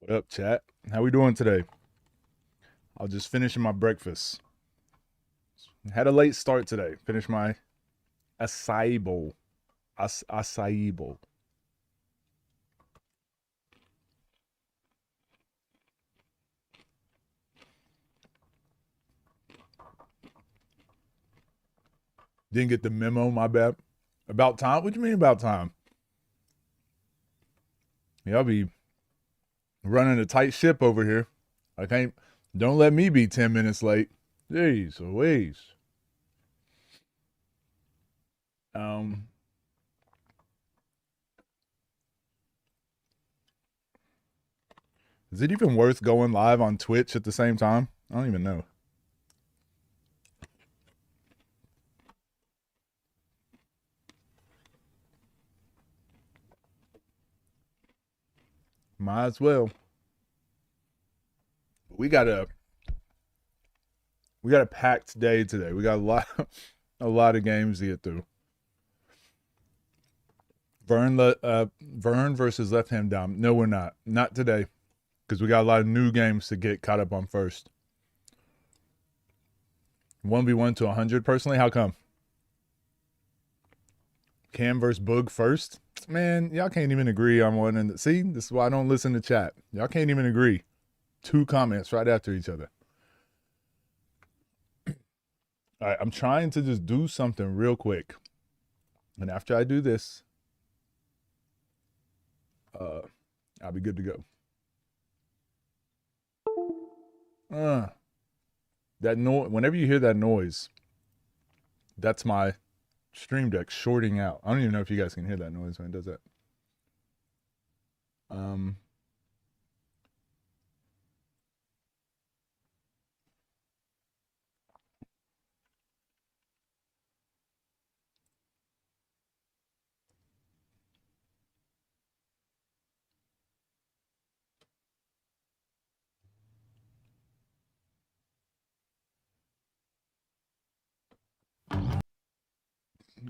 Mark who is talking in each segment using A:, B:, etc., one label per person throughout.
A: What up, chat? How we doing today? I was just finishing my breakfast. Had a late start today. Finished my acai bowl. Acai bowl. Didn't get the memo, my bad. About time? What do you mean about time? Y'all be running a tight ship over here. I can't, don't let me be 10 minutes late. Jeez Louise. Um, is it even worth going live on Twitch at the same time? I don't even know. Might as well. We got a packed day today. We got a lot of games to get through. Vern versus Left Hand Dom. No, we're not. Not today, because we got a lot of new games to get caught up on first. 1v1 to 100 personally. How come? Cam versus Boog first. Man, y'all can't even agree on one. And see, this is why I don't listen to chat. Y'all can't even agree. 2 comments right after each other. All right, I'm trying to just do something real quick, and after I do this, I'll be good to go. That noise. Whenever you hear that noise, that's my Stream Deck shorting out. I don't even know if you guys can hear that noise when it does that.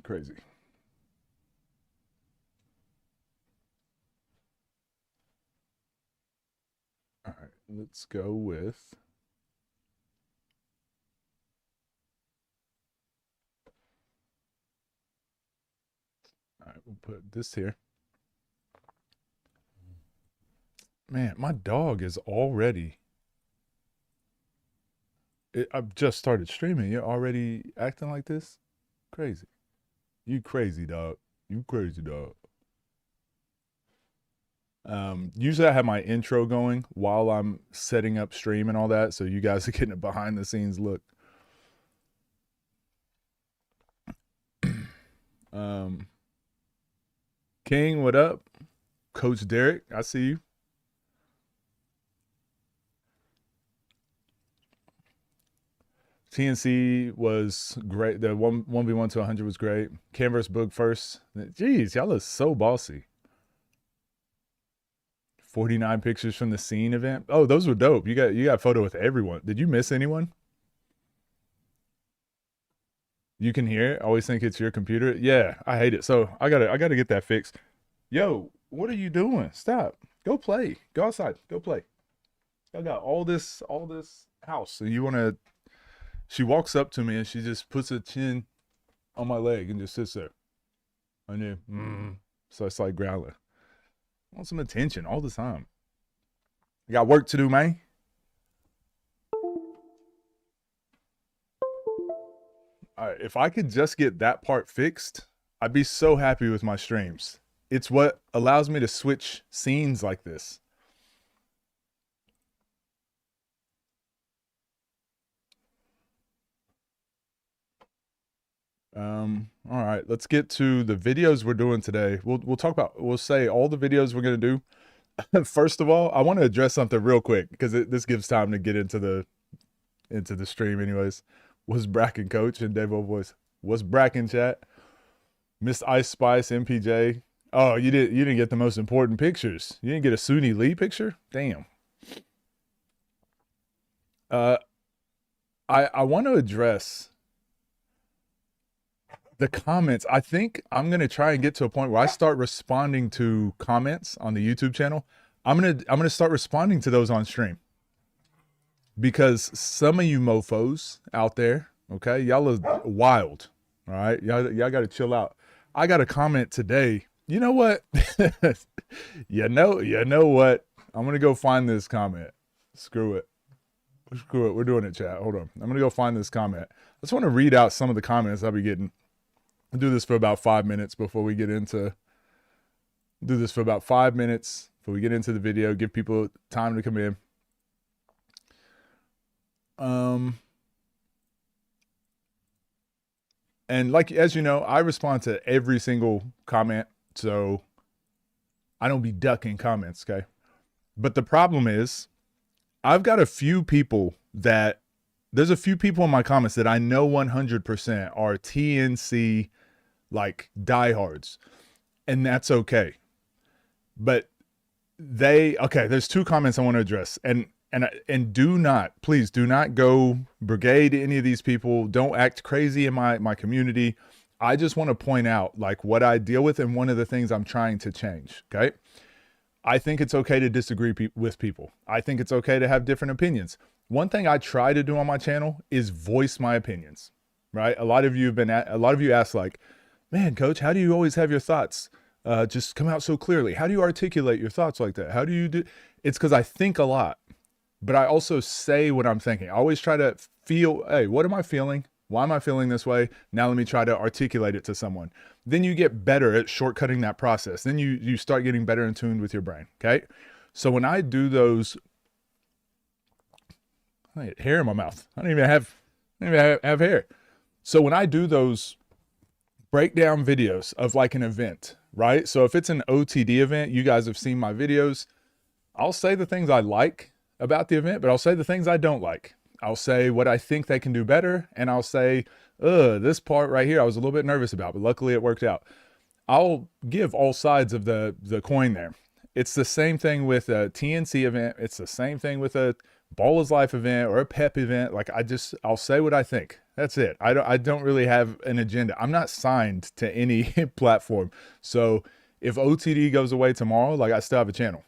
A: Crazy. All right, let's go with. All right, we'll put this here. Man, my dog is already. I've just started streaming. You're already acting like this? Crazy. You crazy, dog. You crazy, dog. Usually I have my intro going while I'm setting up stream and all that, so you guys are getting a behind the scenes look. King, what up? Coach Derek, I see you. TNC was great. The 1v1 to 100 was great. Cam vs. Boog first. Jeez, y'all are so bossy. 49 pictures from the scene event. Oh, those were dope. You got a photo with everyone. Did you miss anyone? You can hear it. I always think it's your computer. Yeah, I hate it. So I gotta get that fixed. Yo, what are you doing? Stop. Go play. Go outside. Go play. I got all this house. And you wanna she walks up to me and she just puts her chin on my leg and just sits there. I knew. So it's like growling. I want some attention all the time. I got work to do, man. All right, if I could just get that part fixed, I'd be so happy with my streams. It's what allows me to switch scenes like this. All right, let's get to the videos we're doing today. We'll say all the videos we're gonna do. First of all, I want to address something real quick because this gives time to get into the stream. Anyways, was Bracken coach and Devo voice? Was Bracken chat? Miss Ice Spice MPJ. Oh, you didn't get the most important pictures. You didn't get a Suni Lee picture. Damn. I want to address the comments. I think I'm going to try and get to a point where I start responding to comments on the YouTube channel. I'm gonna start responding to those on stream because some of you mofos out there, okay, y'all are wild. All right, y'all got to chill out. I got a comment today. You know what? you know what? I'm gonna go find this comment. Screw it. Screw it. We're doing it, chat. Hold on. I'm gonna go find this comment. I just want to read out some of the comments I'll be getting. I'll do this for about 5 minutes before we get into. Do this for about 5 minutes before we get into the video. Give people time to come in. And like, as you know, I respond to every single comment, so I don't be ducking comments, okay? But the problem is, I've got a few people that, there's a few people in my comments that I know 100% are TNC, like, diehards, and that's okay. But okay, there's 2 comments I want to address, and do not, please do not go brigade any of these people. Don't act crazy in my community. I just want to point out like what I deal with and one of the things I'm trying to change. Okay. I think it's okay to disagree with people. I think it's okay to have different opinions. One thing I try to do on my channel is voice my opinions, right? A lot of you ask like, man, coach, how do you always have your thoughts just come out so clearly? How do you articulate your thoughts like that? How do you do? It's because I think a lot. But I also say what I'm thinking. I always try to feel, hey, what am I feeling? Why am I feeling this way? Now let me try to articulate it to someone. Then you get better at shortcutting that process. Then you start getting better in tune with your brain, okay? So when I do those, I get hair in my mouth. I don't even have hair. So when I do those breakdown videos of like an event, right? So if it's an OTD event, you guys have seen my videos. I'll say the things I like about the event, but I'll say the things I don't like. I'll say what I think they can do better, and I'll say, this part right here I was a little bit nervous about, but luckily it worked out. I'll give all sides of the coin there. It's the same thing with a TNC event. It's the same thing with a Ball is Life event or a PEP event. Like I'll say what I think. That's it. I don't really have an agenda. I'm not signed to any platform. So if OTD goes away tomorrow, like I still have a channel.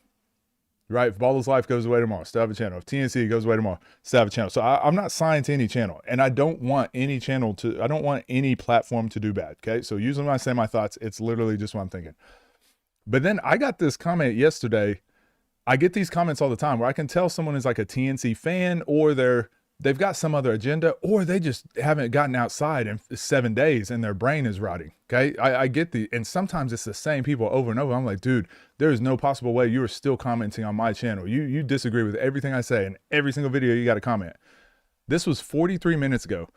A: Right? If Ball is Life goes away tomorrow, still have a channel. If TNC goes away tomorrow, still have a channel. So I'm not signed to any channel, and I don't want any I don't want any platform to do bad. Okay. So usually when I say my thoughts, it's literally just what I'm thinking. But then I got this comment yesterday. I get these comments all the time where I can tell someone is like a TNC fan, or they've got some other agenda, or they just haven't gotten outside in 7 days and their brain is rotting. Okay. I get and sometimes it's the same people over and over. I'm like, dude, there is no possible way you are still commenting on my channel. You disagree with everything I say, and every single video you got to comment. This was 43 minutes ago.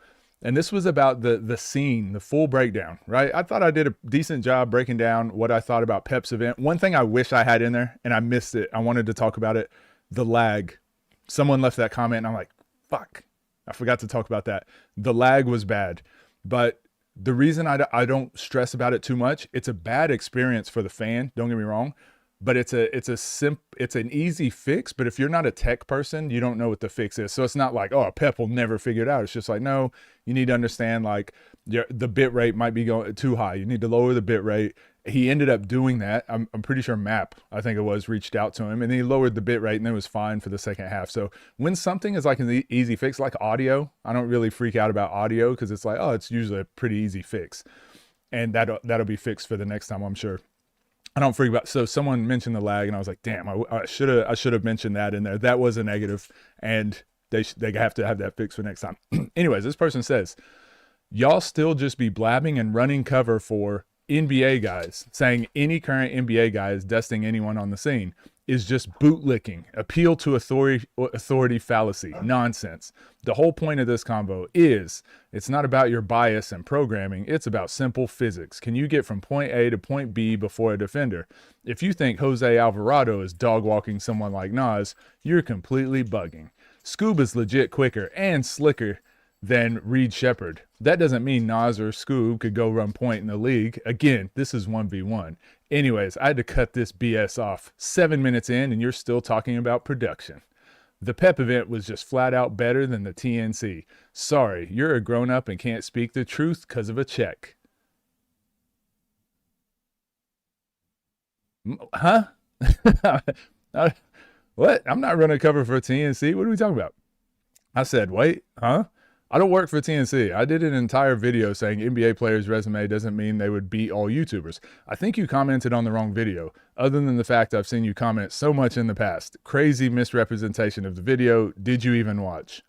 A: And this was about the scene, the full breakdown, right? I thought I did a decent job breaking down what I thought about Pep's event. One thing I wish I had in there, and I missed it, I wanted to talk about it, the lag. Someone left that comment, and I'm like, fuck, I forgot to talk about that. The lag was bad. But the reason I don't stress about it too much, it's a bad experience for the fan, don't get me wrong. But it's an easy fix. But if you're not a tech person, you don't know what the fix is. So it's not like, oh, Pep will never figure it out. It's just like, no, you need to understand like the bit rate might be going too high. You need to lower the bit rate. He ended up doing that. I'm pretty sure Map, I think it was, reached out to him, and then he lowered the bit rate, and then it was fine for the second half. So when something is like an easy fix, like audio, I don't really freak out about audio because it's like, oh, it's usually a pretty easy fix, and that'll be fixed for the next time, I'm sure. I don't freak about. So someone mentioned the lag, and I was like, damn, I should have mentioned that in there. That was a negative, and they have to have that fixed for next time. Anyways, this person says, y'all still just be blabbing and running cover for NBA guys, saying any current NBA guy is dusting anyone on the scene is just bootlicking, appeal to authority fallacy, nonsense. The whole point of this convo is it's not about your bias and programming. It's about simple physics. Can you get from point A to point B before a defender? If you think Jose Alvarado is dog walking someone like Nas, you're completely bugging. Scoob is legit quicker and slicker than Reed Shepard. That doesn't mean Nas or Scoob could go run point in the league. Again, this is 1v1. Anyways, I had to cut this BS off. 7 minutes in, and you're still talking about production. The Pep event was just flat out better than the TNC. Sorry, you're a grown-up and can't speak the truth because of a check. Huh? What? I'm not running cover for TNC. What are we talking about? I said, wait, huh? I don't work for TNC. I did an entire video saying NBA players' resume doesn't mean they would beat all YouTubers. I think you commented on the wrong video, other than the fact I've seen you comment so much in the past. Crazy misrepresentation of the video. Did you even watch?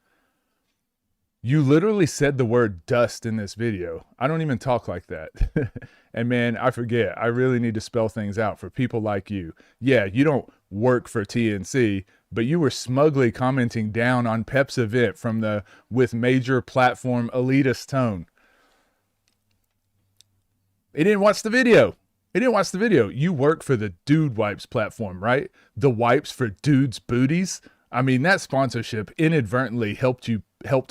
A: You literally said the word dust in this video. I don't even talk like that. And man, I forget. I really need to spell things out for people like you. Yeah, you don't work for TNC, but you were smugly commenting down on Pep's event from the with major platform elitist tone. He didn't watch the video. He didn't watch the video. You work for the Dude Wipes platform, right? The wipes for dudes' booties. I mean, that sponsorship inadvertently helped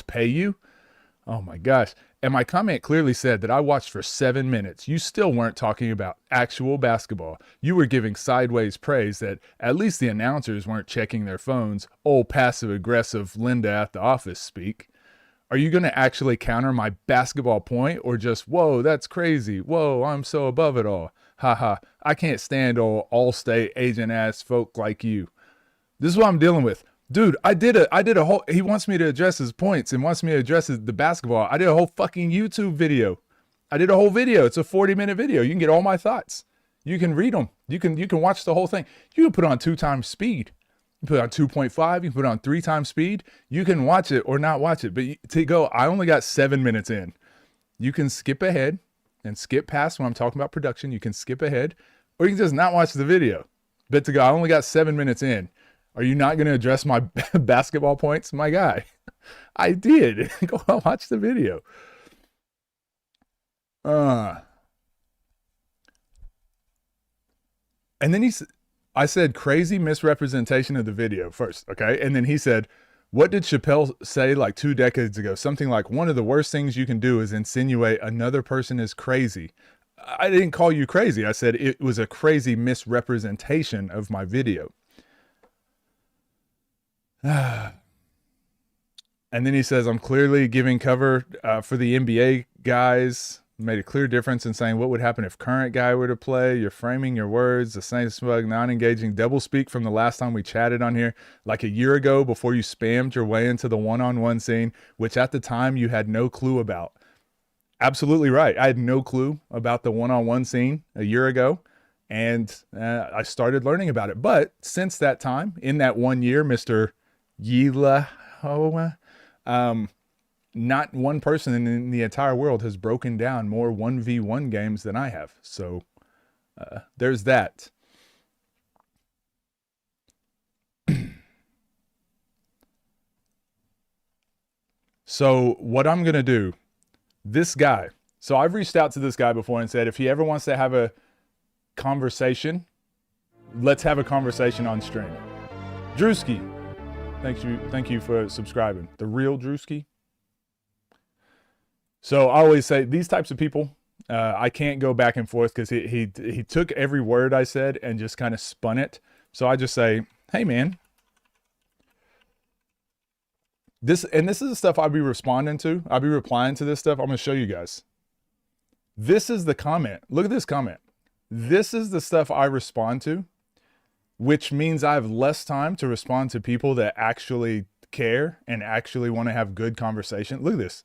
A: pay you. Oh my gosh. And my comment clearly said that I watched for 7 minutes. You still weren't talking about actual basketball. You were giving sideways praise that at least the announcers weren't checking their phones. Old passive-aggressive Linda at the office speak. Are you going to actually counter my basketball point or just, whoa, that's crazy. Whoa, I'm so above it all. Haha, I can't stand all-state agent-ass folk like you. This is what I'm dealing with. Dude, I did a whole, he wants me to address his points and wants me to address the basketball. I did a whole fucking YouTube video. I did a whole video. It's a 40-minute video. You can get all my thoughts. You can read them. You can watch the whole thing. You can put on 2 times speed. You put on 2.5. You can put on 3 times speed. You can watch it or not watch it. But to go, I only got 7 minutes in. You can skip ahead and skip past when I'm talking about production. You can skip ahead or you can just not watch the video. But to go, I only got 7 minutes in. Are you not going to address my basketball points? My guy, I did. Go watch the video. And then I said crazy misrepresentation of the video first, okay? And then he said, what did Chappelle say like 2 decades ago? Something like, one of the worst things you can do is insinuate another person is crazy. I didn't call you crazy. I said it was a crazy misrepresentation of my video. And then he says, I'm clearly giving cover for the NBA guys. Made a clear difference in saying what would happen if current guy were to play. You're framing your words, the same smug, non-engaging doublespeak from the last time we chatted on here, like a year ago before you spammed your way into the one-on-one scene, which at the time you had no clue about. Absolutely right. I had no clue about the one-on-one scene a year ago. And I started learning about it. But since that time, in that 1 year, Mr. Yila, not one person in the entire world has broken down more 1v1 games than I have. So there's that. So what I'm going to do, this guy, so I've reached out to this guy before and said, if he ever wants to have a conversation, let's have a conversation on stream. Drewski, thank you for subscribing. The real Drewski. So I always say these types of people, I can't go back and forth because he took every word I said and just kind of spun it. So I just say, hey man, this is the stuff I'll be responding to. I'll be replying to this stuff. I'm gonna show you guys. This is the comment. Look at this comment. This is the stuff I respond to, which means I have less time to respond to people that actually care and actually want to have good conversation. Look at this.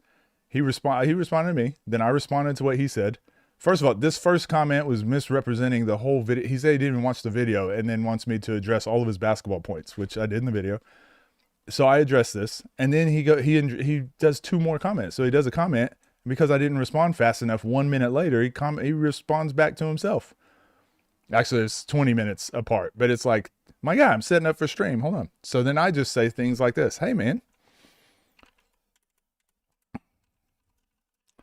A: He responded to me. Then I responded to what he said. First of all, this first comment was misrepresenting the whole video. He said he didn't even watch the video and then wants me to address all of his basketball points, which I did in the video. So I addressed this, and then he does 2 more comments. So he does a comment. Because I didn't respond fast enough, 1 minute later, he responds back to himself. Actually, it's 20 minutes apart, but it's like, my God, I'm setting up for stream. Hold on. So then I just say things like this. Hey, man,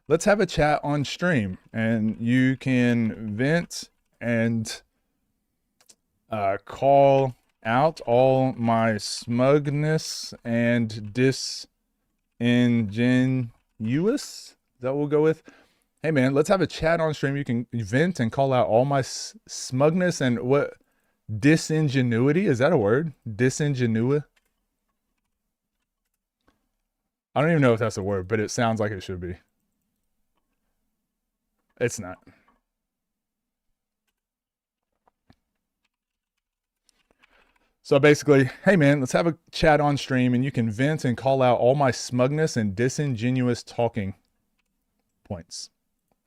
A: let's have a chat on stream, and you can vent and call out all my smugness and disingenuous. That we'll go with. Hey man, let's have a chat on stream. You can vent and call out all my smugness and what disingenuity. Is that a word? Disingenuity. I don't even know if that's a word, but it sounds like it should be. It's not. So basically, hey man, let's have a chat on stream and you can vent and call out all my smugness and disingenuous talking points.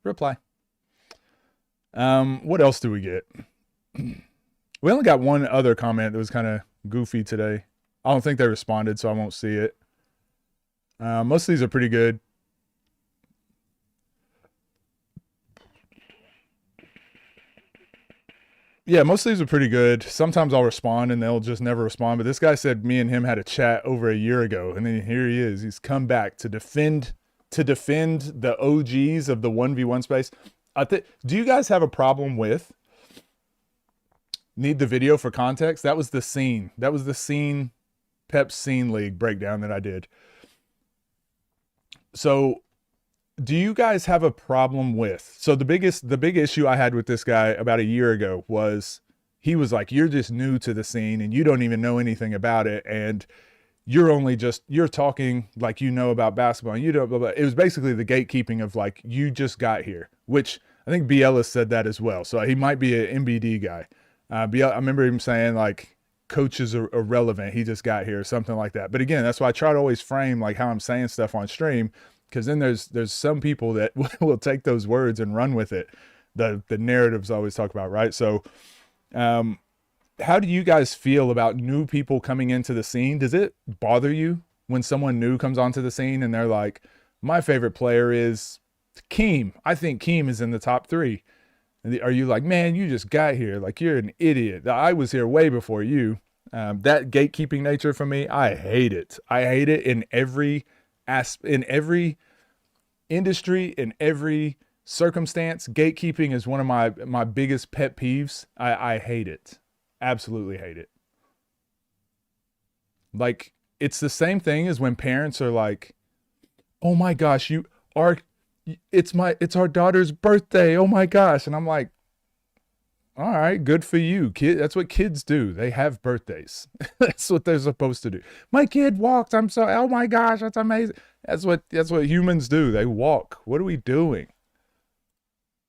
A: Reply. What else do we get? We only got one other comment that was kind of goofy today. I don't think they responded, so I won't see it. Most of these are pretty good. Yeah, most of these are pretty good. Sometimes I'll respond and they'll just never respond. But this guy said me and him had a chat over a year ago, and then here he is. He's come back to defend the OGs of the 1v1 space. Do you guys have a problem with need the video for context? That was the scene. That was the scene, Pep Scene League breakdown that I did. So do you guys have a problem with, so the big issue I had with this guy about a year ago was he was like, you're just new to the scene and you don't even know anything about it. And you're talking like you know about basketball and you don't, blah, blah. It was basically the gatekeeping of like, you just got here, which I think BL has said that as well. So he might be an MBD guy. BL, I remember him saying like, coaches are irrelevant. He just got here or something like that. But again, that's why I try to always frame like how I'm saying stuff on stream. Because then there's some people that will take those words and run with it. The narratives I always talk about, right? So how do you guys feel about new people coming into the scene? Does it bother you when someone new comes onto the scene and they're like, my favorite player is Keem. I think Keem is in the top 3. And are you like, man, you just got here. Like, you're an idiot. I was here way before you. That gatekeeping nature for me, I hate it. I hate it in every industry, in every circumstance. Gatekeeping is one of my biggest pet peeves. I hate it. Absolutely hate it. Like, it's the same thing as when parents are like, oh my gosh, it's our daughter's birthday. Oh my gosh. And I'm like, all right, good for you, kid. That's what kids do. They have birthdays. That's what they're supposed to do. My kid walked. Oh my gosh, that's amazing. That's what humans do. They walk. What are we doing?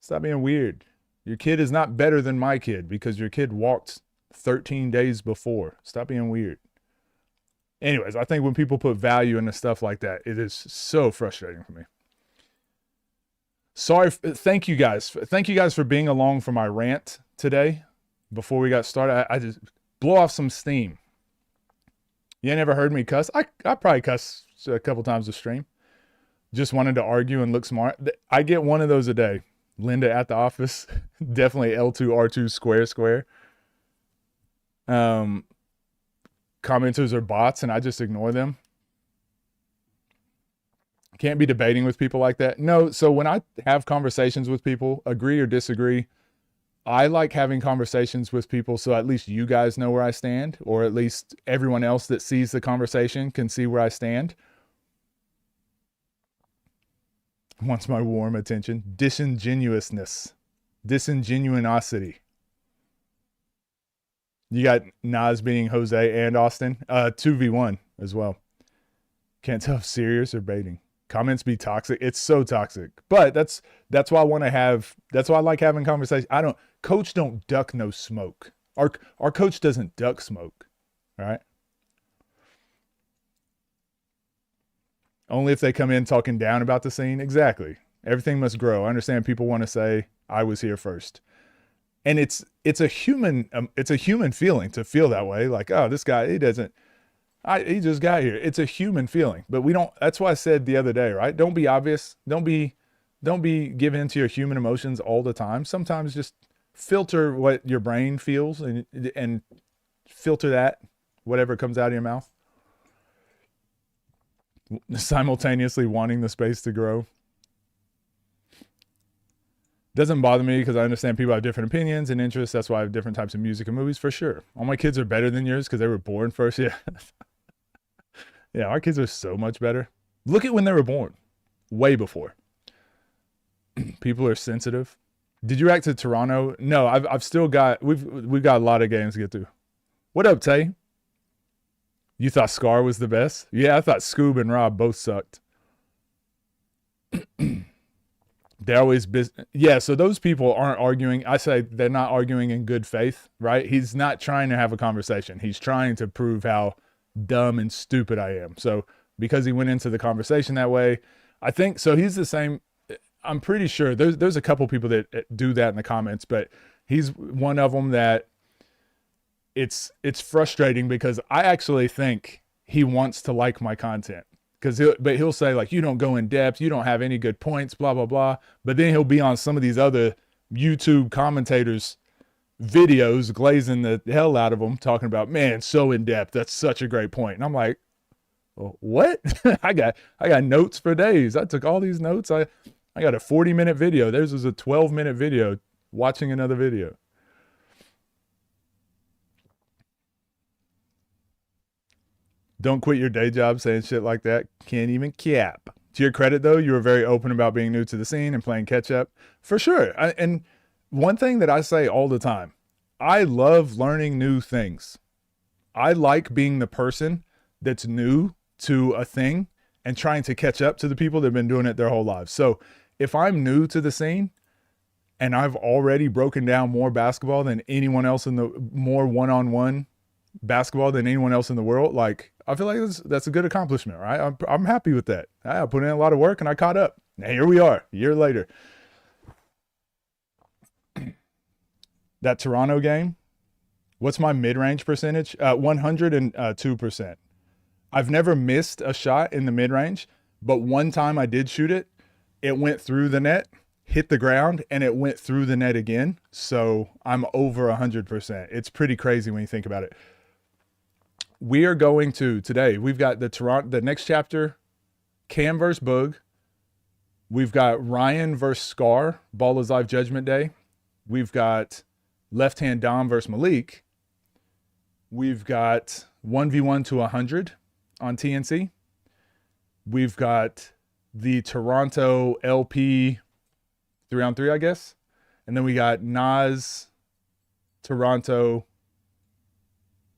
A: Stop being weird. Your kid is not better than my kid because your kid walked 13 days before. Stop being weird. Anyways, I think when people put value into stuff like that, it is so frustrating for me. Sorry. Thank you guys. Thank you guys for being along for my rant today. Before we got started, I just blow off some steam. You ain't never heard me cuss. I probably cuss a couple times a stream. Just wanted to argue and look smart. I get one of those a day. Linda at the office, definitely L2 R2 square. Commenters are bots and I just ignore them. Can't be debating with people like that. No, so when I have conversations with people, agree or disagree, I like having conversations with people so at least you guys know where I stand, or at least everyone else that sees the conversation can see where I stand. Wants my warm attention. Disingenuousness. Disingenuinosity. You got Nas being Jose and Austin. 2v1 as well. Can't tell if serious or baiting. Comments be toxic. It's so toxic. But that's why I want to have, that's why I like having conversations. Coach don't duck no smoke. Our coach doesn't duck smoke. Right? Only if they come in talking down about the scene. Exactly. Everything must grow. I understand people want to say, I was here first. And it's a human feeling to feel that way. Like, oh, this guy, he just got here. It's a human feeling, but we don't, that's why I said the other day, right? Don't be obvious. Don't be giving into your human emotions all the time. Sometimes just filter what your brain feels and filter that, whatever comes out of your mouth. Simultaneously wanting the space to grow. Doesn't bother me because I understand people have different opinions and interests. That's why I have different types of music and movies for sure. All my kids are better than yours because they were born first. Yeah. Yeah, our kids are so much better. Look at when they were born. Way before. People are sensitive. Did you react to Toronto? No, I've still got, we've got a lot of games to get through. What up, Tay? You thought Scar was the best? Yeah, I thought Scoob and Rob both sucked. They're always busy. Yeah, so those people aren't arguing. I say they're not arguing in good faith, right? He's not trying to have a conversation. He's trying to prove how dumb and stupid I am. So because he went into the conversation that way, I think so. He's the same. I'm pretty sure there's a couple people that do that in the comments, but he's one of them that it's frustrating because I actually think he wants to like my content because he'll say like, you don't go in depth, you don't have any good points, blah blah blah. But then he'll be on some of these other YouTube commentators videos glazing the hell out of them, talking about, man, so in depth, that's such a great point. And I'm like, well, what? I got notes for days. I took all these notes. I got a 40-minute video. Theirs was a 12-minute video watching another video. Don't quit your day job saying shit like that. Can't even cap. To your credit, though, you were very open about being new to the scene and playing catch up. For sure. And one thing that I say all the time, I love learning new things. I like being the person that's new to a thing and trying to catch up to the people that have been doing it their whole lives. So if I'm new to the scene and I've already broken down more basketball than anyone else more one-on-one basketball than anyone else in the world, like, I feel like that's a good accomplishment, right? I'm happy with that. I put in a lot of work and I caught up. Now here we are, a year later. That Toronto game, what's my mid-range percentage? 102%. I've never missed a shot in the mid-range, but one time I did shoot it. It went through the net, hit the ground, and it went through the net again. So I'm over 100%. It's pretty crazy when you think about it. We are going to, today, we've got the next chapter, Cam versus Boog. We've got Ryan versus Scar, Ball is Live Judgment Day. We've got Left Hand Dom versus Malik. We've got 1v1 to 100 on TNC. We've got the Toronto LP 3-on-3, I guess. And then we got Nas, Toronto,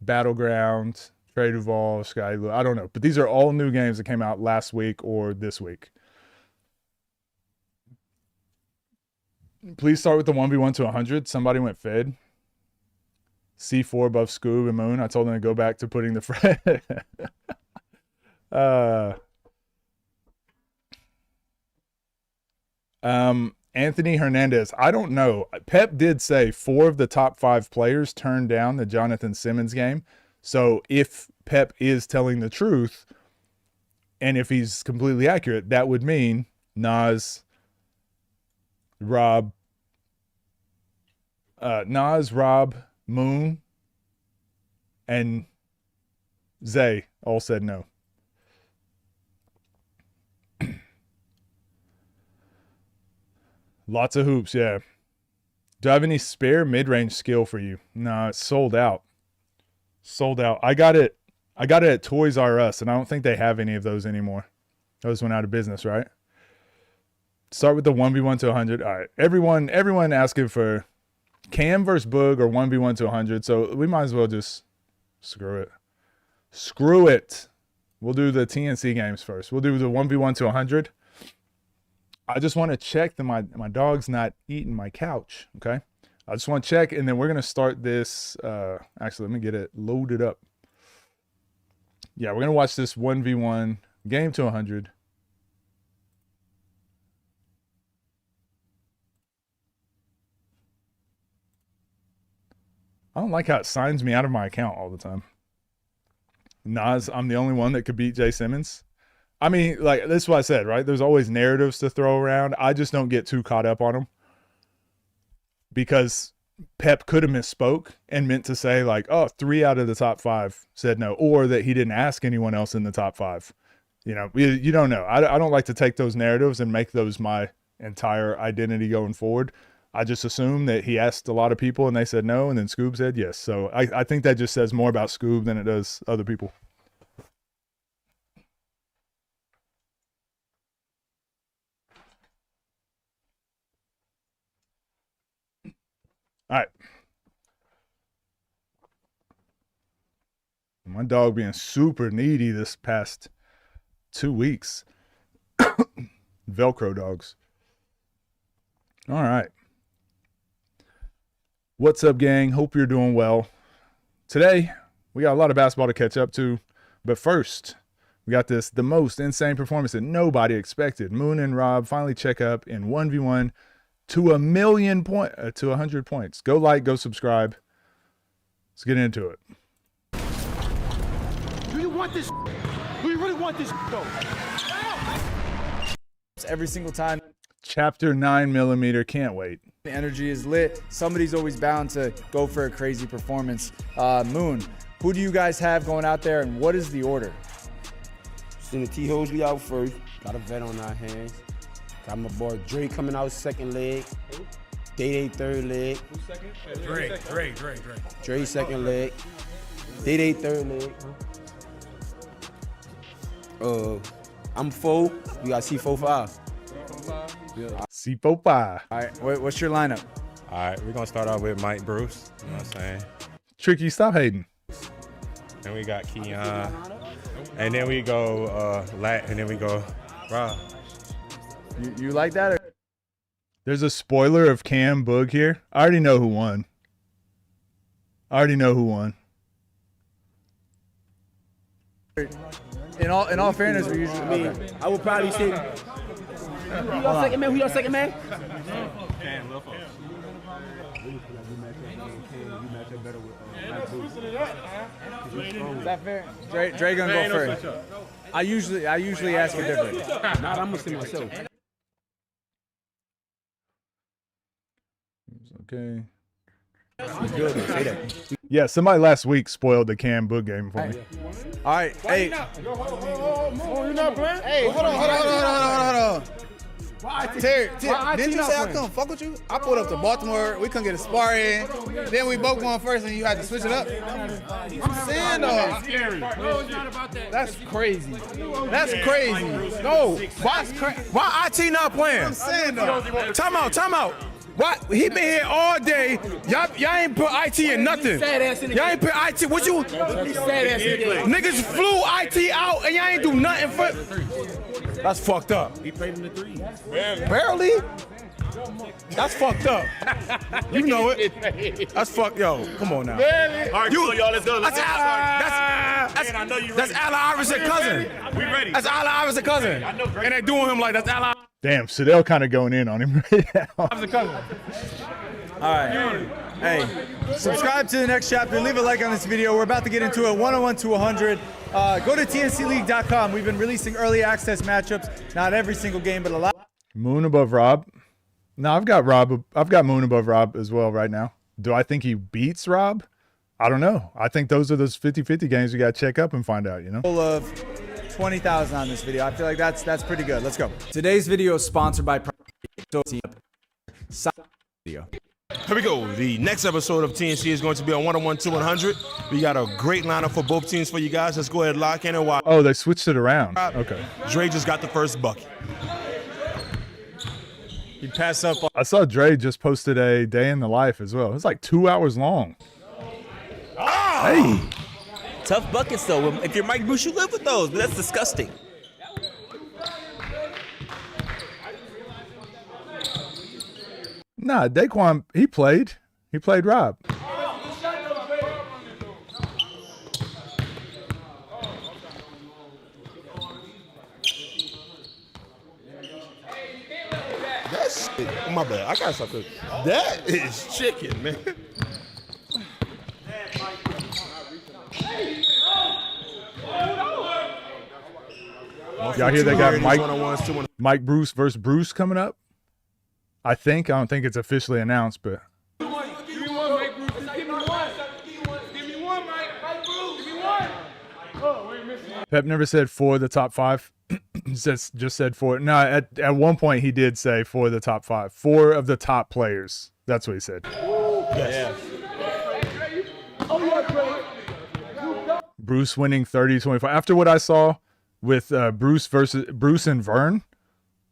A: Battleground, Trey Duval, Sky Blue. I don't know. But these are all new games that came out last week or this week. Please start with the 1v1 to 100. Somebody went fed. C4 above Scoob and Moon. I told them to go back to putting the Fred. Anthony Hernandez. I don't know. Pep did say 4 of the top 5 players turned down the Jonathan Simmons game. So if Pep is telling the truth, and if he's completely accurate, that would mean Nas, Rob, Moon, and Zay all said no. Lots of hoops, yeah. Do I have any spare mid-range skill for you? No, it's sold out. Sold out. I got it at Toys R Us, and I don't think they have any of those anymore. Those went out of business, right? Start with the 1v1 to 100. All right. Everyone asking for Cam versus Boog or 1v1 to 100. So we might as well just screw it. Screw it. We'll do the TNC games first. We'll do the 1v1 to 100. I just want to check that my dog's not eating my couch, okay? I just want to check, and then we're going to start this. Actually, let me get it loaded up. Yeah, we're going to watch this 1v1 game to 100. I don't like how it signs me out of my account all the time. Nas, I'm the only one that could beat Jay Simmons. I mean, like, this is what I said, right? There's always narratives to throw around. I just don't get too caught up on them. Because Pep could have misspoke and meant to say, like, oh, 3 out of the top 5 said no. Or that he didn't ask anyone else in the top 5. You know, you don't know. I don't like to take those narratives and make those my entire identity going forward. I just assume that he asked a lot of people and they said no, and then Scoob said yes. So I think that just says more about Scoob than it does other people. All right. My dog being super needy this past 2 weeks. Velcro dogs. All right. What's up, gang? Hope you're doing well. Today, we got a lot of basketball to catch up to. But first, we got the most insane performance that nobody expected. Moon and Rob finally check up in 1v1 to 100 points. Go like, go subscribe. Let's get into it.
B: Do you want this? Do you really want this though?
C: Every single time
A: Chapter 9mm, can't wait.
C: the energy is lit, somebody's always bound to go for a crazy performance. Moon, who do you guys have going out there, and what is the order?
D: Seen the T-Hoes be out first. Got a vet on our hands. Got my boy Dre coming out second leg. Day third leg.
B: Who's second? Dre.
D: Dre second leg. Day third leg. I'm 4. You got C45.
A: C45.
C: All right, what's your lineup?
E: All right, we're gonna start off with Mike Bruce. You know what I'm saying?
A: Tricky, stop hating.
E: Then we got Keon. And then we go Lat, and then we go Rob.
C: You like that? Or?
A: There's a spoiler of Cam Boog here. I already know who won.
C: In all fairness, we're usually okay.
D: I would probably say. Who your second man? Who your second man?
C: Is that fair? Dre gonna go first. I usually ask for different.
D: Nah, I'm gonna say myself.
A: Okay.
D: Good, say that.
A: Yeah, somebody last week spoiled the Cam Boog game for me.
C: All right, hey.
B: You're not playing?
F: Hey, hold on. Terry, didn't you say I couldn't fuck with you? I pulled up to Baltimore. We couldn't get a spar in. Then we both going first, and you had to switch it up. I'm saying though.
B: No, it's not about that.
F: That's crazy. No,
G: Why IT not playing?
F: I'm saying though.
G: Time out. Why he been here all day? Y'all ain't put IT in nothing. Y'all ain't put IT. What you? Niggas flew IT out and y'all ain't do nothing for. That's fucked up.
D: He played in the 3.
G: Barely. That's fucked up. You know it. That's fucked. Yo, come on now.
B: All right, y'all, let's go.
G: That's Allen Iverson cousin.
B: We ready.
G: That's Allen Iverson cousin. And they doing him like that's Allen
A: Damn, Sadell kind of going in on him right now.
G: Iverson cousin.
C: All right. Hey, subscribe to the next chapter. Leave a like on this video. We're about to get into a 101 to 100. Go to tncleague.com. We've been releasing early access matchups. Not every single game, but a lot.
A: Moon above Rob. No, I've got Moon above Rob as well right now. Do I think he beats Rob? I don't know. I think those are those 50-50 games we got to check up and find out, you know?
C: Full of 20,000 on this video. I feel like that's pretty good. Let's go. Today's video is sponsored by video.
G: Here we go. The next episode of TNC is going to be a 101 to 100. We got a great lineup for both teams for you guys. Let's go ahead and lock in and watch.
A: Oh, they switched it around. Okay.
G: Dre just got the first bucket.
C: You pass up.
A: I saw Dre just posted a day in the life as well. It's like 2 hours long. Hey.
H: Tough buckets, though. If you're Mike Bruce, you live with those, but that's disgusting.
A: Nah, Daquan, he played. He played Rob.
G: That's shit. Oh, my bad. I got something. That is chicken, man.
A: Y'all hear they got Mike Bruce versus Bruce coming up? I don't think it's officially announced, but
B: Give me one, Mike Bruce. Just give me one. Give me one, Mike Bruce. Give me one. Oh, we're missing one.
A: Pep never said for the top 5. just said for. No, at one point he did say for the top 5. 4 of the top players. That's what he said.
G: Yes.
A: Bruce winning 30-25. After what I saw with Bruce and Vern,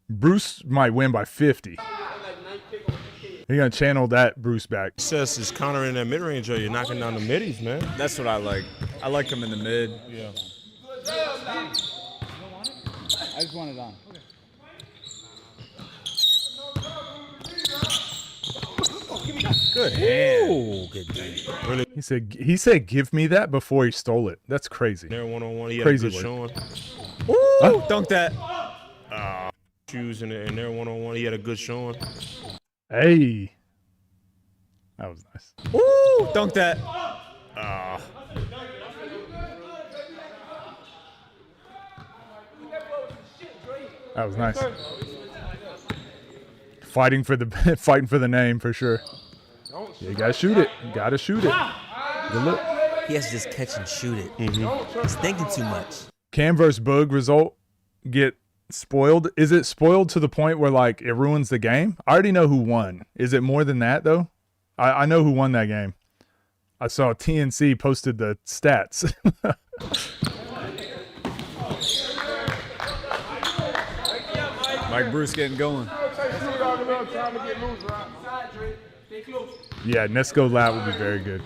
A: Bruce might win by 50. You're going to channel that Bruce back.
E: Success is countering that mid-range, or you're knocking down the middies, man.
C: That's what I like. I like him in the mid.
E: Yeah.
C: I just want it on. Good hand.
H: Ooh, good game.
A: He said give me that before he stole it. That's crazy.
E: There one-on-one, he had
A: Crazy
E: a good
A: work.
E: showing.
C: Ooh, dunk that.
E: Shoes in there one-on-one, he had a good showing.
A: Hey. That was nice.
C: Ooh, dunk that.
A: That was nice. Fighting for the name for sure. Yeah, you gotta shoot it. You gotta shoot it. Good look.
H: He has to just catch and shoot it. He's thinking too much.
A: Cam versus Boog result get spoiled. Is it spoiled to the point where like it ruins the game? I already know who won. Is it more than that though? I know who won that game. I saw TNC posted the stats.
C: Mike Bruce getting going.
A: Yeah, Nesco Lat would be very good.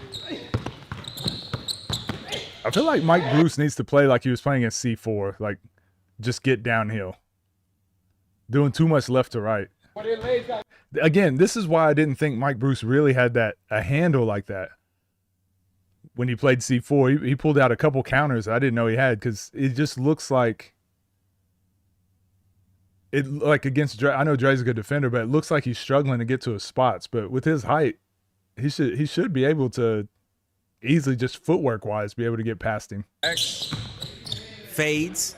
A: I feel like Mike Bruce needs to play like he was playing at C4. Like, just get downhill. Doing too much left to right. Again, this is why I didn't think Mike Bruce really had a handle like that. When he played C4, he pulled out a couple counters I didn't know he had because it just looks like against Dre. I know Dre's a good defender, but it looks like he's struggling to get to his spots. But with his height, he should be able to easily, just footwork wise, be able to get past him.
H: Fades.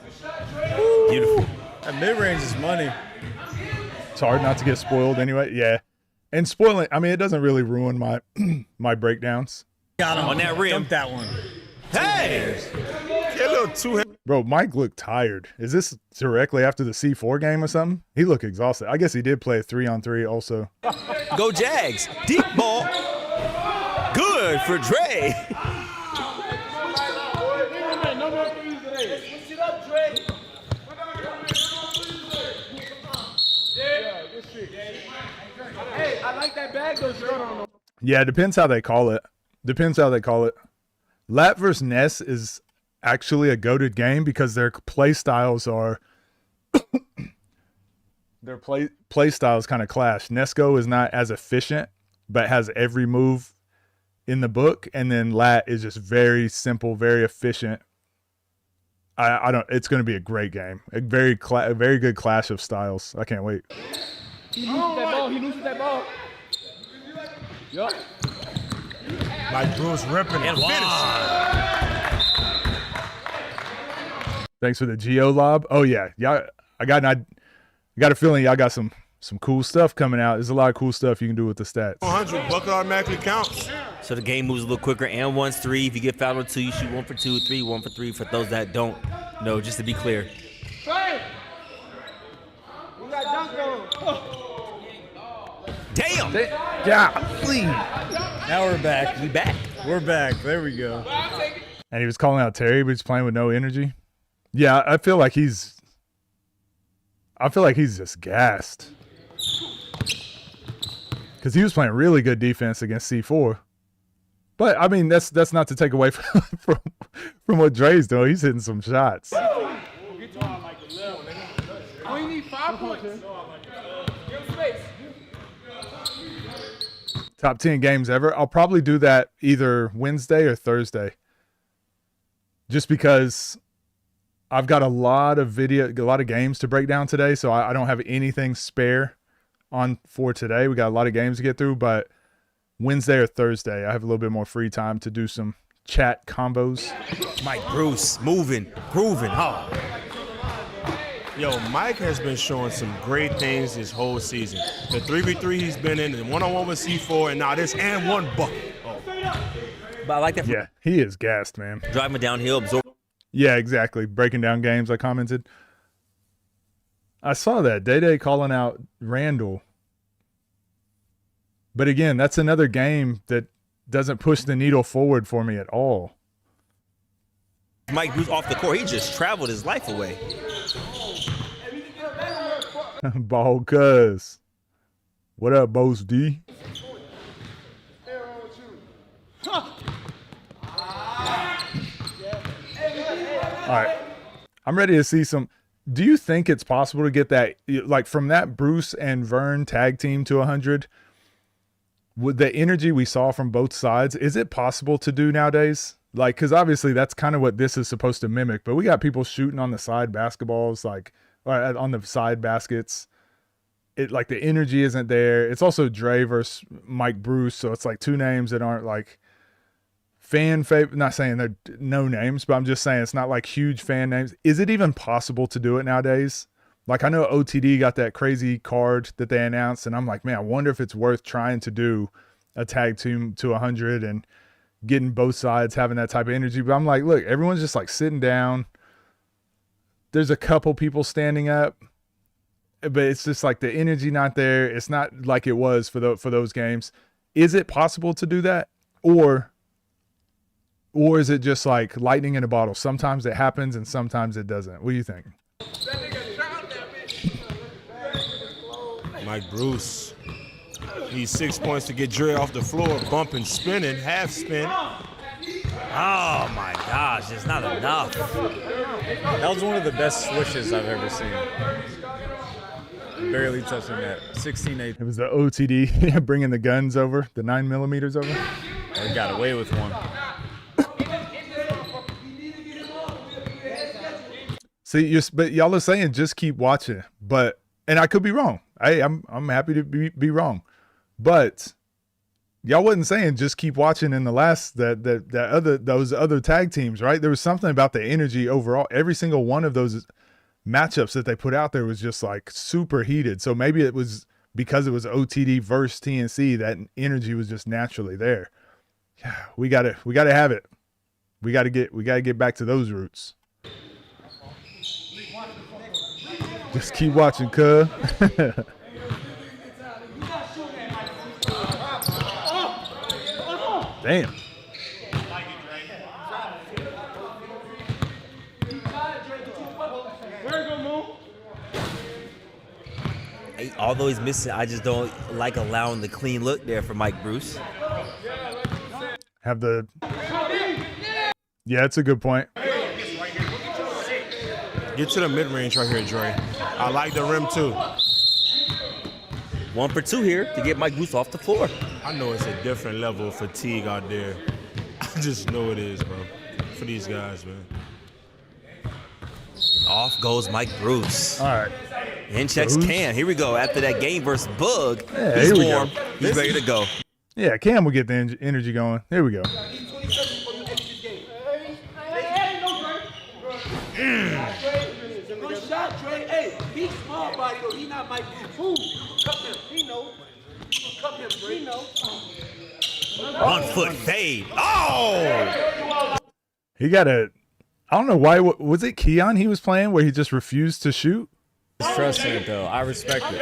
H: Beautiful.
C: That mid range is money.
A: It's hard not to get spoiled anyway. Yeah, and spoiling. I mean, it doesn't really ruin my my breakdowns.
H: Got him on that rim.
C: Dunk that one.
H: Hey!
E: Get a little too heavy.
A: Bro, Mike looked tired. Is this directly after the C4 game or something? He looked exhausted. I guess he did play a 3-on-3 also.
H: Go Jags. Deep ball. Good for Dre.
B: Hey, I like that bag though.
A: Yeah, it depends how they call it. Lat versus Ness is actually a goated game because their play styles are their play styles kind of clash. Nesco is not as efficient, but has every move in the book, and then Lat is just very simple, very efficient. I don't. It's going to be a great game. A very good clash of styles. I can't wait.
B: He loses that ball. Yup.
E: Like Bruce ripping and
A: Thanks for the Geo lob. Oh yeah, I got a feeling y'all got some cool stuff coming out. There's a lot of cool stuff you can do with the stats.
E: 100 bucket automatically counts.
H: So the game moves a little quicker. And 1's 3. If you get fouled on 2, you shoot 1 for 2, 3, 1 for 3. For those that don't know, just to be clear.
B: Hey! We got dunked on.
H: Damn!
A: Yeah, please.
C: Now we're back.
H: We back.
C: We're back. There we go.
A: And he was calling out Terry, but he's playing with no energy. Yeah, I feel like he's just gassed. Because he was playing really good defense against C4. But, I mean, that's not to take away from what Dre's doing. He's hitting some shots.
B: We need 5 points. Give him space.
A: Top 10 games ever. I'll probably do that either Wednesday or Thursday. Just because I've got a lot of games to break down today, so I don't have anything spare for today. We got a lot of games to get through, but Wednesday or Thursday, I have a little bit more free time to do some chat combos.
H: Mike Bruce moving, grooving hard.
E: Yo, Mike has been showing some great things this whole season. The 3v3 he's been in, the 1-on-1 with C4, and now this and 1 bucket. Oh.
H: But I like that.
A: Yeah, he is gassed, man.
H: Driving downhill, absorb.
A: Yeah, exactly. Breaking down games, I commented. I saw that. Day calling out Randall. But again, that's another game that doesn't push the needle forward for me at all.
H: Mike Bruce off the court, he just traveled his life away.
A: Ball cuz. What up, Boss D? All right. I'm ready to see some. Do you think it's possible to get that, like from that Bruce and Vern tag team to 100? with the energy we saw from both sides, is it possible to do nowadays? Like, because obviously that's kind of what this is supposed to mimic, but we got people shooting on the side basketballs, like on the side baskets. It like the energy isn't there. It's also Dre versus Mike Bruce, so it's like two names that aren't like fan favorite. Not saying they're no names, but I'm just saying it's not like huge fan names. Is it even possible to do it nowadays? Like I know OTD got that crazy card that they announced, and I'm like, man, I wonder if it's worth trying to do a tag team to 100 and getting both sides having that type of energy. But I'm like, look, everyone's just like sitting down. There's a couple people standing up, but it's just like the energy not there. It's not like it was for those games. Is it possible to do that, or is it just like lightning in a bottle? Sometimes it happens and sometimes it doesn't. What do you think?
E: Mike Bruce. Needs 6 points to get Dre off the floor, bumping, spinning, half spin.
H: Oh my gosh, it's not enough.
C: That was one of the best swishes I've ever seen. Barely touching that. 16-8.
A: It was the OTD bringing the guns over, the 9mm over.
C: They got away with one.
A: See, but y'all are saying just keep watching, and I could be wrong. I'm happy to be wrong, but y'all wasn't saying just keep watching in the last those other tag teams, right? There was something about the energy overall. Every single one of those matchups that they put out there was just like super heated. So maybe it was because it was OTD versus TNC, that energy was just naturally there. Yeah, we gotta have it. We gotta get back to those roots. Just keep watching, cuz. Damn.
H: Although he's missing, I just don't like allowing the clean look there for Mike Bruce.
A: Yeah, it's a good point.
E: Get to the mid-range right here, Dre. I like the rim, too.
H: 1 for 2 here to get Mike Bruce off the floor.
E: I know it's a different level of fatigue out there. I just know it is, bro, for these guys, man.
H: Off goes Mike Bruce.
A: All right.
H: In checks Cam. Here we go. After that game versus Boog,
A: Yeah,
H: he's
A: here we
H: warm.
A: go.
H: He's ready to go.
A: Yeah, Cam will get the energy going. Here we go.
B: Good shot, Dre. Hey, he's small body though. He not Mike Fool. Cup him. He know. Cup him, Dre. He know.
H: 1 foot fade. Oh!
A: He got a. I don't know why. Was it Keon he was playing where he just refused to shoot?
C: Trust in it, though. I respect it.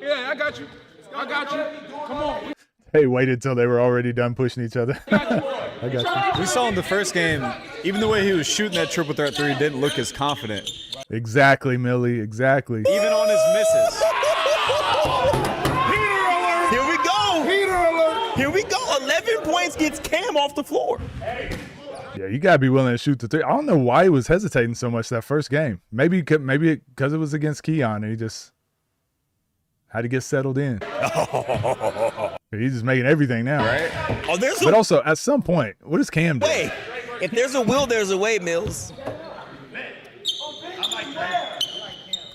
B: Yeah, I got you. I got you. Come on.
A: They waited till they were already done pushing each other. I got you.
C: We saw in the first game, even the way he was shooting that triple threat three didn't look as confident.
A: Exactly, Millie. Exactly.
C: Even on his misses.
H: Here we go. Here we go. 11 points gets Cam off the floor.
A: Yeah, you gotta be willing to shoot the three. I don't know why he was hesitating so much that first game. Maybe because it was against Keon and he just had to get settled in. He's just making everything now.
H: Right? Oh,
A: But also, at some point, what does Cam do?
H: Wait. If there's a will, there's a way, Mills.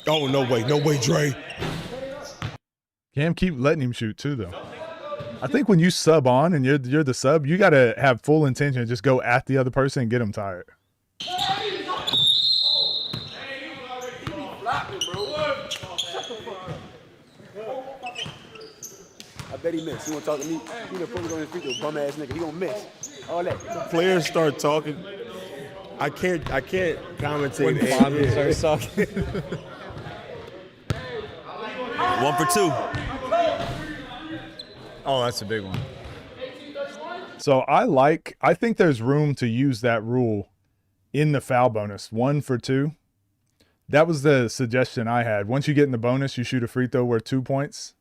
E: Oh, no way, Dre.
A: Cam keep letting him shoot too, though. I think when you sub on and you're the sub, you gotta have full intention to just go at the other person and get them tired.
D: I bet he missed. You want to talk to me? He gonna focus on his feet, little bum ass nigga. He gonna miss. All that.
E: Players start talking. I can't commentate.
C: When Bond starts talking.
H: 1 for 2.
C: Oh, that's a big one.
A: So I think there's room to use that rule in the foul bonus. 1 for 2. That was the suggestion I had. Once you get in the bonus, you shoot a free throw worth 2 points.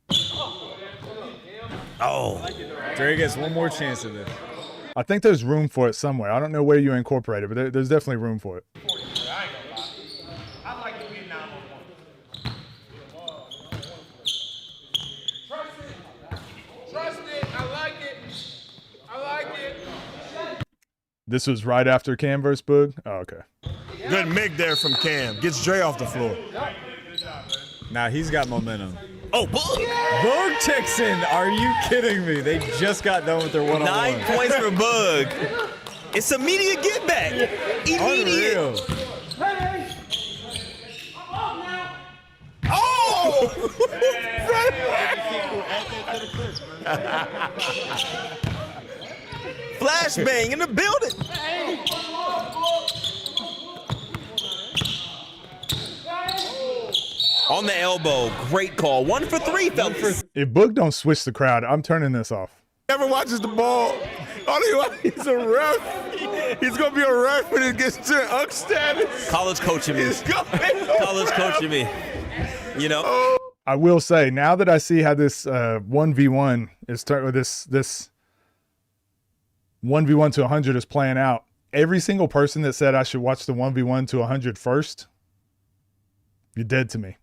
H: Oh.
C: Dre gets one more chance at this.
A: I think there's room for it somewhere. I don't know where you incorporate it, but there's definitely room for it. This was right after Cam versus Boog? Oh, okay.
E: Good make there from Cam. Gets Dre off the floor.
C: Now he's got momentum.
H: Oh, Boog.
C: Boog checks in. Are you kidding me? They just got done with their one-on-one.
H: 9 points for Boog. It's immediate get back. Immediate.
C: Unreal.
H: Oh! Flashbang in the building. On the elbow, great call. 1 for 3, fellas.
A: If Boog don't switch the crowd, I'm turning this off.
E: Never watches the ball. All he wants, he's a ref. He's gonna be a ref when it gets to UC status.
H: College coaching me. College coaching me. You know.
A: I will say, now that I see how this 1v1 is this 1v1 to 100 is playing out, every single person that said I should watch the 1v1 to 100 first, you're dead to me.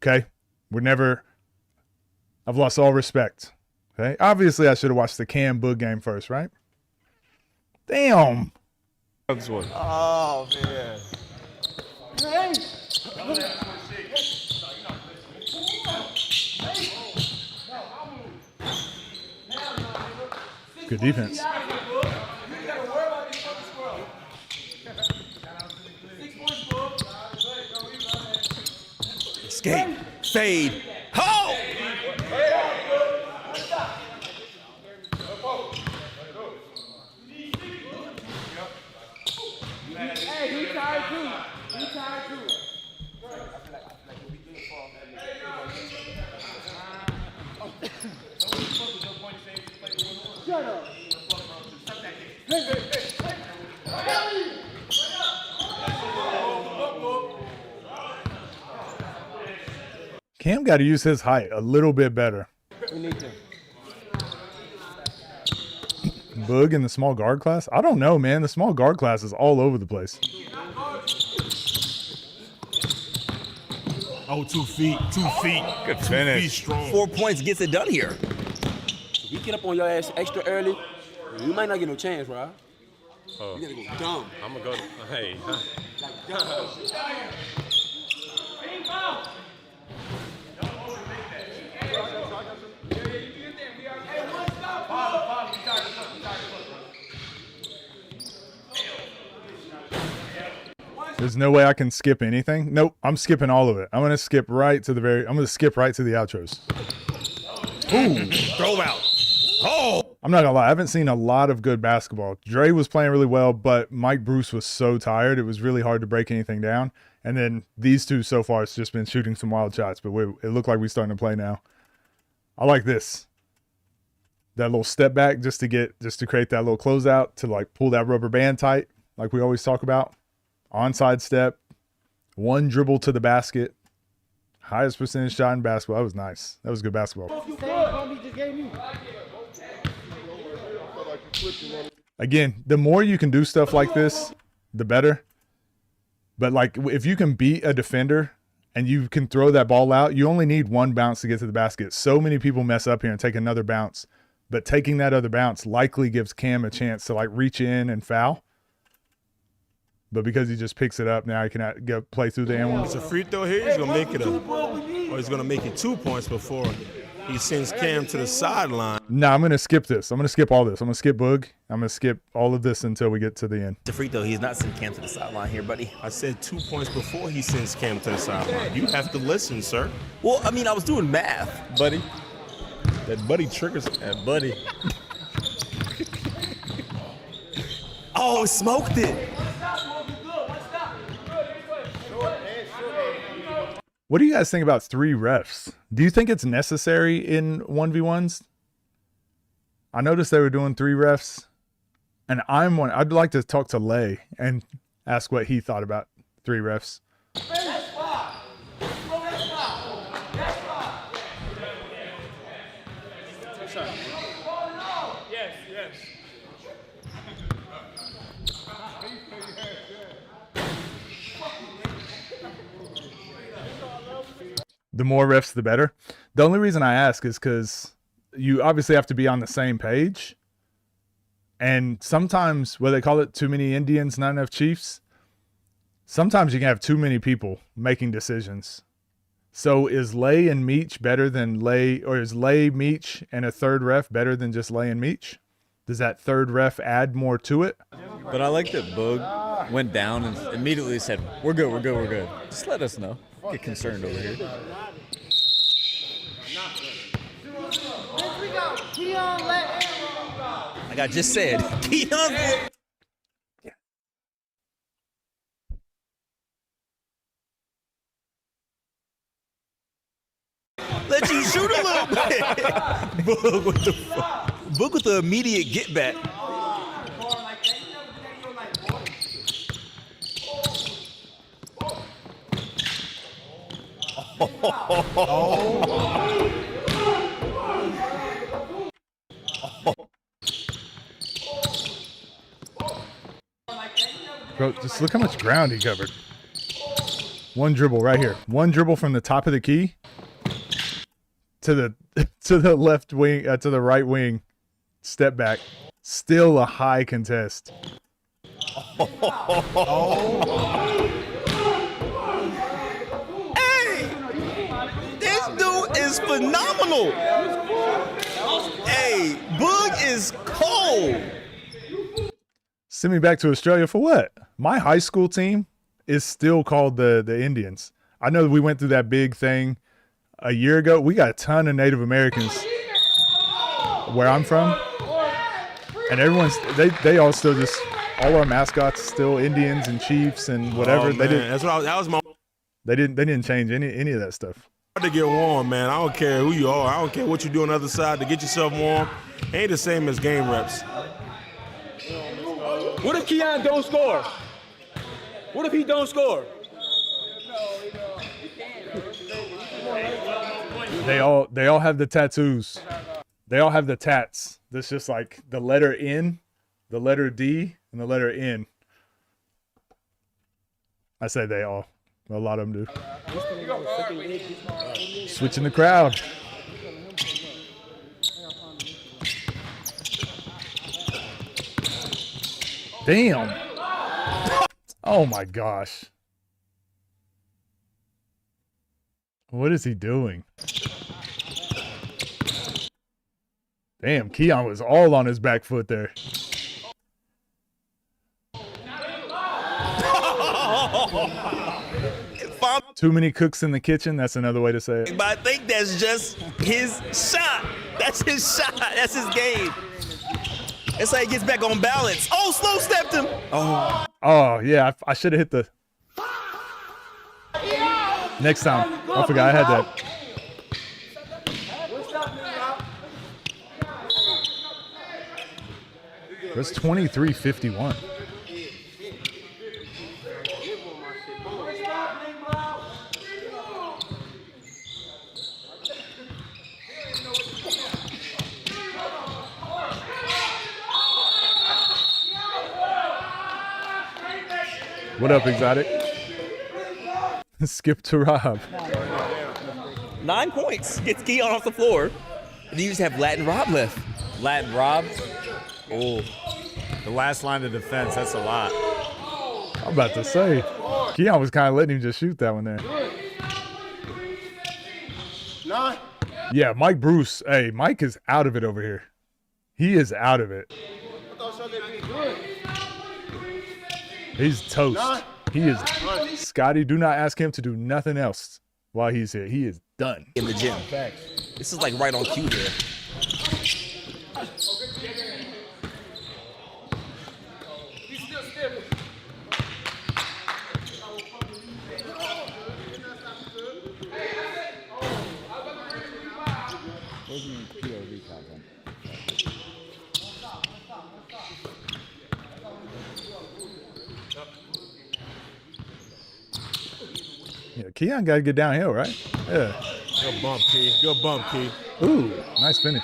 A: Okay? I've lost all respect. Okay? Obviously, I should have watched the Cam Boog game first, right? Damn.
C: Oh, man.
A: Good defense.
H: Escape. Fade. Ho!
B: Hey, he tired too. He tired too. Shut up.
A: Cam got to use his height a little bit better. Boog in the small guard class? I don't know, man. The small guard class is all over the place.
E: Oh, 2 feet. 2 feet.
C: Good
E: 2
C: finish.
E: feet strong.
H: 4 points gets it done here.
D: If you get up on your ass extra early, you might not get no chance, bro. You gotta go dumb.
I: I'm gonna go. Hey.
A: There's no way I can skip anything. Nope, I'm skipping all of it. I'm gonna skip right to the outros.
E: Ooh, throw out. Oh!
A: I'm not gonna lie, I haven't seen a lot of good basketball. Dre was playing really well, but Mike Bruce was so tired, it was really hard to break anything down. And then these two so far, it's just been shooting some wild shots, but it looked like we're starting to play now. I like this. That little step back just to create that little closeout to like pull that rubber band tight, like we always talk about. Onside step, one dribble to the basket, highest percentage shot in basketball. That was nice. That was good basketball. Again, the more you can do stuff like this, the better. But like if you can beat a defender and you can throw that ball out, you only need one bounce to get to the basket. So many people mess up here and take another bounce. But taking that other bounce likely gives Cam a chance to like reach in and foul. But because he just picks it up, now he can go play through the end one.
E: It's a free throw here. He's gonna make it he's gonna make it 2 points before he sends Cam to the sideline.
A: No, I'm gonna skip this. I'm gonna skip all this. I'm gonna skip Boog. I'm gonna skip all of this until we get to the end.
H: The free throw, he's not sending Cam to the sideline here, buddy.
E: I said 2 points before he sends Cam to the sideline. You have to listen, sir.
H: Well, I mean, I was doing math, buddy.
E: That buddy triggers.
C: That buddy.
H: Oh, smoked it.
A: What do you guys think about 3 refs? Do you think it's necessary in 1v1s? I noticed they were doing 3 refs, and I'd like to talk to Lay and ask what he thought about 3 refs. The more refs, the better. The only reason I ask is because you obviously have to be on the same page. And sometimes, what they call it, too many Indians, not enough Chiefs. Sometimes you can have too many people making decisions. So is Lay and Meach better than Lay, or is Lay, Meach, and a third ref better than just Lay and Meach? Does that third ref add more to it?
I: But I like that Boog went down and immediately said, "We're good, we're good, we're good." Just let us know. Get concerned over here.
H: Like I just said, Keon. Let you shoot a little bit. Boog with the Boog with the immediate get back.
A: Bro, just look how much ground he covered. One dribble right here. One dribble from the top of the key to the left wing, to the right wing. Step back. Still a high contest.
H: Hey, this dude is phenomenal. Hey, Boog is cold.
A: Send me back to Australia for what? My high school team is still called the Indians. I know we went through that big thing a year ago. We got a ton of Native Americans where I'm from, and everyone's they all still just, all our mascots still Indians and Chiefs and whatever.
E: Oh,
A: they didn't.
E: That's what that was my.
A: They didn't change any of that stuff.
E: Hard to get warm, man. I don't care who you are. I don't care what you do on the other side to get yourself warm. Ain't the same as game reps.
B: What if Keon don't score? What if he don't score?
A: They all have the tattoos. They all have the tats. That's just like the letter N, the letter D, and the letter N. I say they all. A lot of them do. Switching the crowd. Damn. Oh my gosh. What is he doing? Damn, Keon was all on his back foot there. Too many cooks in the kitchen. That's another way to say it.
H: But I think that's just his shot. That's his shot. That's his game. That's how he gets back on balance. Oh, slow stepped him.
A: Oh yeah, I should have hit the. Next time. I forgot I had that. It's 23-51. What up, Exotic? Skip to Rob.
H: 9 points. Gets Keon off the floor. And you just have Latin Rob left.
I: Latin Rob. Oh, the last line of defense. That's a lot.
A: I'm about to say, Keon was kind of letting him just shoot that one there. Yeah, Mike Bruce. Hey, Mike is out of it over here. He is out of it. He's toast. He is. Scotty, do not ask him to do nothing else while he's here. He is done.
H: In the gym. This is like right on cue here.
A: Yeah, Keon got to get downhill, right? Yeah.
E: Good bump, Key. Good bump, Key.
A: Ooh, nice finish.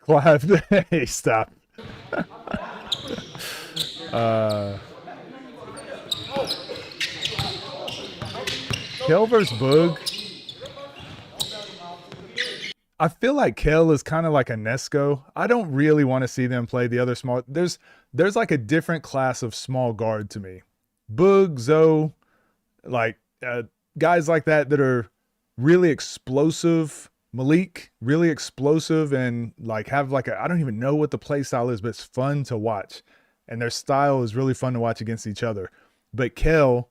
A: Clive, hey, stop. Kel versus Boog. I feel like Kel is kind of like a Nesco. I don't really want to see them play the other small. There's like a different class of small guard to me. Boog, Zoe, like guys like that are really explosive. Malik, really explosive and like have like I don't even know what the play style is, but it's fun to watch. And their style is really fun to watch against each other. But Kel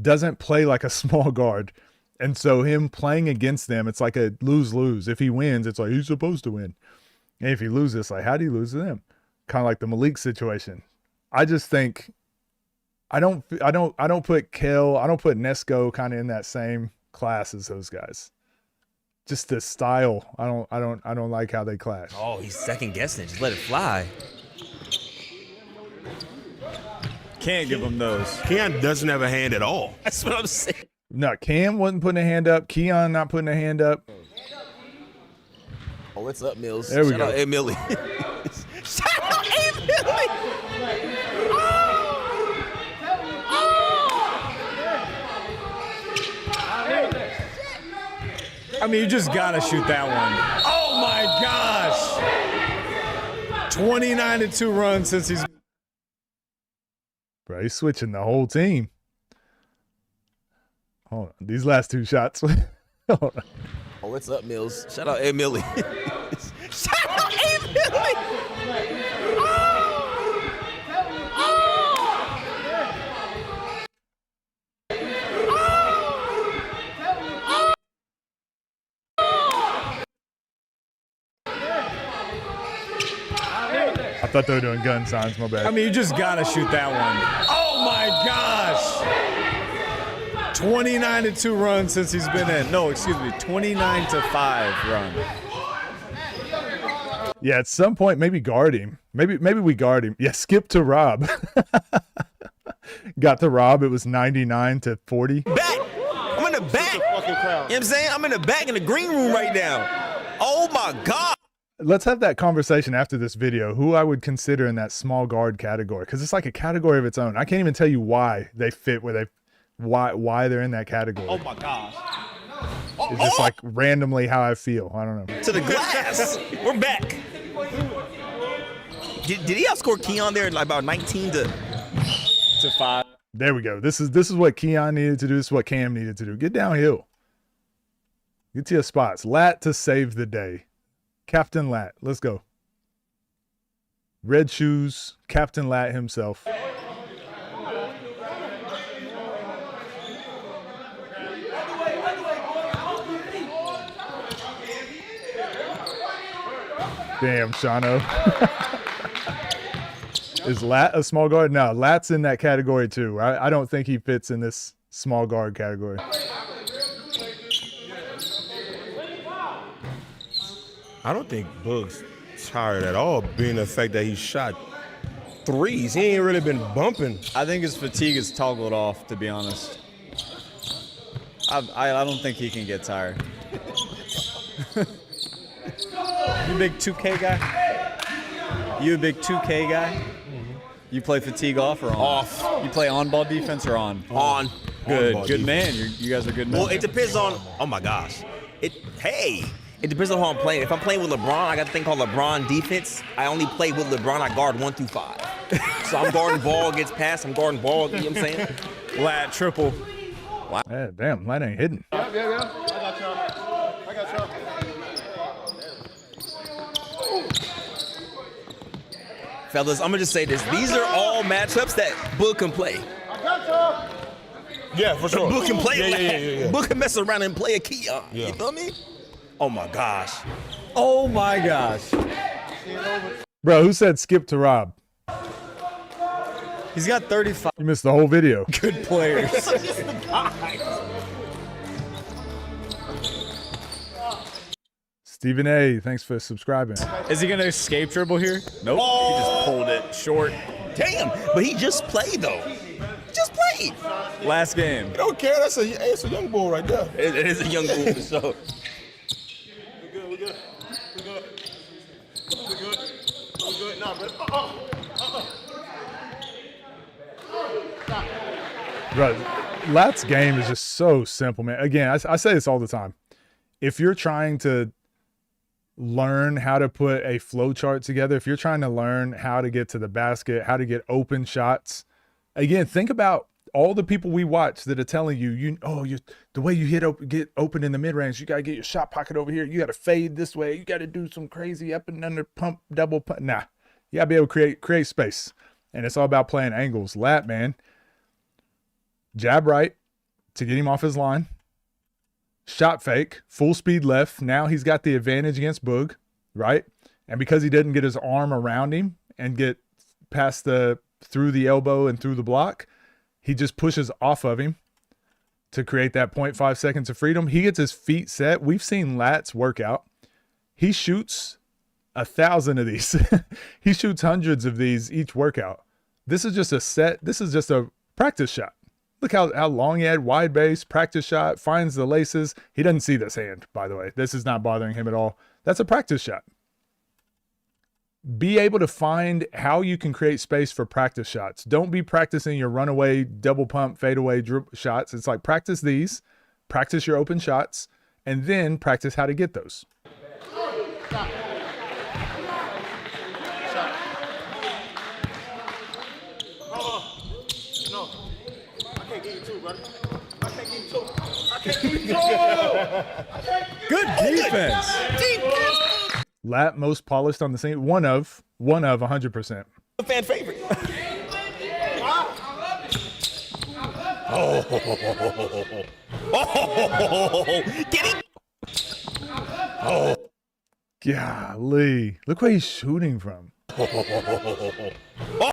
A: doesn't play like a small guard. And so him playing against them, it's like a lose-lose. If he wins, it's like he's supposed to win. And if he loses, it's like, how do you lose to them? Kind of like the Malik situation. I just think I don't put Kel, I don't put Nesco kind of in that same class as those guys. Just the style. I don't like how they clash.
H: Oh, he's second guessing. Just let it fly.
I: Can't give him those.
E: Keon doesn't have a hand at all.
H: That's what I'm saying.
A: No, Cam wasn't putting a hand up. Keon not putting a hand up.
H: Oh, what's up, Mills?
A: There we
H: Shout
A: go.
H: out A. Millie. Shout out A. Millie.
I: I mean, you just gotta shoot that one. Oh my gosh! 29-2 run since he's.
A: Bro, he's switching the whole team. Hold on. These last two shots. Hold on.
H: Oh, what's up, Mills? Shout out A. Millie. Shout out A. Millie.
A: I thought they were doing gun signs. My bad.
I: I mean, you just gotta shoot that one. Oh my gosh! 29-2 run since he's been in. No, excuse me, 29-5 run.
A: Yeah, at some point, maybe guard him. Maybe we guard him. Yeah, skip to Rob. Got to Rob. It was 99-40.
H: Back. I'm in the back. You know what I'm saying? I'm in the back in the green room right now. Oh my God.
A: Let's have that conversation after this video. Who I would consider in that small guard category, because it's like a category of its own. I can't even tell you why they fit where they, why they're in that category.
H: Oh my gosh.
A: It's just like randomly how I feel. I don't know.
H: To the glass. We're back. Did he outscore Keon there like about 19-5?
A: There we go. This is what Keon needed to do. This is what Cam needed to do. Get downhill. Get to your spots. Lat to save the day. Captain Lat. Let's go. Red shoes. Captain Lat himself. Damn, Shano. Is Lat a small guard? No, Lat's in that category too. I don't think he fits in this small guard category.
E: I don't think Boog's tired at all, being the fact that he shot threes. He ain't really been bumping.
I: I think his fatigue is toggled off, to be honest. I don't think he can get tired. You a big 2K guy? You a big 2K guy? Mm-hmm. You play fatigue off or on?
H: Off.
I: You play on-ball defense or on?
H: On.
I: Good.
E: On-ball
I: Good
E: defense.
I: man. You guys are good men.
H: Well, it depends on. Oh my gosh. It depends on how I'm playing. If I'm playing with LeBron, I got a thing called LeBron defense. I only play with LeBron. I guard 1 through 5. So I'm guarding ball gets passed. I'm guarding ball. You know what I'm saying?
I: Lat triple.
A: Yeah, damn, Lat ain't hidden.
B: Yeah. I got y'all.
H: Fellas, I'm gonna just say this. These are all matchups that Boog can play.
E: Yeah, for sure.
H: Boog can play.
E: Yeah.
H: Boog can mess around and play a Keon.
E: Yeah.
H: You feel me? Oh my gosh.
I: Oh my gosh.
A: Bro, who said skip to Rob?
I: He's got 35
A: You missed the whole video.
I: good players.
A: Stephen A, thanks for subscribing.
I: Is he gonna escape dribble here? Nope. He just pulled it short.
H: Damn. But he just played though. He just played.
I: Last game.
E: I don't care. It's a young bull right there.
H: It is a young bull for sure.
B: We're good. Nah, bro.
A: Bro, Lat's game is just so simple, man. Again, I say this all the time. If you're trying to learn how to put a flow chart together, if you're trying to learn how to get to the basket, how to get open shots, again, think about all the people we watch that are telling you, the way you get open in the mid range, you got to get your shot pocket over here. You got to fade this way. You got to do some crazy up and under pump, double pump. Nah, you got to be able to create space. And it's all about playing angles. Lat, man, jab right to get him off his line. Shot fake, full speed left. Now he's got the advantage against Boog, right? And because he didn't get his arm around him and get past through the elbow and through the block, he just pushes off of him to create that 0.5 seconds of freedom. He gets his feet set. We've seen Lat's workout. He shoots 1,000 of these. He shoots hundreds of these each workout. This is just a set. This is just a practice shot. Look how long he had, wide base, practice shot, finds the laces. He doesn't see this hand, by the way. This is not bothering him at all. That's a practice shot. Be able to find how you can create space for practice shots. Don't be practicing your runaway, double pump, fadeaway shots. It's like practice these, practice your open shots, and then practice how to get those.
I: Good defense.
A: Lat most polished on the scene. One of 100%.
H: Fan favorite. Get him.
A: Golly. Look where he's shooting from. I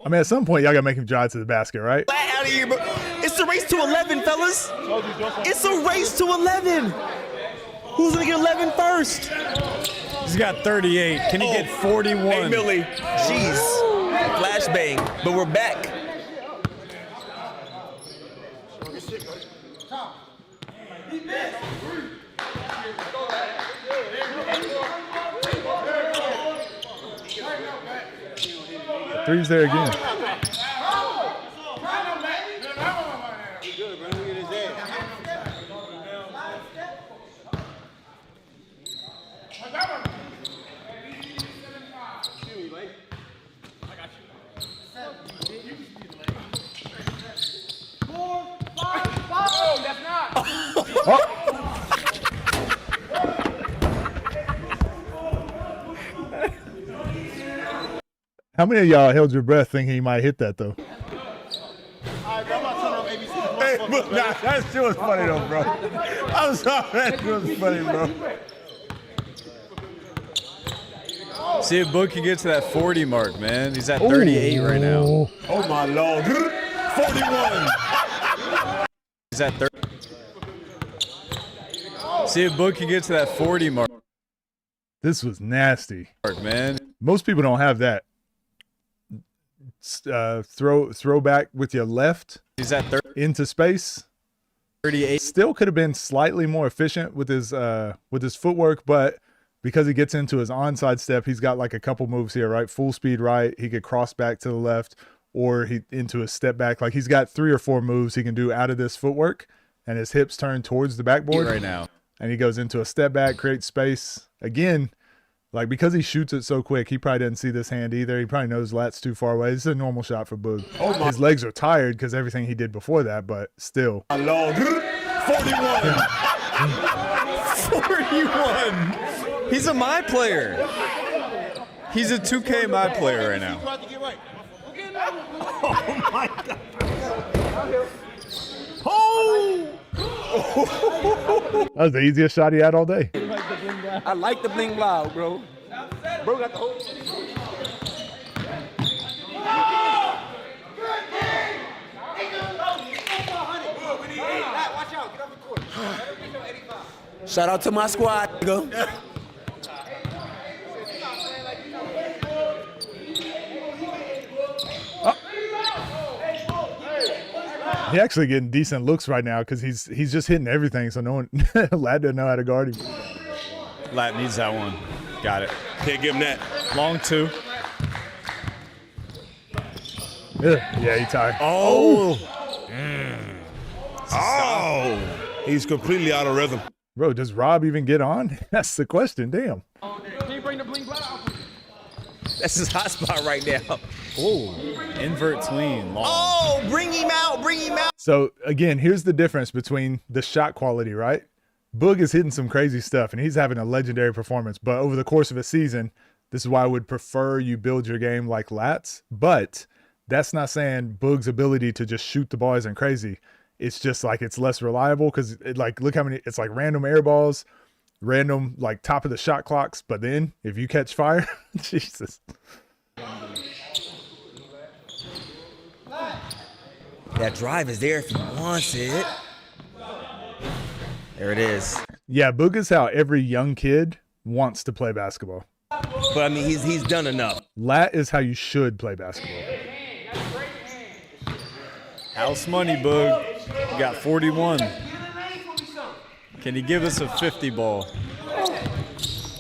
A: mean, at some point, y'all got to make him drive to the basket, right?
H: Out of here, bro. It's the race to 11, fellas. It's a race to 11. Who's going to get 11 first?
I: He's got 38. Can he get 41?
H: Hey, Millie. Jeez. Flashbang. But we're back.
A: Three's there again. How many of y'all held your breath thinking he might hit that, though?
E: Hey, look, nah, that shit was funny, though, bro. I'm sorry, that shit was funny, bro.
I: See if Boog can get to that 40 mark, man. He's at 38 right now.
E: Oh, my Lord. 41.
I: He's at 30. See if Boog can get to that 40 mark,
A: This was nasty.
I: man.
A: Most people don't have that. Throw back with your left
I: He's at
A: into space.
I: 38.
A: Still could have been slightly more efficient with his footwork, but because he gets into his onside step, he's got like a couple moves here, right? Full speed right. He could cross back to the left, or he into a step back. Like he's got 3 or 4 moves he can do out of this footwork, and his hips turn towards the backboard
I: right now.
A: And he goes into a step back, creates space again. Like, because he shoots it so quick, he probably doesn't see this hand either. He probably knows Lat's too far away. This is a normal shot for Boog. His legs are tired because everything he did before that, but still.
E: My Lord. 41.
I: 41. He's a my player. He's a 2K my player right now.
E: Oh, my God.
A: That was the easiest shot he had all day.
G: I like the bling loud, bro. Bro got the whole. Shout out to my squad, nigga.
A: He actually getting decent looks right now because he's just hitting everything, so no one Lat doesn't know how to guard him.
I: Lat needs that one. Got it.
E: Can't give him that.
I: Long 2.
A: Yeah, he tired.
I: Oh.
E: Oh, he's completely out of rhythm.
A: Bro, does Rob even get on? That's the question. Damn.
B: Can you bring the bling blood out?
H: That's his hot spot right now.
I: Oh, invert tween. Long.
H: Oh, bring him out, bring him out.
A: So again, here's the difference between the shot quality, right? Boog is hitting some crazy stuff, and he's having a legendary performance. But over the course of a season, this is why I would prefer you build your game like Lats. But that's not saying Boog's ability to just shoot the ball isn't crazy. It's just like it's less reliable because like look how many it's like random air balls, random like top of the shot clocks. But then if you catch fire, Jesus.
H: That drive is there if he wants it. There it is.
A: Yeah, Boog is how every young kid wants to play basketball.
H: But I mean, he's done enough.
A: Lat is how you should play basketball.
I: House money, Boog. You got 41. Can you give us a 50 ball?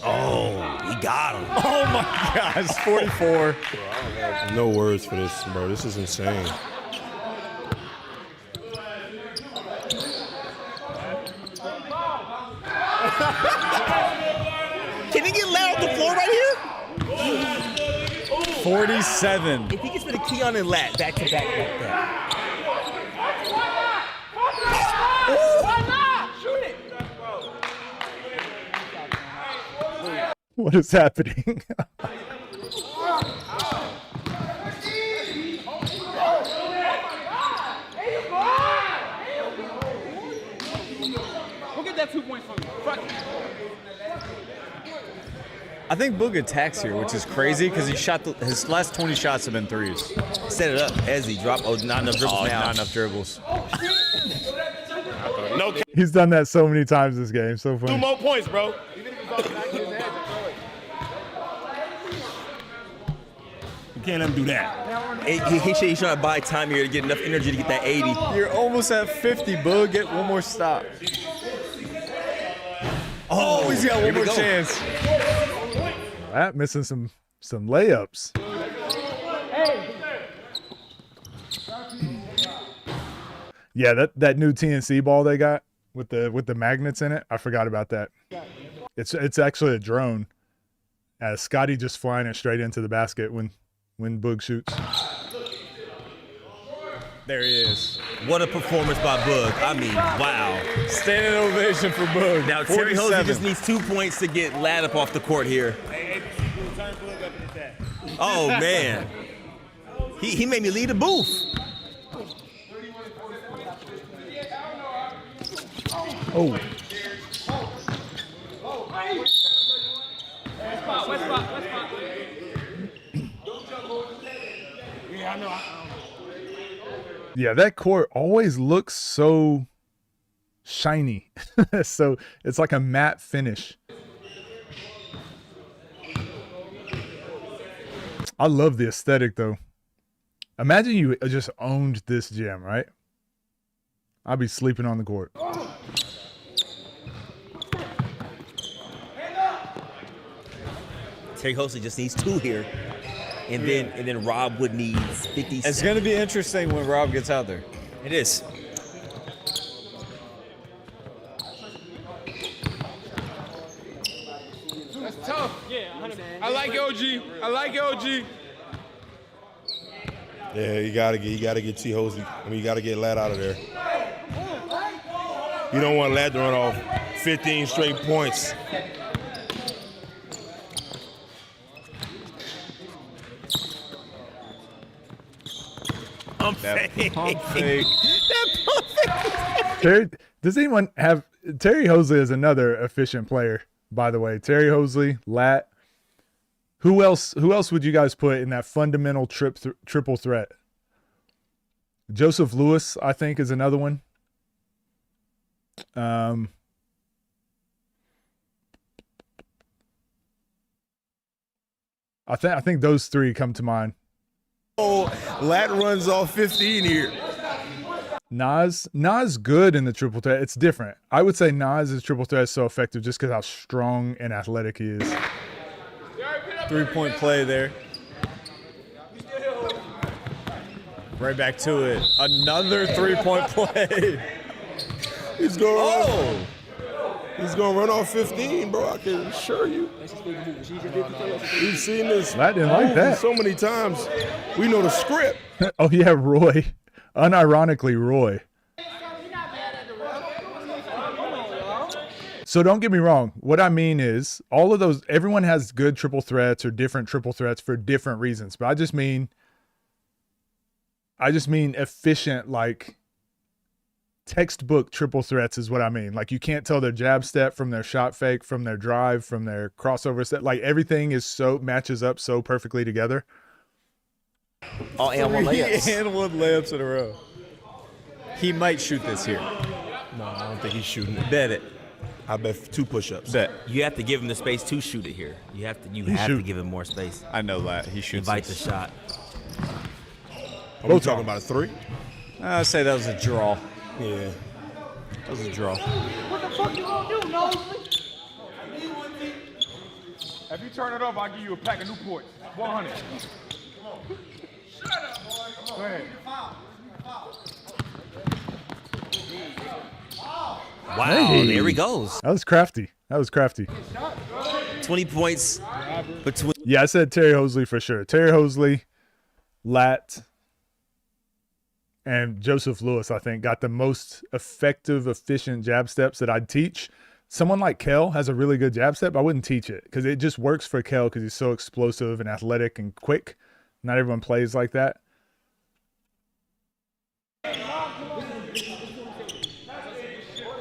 H: Oh, he got him.
I: Oh my gosh, 44.
E: No words for this, bro. This is insane.
H: Can he get Lat off the floor right here?
I: 47.
H: If he gets rid of Keon and Lat back to back like that.
A: What is happening?
B: Go get that 2 points from me. Fuck it.
I: I think Boog attacks here, which is crazy because he shot his last 20 shots have been threes.
H: Set it up as he dropped. Oh, not enough dribbles now.
I: Not enough dribbles.
E: No,
A: He's done that so many times this game. So funny.
E: 2 more points, bro. You can't let him do that.
H: He's trying to buy time here to get enough energy to get that 80.
I: You're almost at 50, Boog. Get one more stop. Oh, he's got one more chance.
A: Lat missing some layups. Yeah, that new TNC ball they got with the magnets in it. I forgot about that. It's actually a drone. Scotty just flying it straight into the basket when Boog shoots.
I: There he is.
H: What a performance by Boog. I mean, wow.
I: Standing ovation for Boog.
H: Now, Terry
I: 47.
H: Hosey just needs 2 points to get Lat up off the court here. Oh, man. He made me leave the booth.
A: Oh.
B: West spot. Yeah, I know.
A: Yeah, that court always looks so shiny. So it's like a matte finish. I love the aesthetic though. Imagine you just owned this gym, right? I'd be sleeping on the court.
H: Terry Hosey just needs 2 here. And then Rob would need 50.
I: It's going to be interesting when Rob gets out there.
H: It is.
B: That's tough. Yeah, 100%. I like OG.
E: Yeah, you gotta get T Hosey. I mean, you gotta get Lat out of there. You don't want Lat to run off 15 straight points.
H: Pump fake.
I: Pump fake.
A: Terry, does anyone have Terry Hosey is another efficient player, by the way. Terry Hosey, Lat. Who else would you guys put in that fundamental triple threat? Joseph Lewis, I think, is another one. I think those 3 come to mind.
E: Oh, Lat runs off 15 here.
A: Nas good in the triple threat. It's different. I would say Nas' triple threat is so effective just because how strong and athletic he is.
I: 3-point play there. Right back to it. Another 3-point play.
E: He's going. He's gonna run off 15, bro. I can assure you. We've seen this
A: I didn't like that.
E: so many times. We know the script.
A: Oh yeah, Roy. Unironically, Roy. So don't get me wrong. What I mean is all of those, everyone has good triple threats or different triple threats for different reasons. But I just mean efficient, like textbook triple threats is what I mean. Like you can't tell their jab step from their shot fake, from their drive, from their crossover step. Like everything is so matches up so perfectly together.
H: Oh, and one layups.
I: And 1 layups in a row. He might shoot this here.
E: No, I don't think he's shooting it.
I: Bet it.
E: I bet 2 push-ups.
I: Bet.
H: You have to give him the space to shoot it here. You have to give him more space.
I: I know that. He shoots
H: Invite the
I: this.
H: shot.
E: Are we talking about a 3?
I: I'd say that was a draw.
E: Yeah.
I: That was a draw.
B: What the fuck you gonna do, Nosey? If you turn it off, I'll give you a pack of Newports. 100. Shut up, boy. Go ahead.
H: Wow,
A: Hey.
H: there he goes.
A: That was crafty.
H: 20 points between.
A: Yeah, I said Terry Hosley for sure. Terry Hosley, Lat, and Joseph Lewis, I think, got the most effective, efficient jab steps that I'd teach. Someone like Kel has a really good jab step. I wouldn't teach it because it just works for Kel because he's so explosive and athletic and quick. Not everyone plays like that.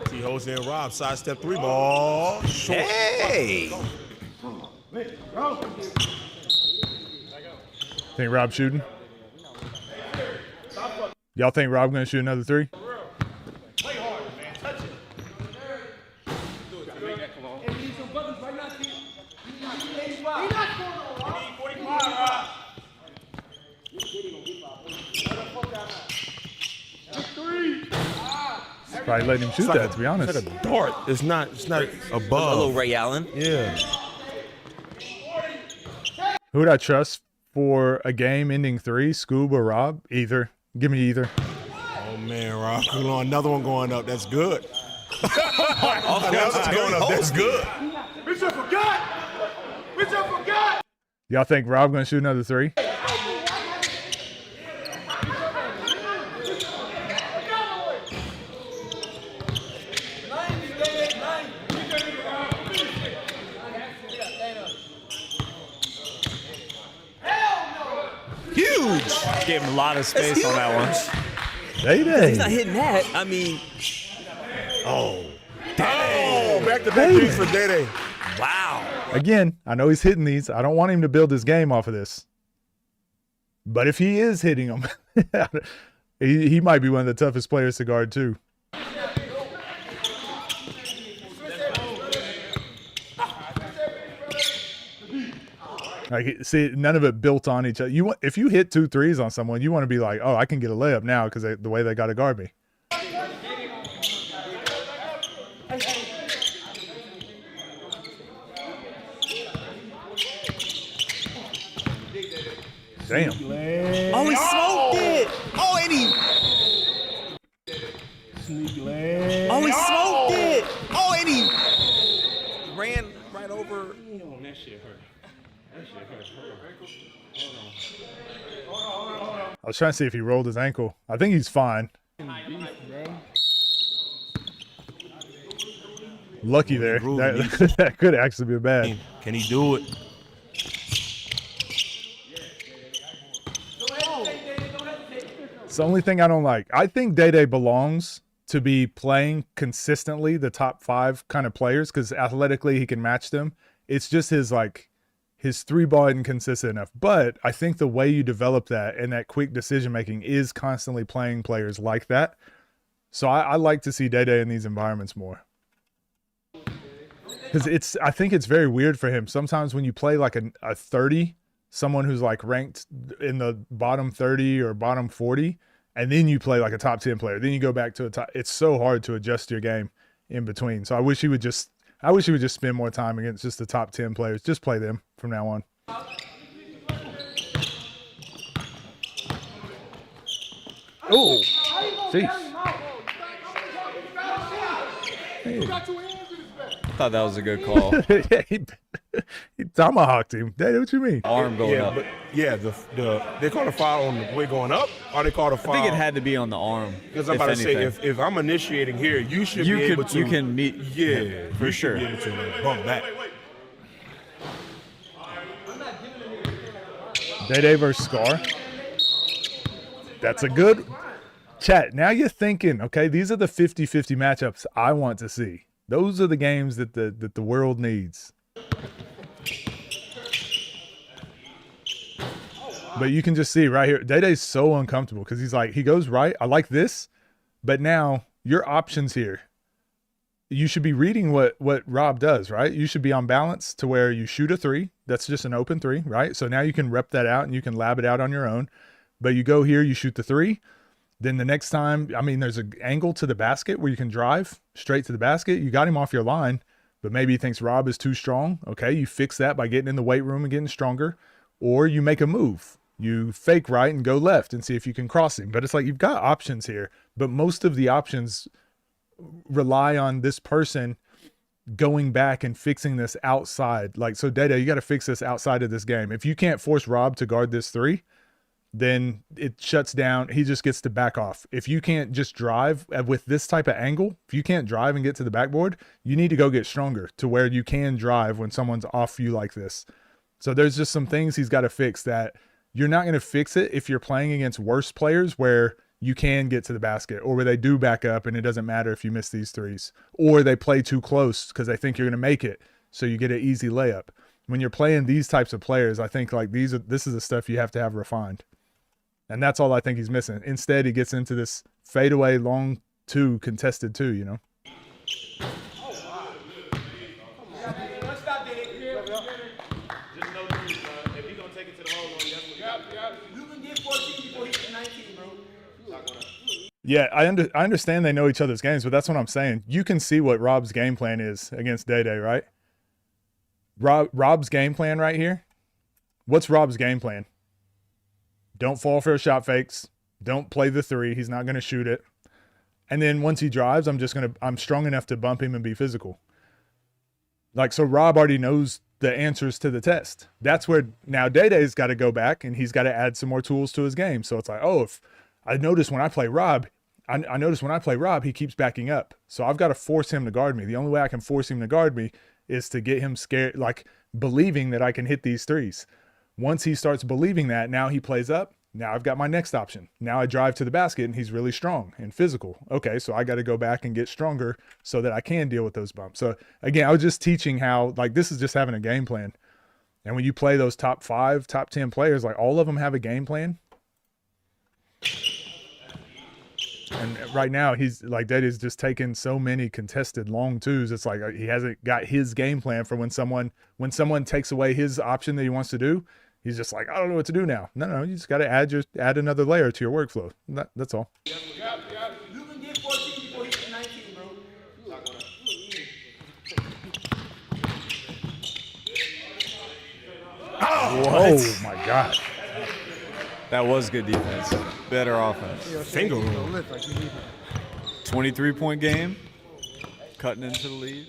E: T. Jose and Rob sidestep 3 ball. Short.
H: Hey!
A: Think Rob shooting? Y'all think Rob gonna shoot another 3? Probably letting him shoot that, to be honest.
E: It's like a dart. It's not above.
H: A little Ray Allen.
E: Yeah.
A: Who would I trust for a game ending 3? Scoob or Rob? Either. Give me either.
E: Oh man, Rob. Another one going up. That's good. That's good.
B: Bitch, I forgot.
A: Y'all think Rob gonna shoot another 3?
H: Huge.
I: Gave him a lot of space on that one.
H: He's not hitting that. I mean,
E: Oh, back-to-back threes for Day.
H: wow.
A: Again, I know he's hitting these. I don't want him to build his game off of this. But if he is hitting them, he might be one of the toughest players to guard too. Like, see, none of it built on each other. If you hit 2 threes on someone, you want to be like, oh, I can get a layup now because the way they got to guard me. Damn.
H: Oh, he smoked it. Oh, and he. Oh, he smoked it. Oh, and he ran right over.
B: That shit hurt.
A: I was trying to see if he rolled his ankle. I think he's fine. Lucky there. That could actually be bad.
E: Can he do it?
A: It's the only thing I don't like. I think Day belongs to be playing consistently the top 5 kind of players because athletically he can match them. It's just his 3-ball isn't consistent enough. But I think the way you develop that and that quick decision making is constantly playing players like that. So I like to see Day in these environments more. Because I think it's very weird for him. Sometimes when you play like a 30, someone who's like ranked in the bottom 30 or bottom 40, and then you play like a top 10 player, then you go back to a top. It's so hard to adjust your game in between. So I wish he would just spend more time against just the top 10 players. Just play them from now on. Oh, jeez. did.
B: Got two hands in his back.
I: Thought that was a good call.
A: Yeah, he tomahawked him. Daddy, what you mean?
I: Arm going up.
E: But they called a foul on the way going up, or they called a foul.
I: I think it had to be on the arm.
E: Because I'm
I: if
E: about to say,
I: anything.
E: if I'm initiating here, you should be able to.
I: You can meet.
E: Yeah,
I: for
E: you should
I: sure.
E: be able to bump back.
A: Day versus Scar. That's a good chat. Now you're thinking, okay, these are the 50-50 matchups I want to see. Those are the games that the world needs. But you can just see right here, Day-Day's so uncomfortable because he's like, he goes right. I like this, but now your options here. You should be reading what Rob does, right? You should be on balance to where you shoot a three. That's just an open three, right? So now you can rep that out and you can lab it out on your own. But you go here, you shoot the three. Then the next time, I mean, there's an angle to the basket where you can drive straight to the basket. You got him off your line, but maybe he thinks Rob is too strong. Okay, you fix that by getting in the weight room and getting stronger. Or you make a move. You fake right and go left and see if you can cross him. But it's like you've got options here, but most of the options rely on this person going back and fixing this outside. Like, so Day-Day, you got to fix this outside of this game. If you can't force Rob to guard this three, then it shuts down. He just gets to back off. If you can't just drive with this type of angle, if you can't drive and get to the backboard, you need to go get stronger to where you can drive when someone's off you like this. So there's just some things he's got to fix that you're not going to fix it if you're playing against worse players where you can get to the basket or where they do back up and it doesn't matter if you miss these threes, or they play too close because they think you're going to make it. So you get an easy layup. When you're playing these types of players, I think like this is the stuff you have to have refined. And that's all I think he's missing. Instead, he gets into this fadeaway long two, contested two, you know? Yeah, I understand they know each other's games, but that's what I'm saying. You can see what Rob's game plan is against Day-Day, right? Rob's game plan right here. What's Rob's game plan? Don't fall for shot fakes. Don't play the three. He's not going to shoot it. And then once he drives, I'm strong enough to bump him and be physical. Like, so Rob already knows the answers to the test. That's where now Day-Day's got to go back and he's got to add some more tools to his game. So it's like, oh, if I notice when I play Rob, I notice when I play Rob, he keeps backing up. So I've got to force him to guard me. The only way I can force him to guard me is to get him scared, like believing that I can hit these threes. Once he starts believing that, now he plays up. Now I've got my next option. Now I drive to the basket and he's really strong and physical. Okay, so I got to go back and get stronger so that I can deal with those bumps. So again, I was just teaching how, like, this is just having a game plan. And when you play those top 5, top 10 players, like all of them have a game plan. And right now he's like, Day-Day's just taking so many contested long twos. It's like he hasn't got his game plan for when someone takes away his option that he wants to do. He's just like, I don't know what to do now. No, you just got to add another layer to your workflow. That's all.
B: You can get 14 before he gets 19, bro.
A: Oh my God.
I: That was good defense. Better offense.
E: Finger roll.
I: 23-point game. Cutting into the lead.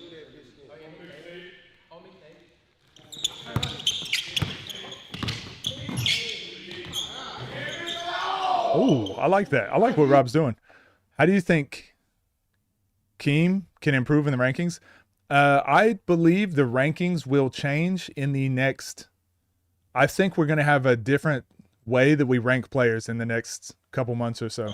A: Oh, I like that. I like what Rob's doing. How do you think Keem can improve in the rankings? I believe the rankings will change in the next. I think we're going to have a different way that we rank players in the next couple months or so,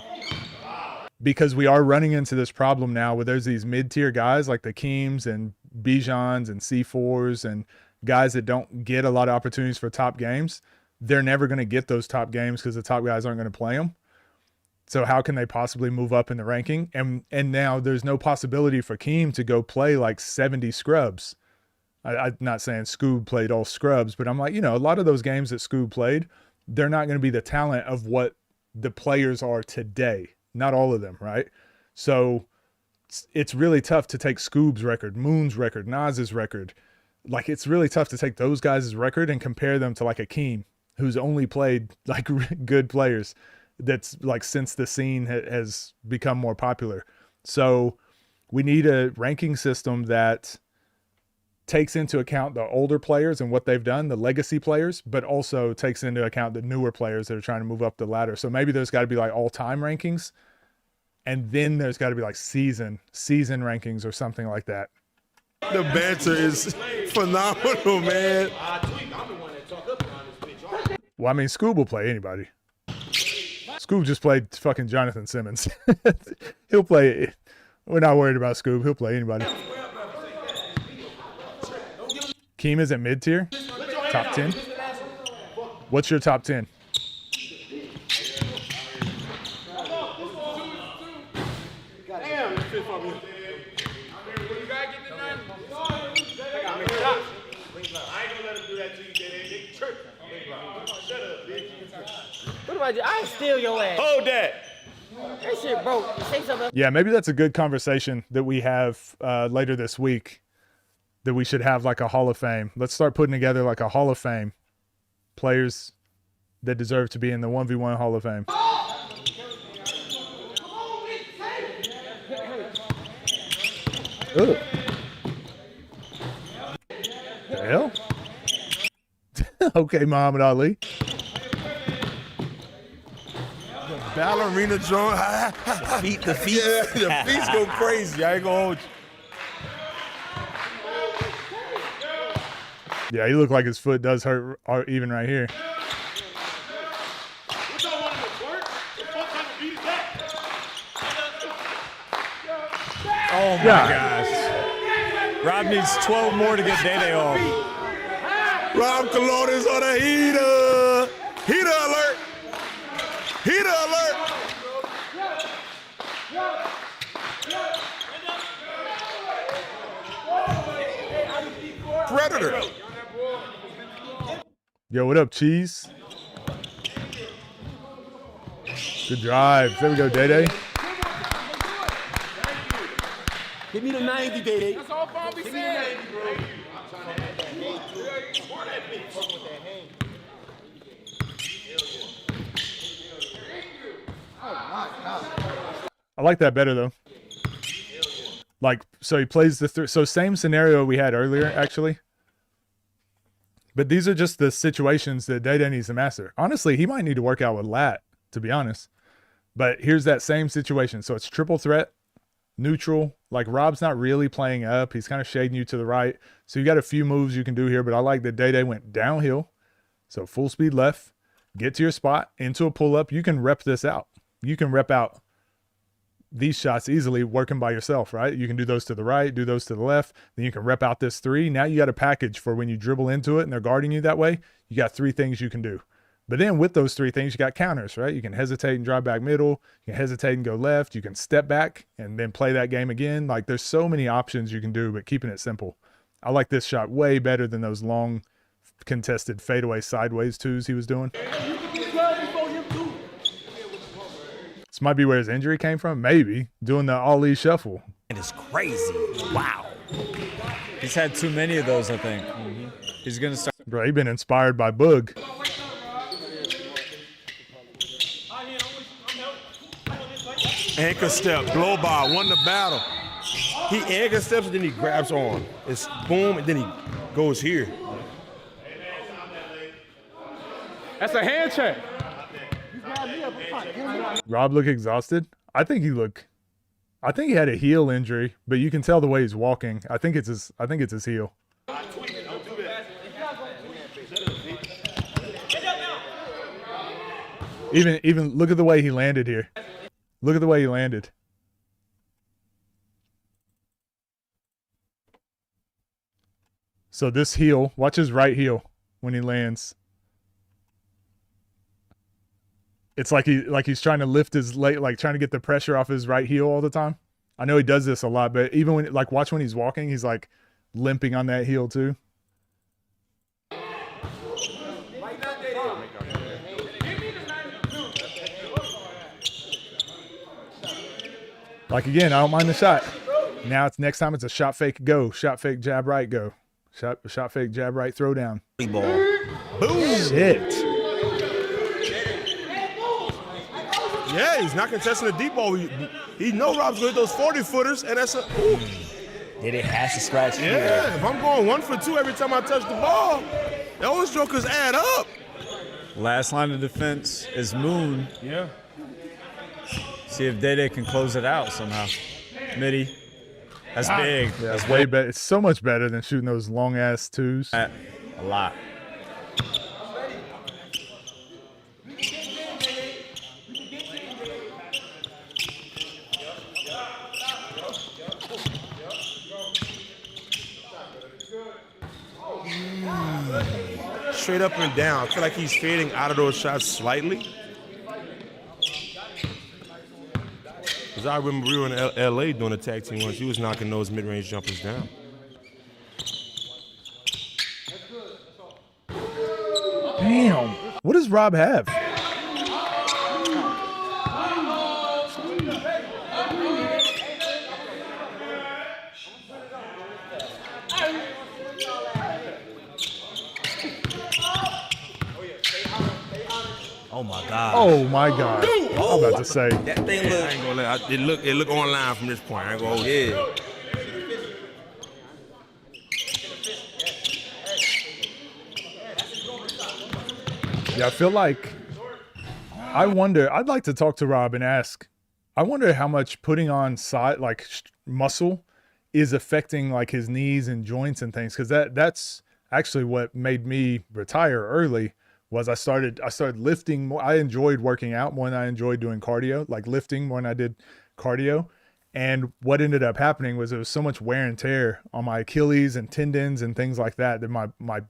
A: because we are running into this problem now where there's these mid-tier guys like the Keems and Bijans and C4s and guys that don't get a lot of opportunities for top games. They're never going to get those top games because the top guys aren't going to play them. So how can they possibly move up in the ranking? And now there's no possibility for Keem to go play like 70 scrubs. I'm not saying Scoob played all scrubs, but I'm like, a lot of those games that Scoob played, they're not going to be the talent of what the players are today. Not all of them, right? So it's really tough to take Scoob's record, Moon's record, Nas's record. Like, it's really tough to take those guys' record and compare them to like a Keem who's only played like good players. That's like since the scene has become more popular. So We need a ranking system that takes into account the older players and what they've done, the legacy players, but also takes into account the newer players that are trying to move up the ladder. So maybe there's got to be like all-time rankings, and then there's got to be like season rankings or something like that.
E: The banter is phenomenal, man.
A: Well, I mean, Scoob will play anybody. Scoob just played fucking Jonathan Simmons. He'll play. We're not worried about Scoob. He'll play anybody. Keem is at mid-tier. Top 10. What's your top 10?
J: What about you? I steal your ass.
E: Hold that.
J: That shit broke. Say something.
A: Yeah, maybe that's a good conversation that we have later this week, that we should have like a Hall of Fame. Let's start putting together like a Hall of Fame. Players that deserve to be in the 1v1 Hall of Fame. Ugh. The hell? Okay, Muhammad Ali.
E: Ballerina joint.
H: The feet.
E: Yeah, the feet go crazy. I ain't gonna hold you.
A: Yeah, he looked like his foot does hurt even right here.
I: Oh my gosh. Rob needs 12 more to get Day off.
E: Rob Cologne's on a heater. Heater alert. Heater alert. Predator.
A: Yo, what up, Cheese? Good drive. There we go, Day.
D: Give me the 90, Day.
B: That's all Bobby said.
A: I like that better though. Like, so he plays the so same scenario we had earlier, actually. But these are just the situations that Day needs to master. Honestly, he might need to work out with Lat, to be honest. But here's that same situation. So it's triple threat, neutral. Like, Rob's not really playing up. He's kind of shading you to the right. So you got a few moves you can do here, but I like that Day went downhill. So full speed left, get to your spot, into a pull-up. You can rep this out. You can rep out these shots easily working by yourself, right? You can do those to the right, do those to the left. Then you can rep out this three. Now you got a package for when you dribble into it and they're guarding you that way. You got three things you can do. But then with those three things, you got counters, right? You can hesitate and drive back middle. You can hesitate and go left. You can step back and then play that game again. Like, there's so many options you can do, but keeping it simple. I like this shot way better than those long contested fadeaway sideways twos he was doing. This might be where his injury came from. Maybe. Doing the Ali shuffle.
H: It is crazy. Wow.
I: He's had too many of those, I think. He's going to start.
A: Bro, he's been inspired by Boog.
E: Anchor step, blow by, won the battle.
D: He anchor steps and then he grabs on. It's boom and then he goes here.
B: That's a hand check.
A: Rob look exhausted. I think he had a heel injury, but you can tell the way he's walking. I think it's his heel. Even look at the way he landed here. Look at the way he landed. So this heel, watch his right heel when he lands. It's like he's trying to lift his leg, like trying to get the pressure off his right heel all the time. I know he does this a lot, but even when, like, watch when he's walking, he's like limping on that heel too. Like, again, I don't mind the shot. Now it's next time it's a shot fake go, shot fake jab right go, shot fake jab right throw down.
H: Boom.
A: Shit.
E: Yeah, he's not contesting the deep ball. He know Rob's going to hit those 40-footers, and that's a ooh.
H: Did it has to scratch here.
E: Yeah, if I'm going 1 for 2 every time I touch the ball, those jokers add up.
I: Last line of defense is Moon.
A: Yeah.
I: See if Day can close it out somehow. Midi. That's big.
A: Yeah,
I: That's
A: it's way better. It's so much better than shooting those long ass twos.
I: A lot.
E: Straight up and down. I feel like he's fading out of those shots slightly. Because I remember we were in L.A. doing a tag team once. He was knocking those mid-range jumpers down.
A: Damn. What does Rob have?
H: Oh my God.
A: Oh my God. I'm about to say.
H: That thing
E: I ain't gonna let it look online from this point. I ain't gonna hold you.
H: Yeah.
A: Yeah, I feel like I'd like to talk to Rob and ask, I wonder how much putting on muscle is affecting like his knees and joints and things. Cause that's actually what made me retire early was I started lifting more. I enjoyed working out more than I enjoyed doing cardio, like lifting more than I did cardio. And what ended up happening was there was so much wear and tear on my Achilles and tendons and things like that, that my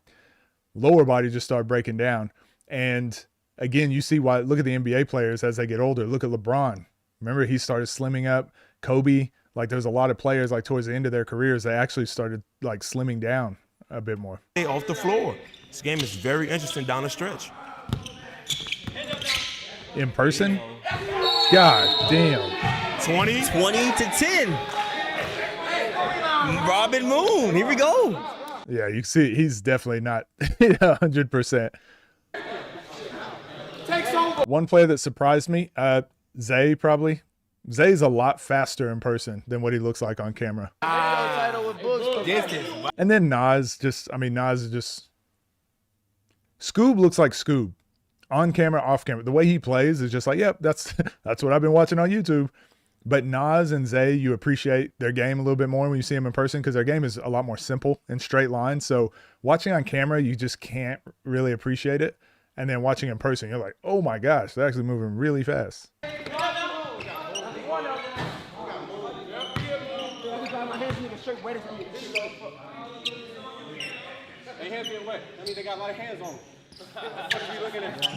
A: lower body just started breaking down. And again, you see why, look at the NBA players as they get older. Look at LeBron. Remember, he started slimming up. Kobe, like there's a lot of players like towards the end of their careers, they actually started like slimming down a bit more.
E: Off the floor. This game is very interesting down the stretch.
A: In person? God damn.
E: 20
H: to 10. Robin Moon. Here we go.
A: Yeah, you see, he's definitely not 100%. One player that surprised me, Zay probably. Zay's a lot faster in person than what he looks like on camera. And then Nas is just. Scoob looks like Scoob. On camera, off camera. The way he plays is just like, yep, that's what I've been watching on YouTube. But Nas and Zay, you appreciate their game a little bit more when you see them in person because their game is a lot more simple and straight line. So watching on camera, you just can't really appreciate it. And then watching in person, you're like, oh my gosh, they're actually moving really fast.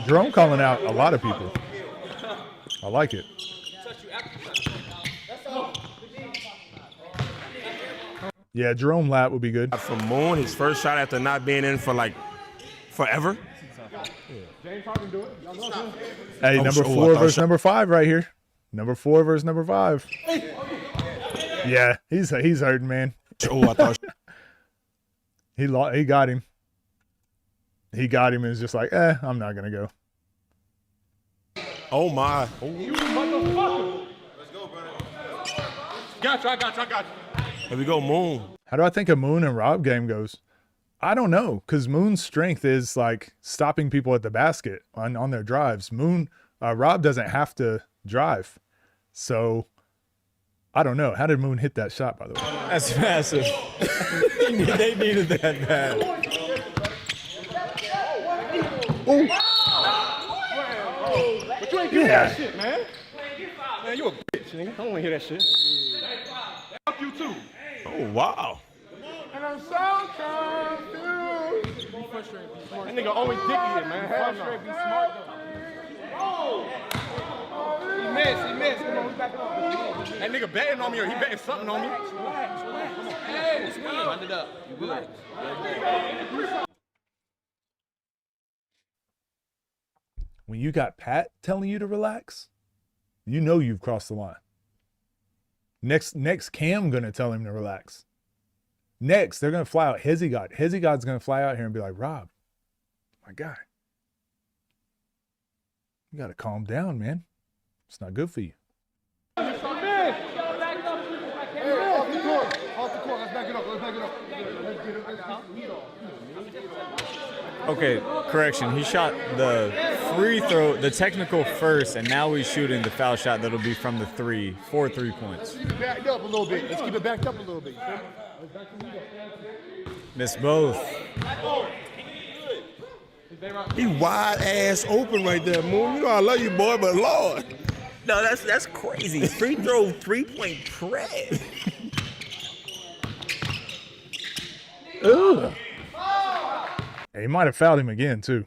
A: Jerome calling out a lot of people. I like it. Yeah, Jerome Latt would be good.
E: For Moon, his first shot after not being in for like forever.
A: Hey, number 4 versus number 5 right here. Number 4 versus number 5. Yeah, he's hurting, man.
E: Oh, I thought
A: he got him. He got him and was just like, I'm not gonna go.
E: Oh my.
B: You motherfucker. Let's go, brother. Got you.
E: Here we go, Moon.
A: How do I think a Moon and Rob game goes? I don't know, because Moon's strength is like stopping people at the basket on their drives. Rob doesn't have to drive. So I don't know. How did Moon hit that shot, by the way?
I: That's massive. They needed that bad.
B: Oh. But you ain't getting that shit, man. Man, you a bitch, nigga. I don't want to hear that shit. Fuck you too.
E: Oh, wow.
B: And I'm so confused. That nigga always dicky it, man. Hell no. Be smart, though. He missed. Come on, we back up. That nigga betting on me or he betting something on me. Hey, wind it up. You good.
A: When you got Pat telling you to relax, you know you've crossed the line. Next Cam gonna tell him to relax. Next, they're gonna fly out Hezigod. Hezigod's gonna fly out here and be like, Rob, my guy, you gotta calm down, man. It's not good for you.
B: Hey, off the court. Off the court. Let's back it up. Let's back it up.
I: Okay, correction. He shot the free throw, the technical first, and now he's shooting the foul shot that'll be from the 3 for 3 points.
B: Backed up a little bit. Let's keep it backed up a little bit.
I: Missed both.
E: He wide ass open right there, Moon. You know I love you, boy, but Lord.
H: No, that's crazy. Free throw, 3-point press.
A: Ugh. He might have fouled him again, too.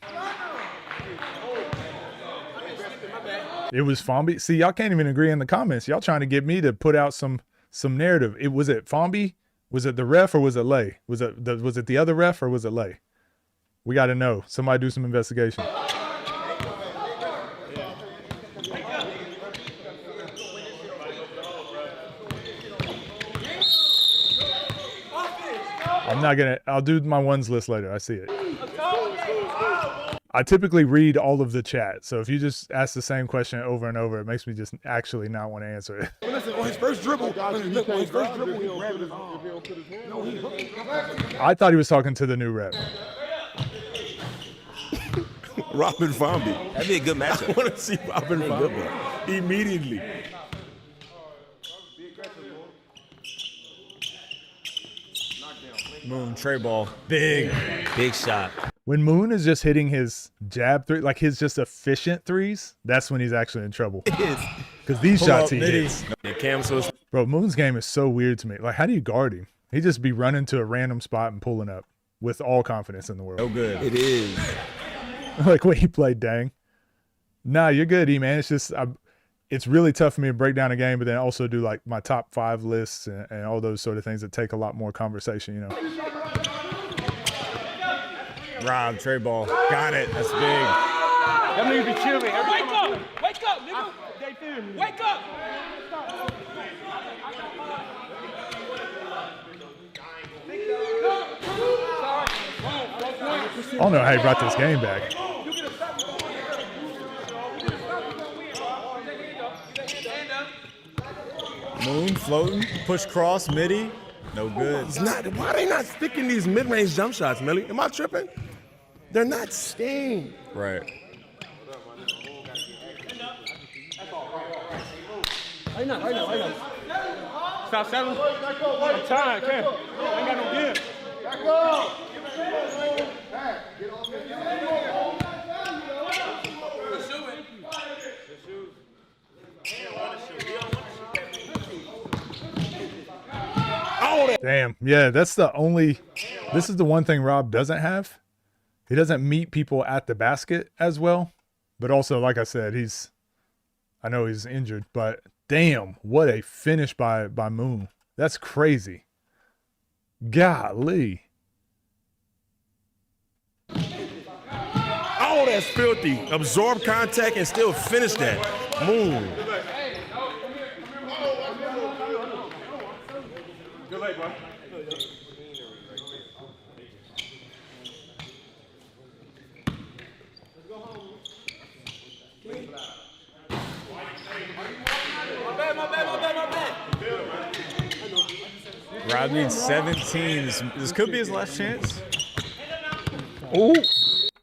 A: It was Fomby. See, y'all can't even agree in the comments. Y'all trying to get me to put out some narrative. Was it Fomby? Was it the ref or was it Lay? Was it the other ref or was it Lay? We got to know. Somebody do some investigation. I'll do my ones list later. I see it. I typically read all of the chat, so if you just ask the same question over and over, it makes me just actually not want to answer it.
G: Listen, on his first dribble, he grabbed his
A: I thought he was talking to the new rep.
E: Robin Fomby.
H: That'd be a good matchup.
E: I want to see Robin Fomby immediately.
I: Moon, tray ball. Big shot.
A: When Moon is just hitting his jab three, like his just efficient threes, that's when he's actually in trouble.
E: It is.
A: Because these shots he hits.
E: Yeah, Cam's so
A: Bro, Moon's game is so weird to me. Like, how do you guard him? He just be running to a random spot and pulling up with all confidence in the world.
I: No good.
E: It is.
A: Like when he played dang. Nah, you're good, E-man. It's just, it's really tough for me to break down a game, but then also do like my top 5 lists and all those sort of things that take a lot more conversation, you know.
I: Rob, tray ball. Got it. That's big.
B: That nigga be chilling. Wake up! Wake up, nigga! Wake up!
A: I don't know how he brought this game back.
I: Moon floating. Push cross, midi. No good.
E: It's not. Why they not sticking these mid-range jump shots, Millie? Am I tripping? They're not staying.
I: Right.
B: Right now. Stop 7. I'm tired, Cam. I ain't got no give. Back up.
A: Damn. Yeah, this is the one thing Rob doesn't have. He doesn't meet people at the basket as well. But also, like I said, I know he's injured, but damn, what a finish by Moon. That's crazy. Golly.
E: Oh, that's filthy. Absorb contact and still finish that. Moon.
B: Good leg, bro. My bad.
I: Rob needs 17. This could be his last chance.
A: Oh.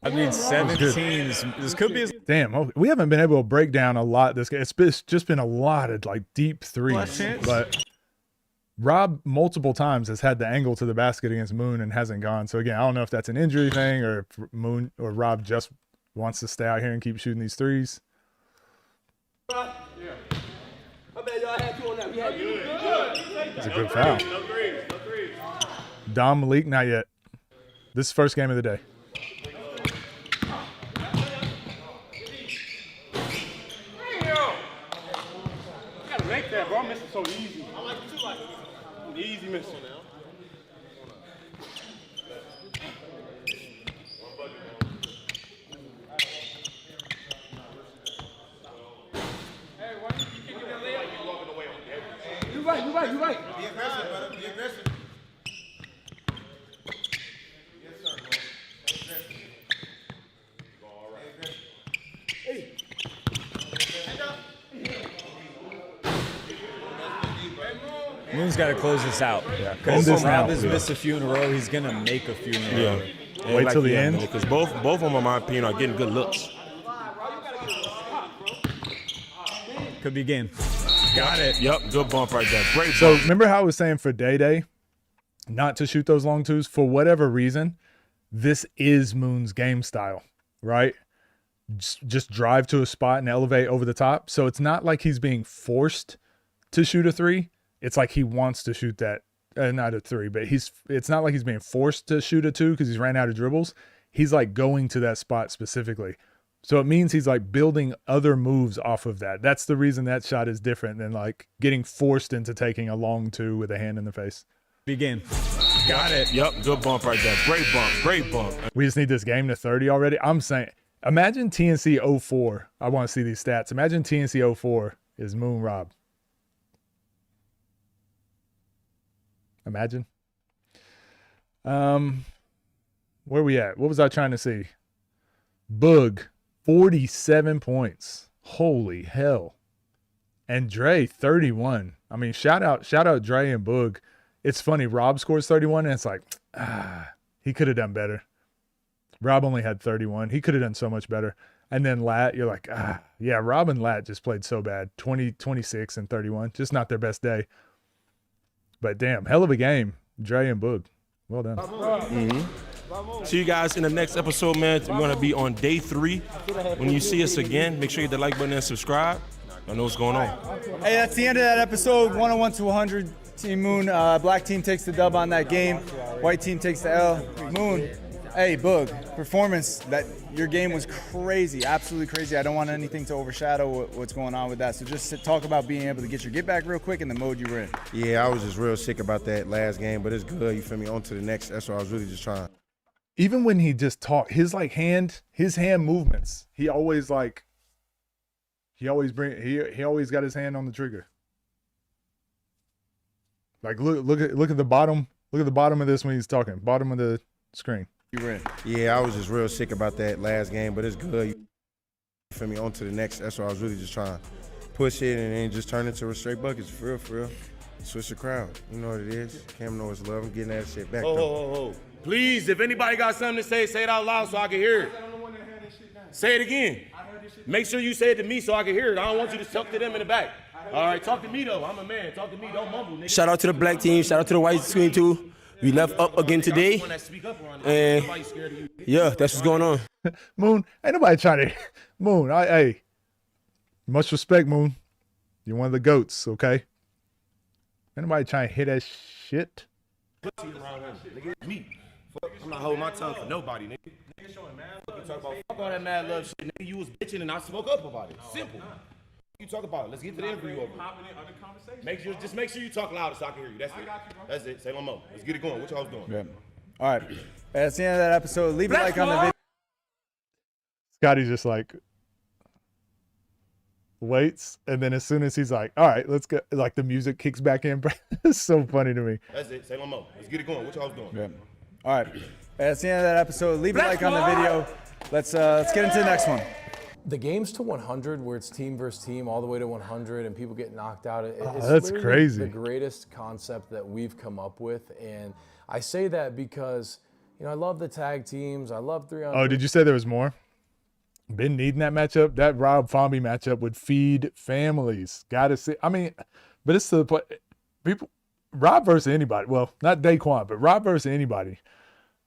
I: I need 17. This could be his.
A: Damn, we haven't been able to break down a lot this game. It's just been a lot of like deep threes. But Rob multiple times has had the angle to the basket against Moon and hasn't gone. So again, I don't know if that's an injury thing or if Moon or Rob just wants to stay out here and keep shooting these threes.
B: Yeah. I bet y'all had 2 on that. We had you.
A: It's a good foul.
B: No threes.
A: Dom Malik, not yet. This is first game of the day.
B: Make that, bro. I'm missing so easy. I like it too, like easy missing. Hey, why did you keep kicking that layup? You right. Be aggressive, brother. Be aggressive. Yes, sir, bro. Aggressive. All right. Hey. Stand up.
I: Moon's got to close this out.
A: Yeah,
I: Because
A: end this
I: Rob
A: now.
I: has missed a few in a row. He's going to make a few in a row.
E: Yeah.
A: Wait till the end.
E: Because both of them, in my opinion, are getting good looks.
I: Could be game. Got it.
E: Yep, good bump right there. Great
A: So
E: bump.
A: remember how I was saying for Day not to shoot those long twos for whatever reason? This is Moon's game style, right? Just drive to a spot and elevate over the top. So it's not like he's being forced to shoot a three. It's like he wants to shoot that, not a three, but it's not like he's being forced to shoot a two because he's ran out of dribbles. He's like going to that spot specifically. So it means he's like building other moves off of that. That's the reason that shot is different than like getting forced into taking a long two with a hand in the face.
I: Be game. Got it.
E: Yep, good bump right there. Great bump. Great bump.
A: We just need this game to 30 already. I'm saying, imagine TNC 04. I want to see these stats. Imagine TNC 04 is Moon Rob. Imagine. Where we at? What was I trying to see? Boog, 47 points. Holy hell. And Dre, 31. I mean, shout out Dre and Boog. It's funny, Rob scores 31, and it's like, he could have done better. Rob only had 31. He could have done so much better. And then Lat, you're like, yeah, Rob and Lat just played so bad. 20, 26, and 31. Just not their best day. But damn, hell of a game. Dre and Boog. Well done.
E: See you guys in the next episode, man. We're going to be on day 3. When you see us again, make sure you hit the like button and subscribe. I know what's going on.
C: Hey, that's the end of that episode. 101 to 100. Team Moon, black team takes the dub on that game. White team takes the L. Moon, hey, Boog, performance, that your game was crazy, absolutely crazy. I don't want anything to overshadow what's going on with that. So just talk about being able to get your get back real quick in the mode you were in.
D: Yeah, I was just real sick about that last game, but it's good. You feel me? On to the next. That's what I was really just trying.
A: Even when he just talked, his hand movements, he always got his hand on the trigger. Like look at the bottom. Look at the bottom of this when he's talking. Bottom of the screen.
C: You were in.
D: Yeah, I was just real sick about that last game, but it's good. You feel me? On to the next. That's what I was really just trying to push it and then just turn it to a straight buckets. For real. Switch the crowd. You know what it is. Cam knows love. I'm getting that shit back.
G: Oh. Please, if anybody got something to say it out loud so I can hear it. Say it again. Make sure you say it to me so I can hear it. I don't want you to talk to them in the back. All right, talk to me, though. I'm a man. Talk to me. Don't mumble, nigga.
D: Shout out to the black team. Shout out to the white team, too. We left up again today. And, yeah, that's what's going on.
A: Moon, ain't nobody trying to. Moon, hey, much respect, Moon. You're one of the GOATs, okay? Ain't nobody trying to hit that shit.
G: Me. I'm not holding my tongue for nobody, nigga. Fuck all that mad love shit, nigga. You was bitching and I spoke up about it. Simple. You talk about it. Let's get to the interview over. Just make sure you talk louder so I can hear you. That's it. That's it. Say no more. Let's get it going. What y'all was doing?
C: Yeah. All right. That's the end of that episode. Leave a like on the video.
A: Scotty's just like waits, and then as soon as he's like, all right, let's go, like the music kicks back in. It's so funny to me.
G: That's it. Say no more. Let's get it going. What y'all was doing?
C: Yeah. All right. That's the end of that episode. Leave a like on the video. Let's get into the next one.
K: The games to 100, where it's team versus team, all the way to 100, and people get knocked out. It's
A: that's
K: literally
A: crazy.
K: The greatest concept that we've come up with, and I say that because I love the tag teams. I love 3-on-3.
A: Oh, did you say there was more? Been needing that matchup. That Rob Fomby matchup would feed families. Gotta see. I mean, but it's the people. Rob versus anybody. Well, not Daquan, but Rob versus anybody.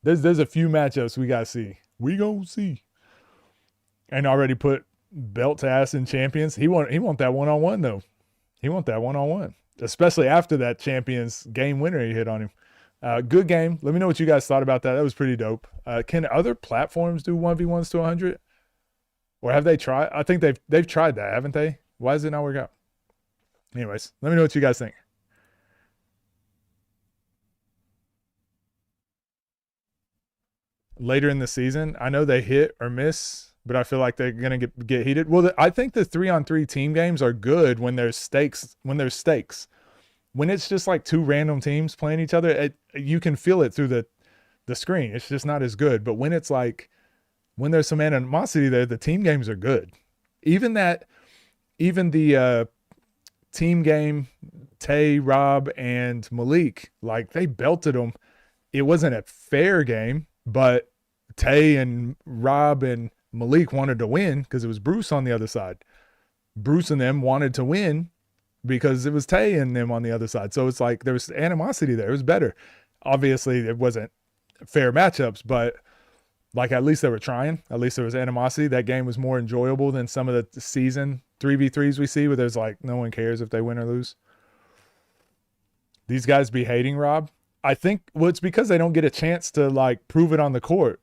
A: There's a few matchups we gotta see. We gonna see. And already put belt to ass in champions. He want that one-on-one though. He want that one-on-one, especially after that champions game winner he hit on him. Good game. Let me know what you guys thought about that. That was pretty dope. Can other platforms do 1v1s to 100? Or have they tried? I think they've tried that, haven't they? Why does it not work out? Anyways, let me know what you guys think. Later in the season, I know they hit or miss, but I feel like they're gonna get heated. Well, I think the 3-on-3 team games are good when there's stakes. When it's just like two random teams playing each other, you can feel it through the screen. It's just not as good. But when it's like when there's some animosity there, the team games are good. Even the team game Tay, Rob, and Malik. Like, they belted them. It wasn't a fair game, but Tay and Rob and Malik wanted to win because it was Bruce on the other side. Bruce and them wanted to win because it was Tay and them on the other side. So it's like there was animosity there. It was better. Obviously, it wasn't fair matchups, but like at least they were trying. At least there was animosity. That game was more enjoyable than some of the season 3v3s we see where there's like no one cares if they win or lose. These guys be hating Rob. I think, well, it's because they don't get a chance to like prove it on the court.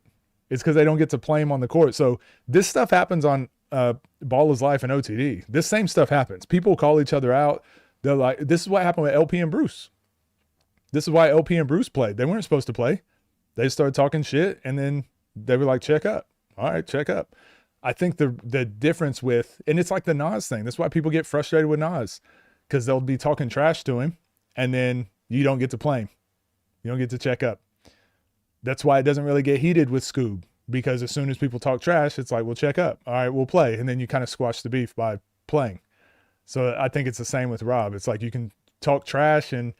A: It's because they don't get to play him on the court. So this stuff happens on Ball is Life and OTD. This same stuff happens. People call each other out. They're like, this is what happened with LP and Bruce. This is why LP and Bruce played. They weren't supposed to play. They started talking shit, and then they were like, check up. All right, check up. I think the difference with, and it's like the Nas thing. That's why people get frustrated with Nas, because they'll be talking trash to him, and then you don't get to play him. You don't get to check up. That's why it doesn't really get heated with Scoob, because as soon as people talk trash, it's like, we'll check up. All right, we'll play. And then you kind of squash the beef by playing. So I think it's the same with Rob. It's like you can talk trash and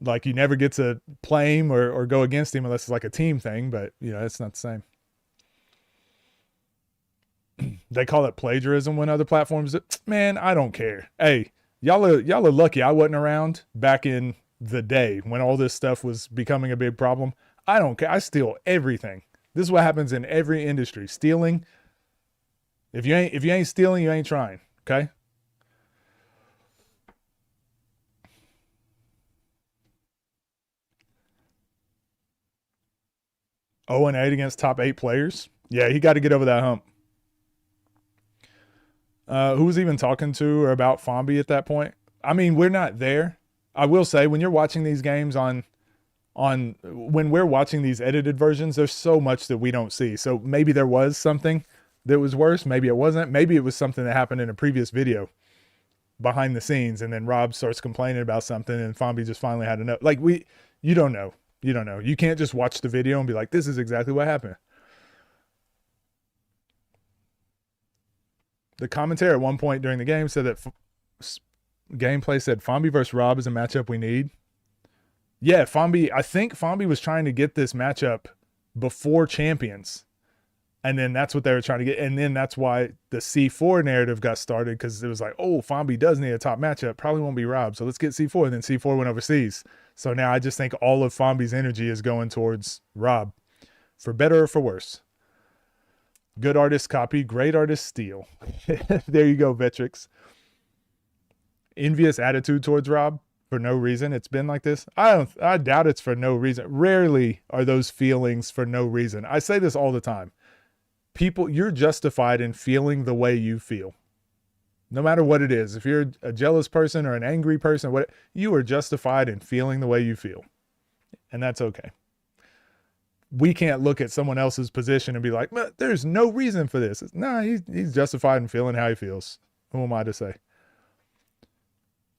A: like you never get to play him or go against him unless it's like a team thing, but you know, it's not the same. They call it plagiarism when other platforms, man, I don't care. Hey, y'all are lucky I wasn't around back in the day when all this stuff was becoming a big problem. I don't care. I steal everything. This is what happens in every industry. Stealing. If you ain't stealing, you ain't trying. Okay. Oh, and 8 against top 8 players. Yeah, he got to get over that hump. Who was even talking to or about Fombi at that point? I mean, we're not there. I will say, when you're watching these games when we're watching these edited versions, there's so much that we don't see. So maybe there was something that was worse. Maybe it wasn't. Maybe it was something that happened in a previous video behind the scenes, and then Rob starts complaining about something, and Fombi just finally had to know. Like, you don't know. You don't know. You can't just watch the video and be like, this is exactly what happened. The commentary at one point during the game said that gameplay said Fombi versus Rob is a matchup we need. Yeah, I think Fombi was trying to get this matchup before Champions. And then that's what they were trying to get. And then that's why the C4 narrative got started, because it was like, oh, Fombi does need a top matchup. Probably won't be Rob. So let's get C4. And then C4 went overseas. So now I just think all of Fombi's energy is going towards Rob, for better or for worse. Good artist copy, great artist steal. There you go, Vetrix. Envious attitude towards Rob for no reason. It's been like this. I doubt it's for no reason. Rarely are those feelings for no reason. I say this all the time. People, you're justified in feeling the way you feel. No matter what it is. If you're a jealous person or an angry person, you are justified in feeling the way you feel. And that's okay. We can't look at someone else's position and be like, there's no reason for this. Nah, he's justified in feeling how he feels. Who am I to say?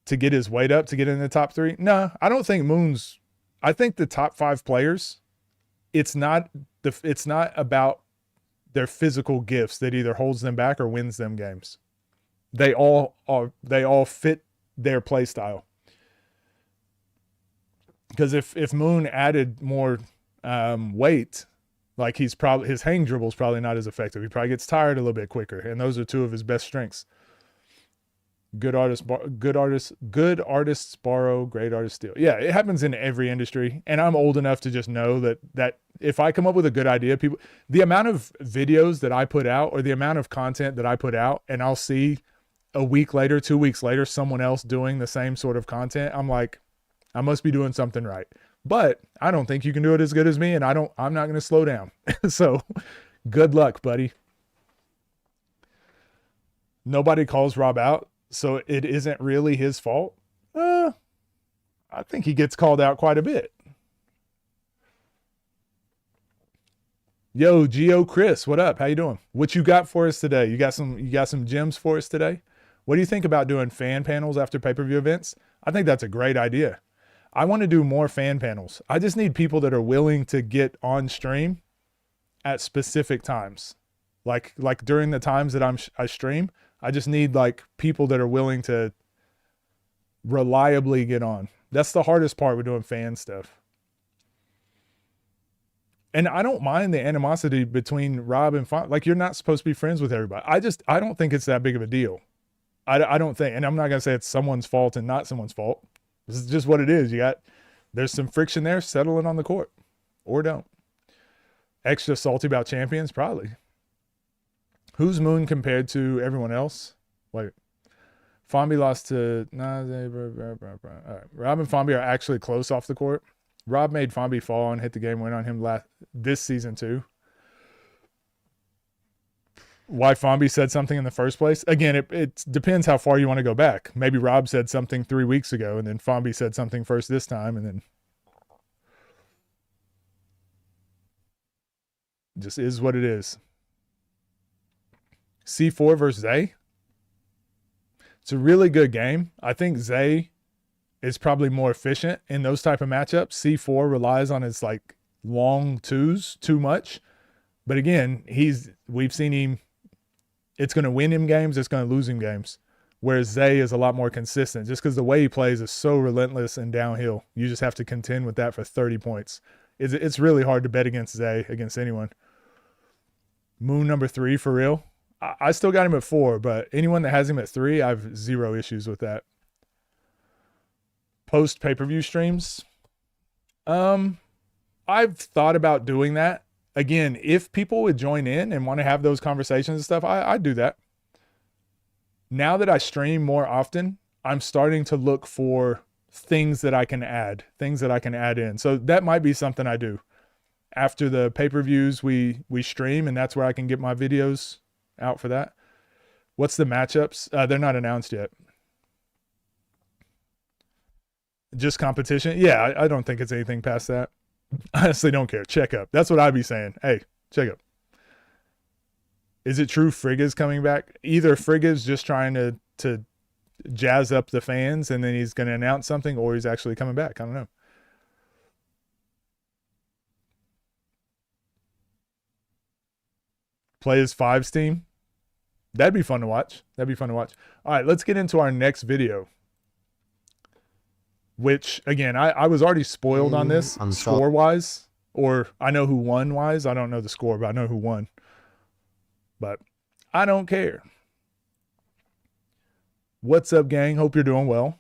A: To get his weight up, to get in the top 3? No, I don't think I think the top 5 players, it's not about their physical gifts that either holds them back or wins them games. They all fit their play style. Because if Moon added more weight, like his hang dribble is probably not as effective. He probably gets tired a little bit quicker, and those are 2 of his best strengths. Good artists borrow, great artists steal. Yeah, it happens in every industry, and I'm old enough to just know that if I come up with a good idea, the amount of videos that I put out or the amount of content that I put out, and I'll see a week later, 2 weeks later, someone else doing the same sort of content, I'm like, I must be doing something right. But I don't think you can do it as good as me, and I'm not going to slow down. So good luck, buddy. Nobody calls Rob out, so it isn't really his fault. I think he gets called out quite a bit. Yo, Geo Chris, what up? How you doing? What you got for us today? You got some gems for us today? What do you think about doing fan panels after pay-per-view events? I think that's a great idea. I want to do more fan panels. I just need people that are willing to get on stream at specific times. Like during the times that I stream, I just need like people that are willing to reliably get on. That's the hardest part with doing fan stuff. And I don't mind the animosity between Rob and Fonby. Like, you're not supposed to be friends with everybody. I don't think it's that big of a deal. I don't think, and I'm not going to say it's someone's fault and not someone's fault. This is just what it is. There's some friction there, settle it on the court. Or don't. Extra salty about champions? Probably. Who's Moon compared to everyone else? Wait. Fonby lost to... All right. Rob and Fonby are actually close off the court. Rob made Fonby fall and hit the game win on him this season too. Why Fonby said something in the first place? Again, it depends how far you want to go back. Maybe Rob said something 3 weeks ago, and then Fonby said something first this time, and then just is what it is. C4 versus Zay. It's a really good game. I think Zay is probably more efficient in those type of matchups. C4 relies on his like long twos too much. But again, we've seen him, it's going to win him games, it's going to lose him games. Whereas Zay is a lot more consistent just because the way he plays is so relentless and downhill. You just have to contend with that for 30 points. It's really hard to bet against Zay, against anyone. Moon number 3 for real. I still got him at 4, but anyone that has him at 3, I have 0 issues with that. Post pay-per-view streams. I've thought about doing that. Again, if people would join in and want to have those conversations and stuff, I'd do that. Now that I stream more often, I'm starting to look for things that I can add in. So that might be something I do. After the pay-per-views, we stream, and that's where I can get my videos out for that. What's the matchups? They're not announced yet. Just competition? Yeah, I don't think it's anything past that. I honestly don't care. Check up. That's what I'd be saying. Hey, check up. Is it true Frigga's coming back? Either Frigga's just trying to jazz up the fans and then he's going to announce something, or he's actually coming back. I don't know. Play his 5s team. That'd be fun to watch. All right, let's get into our next video. Which, again, I was already spoiled on this score-wise. Or I know who won wise. I don't know the score, but I know who won. But I don't care. What's up, gang? Hope you're doing well.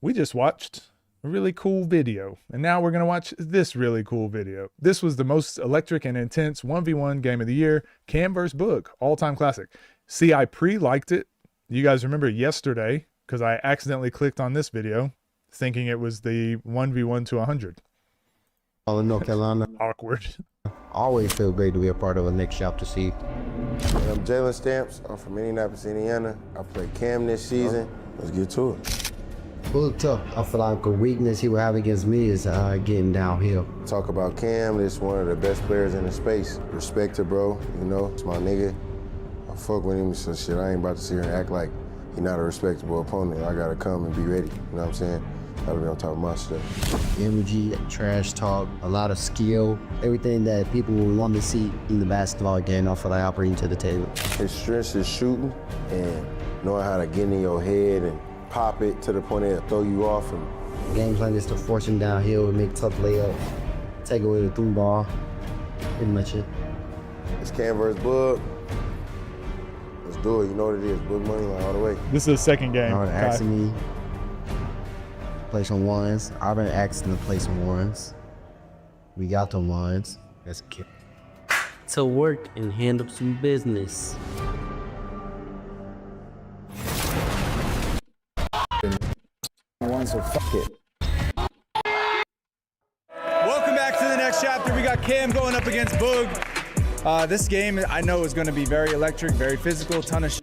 A: We just watched a really cool video. And now we're going to watch this really cool video. This was the most electric and intense 1v1 game of the year. Cam vs. Boog. All-time classic. See, I pre-liked it. You guys remember yesterday because I accidentally clicked on this video thinking it was the 1v1 to 100.
L: All in North Carolina.
A: Awkward.
L: Always feel great to be a part of a next chapter. See.
D: I'm Jalen Stamps. I'm from Indianapolis, Indiana. I played Cam this season. Let's get to it.
L: A little tough. I feel like a weakness he would have against me is getting downhill.
D: Talk about Cam. This one of the best players in the space. Respect to bro. You know, it's my nigga. I fuck with him, so shit, I ain't about to sit here and act like he's not a respectable opponent. I gotta come and be ready. You know what I'm saying? Gotta be on top of my stuff.
L: Energy, trash talk, a lot of skill, everything that people would want to see in the basketball game. I feel like I bring to the table.
D: His strength is shooting and knowing how to get in your head and pop it to the point that it'll throw you off. And
L: games like this to force him downhill and make tough layup, take away the through ball. Pretty much it.
D: It's Cam versus Boog. Let's do it. You know what it is. Boog money line all the way.
A: This is the second game.
L: Y'all asking me play some ones. I've been asking to play some ones. We got the ones. Let's get
M: to work and handle some business.
L: One, so fuck it.
C: Welcome back to the next chapter. We got Cam going up against Boog. This game I know is going to be very electric, very physical, ton of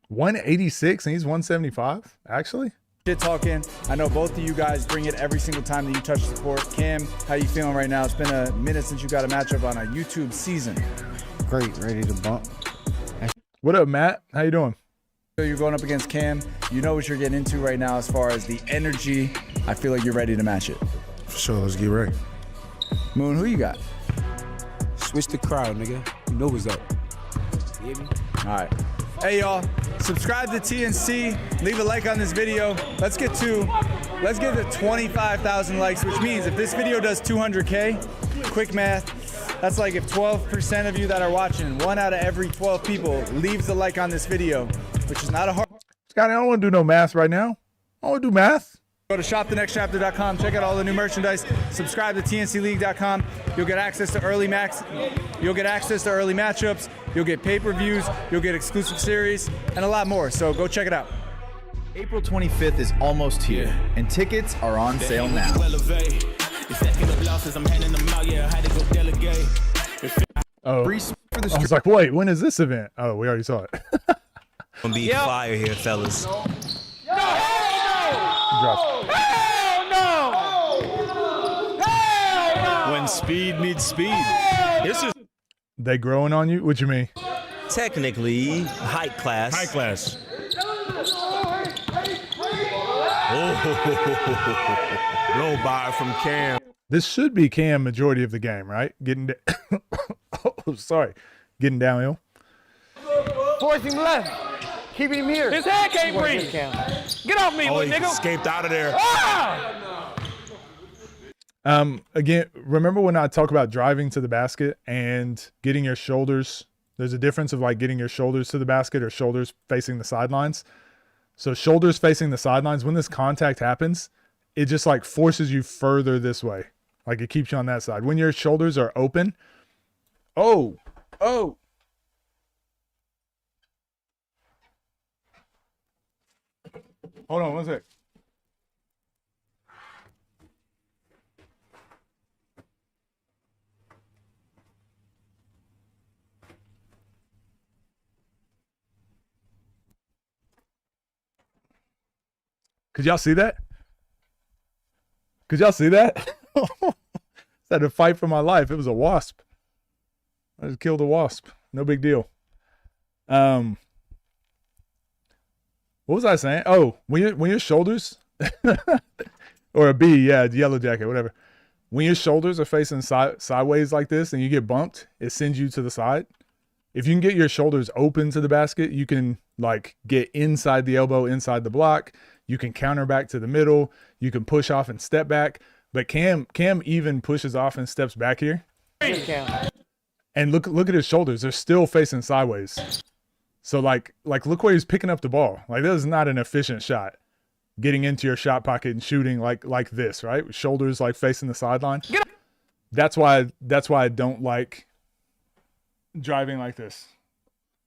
A: 186 and he's 175, actually.
C: Shit talking. I know both of you guys bring it every single time that you touch the court. Cam, how you feeling right now? It's been a minute since you got a matchup on a YouTube season.
L: Great, ready to bump.
A: What up, Matt? How you doing?
C: You're going up against Cam. You know what you're getting into right now as far as the energy. I feel like you're ready to match it.
D: For sure, let's get ready.
C: Moon, who you got?
N: Switch the crowd, nigga. You know what's up. You hear me?
C: All right. Hey y'all, subscribe to TNC, leave a like on this video. Let's get to 25,000 likes, which means if this video does 200K, quick math, that's like if 12% of you that are watching, 1 out of every 12 people leaves a like on this video, which is not a hard.
A: Scotty, I don't want to do no math right now. I want to do math.
C: Go to shopthenextchapter.com, check out all the new merchandise, subscribe to tncleague.com. You'll get access to early matchups, you'll get pay-per-views, you'll get exclusive series, and a lot more. So go check it out.
N: April 25th is almost here, and tickets are on sale now.
A: Oh, I was like, wait, when is this event? Oh, we already saw it.
H: Gonna be fire here, fellas.
B: Hell no!
I: When speed meets speed.
H: This is
A: They growing on you? What you mean?
H: technically height class.
E: High class.
H: Oh,
E: Low bar from Cam.
A: This should be Cam majority of the game, right? Getting getting downhill.
B: Force him left. Keep him here. His head can't breathe. Get off me,
E: Oh, he
B: nigga.
E: escaped out of there.
B: Ah!
A: Again, remember when I talk about driving to the basket and getting your shoulders, there's a difference of like getting your shoulders to the basket or shoulders facing the sidelines. So shoulders facing the sidelines, when this contact happens, it just like forces you further this way. Like it keeps you on that side. When your shoulders are open, oh. Hold on one sec. Could y'all see that? Could y'all see that? I had to fight for my life. It was a wasp. I just killed a wasp. No big deal. What was I saying? Oh, when your shoulders or a bee, yeah, yellow jacket, whatever. When your shoulders are facing sideways like this and you get bumped, it sends you to the side. If you can get your shoulders open to the basket, you can like get inside the elbow, inside the block. You can counter back to the middle. You can push off and step back. But Cam even pushes off and steps back here. And look at his shoulders. They're still facing sideways. So like look where he's picking up the ball. Like this is not an efficient shot. Getting into your shot pocket and shooting like this, right? With shoulders like facing the sideline. That's why I don't like driving like this.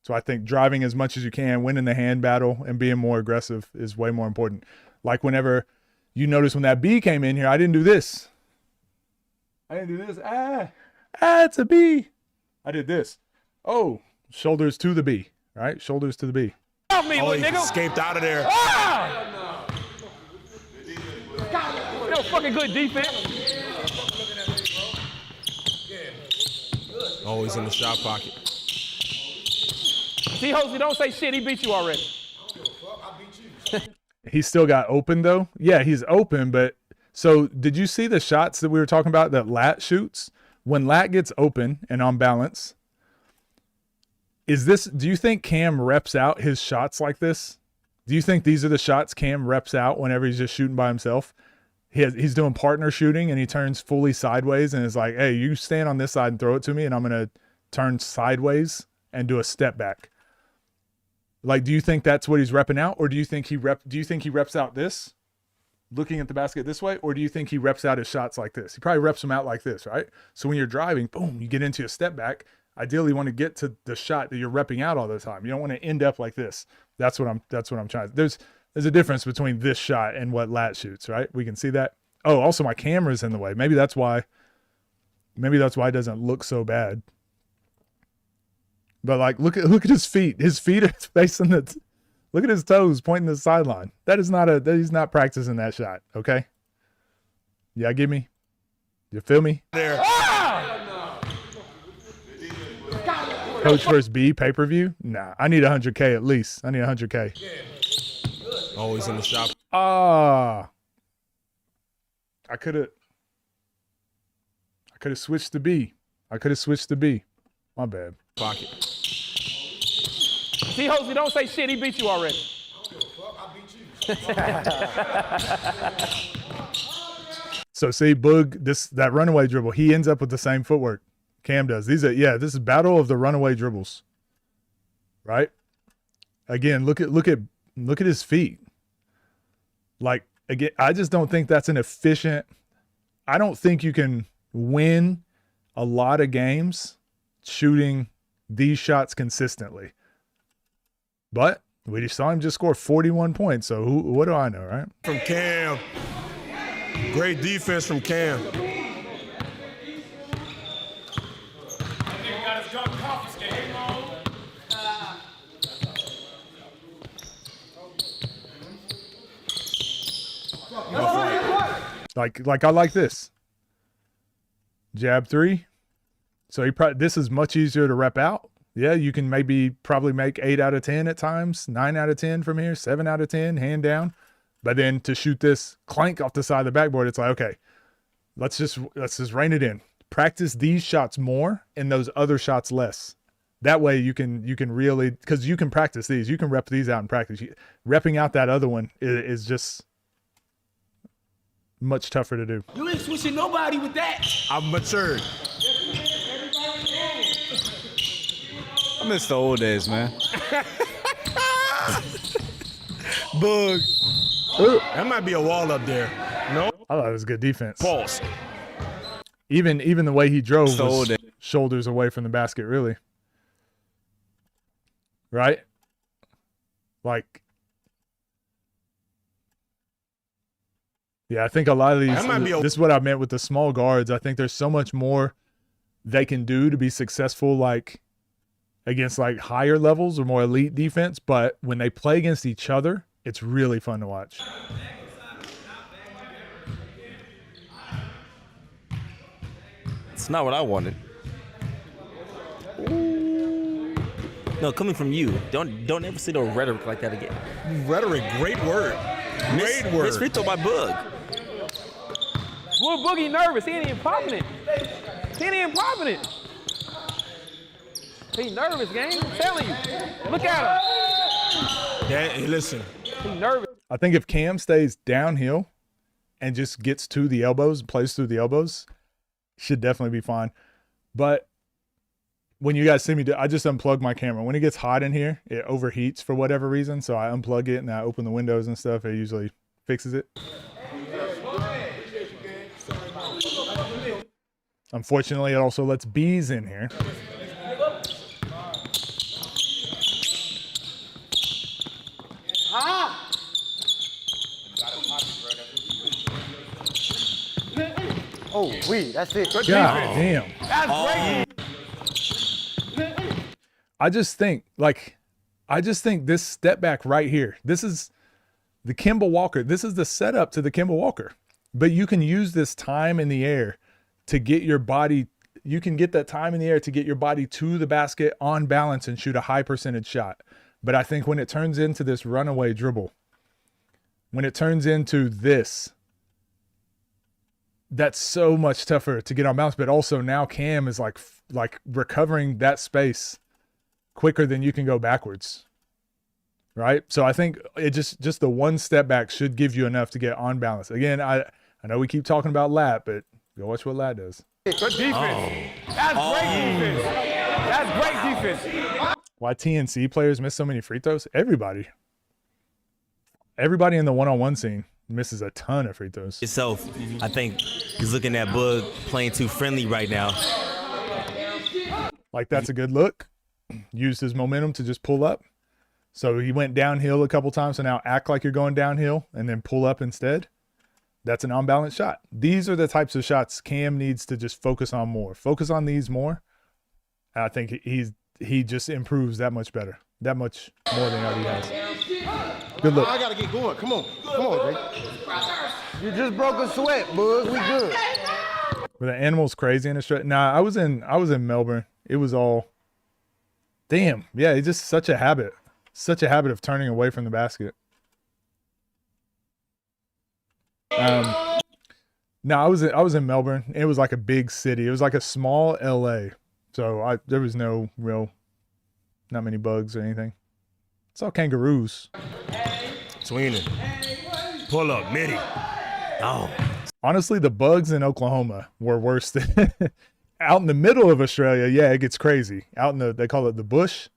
A: So I think driving as much as you can, winning the hand battle, and being more aggressive is way more important. Like whenever you notice when that B came in here, I didn't do this. It's a B. I did this. Oh, shoulders to the B, right? Shoulders to the B.
B: Off me,
E: Oh, he
B: nigga.
E: escaped out of there.
B: Ah! No fucking good defense.
E: Oh, he's in the shot pocket.
B: See, Hosey, don't say shit. He beat you already.
A: He still got open though. Yeah, he's open, but so did you see the shots that we were talking about that Lat shoots? When Lat gets open and on balance, do you think Cam reps out his shots like this? Do you think these are the shots Cam reps out whenever he's just shooting by himself? He's doing partner shooting and he turns fully sideways and is like, hey, you stand on this side and throw it to me and I'm going to turn sideways and do a step back. Like, do you think that's what he's repping out? Or do you think he reps out this, looking at the basket this way? Or do you think he reps out his shots like this? He probably reps them out like this, right? So when you're driving, boom, you get into a step back. Ideally, you want to get to the shot that you're repping out all the time. You don't want to end up like this. That's what I'm trying. There's a difference between this shot and what Lat shoots, right? We can see that. Oh, also my camera's in the way. Maybe that's why it doesn't look so bad. But like, look at his feet. His feet are facing look at his toes pointing to the sideline. He's not practicing that shot. Okay. Yeah, give me. You feel me?
E: There.
A: Coach versus B pay-per-view? Nah, I need 100K at least. I need 100K.
E: Oh, he's in the shop.
A: I could have switched to B. My bad.
E: Pocket.
B: See, Hosey, don't say shit. He beat you already.
A: So see, Boog, that runaway dribble, he ends up with the same footwork Cam does. This is battle of the runaway dribbles, right? Again, look at his feet. Like, again, I just don't think that's an efficient. I don't think you can win a lot of games shooting these shots consistently. But we just saw him just score 41 points. So what do I know, right?
E: From Cam. Great defense from Cam.
A: Like I like this. Jab 3. So this is much easier to rep out. Yeah, you can probably make 8 out of 10 at times, 9 out of 10 from here, 7 out of 10, hand down. But then to shoot this clank off the side of the backboard, it's like, okay, let's just rein it in. Practice these shots more and those other shots less. That way you can really, because you can practice these. You can rep these out in practice. Repping out that other one is just much tougher to do.
G: You ain't switching nobody with that.
E: I'm matured.
I: I miss the old days, man.
E: Boog. That might be a wall up there. No?
A: I thought it was good defense.
E: Pulse.
A: Even the way he drove was shoulders away from the basket, really. Right? Like, yeah, I think a lot of these, this is what I meant with the small guards. I think there's so much more they can do to be successful, like, against, like, higher levels or more elite defense. But when they play against each other, it's really fun to watch.
H: It's not what I wanted. No, coming from you, don't ever say no rhetoric like that again.
E: Rhetoric, great word. Great word.
H: Miss free throw by Boog.
B: Boogie nervous. He ain't even popping it. He ain't even popping it. He nervous, gang. I'm telling you. Look at him.
E: Listen.
B: He nervous.
A: I think if Cam stays downhill and just gets to the elbows, plays through the elbows, should definitely be fine. But when you guys see me, I just unplug my camera. When it gets hot in here, it overheats for whatever reason. So I unplug it and I open the windows and stuff. It usually fixes it. Unfortunately, it also lets bees in here.
J: Oh, that's it.
A: God damn.
B: That's great.
A: I just think this step back right here, this is the Kemba Walker. This is the setup to the Kemba Walker. But you can use this time in the air to get your body, you can get that time in the air to get your body to the basket on balance and shoot a high percentage shot. But I think when it turns into this runaway dribble, when it turns into this, that's so much tougher to get on balance. But also now Cam is like recovering that space quicker than you can go backwards. Right? So I think it just the one step back should give you enough to get on balance. Again, I know we keep talking about Lat, but go watch what Lat does.
B: Good defense. That's great defense. That's great defense.
A: Why TNC players miss so many free throws? Everybody in the one-on-one scene misses a ton of free throws.
H: Itself, I think he's looking at Boog playing too friendly right now.
A: Like, that's a good look. Used his momentum to just pull up. So he went downhill a couple times, so now act like you're going downhill and then pull up instead. That's an unbalanced shot. These are the types of shots Cam needs to just focus on more. Focus on these more. And I think he just improves that much better. That much more than he has. Good look.
B: I gotta get going. Come on, Jay.
F: You just broke a sweat, Boog. We good.
A: Were the animals crazy in the stretch? Nah, I was in Melbourne. It was all, damn. Yeah, it's just such a habit. Such a habit of turning away from the basket. No, I was in Melbourne. It was like a big city. It was like a small LA. So there was not many bugs or anything. Saw kangaroos.
E: Sweeney. Pull up, midi.
H: Oh.
A: Honestly, the bugs in Oklahoma were worse than out in the middle of Australia. Yeah, it gets crazy. Out in they call it the bush.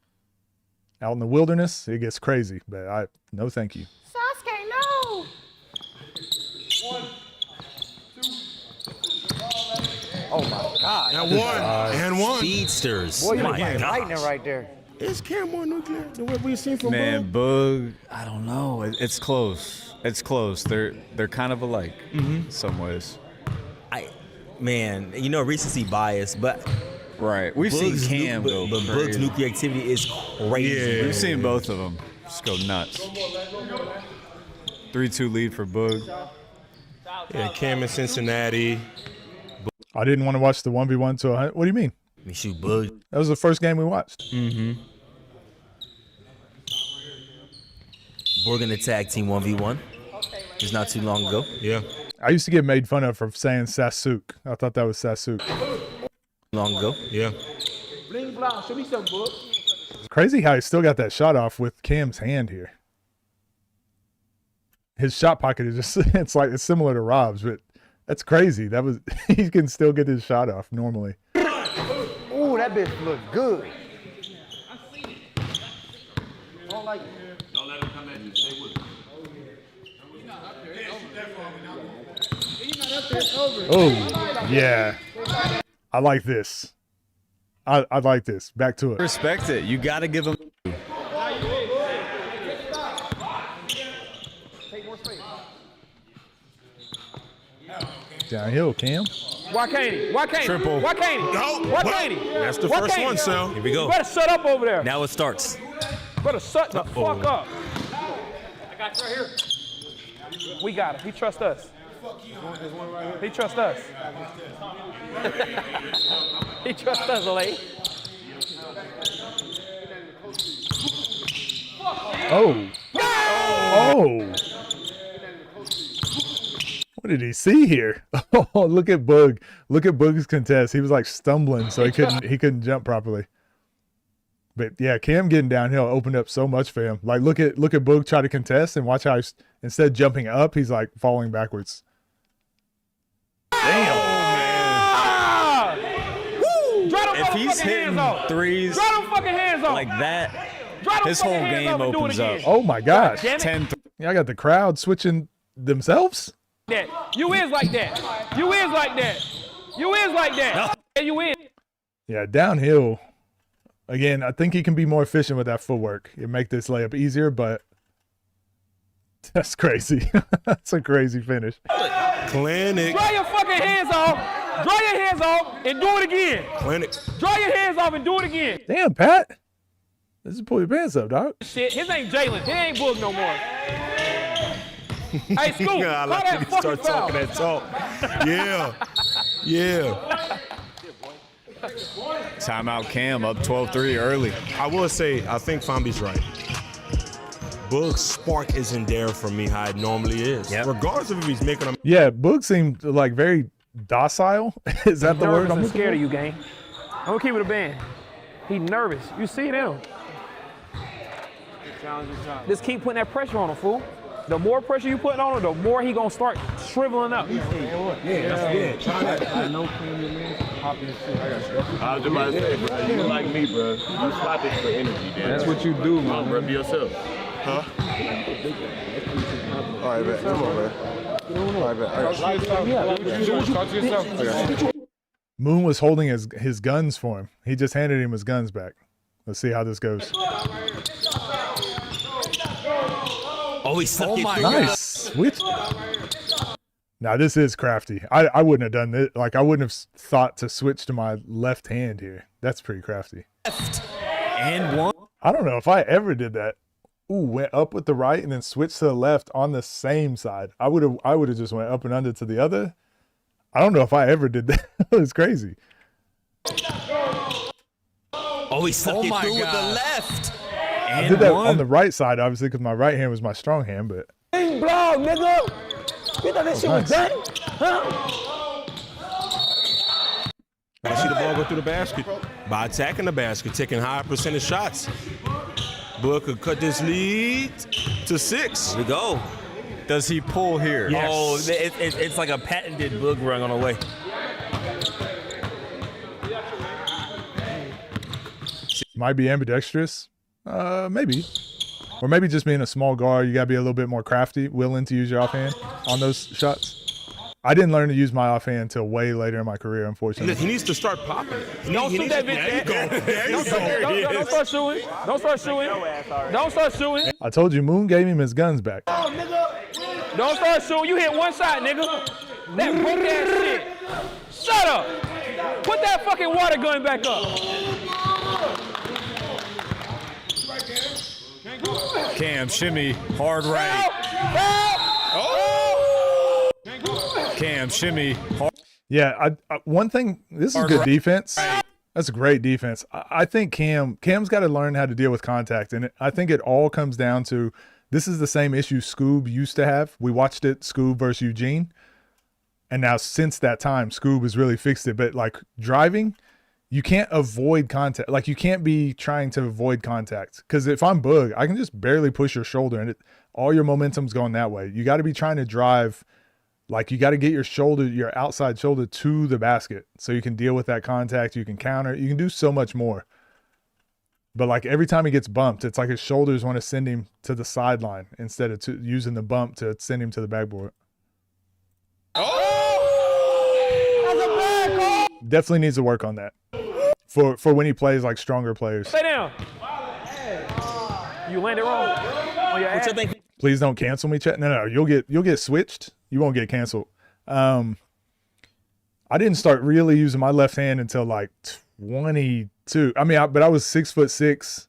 A: Out in the wilderness, it gets crazy. But no, thank you.
B: Sasuke, no. 1, 2.
J: Oh my God.
E: And one.
H: Speedsters.
J: Boy, you
H: My
J: like
H: gosh.
J: lightning right there.
E: Is Cam more nuclear than what we've seen from
I: Man,
E: Boog?
I: boog. I don't know. It's close. It's close. They're kind of alike in some ways.
H: Man, you know recency bias, but
I: Right. We've seen Cam go
H: but Boog's
I: crazy.
H: nuclear activity is crazy.
I: Yeah, we've seen both of them just go nuts. 3-2 lead for Boog.
E: Yeah, Cam in Cincinnati.
A: I didn't want to watch the 1v1 to 100. What do you mean?
H: We shoot Boog.
A: That was the first game we watched.
I: Mm-hmm.
H: Boog in the tag team 1v1. Just not too long ago.
E: Yeah.
A: I used to get made fun of for saying Sasuk. I thought that was Sasuk.
H: Long ago.
E: Yeah.
B: Bling blah. Show me some book.
A: It's crazy how he still got that shot off with Cam's hand here. His shot pocket is just, it's similar to Rob's, but that's crazy. That was, he can still get his shot off normally.
J: Ooh, that bitch look good. Don't like it.
B: Don't let him come at you. Stay with him.
A: Oh, yeah. I like this. I like this. Back to it.
I: Respect it. You got to give him.
A: Downhill, Cam.
B: Why can't he? Why can't he?
E: Triple.
B: Why can't he?
E: No.
B: Why can't he?
E: That's the
B: Why
E: first
B: can't
E: one,
B: he?
E: Sal.
H: Here we go.
B: You better shut up over there.
H: Now it starts.
B: Better shut the fuck up. I got you right here. We got him. He trusts us. He trusts us. He trusts us, Olay.
A: Oh. Oh. What did he see here? Oh, look at Boog. Look at Boog's contest. He was like stumbling, so he couldn't jump properly. But yeah, Cam getting downhill opened up so much for him. Like look at Boog try to contest and watch how instead of jumping up, he's like falling backwards. Damn.
B: Ah! Woo! Draw them
I: If he's
B: motherfucking
I: hitting
B: hands off.
I: threes
B: Draw them fucking hands off.
I: like that,
B: Draw them
I: his
B: fucking
I: whole
B: hands
I: game
B: off and do it
I: opens up.
B: again.
A: Oh my gosh.
B: Damn it.
I: 10-3.
A: Yeah, I got the crowd switching themselves.
B: That. You is like that. You is like that. You is like that. Yeah, you is.
A: Yeah, downhill. Again, I think he can be more efficient with that footwork. It make this layup easier, but that's crazy. That's a crazy finish.
E: Clinic.
B: Draw your fucking hands off. Draw your hands off and do it again.
E: Clinic.
B: Draw your hands off and do it again.
A: Damn, Pat. Let's just pull your pants up, dog.
B: Shit, his ain't Jalen. He ain't Boog no more. Hey, Scoop,
E: I
B: call
E: like
B: that
E: when you
B: fucking
E: start
B: foul.
E: talking that talk. Yeah. Yeah.
I: Timeout Cam up 12-3 early.
E: I will say, I think Fambi's right. Boog's spark isn't there for me how it normally is.
H: Yep.
E: Regardless of if he's making them.
A: Yeah, Boog seemed like very docile. Is that the word?
B: I'm
A: looking
B: scared
A: for?
B: of you, gang. I'm gonna keep it a band. He nervous. You see it in him. Just keep putting that pressure on him, fool. The more pressure you put on him, the more he gonna start shriveling up.
G: I know I was about to say, bro, you like me, bro. You slap it for energy, man. That's what you do, man. Bro, be yourself. Huh?
D: All right, bet. Come on, man. All right, bet.
G: Talk to yourself.
A: Moon was holding his guns for him. He just handed him his guns back. Let's see how this goes.
H: Oh, he sucked it through.
A: Nice. Switch. Now, this is crafty. I wouldn't have done this. Like, I wouldn't have thought to switch to my left hand here. That's pretty crafty.
I: And one.
A: I don't know if I ever did that. Ooh, went up with the right and then switched to the left on the same side. I would have just went up and under to the other. I don't know if I ever did that. It's crazy.
H: Oh, he sucked it through with the left.
A: I did that on the right side, obviously, because my right hand was my strong hand, but.
B: Bling blow, nigga. You thought that shit was done? Huh?
E: I see the ball go through the basket. By attacking the basket, taking higher percentage shots. Boog could cut this lead to 6.
H: Here we go.
I: Does he pull here?
H: Yes. Oh, it's like a patented Boog run on the way.
A: Might be ambidextrous. Maybe. Or maybe just being a small guard, you got to be a little bit more crafty, willing to use your offhand on those shots. I didn't learn to use my offhand until way later in my career, unfortunately.
E: He needs to start popping.
B: Don't shoot that bitch. Don't start shooting. Don't start shooting. Don't start shooting.
A: I told you, Moon gave him his guns back.
B: Don't start shooting. You hit one shot, nigga. That broke ass shit. Shut up. Put that fucking water gun back up.
I: Cam, shimmy, hard right. Cam, shimmy, hard.
A: Yeah, one thing, this is good defense. That's a great defense. I think Cam's got to learn how to deal with contact, and I think it all comes down to, this is the same issue Scoob used to have. We watched it, Scoob versus Eugene, and now since that time, Scoob has really fixed it. But like driving, you can't avoid contact. Like you can't be trying to avoid contact, because if I'm Boog, I can just barely push your shoulder, and all your momentum's going that way. You got to be trying to drive. Like you got to get your shoulder, your outside shoulder to the basket so you can deal with that contact. You can counter, you can do so much more. But like every time he gets bumped, it's like his shoulders want to send him to the sideline instead of using the bump to send him to the backboard.
B: Oh! That's a bad call.
A: Definitely needs to work on that for when he plays like stronger players.
B: Stay down. You landed wrong. On your ass.
A: Please don't cancel me, chat. No, you'll get switched. You won't get canceled. I didn't start really using my left hand until like 22. I mean, but I was 6'6",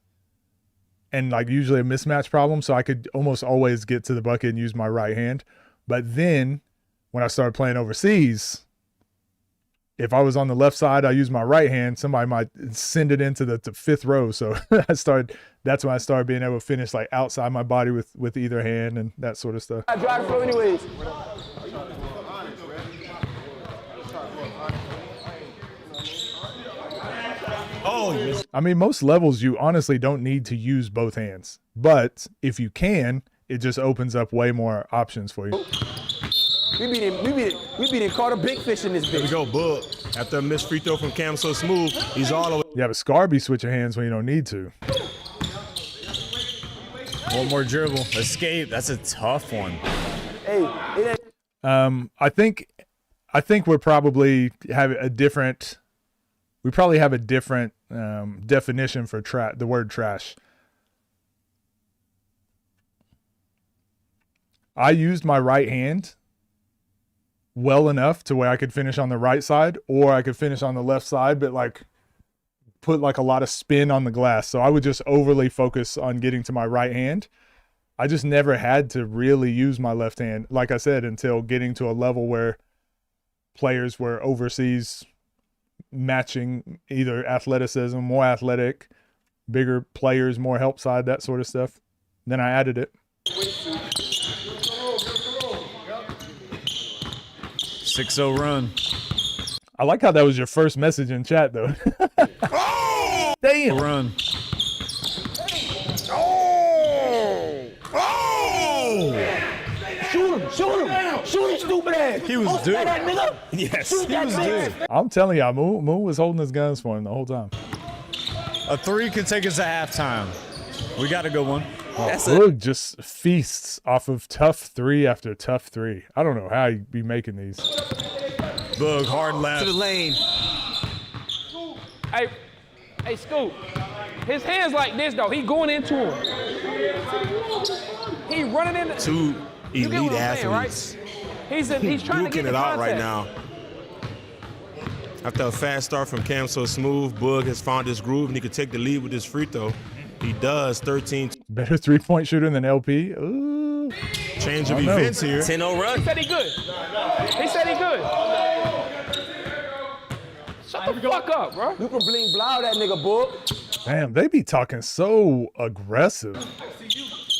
A: and like usually a mismatch problem, so I could almost always get to the bucket and use my right hand. But then when I started playing overseas, if I was on the left side, I used my right hand. Somebody might send it into the fifth row. So that's when I started being able to finish like outside my body with either hand and that sort of stuff.
B: I drive the flow anyways.
E: Oh,
A: I mean, most levels you honestly don't need to use both hands, but if you can, it just opens up way more options for you.
B: We beat caught a big fish in this bitch.
E: Here we go, Boog. After a missed free throw from Cam so smooth, he's all the way.
A: Yeah, but Scar be switching hands when you don't need to.
I: One more dribble. Escape. That's a tough one.
B: Hey,
A: I think we're probably have a different. We probably have a different definition for the word trash. I used my right hand well enough to where I could finish on the right side, or I could finish on the left side, but like put like a lot of spin on the glass. So I would just overly focus on getting to my right hand. I just never had to really use my left hand, like I said, until getting to a level where players were overseas matching either athleticism, more athletic, bigger players, more help side, that sort of stuff. Then I added it.
I: 6-0 run.
A: I like how that was your first message in chat, though.
E: Oh!
A: Damn.
I: Run.
E: Oh! Oh!
B: shoot him, stupid ass.
I: He was due.
E: Yes,
B: Shoot
I: he was due.
A: I'm telling y'all, Moon was holding his guns for him the whole time.
I: A 3 could take us to halftime. We got a good one.
A: Boog just feasts off of tough 3 after tough 3. I don't know how you be making these.
I: Boog, hard left.
H: To the lane.
B: Hey, Scoop. His hands like this, though. He going into him. He running into.
E: Two
B: You get
E: elite
B: what I'm saying,
E: athletes.
B: right? He's trying to get
E: duking
B: the
E: it out right
B: contact.
E: now. After a fast start from Cam so smooth, Boog has found his groove and he could take the lead with his free throw. He does. 13.
A: Better 3-point shooter than LP. Ooh.
E: Change of events here.
H: 10-0 run.
B: He said he good. Shut the fuck up, bro.
J: You can bling blow that nigga, Boog.
A: Damn, they be talking so aggressive.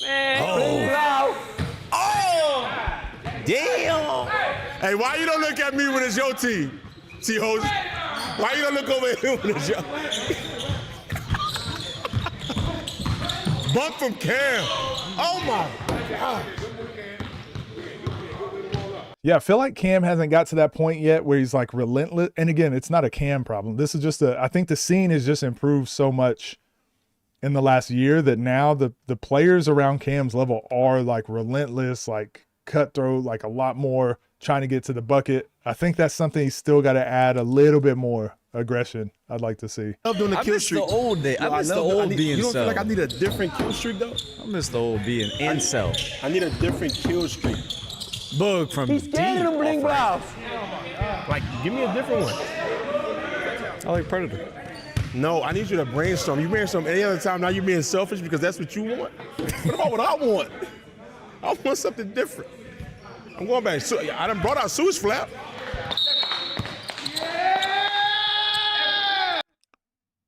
B: Man,
J: Bling blow.
H: Oh! Damn!
E: Hey, why you don't look at me when it's your team? T-Hose. Why you don't look over at him when it's your bump from Cam. Oh my God.
A: Yeah, I feel like Cam hasn't got to that point yet where he's like relentless. And again, it's not a Cam problem. This is just I think the scene has just improved so much in the last year that now the players around Cam's level are like relentless, like cutthroat, like a lot more trying to get to the bucket. I think that's something he's still got to add a little bit more aggression. I'd like to see.
E: I love doing the kill streak.
I: The old day. I miss the old being
E: You don't feel
I: self.
E: like I need a different kill streak though?
I: I miss the old being incel.
E: I need a different kill streak.
I: Boog from
J: He's scared of them bling blouse.
E: Like, give me a different one.
I: I like Predator.
E: No, I need you to brainstorm. You brainstorm any other time. Now you're being selfish because that's what you want. What about what I want? I want something different. I'm going back. So I done brought out Sue's flap.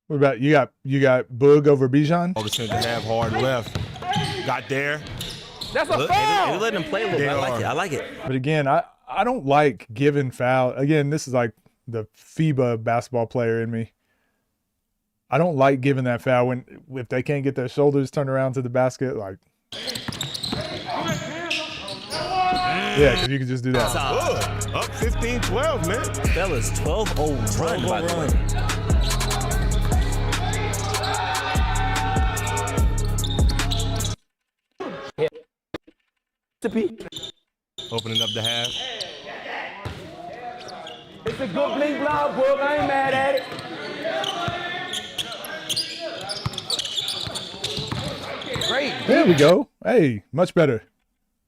A: What about you got Boog over Bijan?
E: All the to have hard left. Got there.
B: That's a
H: Look,
B: foul.
H: they let him play a little bit. I like it. I like it.
A: But again, I don't like giving foul. Again, this is like the FIBA basketball player in me. I don't like giving that foul if they can't get their shoulders turned around to the basket. Like, yeah, because you can just do that.
E: Good. Up 15-12, man.
H: Fellas, 12-0 run, by the way.
E: Opening up the half.
J: It's a good bling blouse, book. I ain't mad at it.
B: Great.
A: There we go. Hey, much better.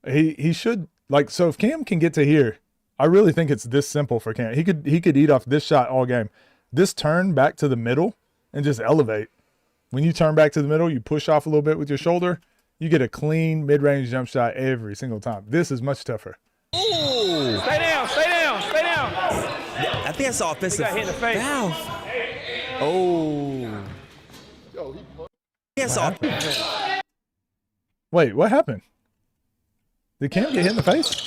A: He should, like, so if Cam can get to here, I really think it's this simple for Cam. He could eat off this shot all game. This turn back to the middle and just elevate. When you turn back to the middle, you push off a little bit with your shoulder. You get a clean mid-range jump shot every single time. This is much tougher.
H: Ooh.
B: Stay down, stay down, stay down.
H: I think that's offensive.
B: He got hit in the face.
H: Foul.
I: Oh.
H: Yes, offensive.
A: Wait, what happened? Did Cam get hit in the face?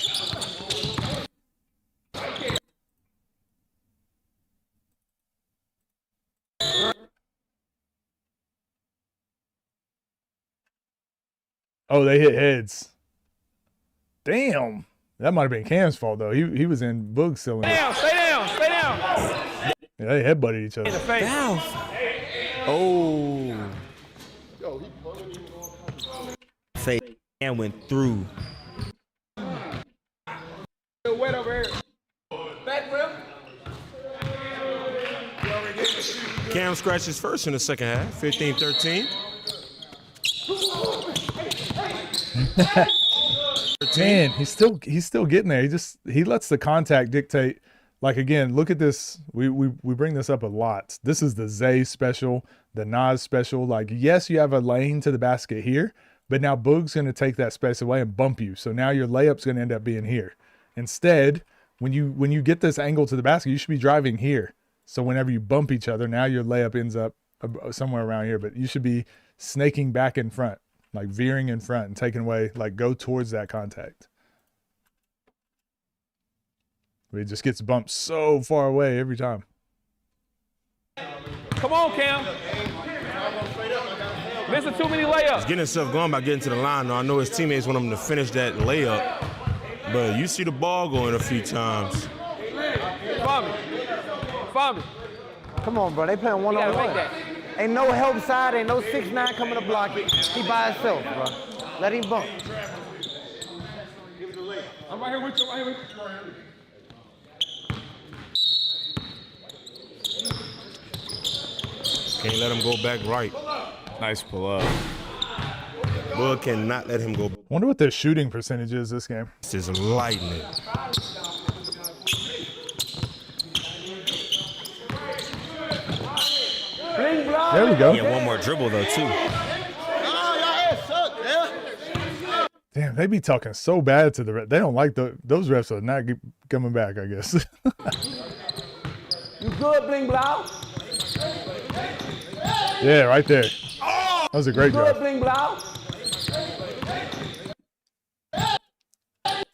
A: Oh, they hit heads. Damn. That might have been Cam's fault, though. He was in Boog cylinder.
B: Stay down, stay down, stay down.
A: Yeah, they headbutted each other.
B: In the face.
H: Foul.
I: Oh.
H: Face and went through.
B: Wet over here. Back rim.
E: Cam scratches first in the second half. 15-13.
A: Man, he's still getting there. He lets the contact dictate. Like, again, look at this. We bring this up a lot. This is the Zay special, the Nas special. Like, yes, you have a lane to the basket here, but now Boog's going to take that space away and bump you. So now your layup's going to end up being here. Instead, when you get this angle to the basket, you should be driving here. So whenever you bump each other, now your layup ends up somewhere around here. But you should be snaking back in front, like veering in front and taking away, like go towards that contact. It just gets bumped so far away every time.
B: Come on, Cam. Missing too many layups.
E: He's getting himself going by getting to the line. Now, I know his teammates want him to finish that layup, but you see the ball going a few times.
B: Follow me. Follow me.
J: Come on, bro. They playing one-on-one. Ain't no help side. Ain't no 6'9" coming to block it. He by himself, bro. Let him bump.
B: I'm right here with you. I'm right here with you.
E: Can't let him go back right.
I: Nice pull up.
E: Bud cannot let him go.
A: Wonder what their shooting percentage is this game.
E: This is lightning.
A: There we go.
H: Yeah, one more dribble though too.
A: Damn, they be talking so bad to the refs. They don't like those refs are not coming back, I guess.
J: You good, bling blouse?
A: Yeah, right there. That was a great
J: Good,
A: drive.
J: bling blouse?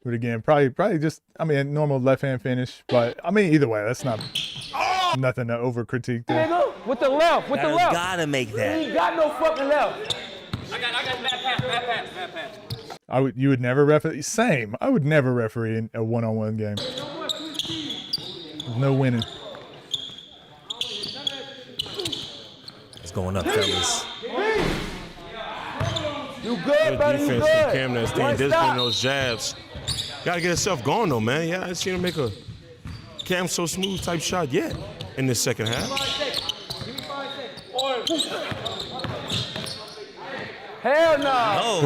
A: But again, probably just, I mean, normal left hand finish. But I mean, either way, that's not nothing to over critique there.
J: Nigga, with the left, with the left.
H: Gotta make
J: He
H: that.
J: ain't got no fucking left.
B: I got
A: You would never referee. Same. I would never referee in a one-on-one game. No winning.
H: It's going up, fellas.
J: You good, buddy? You
E: defense
J: good.
E: from Cam that's staying disciplined those jabs. Gotta get himself going though, man. Yeah, I seen him make a Cam so smooth type shot yet in this second half.
J: Hell no.
H: Oh,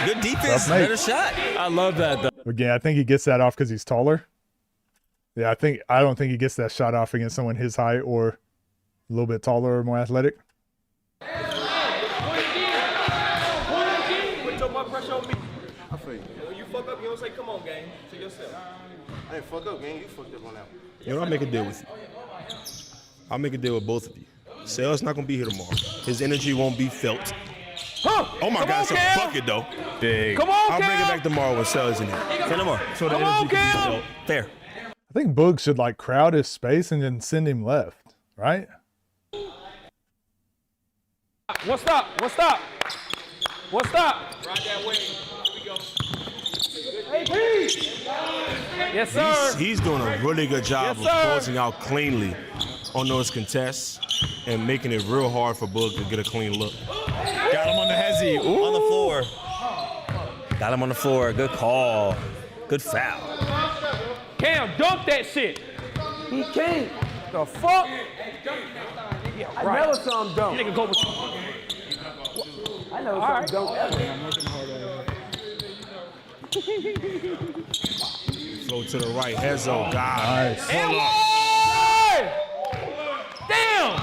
H: good defense. Better shot.
I: I love that, though.
A: Again, I think he gets that off because he's taller. Yeah, I don't think he gets that shot off against someone his height or a little bit taller or more athletic.
B: I feel you. When you fuck up, you don't say, come on, gang. To yourself.
D: I ain't fuck up, gang. You fucked up on that one.
E: You know, I'll make a deal with you. I'll make a deal with both of you. Sale's not gonna be here tomorrow. His energy won't be felt. Oh my God, it's a bucket though.
I: Big.
B: Come on,
E: I'll bring it back tomorrow when Sale's in here.
H: Say no more.
E: So the energy can be felt.
H: Fair.
A: I think Boog should like crowd his space and then send him left, right?
B: One stop. One stop. One stop. Ride that way. Here we go. Hey, please. Yes, sir.
E: He's doing a really good job
B: Yes,
E: of
B: sir.
E: closing out cleanly on those contests and making it real hard for Boog to get a clean look.
I: Got him on the hezzy.
H: On the floor. Got him on the floor. Good call. Good foul.
B: Cam, dunk that shit.
J: He can't.
B: The fuck? Yeah,
J: I
B: right.
J: never saw him dunk.
B: Nigga go with
J: I never saw him dunk ever.
E: Flow to the right. Hezo. God.
A: Nice.
B: and one! Damn!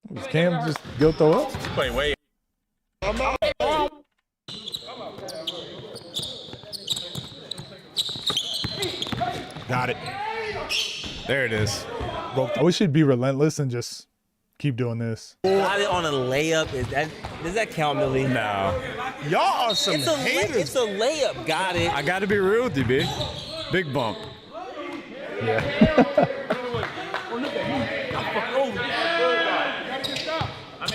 A: Was Cam just go throw up?
E: Playing way. Got it.
I: There it is.
A: I wish he'd be relentless and just keep doing this.
H: Got it on a layup. Does that count, Millie?
I: No.
E: Y'all are some
H: It's a
E: haters.
H: it's a layup. Got it.
I: I got to be real with you, B. Big bump.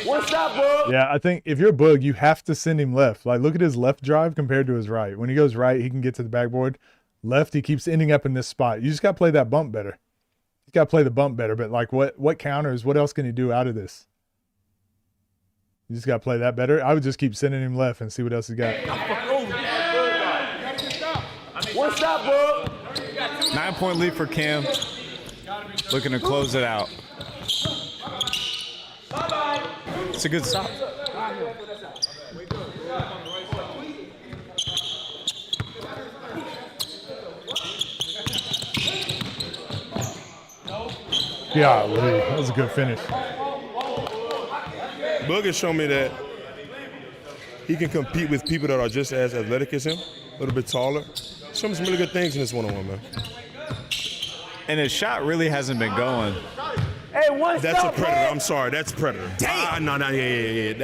J: One stop, bro.
A: Yeah, I think if you're Boog, you have to send him left. Like, look at his left drive compared to his right. When he goes right, he can get to the backboard. Left, he keeps ending up in this spot. You just got to play that bump better. You got to play the bump better. But, like, what counters, what else can he do out of this? You just got to play that better. I would just keep sending him left and see what else he got.
J: One stop, bro.
I: 9-point lead for Cam. Looking to close it out. It's a good stop.
A: Yeah, that was a good finish.
E: Boog has shown me that he can compete with people that are just as athletic as him, a little bit taller. Show me some really good things in this one-on-one, man.
I: And his shot really hasn't been going.
J: Hey, one
E: That's
J: stop,
E: a predator.
J: man.
E: I'm sorry, that's predator.
H: Damn.
E: No, yeah.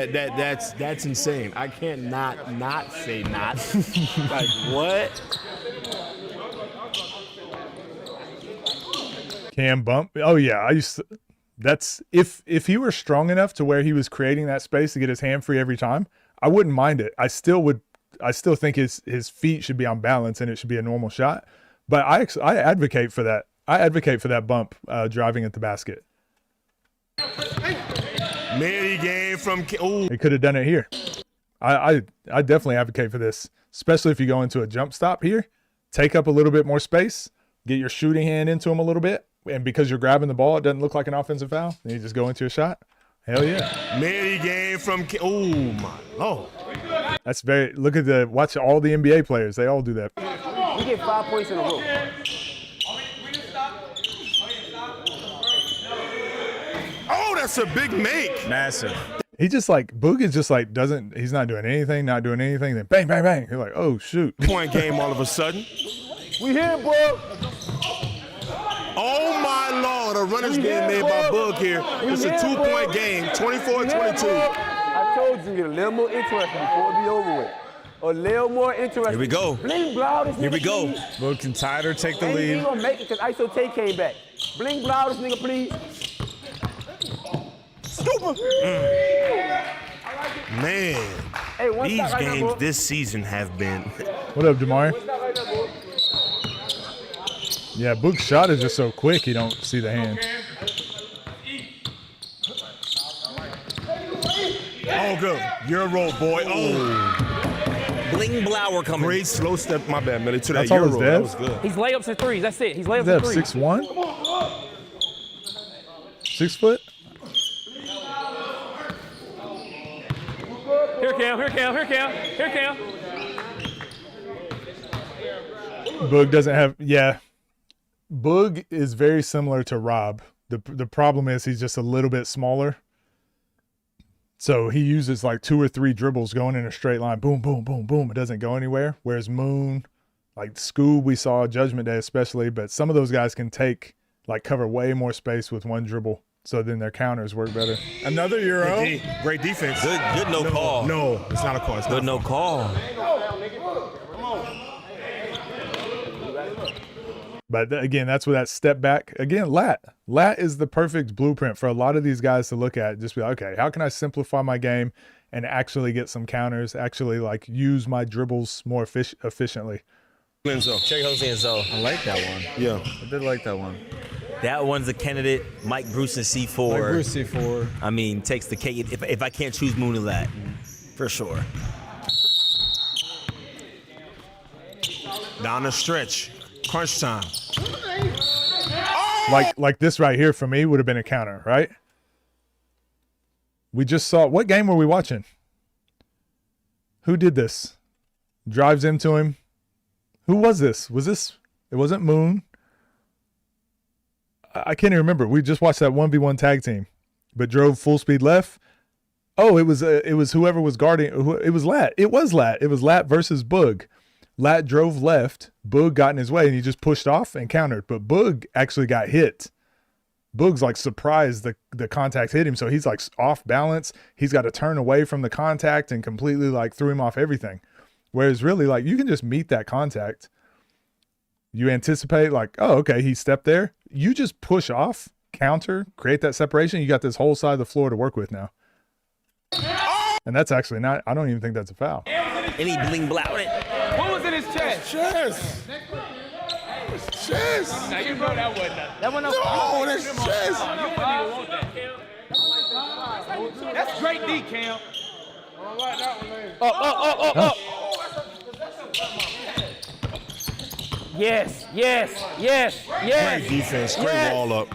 E: That's insane. I can't not say not. Like what?
A: Cam bump. Oh yeah, that's if he were strong enough to where he was creating that space to get his hand free every time, I wouldn't mind it. I still think his feet should be on balance and it should be a normal shot. But I advocate for that. I advocate for that bump driving at the basket.
E: Many game from. Ooh.
A: He could have done it here. I definitely advocate for this, especially if you go into a jump stop here. Take up a little bit more space, get your shooting hand into him a little bit, and because you're grabbing the ball, it doesn't look like an offensive foul. Then you just go into a shot. Hell yeah.
E: Many game from. Oh my lord.
A: That's watch all the NBA players. They all do that.
J: We get 5 points in a row.
E: Oh, that's a big make.
I: Massive.
A: He just like Boog is just like he's not doing anything, then bang, bang, bang. You're like, oh shoot.
E: Point game all of a sudden.
J: We here, bro.
E: Oh my lord, a runner's being made by Boog here. It's a 2-point game, 24-22.
J: I told you, get a little more interesting before it be over with.
B: a little more interesting.
H: Here we go.
B: Bling blow this nigga.
H: Here we go.
B: Please.
C: Boog can tighter take the
B: Ain't he
C: lead.
B: gonna make it because ISO Tay came back. Bling blow this nigga, please. Stupid.
E: Man,
B: Hey, one
E: these
B: stop right now,
E: games
B: bro.
E: this season have been.
A: What up, Jamari?
B: One stop right now, bro.
A: Yeah, Boog's shot is just so quick, you don't see the hand.
E: Oh, good. You're a roll, boy. Oh.
H: Bling blower coming.
E: Great slow step. My bad, man. To that
A: That's all
E: Euro
A: his
E: roll. That
A: devs?
E: was good.
B: He's layups and threes. That's it. He's layups
A: They
B: and
A: have
B: threes.
A: 6'1"? 6 foot?
B: Here Cam, here Cam, here Cam, here Cam.
A: Boog doesn't have, yeah. Boog is very similar to Rob. The problem is he's just a little bit smaller. So he uses like 2 or 3 dribbles going in a straight line. Boom, boom, boom, boom. It doesn't go anywhere. Whereas Moon, like Scoob, we saw Judgment Day especially, but some of those guys can cover way more space with one dribble. So then their counters work better.
C: Another Euro.
E: Great defense.
H: Good no call.
E: No, it's not a call. It's
H: Good
E: not
H: no call.
A: But again, that's where that step back. Again, lat. Lat is the perfect blueprint for a lot of these guys to look at. Just be like, okay, how can I simplify my game and actually get some counters, actually like use my dribbles more efficiently?
E: Enzo.
H: Cherry Jose and Zoe.
I: I like that one.
E: Yeah.
I: I did like that one.
H: That one's a candidate. Mike Bruce and C4.
I: Like Bruce C4.
H: I mean, takes the cake if I can't choose Moon and Lat, for sure.
E: Down the stretch. Crunch time.
A: Like this right here for me would have been a counter, right? We just saw, what game were we watching? Who did this? Drives into him. Who was this? It wasn't Moon. I can't even remember. We just watched that 1v1 tag team, but drove full speed left. Oh, it was whoever was guarding. It was Lat. It was Lat. It was Lat versus Boog. Lat drove left. Boog got in his way and he just pushed off and countered. But Boog actually got hit. Boog's like surprised the contact hit him, so he's like off balance. He's got to turn away from the contact and completely like threw him off everything. Whereas really, like, you can just meet that contact. You anticipate like, oh, okay, he stepped there. You just push off, counter, create that separation. You got this whole side of the floor to work with now. And that's actually not, I don't even think that's a foul.
H: Any bling blow it.
B: What was in his chest?
E: Chest. Chest.
B: Now you know that wasn't that. That wasn't
E: No, that's chest.
B: You wouldn't even want that, Cam. That's great D, Cam. Up. Yes.
E: Great defense. Great wall up.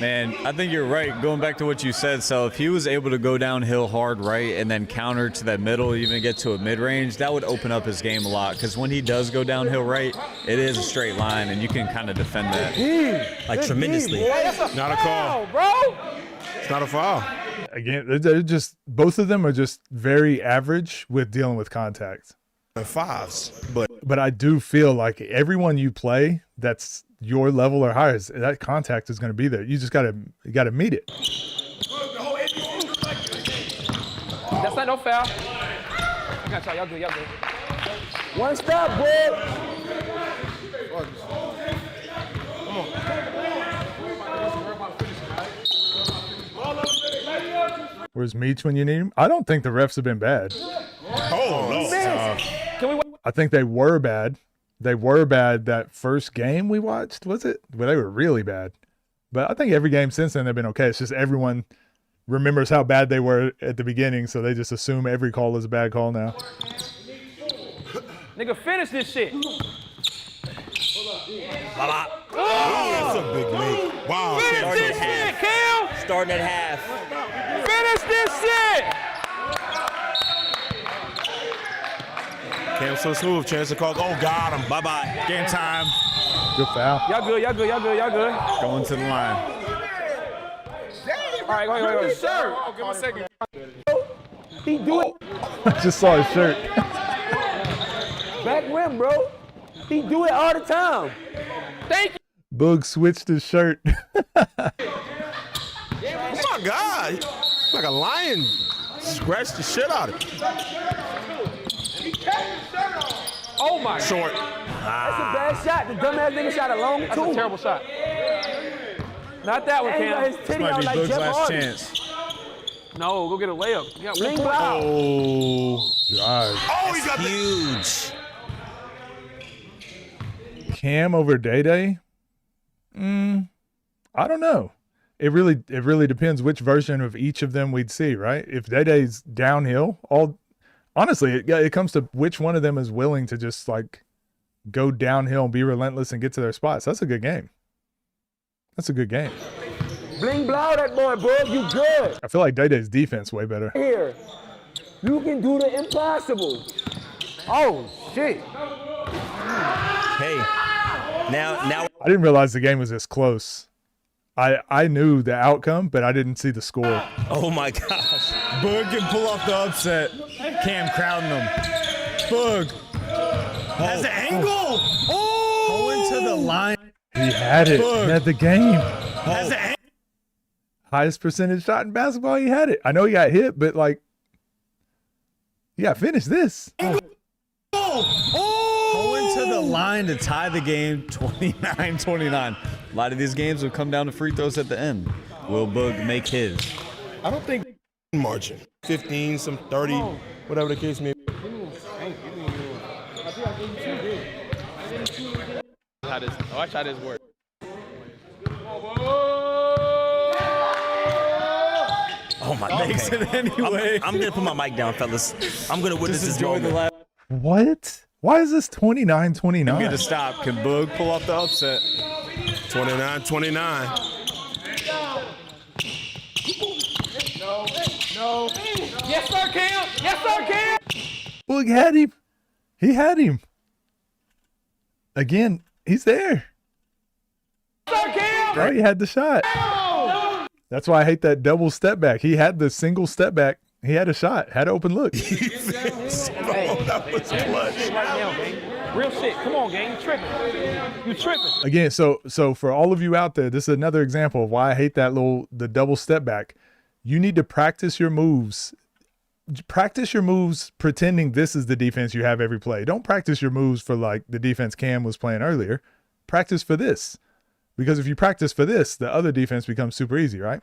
I: Man, I think you're right. Going back to what you said, so if he was able to go downhill hard right and then counter to that middle, even get to a mid-range, that would open up his game a lot. Because when he does go downhill right, it is a straight line, and you can kind of defend that.
H: Like tremendously.
E: Not a call.
B: Bro.
E: It's not a foul.
A: Again, they're just, both of them are just very average with dealing with contact.
E: Fives,
A: But I do feel like everyone you play that's your level or higher, that contact is going to be there. You just got to meet it.
B: That's not no foul. I got y'all. Y'all good. One stop, boy.
A: Where's Meach when you need him? I don't think the refs have been bad.
E: Oh, no.
B: Can we?
A: I think they were bad. They were bad that first game we watched, was it? Well, they were really bad. But I think every game since then they've been okay. It's just everyone remembers how bad they were at the beginning, so they just assume every call is a bad call now.
B: Nigga, finish this shit.
E: Oh, that's a big lead. Wow.
B: Finish this shit, Cam.
H: Starting at half.
B: Finish this shit.
E: Cam so smooth. Chance to call. Oh, got him.
H: Bye-bye.
I: Game time.
A: Good foul.
B: Y'all good.
I: Going to the line.
B: All right, go ahead. Sir. Give me a second. He do it.
A: I just saw his shirt.
B: Back when, bro. He do it all the time. Thank you.
A: Boog switched his shirt.
E: Oh, my God. Like a lion. Scratched the shit out of it.
B: Oh my.
E: Short.
B: That's a bad shot. The dumbass nigga shot a long two. That's a terrible shot. Not that one, Cam.
I: This might be Boog's last chance.
B: No, go get a layup. You got one.
A: Oh, drive.
E: Oh, he got
H: Huge.
A: Cam over Day. I don't know. It really depends which version of each of them we'd see, right? If Day's downhill, honestly, it comes to which one of them is willing to just like go downhill and be relentless and get to their spots. That's a good game. That's a good game.
B: Bling blow that boy, Boog. You good.
A: I feel like Day's defense way better.
B: Here. You can do the impossible. Oh, shit.
H: Hey. Now.
A: I didn't realize the game was this close. I knew the outcome, but I didn't see the score.
H: Oh my gosh.
I: Boog can pull off the upset. Cam crowding him. Boog has the angle. Oh, going to the line.
A: He had it.
I: Boog
A: He had the game.
I: has the
A: Highest percentage shot in basketball. He had it. I know he got hit, but like, yeah, finish this.
I: Going to the line to tie the game 29-29. A lot of these games will come down to free throws at the end. Will Boog make his?
E: I don't think margin. 15, some 30, whatever the case may be.
B: Watch how this works.
H: Oh my.
I: Makes it anyway.
H: I'm gonna put my mic down, fellas. I'm gonna witness
I: Just
H: this
I: enjoy the
H: moment.
I: last.
A: What? Why is this 29-29?
I: I'm going to stop. Can Boog pull off the upset?
E: 29-29.
B: No. Yes, sir, Cam. Yes, sir, Cam.
A: Boog had him. He had him. Again, he's there.
B: Yes, sir, Cam.
A: Bro, he had the shot. That's why I hate that double step back. He had the single step back. He had a shot, had an open look.
E: That was clutch.
B: Right now, gang. Real shit. Come on, gang. You tripping. You tripping.
A: Again, so for all of you out there, this is another example of why I hate the double step back. You need to practice your moves. Practice your moves pretending this is the defense you have every play. Don't practice your moves for like the defense Cam was playing earlier. Practice for this. Because if you practice for this, the other defense becomes super easy, right?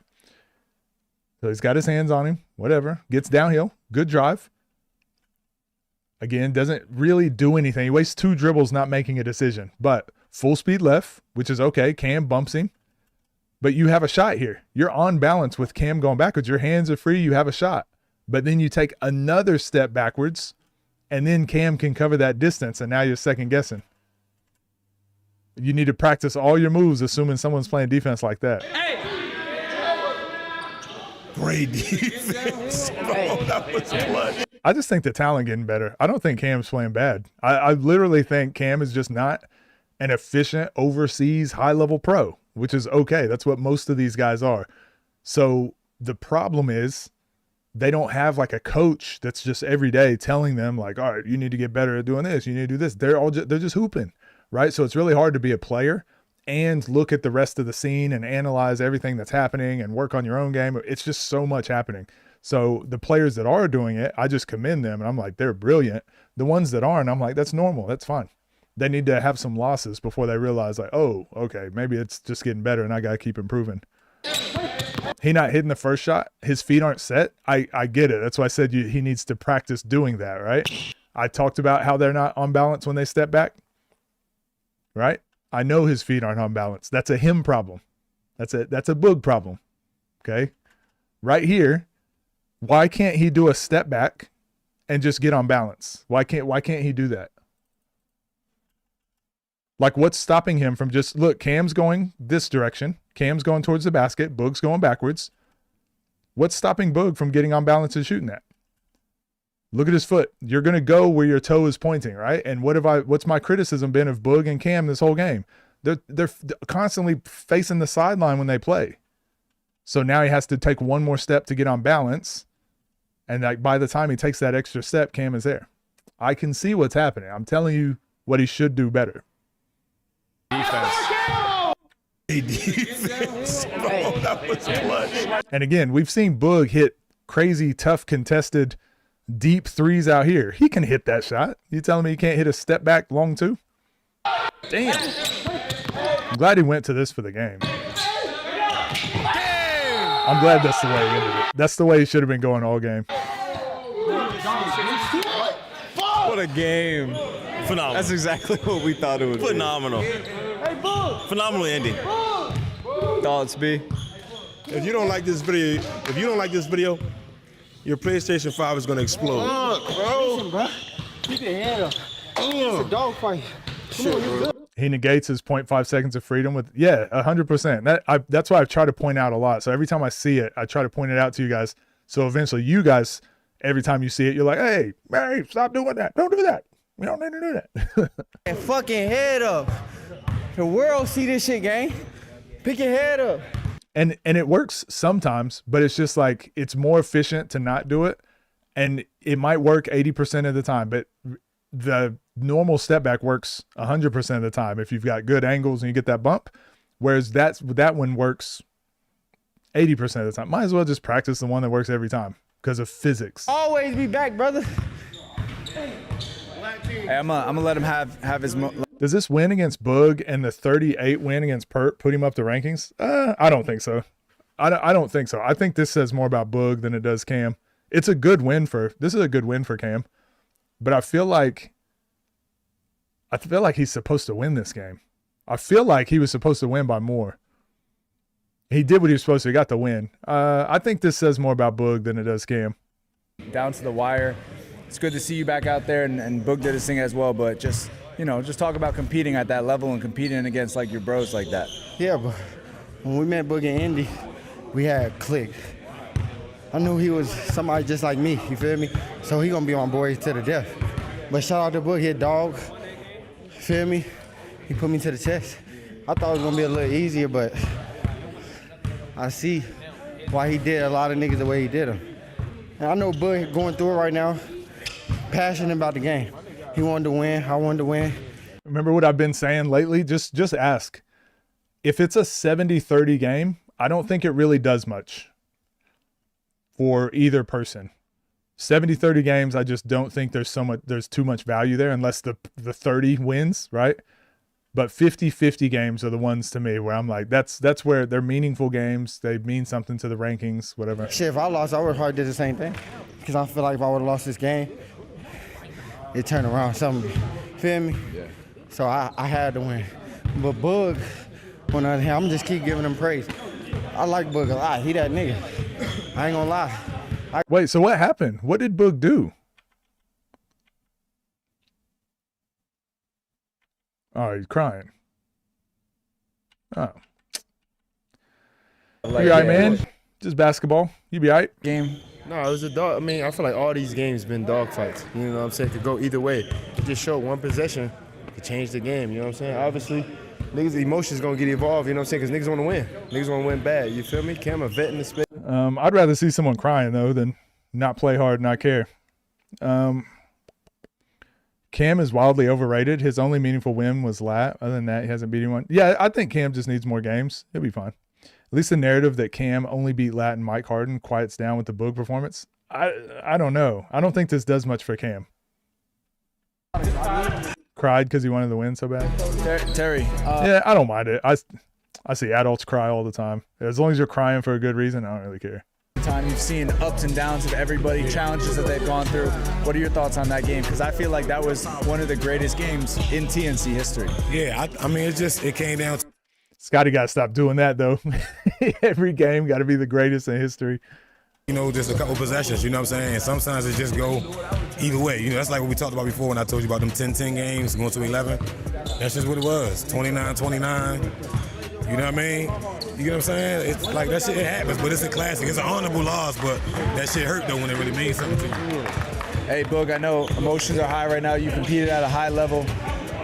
A: So he's got his hands on him, whatever. Gets downhill, good drive. Again, doesn't really do anything. He wastes 2 dribbles not making a decision. But full speed left, which is okay. Cam bumps him. But you have a shot here. You're on balance with Cam going backwards. Your hands are free. You have a shot. But then you take another step backwards, and then Cam can cover that distance, and now you're second guessing. You need to practice all your moves, assuming someone's playing defense like that.
E: Great defense. Oh, that was clutch.
A: I just think the talent getting better. I don't think Cam's playing bad. I literally think Cam is just not an efficient overseas high-level pro, which is okay. That's what most of these guys are. So the problem is they don't have like a coach that's just every day telling them like, all right, you need to get better at doing this. You need to do this. They're just hooping, right? So it's really hard to be a player and look at the rest of the scene and analyze everything that's happening and work on your own game. It's just so much happening. So the players that are doing it, I just commend them. And I'm like, they're brilliant. The ones that aren't, I'm like, that's normal. That's fine. They need to have some losses before they realize like, oh, okay, maybe it's just getting better and I got to keep improving. He not hitting the first shot. His feet aren't set. I get it. That's why I said he needs to practice doing that, right? I talked about how they're not on balance when they step back, right? I know his feet aren't on balance. That's a him problem. That's a Boog problem. Okay. Right here. Why can't he do a step back and just get on balance? Why can't he do that? Like what's stopping him from just look, Cam's going this direction. Cam's going towards the basket. Boog's going backwards. What's stopping Boog from getting on balance and shooting that? Look at his foot. You're going to go where your toe is pointing, right? And what's my criticism been of Boog and Cam this whole game? They're constantly facing the sideline when they play. So now he has to take one more step to get on balance. And like by the time he takes that extra step, Cam is there. I can see what's happening. I'm telling you what he should do better. Defense.
E: Defense. Oh, that was clutch.
A: And again, we've seen Boog hit crazy, tough, contested deep threes out here. He can hit that shot. You telling me he can't hit a step back long two? Damn. I'm glad he went to this for the game. I'm glad that's the way he ended it. That's the way he should have been going all game.
I: What a game.
H: Phenomenal.
I: That's exactly what we thought it would be.
H: Phenomenal. Phenomenal ending.
I: Thoughts, B?
E: If you don't like this video, your PlayStation 5 is gonna explode.
B: Bro. Keep your head up. It's a dog fight. Come on, you good.
A: He negates his 0.5 seconds of freedom with, 100%. That's why I've tried to point out a lot. So every time I see it, I try to point it out to you guys. So eventually you guys, every time you see it, you're like, hey, stop doing that. Don't do that. We don't need to do that.
F: And fucking head up. The world see this shit, gang. Pick your head up.
A: And it works sometimes, but it's just like, it's more efficient to not do it. And it might work 80% of the time, but the normal step back works 100% of the time if you've got good angles and you get that bump. Whereas that one works 80% of the time. Might as well just practice the one that works every time because of physics.
F: Always be back, brother.
C: Hey, I'm gonna let him have his.
A: Does this win against Boog and the 38 win against Pert put him up the rankings? I don't think so. I don't think so. I think this says more about Boog than it does Cam. This is a good win for Cam, but I feel like he's supposed to win this game. I feel like he was supposed to win by more. He did what he was supposed to. He got the win. I think this says more about Boog than it does Cam.
C: Down to the wire. It's good to see you back out there, and Boog did his thing as well. But just talk about competing at that level and competing against like your bros like that.
D: Yeah, but when we met Boog in Indy, we had clicked. I knew he was somebody just like me, you feel me? So he gonna be my boy to the death. But shout out to Boog, he a dog, feel me? He put me to the test. I thought it was gonna be a little easier, but I see why he did a lot of niggas the way he did them. And I know Boog going through it right now, passionate about the game. He wanted to win, I wanted to win.
A: Remember what I've been saying lately? Just ask. If it's a 70-30 game, I don't think it really does much for either person. 70-30 games, I just don't think there's too much value there unless the 30 wins, right? But 50-50 games are the ones to me where I'm like, that's where they're meaningful games. They mean something to the rankings, whatever.
D: Shit, if I lost, I would probably do the same thing. Because I feel like if I would have lost this game, it turned around something. Feel me? Yeah. So I had to win. But Boog, on the other hand, I'm just keep giving him praise. I like Boog a lot. He that nigga. I ain't gonna lie.
A: Wait, so what happened? What did Boog do? Oh, he's crying. Oh. You all right, man? Just basketball. You be all right?
C: Game.
E: No, it was a dog. I mean, I feel like all these games been dog fights. You know what I'm saying? Could go either way. It just showed one possession to change the game. You know what I'm saying? Obviously, niggas' emotions gonna get involved. You know what I'm saying? Because niggas want to win. Niggas want to win bad. You feel me? Cam a vet in the space.
A: I'd rather see someone crying though than not play hard and not care. Cam is wildly overrated. His only meaningful win was Lat. Other than that, he hasn't beat anyone. Yeah, I think Cam just needs more games. He'll be fine. At least the narrative that Cam only beat Lat and Mike Harden quiets down with the Boog performance. I don't know. I don't think this does much for Cam. Cried because he wanted to win so bad.
C: Terry.
A: Yeah, I don't mind it. I see adults cry all the time. As long as you're crying for a good reason, I don't really care.
C: Time you've seen ups and downs of everybody, challenges that they've gone through. What are your thoughts on that game? Because I feel like that was one of the greatest games in TNC history.
E: Yeah, I mean, it came down to.
A: Scotty got to stop doing that though. Every game got to be the greatest in history.
E: You know, just a couple possessions, you know what I'm saying? And sometimes it just go either way. You know, that's like what we talked about before when I told you about them 10-10 games going to 11. That's just what it was, 29-29. You know what I mean? You know what I'm saying? It's like that shit, it happens, but it's a classic. It's an honorable loss, but that shit hurt though when it really means something to you.
C: Hey, Boog, I know emotions are high right now. You competed at a high level.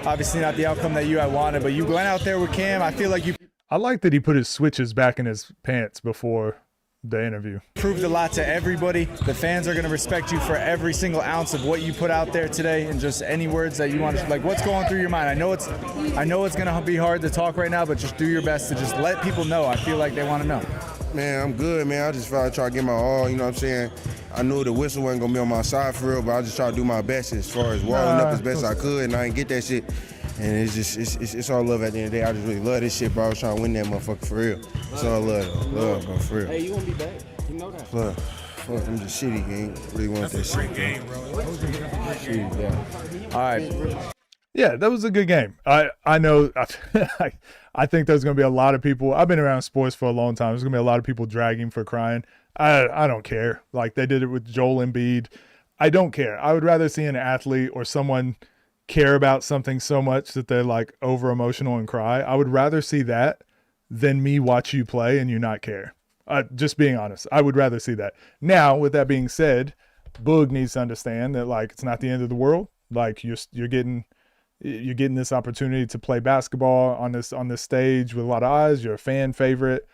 C: Obviously not the outcome that you had wanted, but you went out there with Cam. I feel like you...
A: I like that he put his switches back in his pants before the interview.
C: Proved a lot to everybody. The fans are going to respect you for every single ounce of what you put out there today, and just any words that you want to, like, what's going through your mind? I know it's going to be hard to talk right now, but just do your best to just let people know. I feel like they want to know.
D: Man, I'm good, man. I just try to get my all, you know what I'm saying? I knew the whistle wasn't gonna be on my side for real, but I just tried to do my best as far as walling up as best I could, and I didn't get that shit. And it's all love at the end of the day. I just really love this shit, bro. I was trying to win that motherfucker for real. It's all love, bro, for real.
B: Hey, you won't be back. You know that.
D: Fuck, I'm just shitty, gang. Really want that shit, game, bro. Shitty, yeah.
C: All right.
A: Yeah, that was a good game. I know. I think there's going to be a lot of people. I've been around sports for a long time. There's going to be a lot of people dragging for crying. I don't care. Like they did it with Joel Embiid. I don't care. I would rather see an athlete or someone care about something so much that they're like over emotional and cry. I would rather see that than me watch you play and you not care. Just being honest, I would rather see that. Now, with that being said, Boog needs to understand that like it's not the end of the world. Like you're getting this opportunity to play basketball on this stage with a lot of eyes. You're a fan favorite.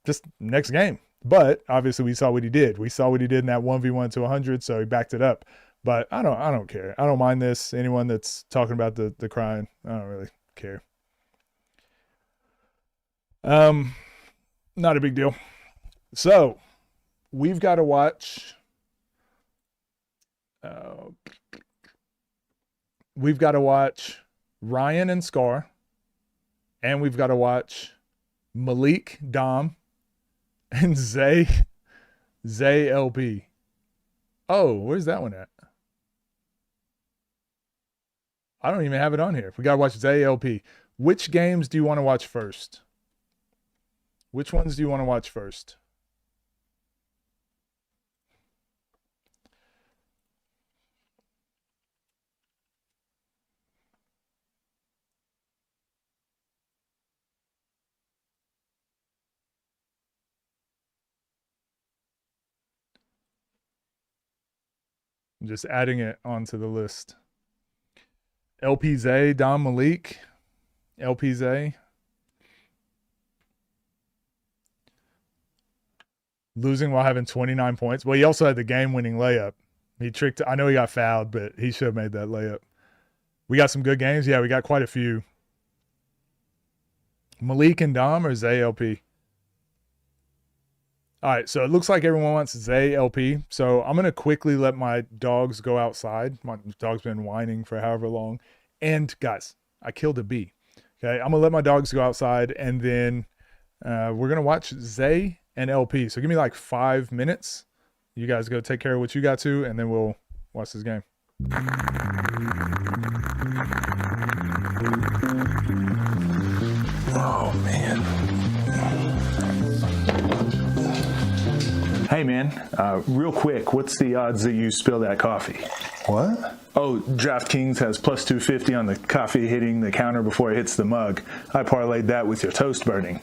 A: Just next game. But obviously, we saw what he did. We saw what he did in that 1v1 to 100, so he backed it up. But I don't care. I don't mind this. Anyone that's talking about the crying, I don't really care. Not a big deal. So we've got to watch. We've got to watch Ryan and Scar, and we've got to watch Malik, Dom, and Zay LP. Oh, where's that one at? I don't even have it on here. We got to watch Zay LP. Which games do you want to watch first? Which ones do you want to watch first? I'm just adding it onto the list. LP Zay, Dom Malik, LP Zay. Losing while having 29 points. Well, he also had the game-winning layup. He tricked. I know he got fouled, but he should have made that layup. We got some good games. Yeah, we got quite a few. Malik and Dom or Zay LP? All right, so it looks like everyone wants Zay LP. So I'm going to quickly let my dogs go outside. My dog's been whining for however long. And, guys, I killed a bee. Okay, I'm going to let my dogs go outside, and then we're going to watch Zay and LP. So give me like 5 minutes. You guys go take care of what you got to, and then we'll watch this game.
O: Oh, man. Hey, man, real quick, what's the odds that you spill that coffee? What? Oh, DraftKings has plus 250 on the coffee hitting the counter before it hits the mug. I parlayed that with your toast burning.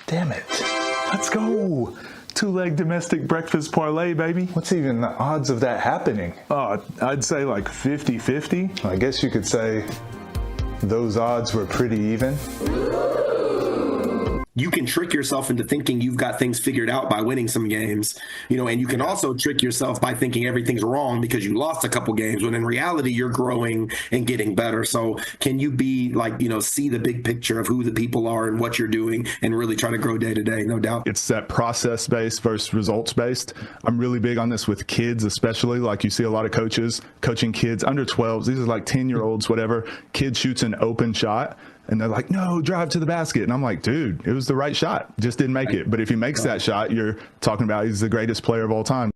O: Damn it. Let's go. 2-leg domestic breakfast parlay, baby. What's even the odds of that happening? Oh, I'd say like 50-50. I guess you could say those odds were pretty even.
P: You can trick yourself into thinking you've got things figured out by winning some games, and you can also trick yourself by thinking everything's wrong because you lost a couple games, when in reality, you're growing and getting better. So can you be like, see the big picture of who the people are and what you're doing and really try to grow day to day, no doubt.
O: It's that process-based versus results-based. I'm really big on this with kids, especially. Like you see a lot of coaches coaching kids under 12s. These are like 10-year-olds, whatever. Kid shoots an open shot. And they're like, no, drive to the basket. And I'm like, dude, it was the right shot. Just didn't make it. But if he makes that shot, you're talking about he's the greatest player of all time.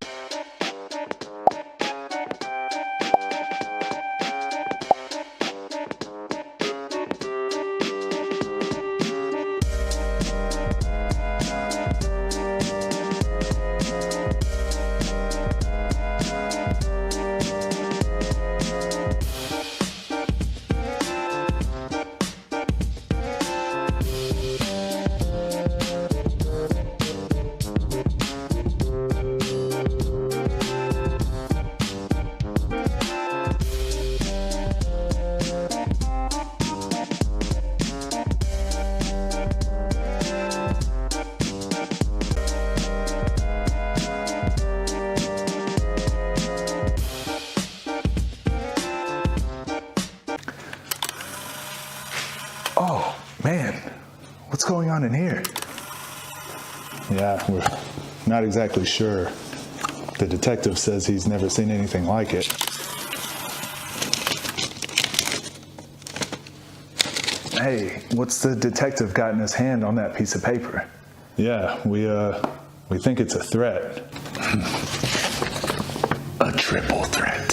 O: Oh, man, what's going on in here? Yeah, we're not exactly sure. The detective says he's never seen anything like it. Hey, what's the detective got in his hand on that piece of paper? Yeah, we think it's a threat. A triple threat.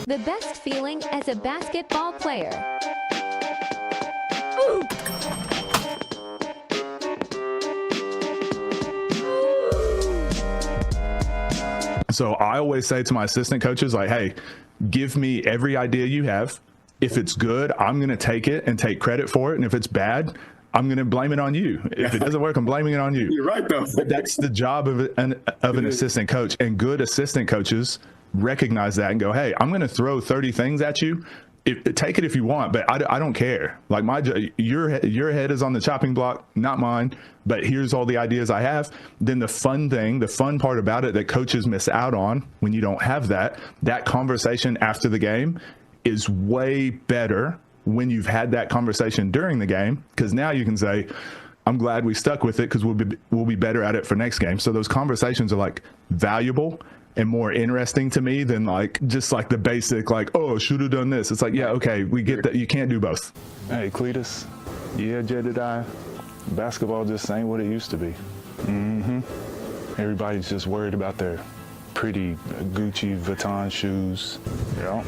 Q: The best feeling as a basketball player.
O: So I always say to my assistant coaches, like, hey, give me every idea you have. If it's good, I'm going to take it and take credit for it. And if it's bad, I'm going to blame it on you. If it doesn't work, I'm blaming it on you.
P: You're right, though.
O: But that's the job of an assistant coach. And good assistant coaches recognize that and go, hey, I'm going to throw 30 things at you. Take it if you want, but I don't care. Like your head is on the chopping block, not mine. But here's all the ideas I have. Then the fun part about it that coaches miss out on when you don't have that conversation after the game is way better when you've had that conversation during the game, because now you can say, I'm glad we stuck with it because we'll be better at it for next game. So those conversations are like valuable and more interesting to me than like just like the basic like, oh, should have done this. It's like, yeah, okay, we get that you can't do both. Hey, Cletus. Yeah, Jedediah. Basketball just ain't what it used to be. Everybody's just worried about their pretty Gucci Vuitton shoes. You know?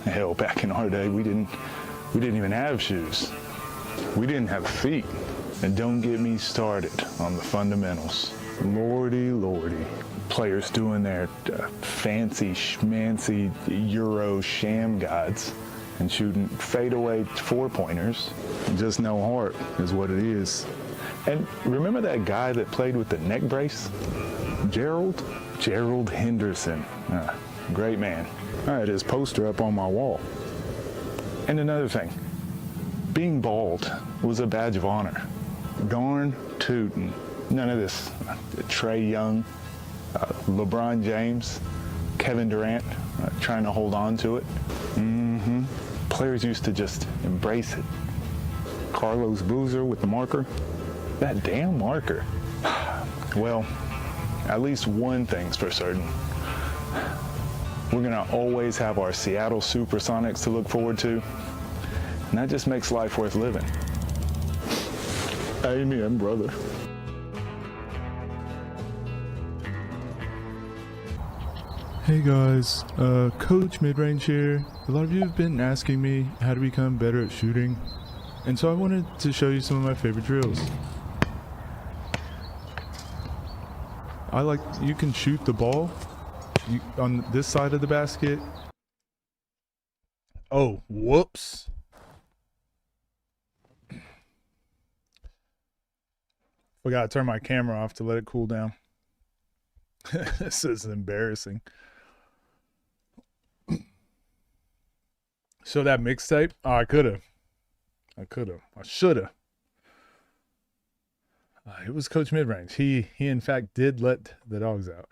O: Hell, back in our day, we didn't even have shoes. We didn't have feet. And don't get me started on the fundamentals. Lordy, lordy. Players doing their fancy schmancy Euro sham gods and shooting fadeaway four-pointers. Just no heart is what it is. And remember that guy that played with the neck brace? Gerald Henderson. Great man. I had his poster up on my wall. And another thing, being bald was a badge of honor. Darn tootin'. None of this Trae Young, LeBron James, Kevin Durant trying to hold on to it. Players used to just embrace it. Carlos Boozer with the marker. That damn marker. Well, at least one thing's for certain. We're gonna always have our Seattle Supersonics to look forward to. And that just makes life worth living. Amen, brother. Hey guys, Coach Midrange here. A lot of you have been asking me how to become better at shooting, and so I wanted to show you some of my favorite drills. You can shoot the ball on this side of the basket.
A: Oh, whoops. Forgot to turn my camera off to let it cool down. This is embarrassing. So that mixtape? Oh, I shoulda. It was Coach Midrange. He in fact did let the dogs out.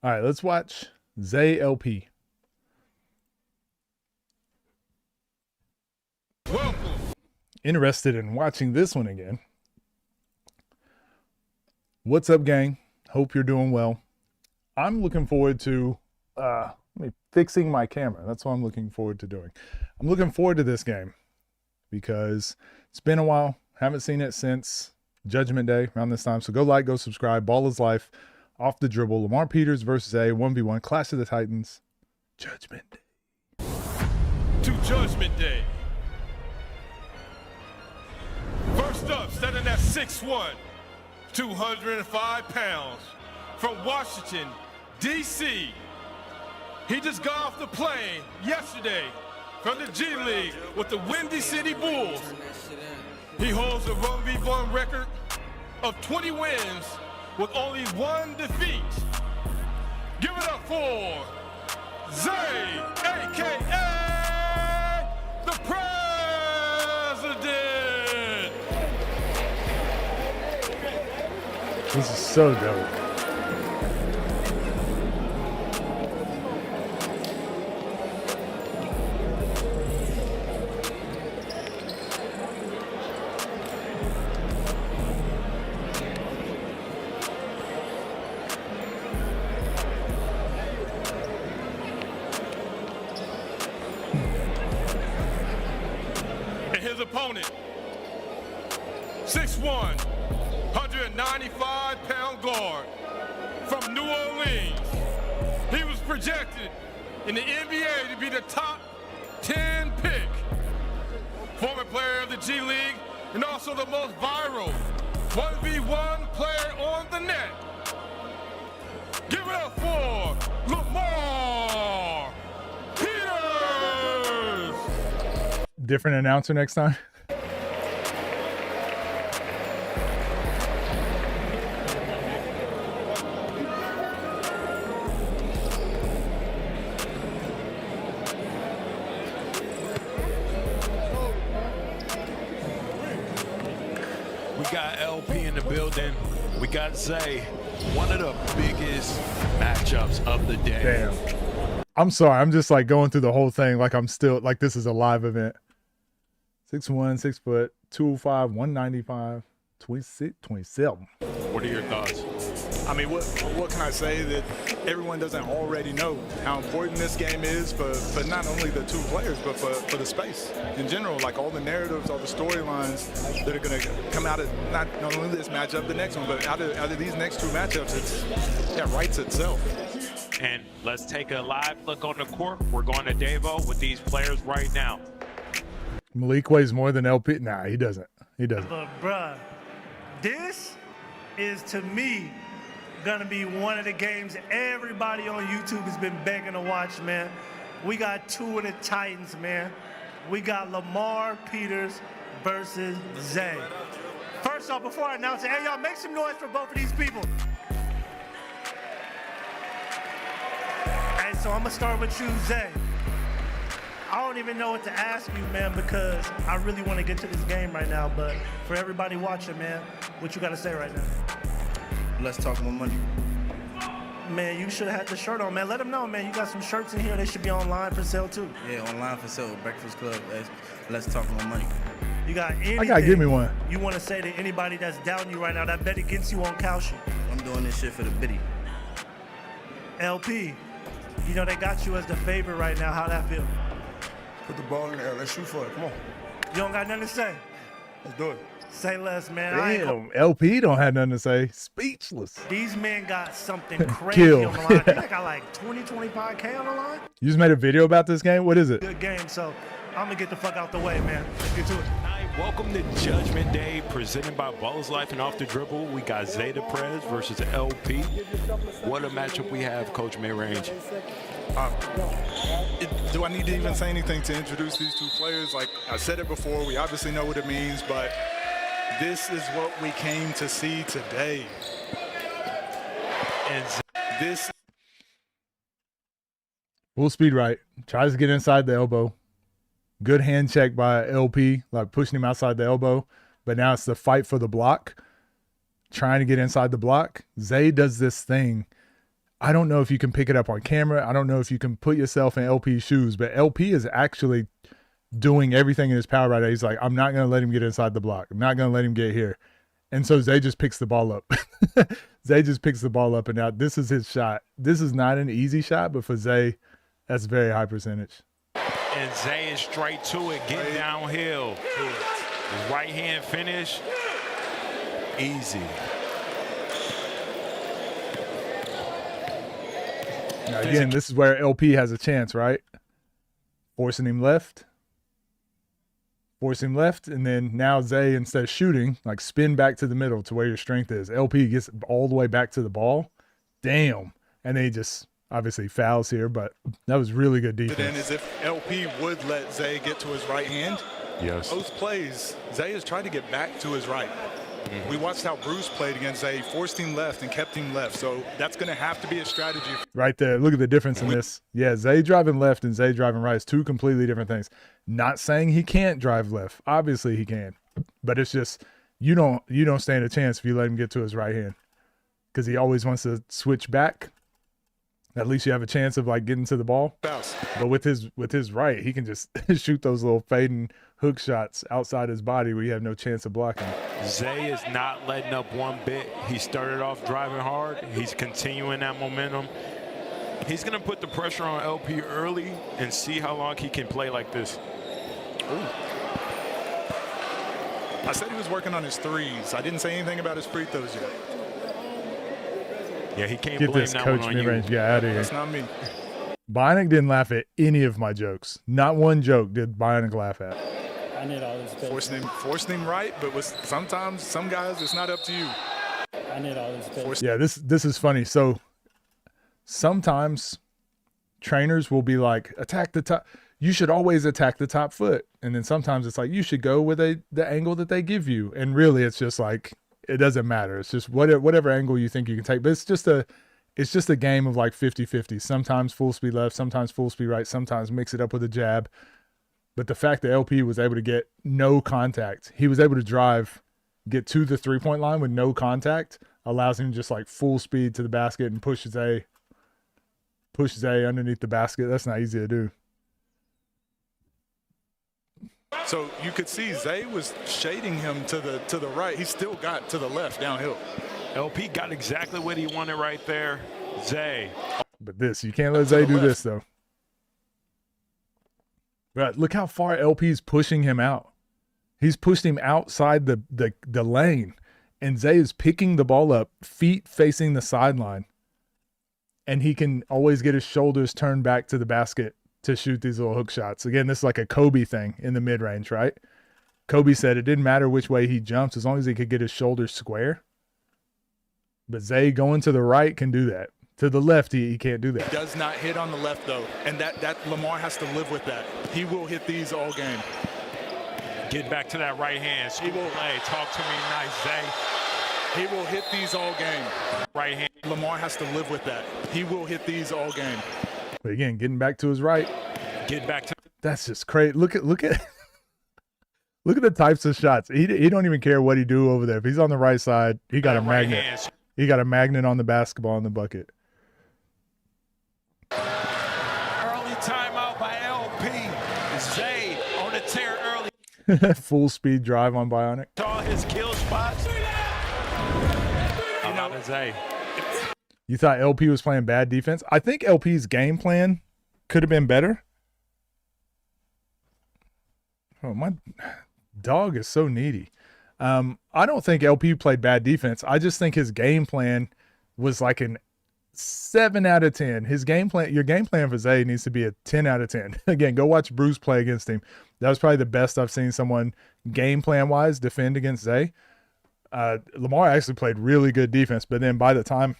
A: All right, let's watch Zay LP.
B: Welcome.
A: Interested in watching this one again. What's up, gang? Hope you're doing well. I'm looking forward to fixing my camera. That's what I'm looking forward to doing. I'm looking forward to this game because it's been a while. Haven't seen it since Judgment Day around this time. So go like, go subscribe. Ball is life. Off the dribble. Lamar Peters versus A. 1v1. Clash of the Titans. Judgment Day.
B: To Judgment Day. First up, standing at 6'1", 205 pounds, from Washington, D.C. He just got off the plane yesterday from the G League with the Windy City Bulls. He holds a 1v1 record of 20 wins with only one defeat. Give it up for Zay, a.k.a. the President.
A: This is so dope.
B: opponent, 6'1", 195-pound guard from New Orleans. He was projected in the NBA to be the top 10 pick. Former player of the G League and also the most viral 1v1 player on the net. Give it up for Lamar Peters!
A: Different announcer next time.
R: We got LP in the building. We got Zay. One of the biggest matchups of the day.
A: Damn. I'm sorry. I'm just like going through the whole thing like I'm still like this is a live event. 6'1", 6 foot, 205, 195, 26, 27.
R: What are your thoughts?
S: I mean, what can I say that everyone doesn't already know? How important this game is for not only the two players, but for the space in general. Like all the narratives, all the storylines that are going to come out of not only this matchup, the next one, but out of these next two matchups, it writes itself.
R: And let's take a live look on the court. We're going to Davo with these players right now.
A: Malik weighs more than LP. Nah, he doesn't. He doesn't.
T: But bruh, this is to me gonna be one of the games everybody on YouTube has been begging to watch, man. We got two of the Titans, man. We got Lamar Peters versus Zay. First off, before I announce it, hey y'all, make some noise for both of these people. Hey, so I'm gonna start with you, Zay. I don't even know what to ask you, man, because I really want to get to this game right now. But for everybody watching, man, what you got to say right now?
F: Let's talk more money.
T: Man, you should have had the shirt on, man. Let them know, man. You got some shirts in here. They should be online for sale, too.
F: Yeah, online for sale. Breakfast Club. Let's talk more money.
T: You got anything
A: I gotta give me one.
T: you want to say to anybody that's doubting you right now that bet against you on Kalshi?
F: I'm doing this shit for the biddy.
T: LP, you know they got you as the favorite right now. How that feel?
D: Put the ball in the air. Let's shoot for it. Come on.
T: You don't got nothing to say?
D: Let's do it.
T: Say less, man. I ain't
A: Damn, LP don't have nothing to say. Speechless.
T: These men got something crazy
A: Kill.
T: on the line. They got like 20, 25K on the line.
A: You just made a video about this game? What is it?
T: Good game, so I'm going to get the fuck out the way, man. Let's get to it.
R: Welcome to Judgment Day, presented by Balls Life and Off the Dribble. We got Zeta Perez versus LP. What a matchup we have, Coach Mayrange.
S: Do I need to even say anything to introduce these two players? Like I said it before, we obviously know what it means, but this is what we came to see today. And this
A: Full speed right. Tries to get inside the elbow. Good hand check by LP, like pushing him outside the elbow. But now it's the fight for the block. Trying to get inside the block. Zay does this thing. I don't know if you can pick it up on camera. I don't know if you can put yourself in LP's shoes, but LP is actually doing everything in his power right now. He's like, I'm not going to let him get inside the block. I'm not going to let him get here. And so Zay just picks the ball up. Zay just picks the ball up, and now this is his shot. This is not an easy shot, but for Zay, that's a very high percentage.
R: And Zay is straight to it, getting downhill. His right hand finish, easy.
A: Now again, this is where LP has a chance, right? Forcing him left. Force him left, and then now Zay, instead of shooting, like spin back to the middle to where your strength is. LP gets all the way back to the ball. Damn. And then he just obviously fouls here, but that was really good defense.
S: then is if LP would let Zay get to his right hand.
R: Yes.
S: Those plays, Zay has tried to get back to his right. We watched how Bruce played against Zay, forced him left and kept him left. So that's going to have to be a strategy.
A: Right there. Look at the difference in this. Yeah, Zay driving left and Zay driving right is two completely different things. Not saying he can't drive left. Obviously he can. But it's just you don't stand a chance if you let him get to his right hand. Because he always wants to switch back. At least you have a chance of like getting to the ball. But with his right, he can just shoot those little fading hook shots outside his body where you have no chance of blocking.
R: Zay is not letting up one bit. He started off driving hard. He's continuing that momentum. He's going to put the pressure on LP early and see how long he can play like this.
S: I said he was working on his threes. I didn't say anything about his free throws yet.
R: Yeah, he can't
A: Get
R: blame
A: this
R: that
A: coach
R: one on you.
A: mid-range guy out of here.
S: That's not me.
A: Bionic didn't laugh at any of my jokes. Not one joke did Bionic laugh at.
T: I need all this space.
S: Forcing him right, but sometimes some guys it's not up to you.
T: I need all this space.
A: Yeah, this is funny. So sometimes trainers will be like, attack the top. You should always attack the top foot. And then sometimes it's like, you should go with the angle that they give you. And really it's just like, it doesn't matter. It's just whatever angle you think you can take. But it's just a game of like 50-50. Sometimes full speed left, sometimes full speed right, sometimes mix it up with a jab. But the fact that LP was able to get no contact, he was able to drive, get to the three-point line with no contact, allows him just like full speed to the basket and pushes A underneath the basket. That's not easy to do.
S: So you could see Zay was shading him to the right. He still got to the left downhill.
R: LP got exactly what he wanted right there. Zay.
A: But you can't let Zay do this though. Right, look how far LP's pushing him out. He's pushed him outside the lane, and Zay is picking the ball up, feet facing the sideline, and he can always get his shoulders turned back to the basket to shoot these little hook shots. Again, this is like a Kobe thing in the mid-range, right? Kobe said it didn't matter which way he jumps as long as he could get his shoulders square. But Zay going to the right can do that. To the left, he can't do that.
S: He does not hit on the left, though, and that Lamar has to live with that. He will hit these all game.
R: Get back to that right hand. He will play. Talk to me nice, Zay.
S: He will hit these all game.
R: Right hand.
S: Lamar has to live with that. He will hit these all game.
A: But again, getting back to his right.
R: Get back to.
A: That's just crazy. Look at look at the types of shots. He don't even care what he do over there. If he's on the right side, he got a magnet.
R: Hand.
A: He got a magnet on the basketball in the bucket.
R: Early timeout by LP. Zay on the tear early.
A: Full speed drive on Bionic.
R: Saw his kill spots. How about Zay?
A: You thought LP was playing bad defense? I think LP's game plan could have been better. Oh, my dog is so needy. I don't think LP played bad defense. I just think his game plan was like an 7 out of 10. His game plan, your game plan for Zay needs to be a 10 out of 10. Again, go watch Bruce play against him. That was probably the best I've seen someone game plan wise defend against Zay. Lamar actually played really good defense, but then by the time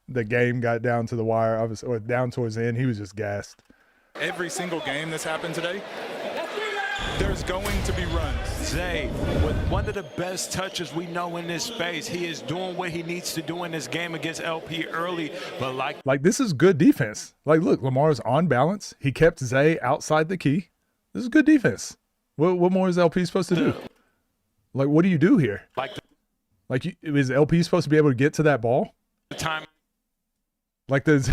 A: the game got down to the wire, or down towards the end, he was just gassed.
S: Every single game that's happened today, there's going to be runs.
R: Zay, with one of the best touches we know in this space, he is doing what he needs to do in this game against LP early, but like
A: this is good defense. Like, look, Lamar's on balance. He kept Zay outside the key. This is good defense. What more is LP supposed to do? Like, what do you do here? Is LP supposed to be able to get to that ball?
R: Time.
A: Like, there's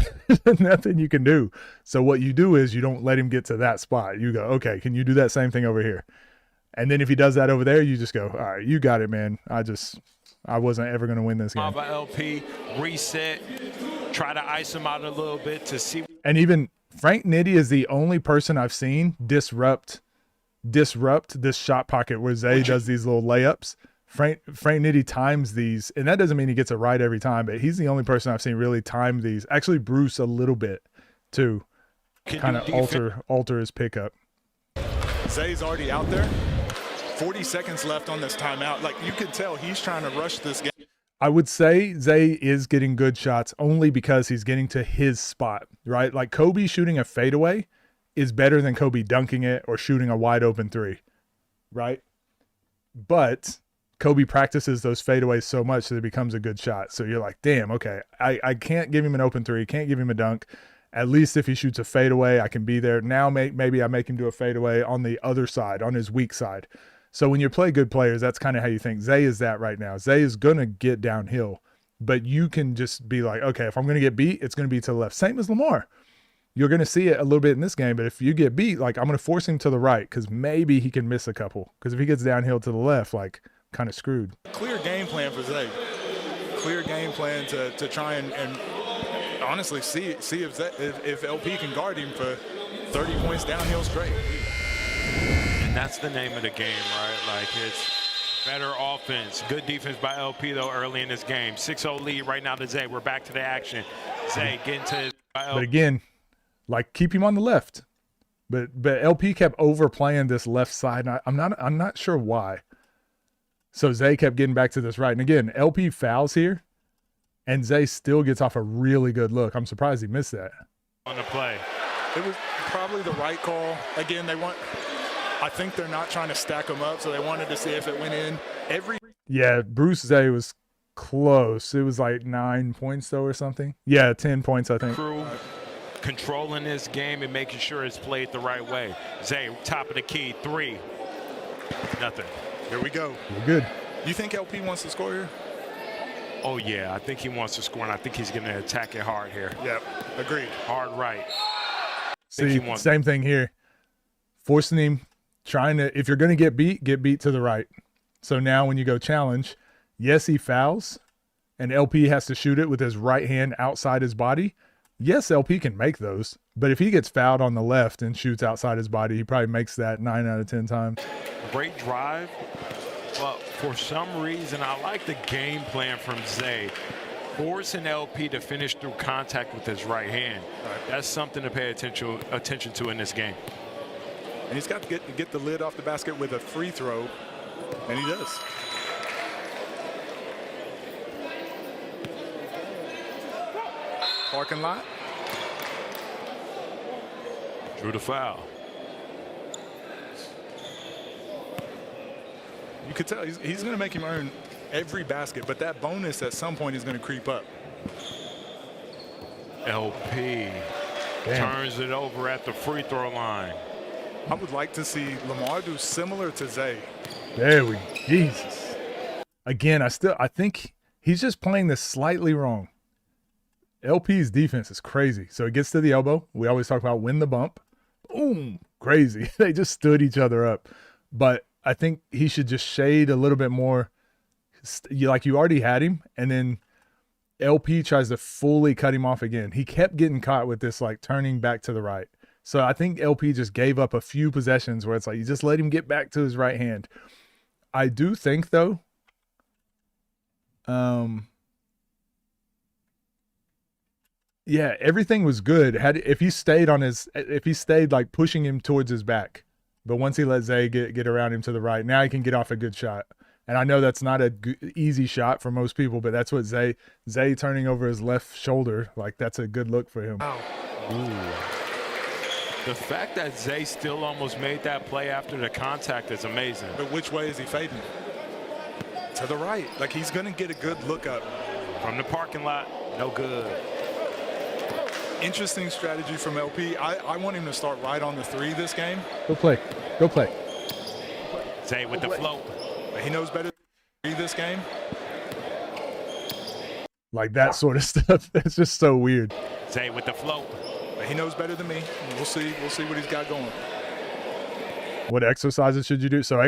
A: nothing you can do. So what you do is you don't let him get to that spot. You go, okay, can you do that same thing over here? And then if he does that over there, you just go, all right, you got it, man. I wasn't ever going to win this game.
R: By LP, reset, try to ice him out a little bit to see.
A: And even Frank Nitti is the only person I've seen disrupt this shot pocket where Zay does these little layups. Frank Nitti times these, and that doesn't mean he gets it right every time, but he's the only person I've seen really time these. Actually, Bruce a little bit too, kind of alter his pickup.
S: Zay's already out there. 40 seconds left on this timeout. Like, you can tell he's trying to rush this game.
A: I would say Zay is getting good shots only because he's getting to his spot, right? Like, Kobe shooting a fadeaway is better than Kobe dunking it or shooting a wide open three, right? But Kobe practices those fadeaways so much that it becomes a good shot. So you're like, damn, okay, I can't give him an open three, can't give him a dunk. At least if he shoots a fadeaway, I can be there. Now maybe I make him do a fadeaway on the other side, on his weak side. So when you play good players, that's kind of how you think. Zay is that right now. Zay is going to get downhill, but you can just be like, okay, if I'm going to get beat, it's going to be to the left. Same as Lamar. You're going to see it a little bit in this game, but if you get beat, like, I'm going to force him to the right because maybe he can miss a couple. Because if he gets downhill to the left, like, kind of screwed.
S: Clear game plan for Zay. Clear game plan to try and honestly see if LP can guard him for 30 points downhill straight.
R: And that's the name of the game, right? Like, it's better offense. Good defense by LP, though, early in this game. 6-0 lead right now to Zay. We're back to the action. Zay getting to
A: But again, like, keep him on the left. But LP kept overplaying this left side. And I'm not sure why. So Zay kept getting back to this right. And again, LP fouls here, and Zay still gets off a really good look. I'm surprised he missed that.
R: On the play.
S: It was probably the right call. Again, I think they're not trying to stack them up, so they wanted to see if it went in.
A: Yeah, Bruce Zay was close. It was like 9 points, though, or something. Yeah, 10 points, I think.
R: Crew controlling this game and making sure it's played the right way. Zay, top of the key, 3. Nothing.
S: Here we go.
A: We're good.
S: You think LP wants to score here?
R: Oh, yeah. I think he wants to score, and I think he's going to attack it hard here.
S: Yep. Agreed.
R: Hard right.
A: See, same thing here. Forcing him, trying to, if you're going to get beat to the right. So now when you go challenge, yes, he fouls, and LP has to shoot it with his right hand outside his body. Yes, LP can make those, but if he gets fouled on the left and shoots outside his body, he probably makes that 9 out of 10 times.
R: Great drive, but for some reason, I like the game plan from Zay. Forcing LP to finish through contact with his right hand. That's something to pay attention to in this game.
S: And he's got to get the lid off the basket with a free throw, and he does. Parking lot.
R: Drew the foul.
S: You could tell he's going to make him earn every basket, but that bonus at some point is going to creep up.
R: LP turns it over at the free throw line.
S: I would like to see Lamar do similar to Zay.
A: There we go. Jesus. Again, I think he's just playing this slightly wrong. LP's defense is crazy. So it gets to the elbow. We always talk about win the bump. Boom. Crazy. They just stood each other up. But I think he should just shade a little bit more. Like you already had him, and then LP tries to fully cut him off again. He kept getting caught with this, like, turning back to the right. So I think LP just gave up a few possessions where it's like you just let him get back to his right hand. I do think, though, yeah, everything was good. If he stayed like pushing him towards his back, but once he let Zay get around him to the right, now he can get off a good shot. And I know that's not a easy shot for most people, but that's what Zay turning over his left shoulder, like, that's a good look for him.
R: Ooh. The fact that Zay still almost made that play after the contact is amazing.
S: But which way is he fading? To the right. Like, he's going to get a good look up.
R: From the parking lot, no good.
S: Interesting strategy from LP. I want him to start right on the 3 this game.
A: Go play. Go play.
R: Zay with the float.
S: He knows better than this game.
A: Like that sort of stuff. It's just so weird.
R: Zay with the float.
S: He knows better than me. We'll see what he's got going.
A: What exercises should you do? So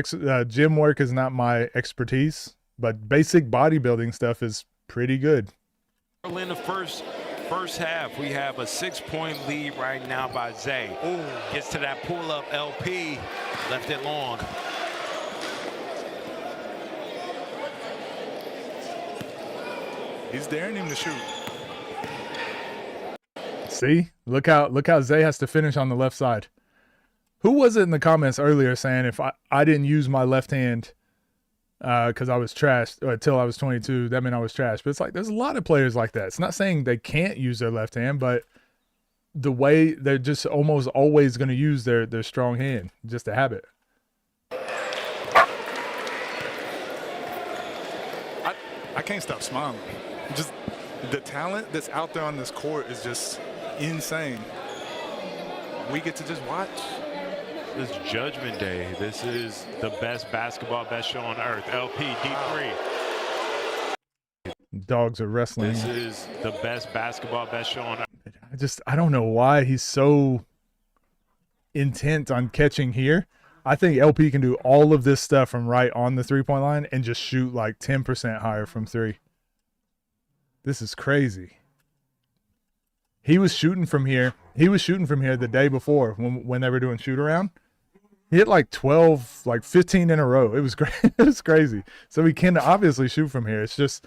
A: gym work is not my expertise, but basic bodybuilding stuff is pretty good.
R: In the first half, we have a 6-point lead right now by Zay. Ooh. Gets to that pull-up. LP left it long.
S: He's daring him to shoot.
A: See, look how Zay has to finish on the left side. Who was it in the comments earlier saying if I didn't use my left hand because I was trashed until I was 22, that meant I was trashed. But it's like there's a lot of players like that. It's not saying they can't use their left hand, but the way they're just almost always going to use their strong hand, just a habit.
S: I can't stop smiling. Just the talent that's out there on this court is just insane. We get to just watch.
R: This is Judgment Day. This is the best basketball, best show on earth. LP, D3.
A: Dogs are wrestling.
R: This is the best basketball, best show on earth.
A: I don't know why he's so intent on catching here. I think LP can do all of this stuff from right on the three-point line and just shoot like 10% higher from 3. This is crazy. He was shooting from here. He was shooting from here the day before when they were doing shoot around. He hit like 12, like 15 in a row. It was great. It was crazy. So he can obviously shoot from here. It's just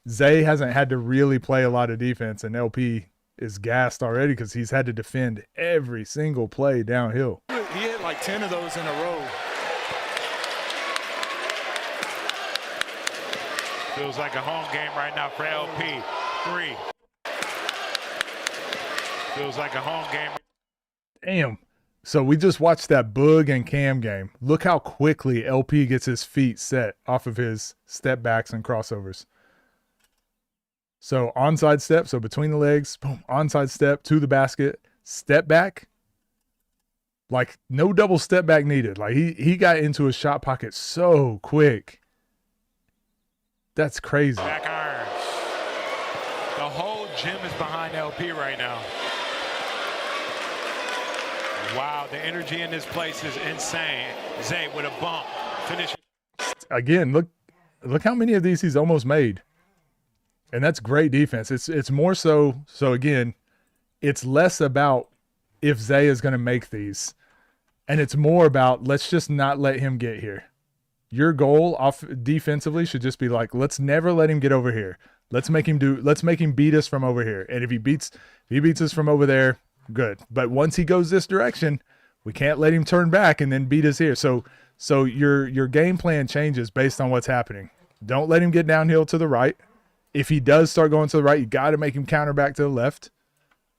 A: Zay hasn't had to really play a lot of defense, and LP is gassed already because he's had to defend every single play downhill.
S: He hit like 10 of those in a row.
R: Feels like a home game right now for LP. 3. Feels like a home game.
A: Damn. So we just watched that Boog and Cam game. Look how quickly LP gets his feet set off of his step backs and crossovers. So onside step, so between the legs, boom, onside step to the basket, step back. Like no double step back needed. Like he got into his shot pocket so quick. That's crazy.
R: Back irons. The whole gym is behind LP right now. Wow, the energy in this place is insane. Zay with a bump. Finish.
A: Again, look how many of these he's almost made. And that's great defense. It's more so again, it's less about if Zay is going to make these. And it's more about let's just not let him get here. Your goal off defensively should just be like, let's never let him get over here. Let's make him beat us from over here. And if he beats us from over there, good. But once he goes this direction, we can't let him turn back and then beat us here. So your game plan changes based on what's happening. Don't let him get downhill to the right. If he does start going to the right, you got to make him counter back to the left,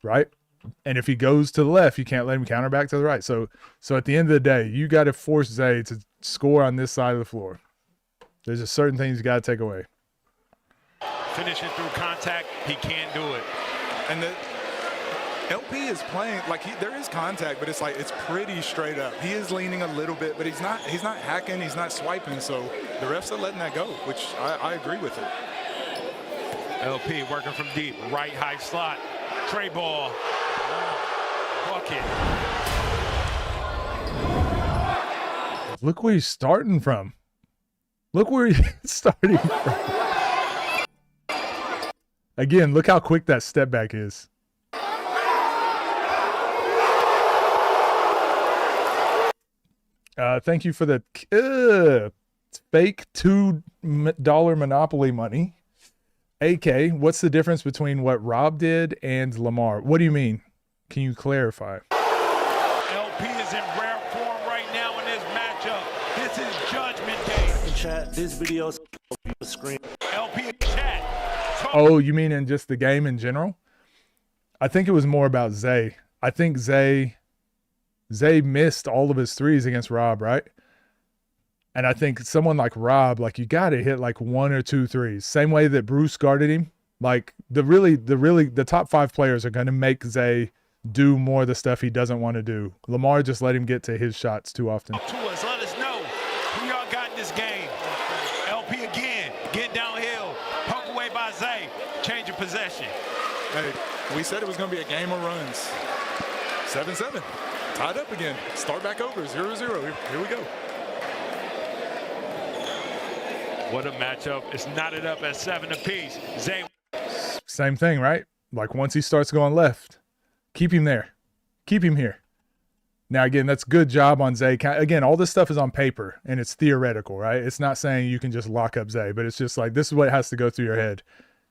A: right? And if he goes to the left, you can't let him counter back to the right. So at the end of the day, you got to force Zay to score on this side of the floor. There's just certain things you got to take away.
R: Finishing through contact, he can't do it.
S: And the LP is playing like there is contact, but it's like it's pretty straight up. He is leaning a little bit, but he's not hacking, he's not swiping. So the refs are letting that go, which I agree with it.
R: LP working from deep, right high slot, tray ball, bucket.
A: Look where he's starting from. Look where he's starting from. Again, look how quick that step back is. Thank you for the fake $2 Monopoly money. AK, what's the difference between what Rob did and Lamar? What do you mean? Can you clarify?
R: LP is in rare form right now in this matchup. This is Judgment Day.
M: Chat, this video is on the screen.
R: LP chat.
A: Oh, you mean in just the game in general? I think it was more about Zay. I think Zay missed all of his threes against Rob, right? And I think someone like Rob, like you got to hit like 1 or 2 threes. Same way that Bruce guarded him. Like the top 5 players are going to make Zay do more of the stuff he doesn't want to do. Lamar just let him get to his shots too often.
R: To us, let us know who y'all got in this game. LP again, get downhill, poke away by Zay, change of possession.
S: Hey, we said it was going to be a game of runs. 7-7, tied up again. Start back over, 0-0. Here we go.
R: What a matchup. It's knotted up at 7 apiece. Zay.
A: Same thing, right? Like once he starts going left, keep him there. Keep him here. Now, again, that's good job on Zay. Again, all this stuff is on paper and it's theoretical, right? It's not saying you can just lock up Zay, but it's just like this is what has to go through your head.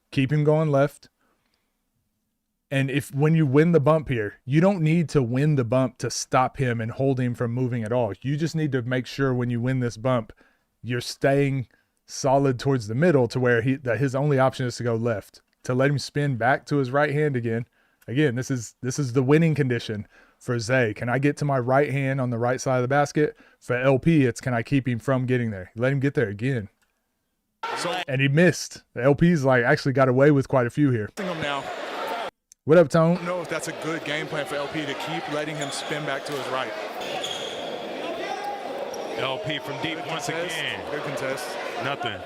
A: Keep him going left. And when you win the bump here, you don't need to win the bump to stop him and hold him from moving at all. You just need to make sure when you win this bump, you're staying solid towards the middle to where that his only option is to go left, to let him spin back to his right hand again. Again, this is the winning condition for Zay. Can I get to my right hand on the right side of the basket? For LP, it's can I keep him from getting there? Let him get there again. And he missed. The LP's like actually got away with quite a few here.
S: Now.
A: What up, Tone?
S: I don't know if that's a good game plan for LP to keep letting him spin back to his right.
R: LP from deep
S: Good
R: once
S: contest.
R: again.
S: Good contest.
R: Nothing.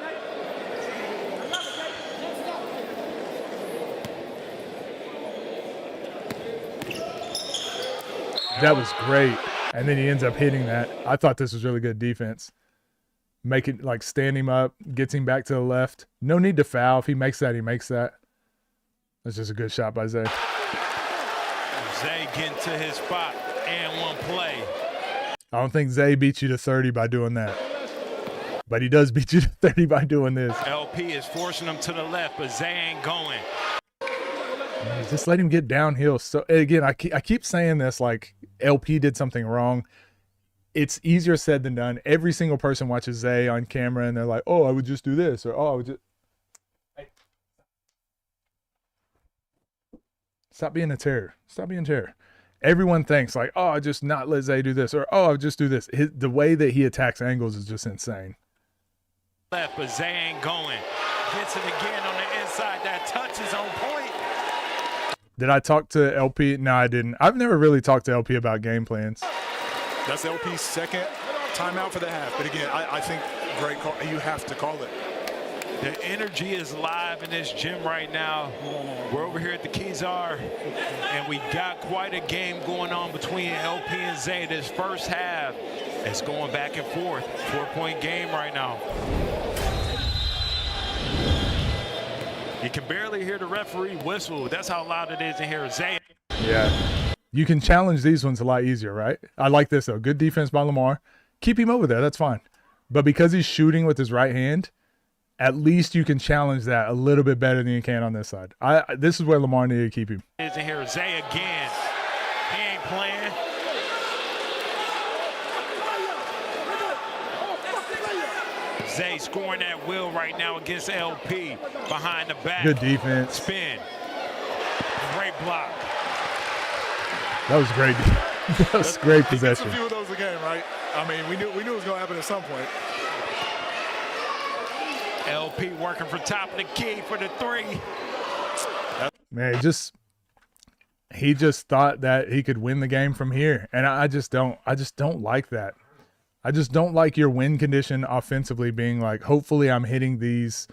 A: That was great. And then he ends up hitting that. I thought this was really good defense. Make it like stand him up, gets him back to the left. No need to foul. If he makes that, he makes that. That's just a good shot by Zay.
R: Zay getting to his spot and one play.
A: I don't think Zay beats you to 30 by doing that. But he does beat you to 30 by doing this.
R: LP is forcing him to the left, but Zay ain't going.
A: Just let him get downhill. So again, I keep saying this like LP did something wrong. It's easier said than done. Every single person watches Zay on camera and they're like, oh, I would just do this, or oh, I would just. Stop being a terror. Stop being a terror. Everyone thinks like, oh, I just not let Zay do this, or oh, I'll just do this. The way that he attacks angles is just insane.
R: Left, but Zay ain't going. Gets it again on the inside. That touch is on point.
A: Did I talk to LP? No, I didn't. I've never really talked to LP about game plans.
S: That's LP's second timeout for the half. But again, I think great call. You have to call it.
R: The energy is live in this gym right now. We're over here at the Kezar, and we got quite a game going on between LP and Zay. This first half is going back and forth. 4-point game right now. You can barely hear the referee whistle. That's how loud it is in here. Zay.
A: Yeah. You can challenge these ones a lot easier, right? I like this, though. Good defense by Lamar. Keep him over there. That's fine. But because he's shooting with his right hand, at least you can challenge that a little bit better than you can on this side. This is where Lamar needed to keep him.
R: Is in here. Zay again. He ain't playing. Zay scoring at will right now against LP. Behind the back.
A: Good defense.
R: Spin. Great block.
A: That was great. That was great possession.
S: He gets a few of those a game, right? I mean, we knew it was going to happen at some point.
R: LP working for top of the key for the three.
A: Man, he just thought that he could win the game from here, and I just don't like that. I just don't like your win condition offensively being like, hopefully I'm hitting these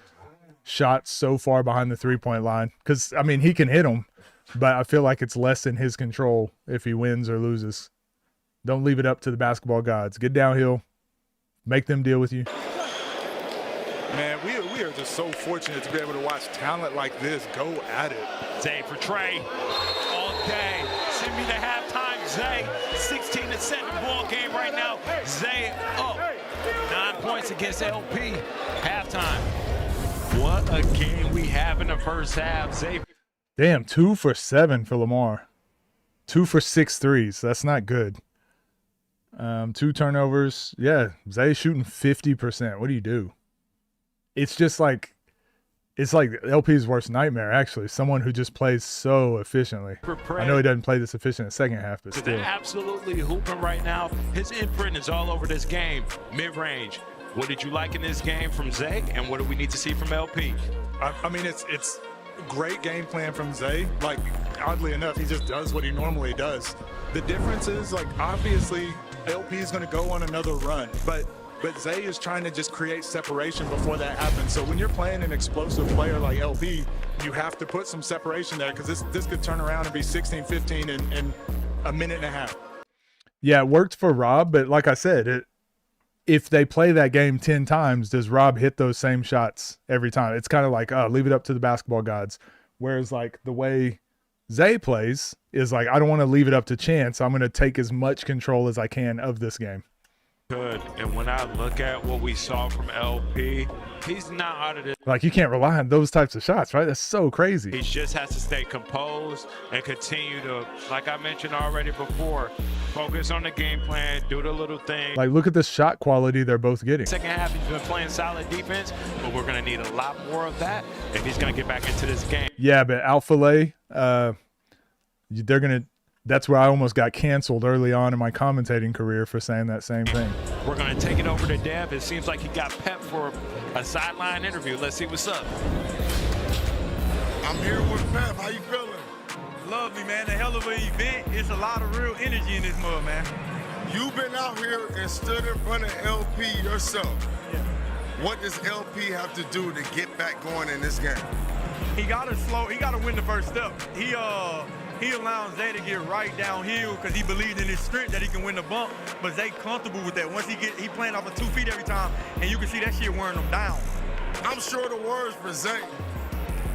A: shots so far behind the three-point line, because I mean he can hit them, but I feel like it's less in his control if he wins or loses. Don't leave it up to the basketball gods. Get downhill, make them deal with you.
S: Man, we are just so fortunate to be able to watch talent like this go at it.
R: Zay for Trey all day. Send me the halftime, Zay. 16-7 ball game right now. Zay up. 9 points against LP. Halftime. What a game we have in the first half, Zay.
A: Damn, 2 for 7 for Lamar. 2 for 6 threes. That's not good. 2 turnovers. Yeah, Zay shooting 50%. What do you do? It's just like, it's like LP's worst nightmare, actually. Someone who just plays so efficiently. I know he doesn't play this efficient in the second half, but still.
R: They're absolutely hooping right now. His imprint is all over this game. Mid-range. What did you like in this game from Zay, and what do we need to see from LP?
S: I mean, it's great game plan from Zay. Like, oddly enough, he just does what he normally does. The difference is, like, obviously, LP is going to go on another run, but Zay is trying to just create separation before that happens. So when you're playing an explosive player like LP, you have to put some separation there, because this could turn around and be 16-15 in a minute and a half.
A: Yeah, it worked for Rob, but like I said, if they play that game 10 times, does Rob hit those same shots every time? It's kind of like, oh, leave it up to the basketball gods. Whereas like the way Zay plays is like, I don't want to leave it up to chance. I'm going to take as much control as I can of this game.
R: Good. And when I look at what we saw from LP, he's not out of this.
A: Like, you can't rely on those types of shots, right? That's so crazy.
R: He just has to stay composed and continue to, like I mentioned already before, focus on the game plan, do the little thing.
A: Like, look at the shot quality they're both getting.
R: Second half, he's been playing solid defense, but we're going to need a lot more of that if he's going to get back into this game.
A: Yeah, but Alpha Lay, they're going to, that's where I almost got canceled early on in my commentating career for saying that same thing.
R: We're going to take it over to Dev. It seems like he got pepped for a sideline interview. Let's see what's up.
U: I'm here with Pep. How you feeling?
V: Lovely, man. A hell of an event. It's a lot of real energy in this mud, man.
U: You've been out here and stood in front of LP yourself.
V: Yeah.
U: What does LP have to do to get back going in this game?
V: He got to win the first step. He allowed Zay to get right downhill because he believes in his strength that he can win the bump, but Zay comfortable with that. Once he playing off of 2 feet every time, and you can see that shit wearing him down.
U: I'm sure the words for Zay.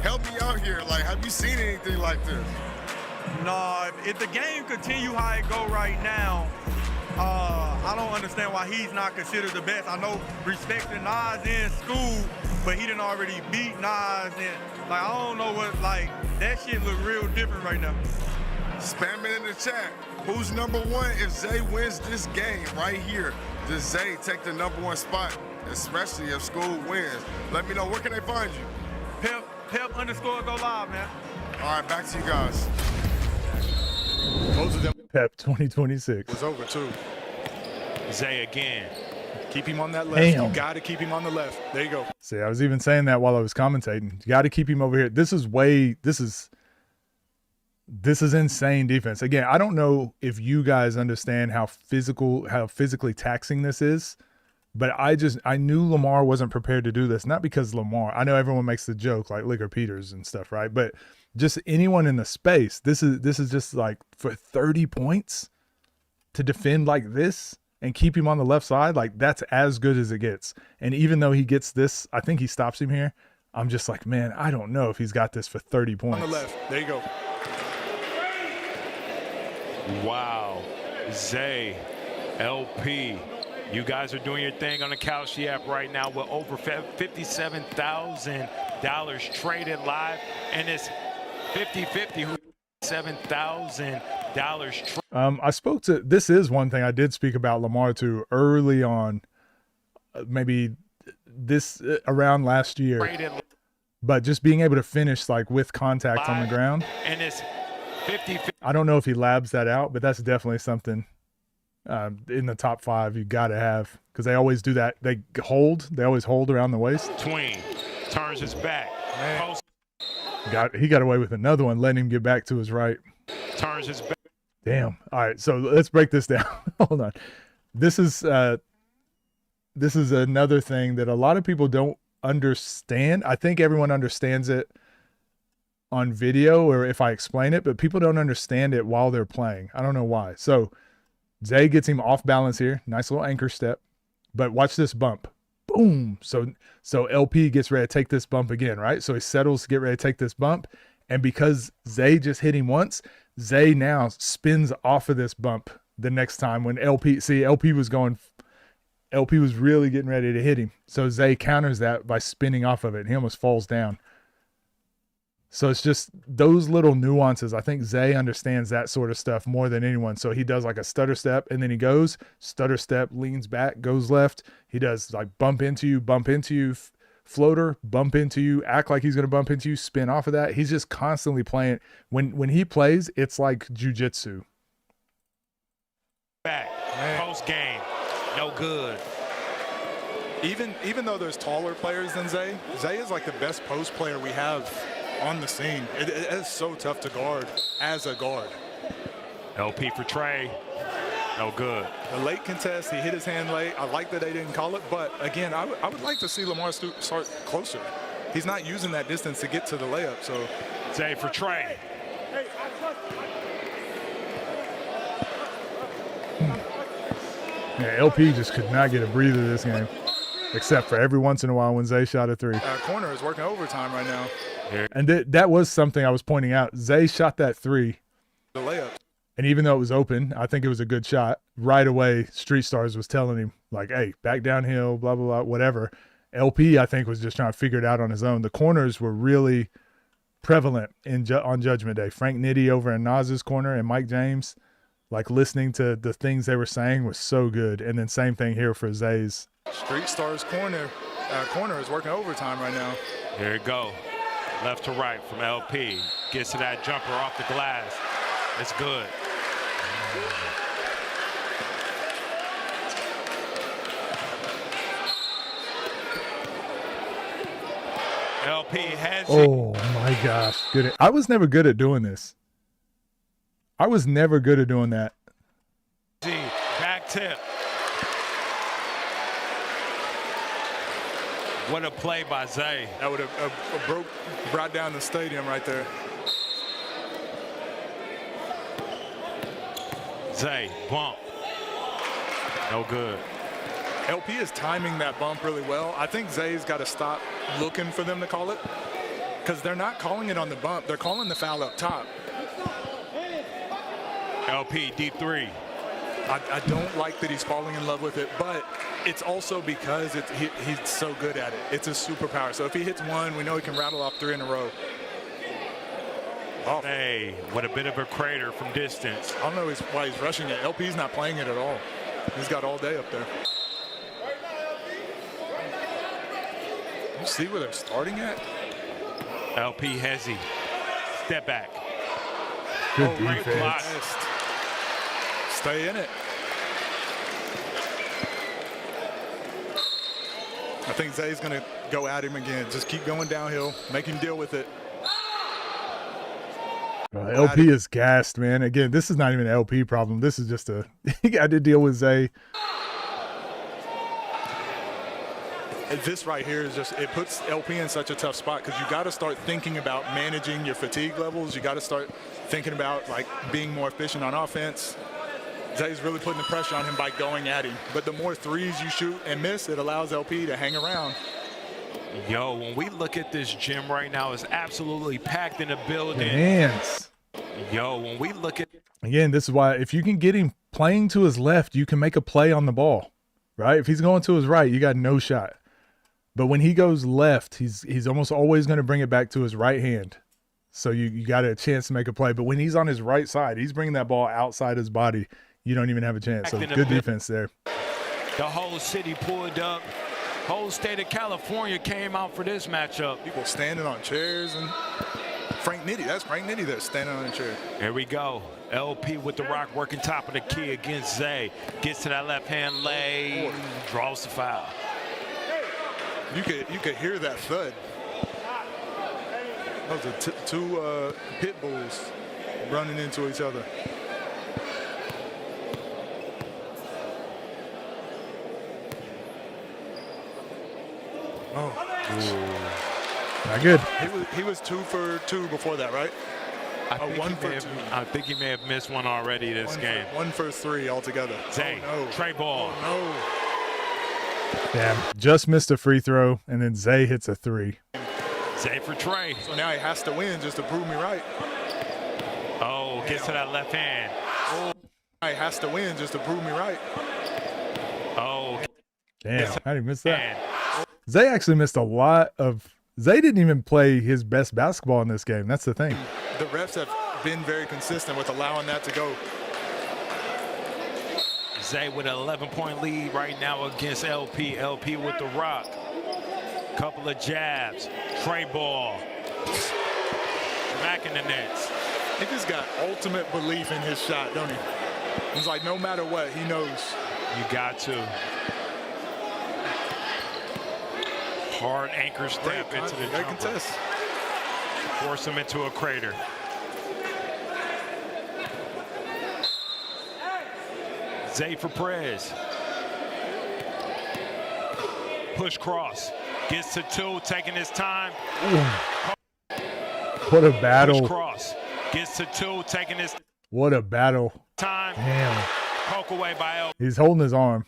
U: Help me out here. Like, have you seen anything like this?
V: No, if the game continue how it go right now, I don't understand why he's not considered the best. I know respect to Nas in school, but he done already beat Nas, and like I don't know what, like that shit look real different right now.
U: Spam it in the chat. Who's number one if Zay wins this game right here? Does Zay take the number one spot, especially if school wins? Let me know. Where can they find you?
V: Pep_go live, man.
U: All right, back to you guys.
S: Both of them
A: Pep 2026.
S: was over too.
R: Zay again.
S: Keep him on that left.
A: Damn.
S: You got to keep him on the left. There you go.
A: See, I was even saying that while I was commentating. You got to keep him over here. This is insane defense. Again, I don't know if you guys understand how physically taxing this is, but I knew Lamar wasn't prepared to do this. Not because Lamar. I know everyone makes the joke like Licker Peters and stuff, right? But just anyone in the space. This is just like for 30 points to defend like this and keep him on the left side, like that's as good as it gets. And even though he gets this, I think he stops him here. I'm just like, man, I don't know if he's got this for 30 points.
S: On the left. There you go.
R: Wow. Zay, LP, you guys are doing your thing on the Kalshi app right now with over $57,000 traded live, and it's 50-50. $7,000.
A: I spoke to, this is one thing I did speak about Lamar to early on, maybe this around last year, but just being able to finish like with contact on the ground.
R: And it's 50-50.
A: I don't know if he labs that out, but that's definitely something in the top 5 you got to have, because they always do that. They always hold around the waist.
R: Tween turns his back. Post.
A: He got away with another one, letting him get back to his right.
R: Turns his back.
A: Damn. All right, so let's break this down. Hold on. This is another thing that a lot of people don't understand. I think everyone understands it on video or if I explain it, but people don't understand it while they're playing. I don't know why. So Zay gets him off balance here. Nice little anchor step. But watch this bump. Boom. So LP gets ready to take this bump again, right? So he settles to get ready to take this bump. And because Zay just hit him once, Zay now spins off of this bump the next time when LP was really getting ready to hit him. So Zay counters that by spinning off of it, and he almost falls down. So it's just those little nuances. I think Zay understands that sort of stuff more than anyone. So he does like a stutter step, and then he goes, stutter step, leans back, goes left. He does like bump into you, floater, bump into you, act like he's going to bump into you, spin off of that. He's just constantly playing. When he plays, it's like jiu-jitsu.
R: Back. Post game. No good.
S: Even though there's taller players than Zay is like the best post player we have on the scene. It is so tough to guard as a guard.
R: LP for Trey. No good.
S: The late contest, he hit his hand late. I like that they didn't call it, but again, I would like to see Lamar start closer. He's not using that distance to get to the layup, so.
R: Zay for Trey.
A: Yeah, LP just could not get a breather this game, except for every once in a while when Zay shot a 3.
S: Corner is working overtime right now.
A: And that was something I was pointing out. Zay shot that 3.
S: The layup.
A: And even though it was open, I think it was a good shot. Right away, Street Stars was telling him, like, hey, back downhill, blah, blah, blah, whatever. LP, I think, was just trying to figure it out on his own. The corners were really prevalent on Judgment Day. Frank Nitti over in Nas's corner and Mike James, like listening to the things they were saying was so good. And then same thing here for Zay's.
S: Street Stars corner is working overtime right now.
R: Here we go. Left to right from LP. Gets to that jumper off the glass. It's good. LP has
A: Oh my gosh. Good. I was never good at doing this. I was never good at doing that.
R: back tip. What a play by Zay.
S: That would have brought down the stadium right there.
R: Zay, bump. No good.
S: LP is timing that bump really well. I think Zay's got to stop looking for them to call it, because they're not calling it on the bump. They're calling the foul up top.
R: LP, deep 3.
S: I don't like that he's falling in love with it, but it's also because he's so good at it. It's a superpower. So if he hits one, we know he can rattle off 3 in a row. Oh.
R: Hey, what a bit of a crater from distance.
S: I don't know why he's rushing it. LP's not playing it at all. He's got all day up there. You see where they're starting at?
R: LP Hezzy. Step back.
A: Good
R: great block.
S: Stay in it. I think Zay's going to go at him again. Just keep going downhill. Make him deal with it.
A: LP is gassed, man. Again, this is not even an LP problem. This is just he got to deal with Zay.
S: This right here is it puts LP in such a tough spot because you got to start thinking about managing your fatigue levels. You got to start thinking about like being more efficient on offense. Zay's really putting the pressure on him by going at him. But the more threes you shoot and miss, it allows LP to hang around.
R: Yo, when we look at this gym right now, it's absolutely packed in the building.
A: Hands.
R: Yo, when we look at...
A: Again, this is why if you can get him playing to his left, you can make a play on the ball, right? If he's going to his right, you got no shot. But when he goes left, he's almost always going to bring it back to his right hand. So you got a chance to make a play. But when he's on his right side, he's bringing that ball outside his body. You don't even have a chance. So good defense there.
R: The whole city pulled up. Whole state of California came out for this matchup.
S: People standing on chairs and Frank Nitty. That's Frank Nitty there standing on a chair.
R: Here we go. LP with the rock working top of the key against Zay. Gets to that left hand lane. Draws the foul.
S: You could hear that thud. Those are two pit bulls running into each other.
A: Oh. Not good.
S: He was 2 for 2 before that, right?
R: I think he may have missed one already this game.
S: 1 for 3 altogether.
R: Zay, Trey ball.
S: Oh, no.
A: Damn, just missed a free throw, and then Zay hits a 3.
R: Zay for Trey.
S: So now he has to win just to prove me right.
R: Oh, gets to that left hand.
S: Oh, he has to win just to prove me right.
R: Oh.
A: Damn, how did he miss that? Zay actually missed a lot of... Zay didn't even play his best basketball in this game. That's the thing.
S: The refs have been very consistent with allowing that to go.
R: Zay with an 11-point lead right now against LP. LP with the rock. Couple of jabs. Trey ball. Smacking the nets.
S: He just got ultimate belief in his shot, don't he? He's like, no matter what, he knows.
R: You got to. Hard anchor step into the jumper.
S: Contest.
R: Force him into a crater. Zay for Prez. Push cross. Gets to 2, taking his time.
A: What a battle.
R: Push cross. Gets to 2, taking his
A: What a battle.
R: time.
A: Damn.
R: Poke away by LP.
A: He's holding his arm.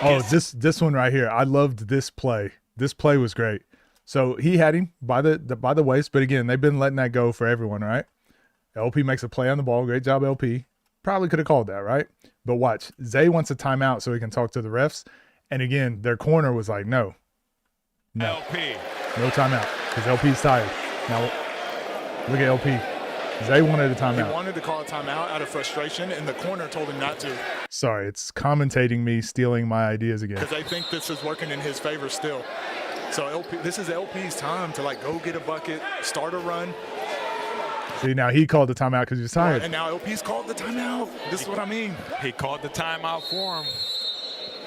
A: Oh, this one right here. I loved this play. This play was great. So he had him by the waist, but again, they've been letting that go for everyone, right? LP makes a play on the ball. Great job, LP. Probably could have called that, right? But watch, Zay wants a timeout so he can talk to the refs. And again, their corner was like, no.
R: LP.
A: No timeout because LP's tired. Now, look at LP. Zay wanted a timeout.
S: He wanted to call a timeout out of frustration, and the corner told him not to.
A: Sorry, it's commentating me stealing my ideas again.
S: Because they think this is working in his favor still. So this is LP's time to like go get a bucket, start a run.
A: See, now he called the timeout because he's tired.
S: And now LP's called the timeout. This is what I mean.
R: He called the timeout for him.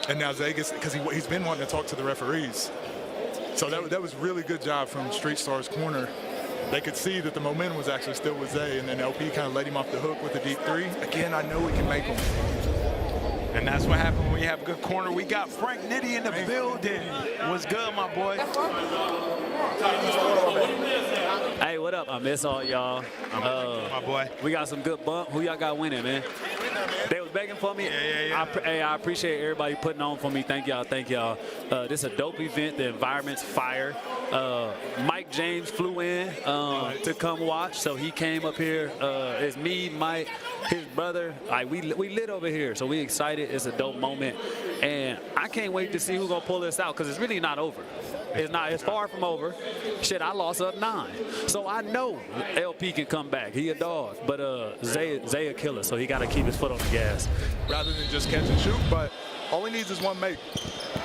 S: And now Zay gets, because he's been wanting to talk to the referees. So that was really good job from Street Stars' corner. They could see that the momentum was actually still with Zay, and then LP kind of let him off the hook with a deep 3. Again, I know we can make them.
R: And that's what happened when we have a good corner. We got Frank Nitty in the building. What's good, my boy?
K: Hey, what up? I miss all y'all.
R: My boy.
K: We got some good bump. Who y'all got winning, man? They was begging for me.
R: Yeah.
K: I appreciate everybody putting on for me. Thank y'all. This is a dope event. The environment's fire. Mike James flew in to come watch, so he came up here. It's me, Mike, his brother. We lit over here, so we excited. It's a dope moment, and I can't wait to see who's gonna pull this out because it's really not over. It's not. It's far from over. Shit, I lost up 9, so I know LP can come back. He a dog, but Zay a killer, so he got to keep his foot on the gas.
S: Rather than just catch and shoot, but all he needs is one make.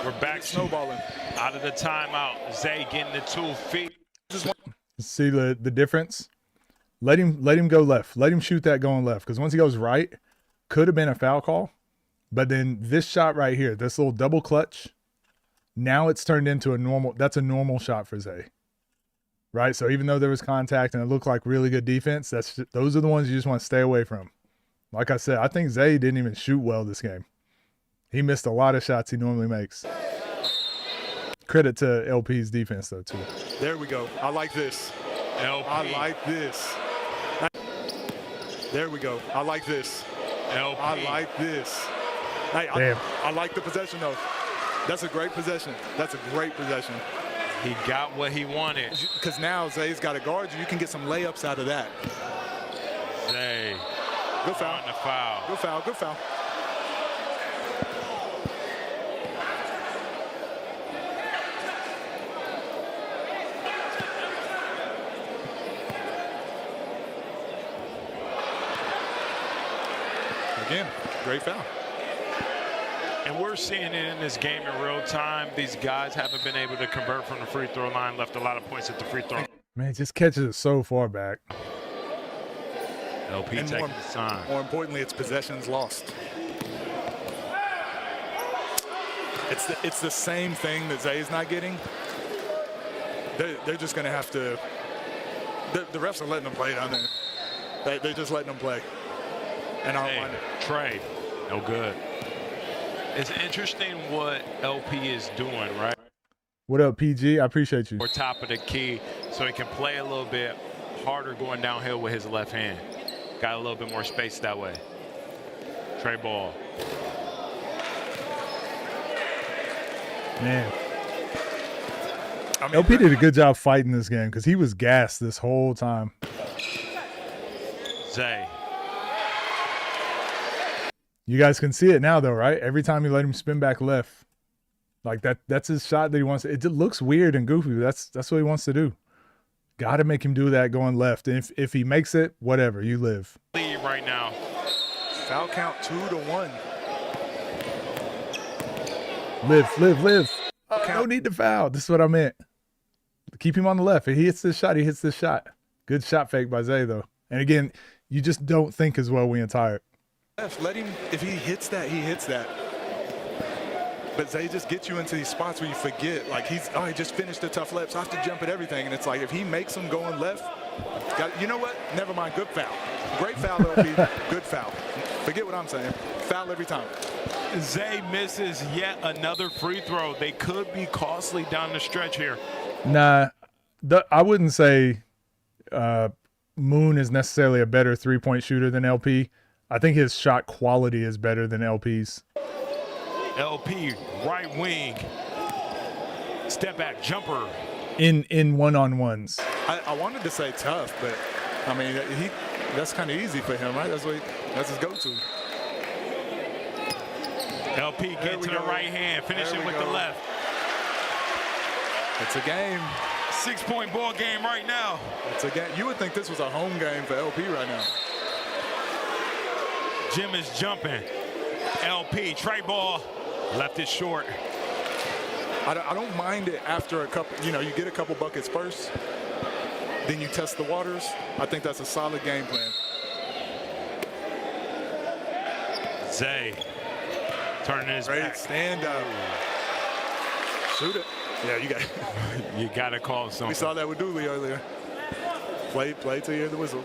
R: We're back
S: snowballing.
R: Out of the timeout. Zay getting the 2 feet.
A: See the difference? Let him go left. Let him shoot that going left. Because once he goes right, could have been a foul call. But then this shot right here, this little double clutch, now it's turned into a normal. That's a normal shot for Zay. Right? So even though there was contact and it looked like really good defense, those are the ones you just want to stay away from. Like I said, I think Zay didn't even shoot well this game. He missed a lot of shots he normally makes. Credit to LP's defense, though, too.
S: There we go. I like this.
R: LP.
S: I like this. There we go. I like this.
R: LP.
S: I like this. Hey,
A: Damn.
S: I like the possession, though. That's a great possession. That's a great possession.
R: He got what he wanted.
S: Because now Zay's got to guard you. You can get some layups out of that.
R: Zay.
S: Good foul.
R: On the foul.
S: Good foul. Good foul. Again, great foul.
R: And we're seeing it in this game in real time. These guys haven't been able to convert from the free throw line, left a lot of points at the free throw.
A: Man, it just catches it so far back.
R: LP
S: And
R: taking his time.
S: More importantly, it's possessions lost. It's the same thing that Zay's not getting. They're just going to have to. The refs are letting them play down there. They're just letting them play. And I don't mind it.
R: Trey, no good. It's interesting what LP is doing, right?
A: What up, PG? I appreciate you.
R: Or top of the key, so he can play a little bit harder going downhill with his left hand. Got a little bit more space that way. Trey ball.
A: Man.
S: I mean,
A: LP did a good job fighting this game because he was gassed this whole time.
R: Zay.
A: You guys can see it now, though, right? Every time you let him spin back left, like that's his shot that he wants. It looks weird and goofy, but that's what he wants to do. Got to make him do that going left. And if he makes it, whatever, you live.
R: Lead right now.
S: Foul count 2-1.
A: Live. No need to foul. This is what I meant. Keep him on the left. If he hits this shot, he hits this shot. Good shot fake by Zay, though. And again, you just don't think as well when you're tired.
S: Let him, if he hits that, he hits that. But Zay just gets you into these spots where you forget, like he just finished the tough layup, so I have to jump at everything. And it's like, if he makes them going left, you know what? Never mind, good foul. Great foul, LP, good foul. Forget what I'm saying. Foul every time.
R: Zay misses yet another free throw. They could be costly down the stretch here.
A: Nah, I wouldn't say Moon is necessarily a better three-point shooter than LP. I think his shot quality is better than LP's.
R: LP, right wing. Step back, jumper.
A: In one-on-ones.
S: I wanted to say tough, but I mean, that's kind of easy for him, right? That's his go-to.
R: LP get to the right hand, finish it with the left.
S: It's a game.
R: 6-point ball game right now.
S: It's a game. You would think this was a home game for LP right now.
R: Jim is jumping. LP, Trey ball, left it short.
S: I don't mind it after a couple, you get a couple buckets first, then you test the waters. I think that's a solid game plan.
R: Zay, turning his back.
S: Stand up. Shoot it. Yeah,
R: you got to call something.
S: We saw that with Dooley earlier. Play till you hear the whistle.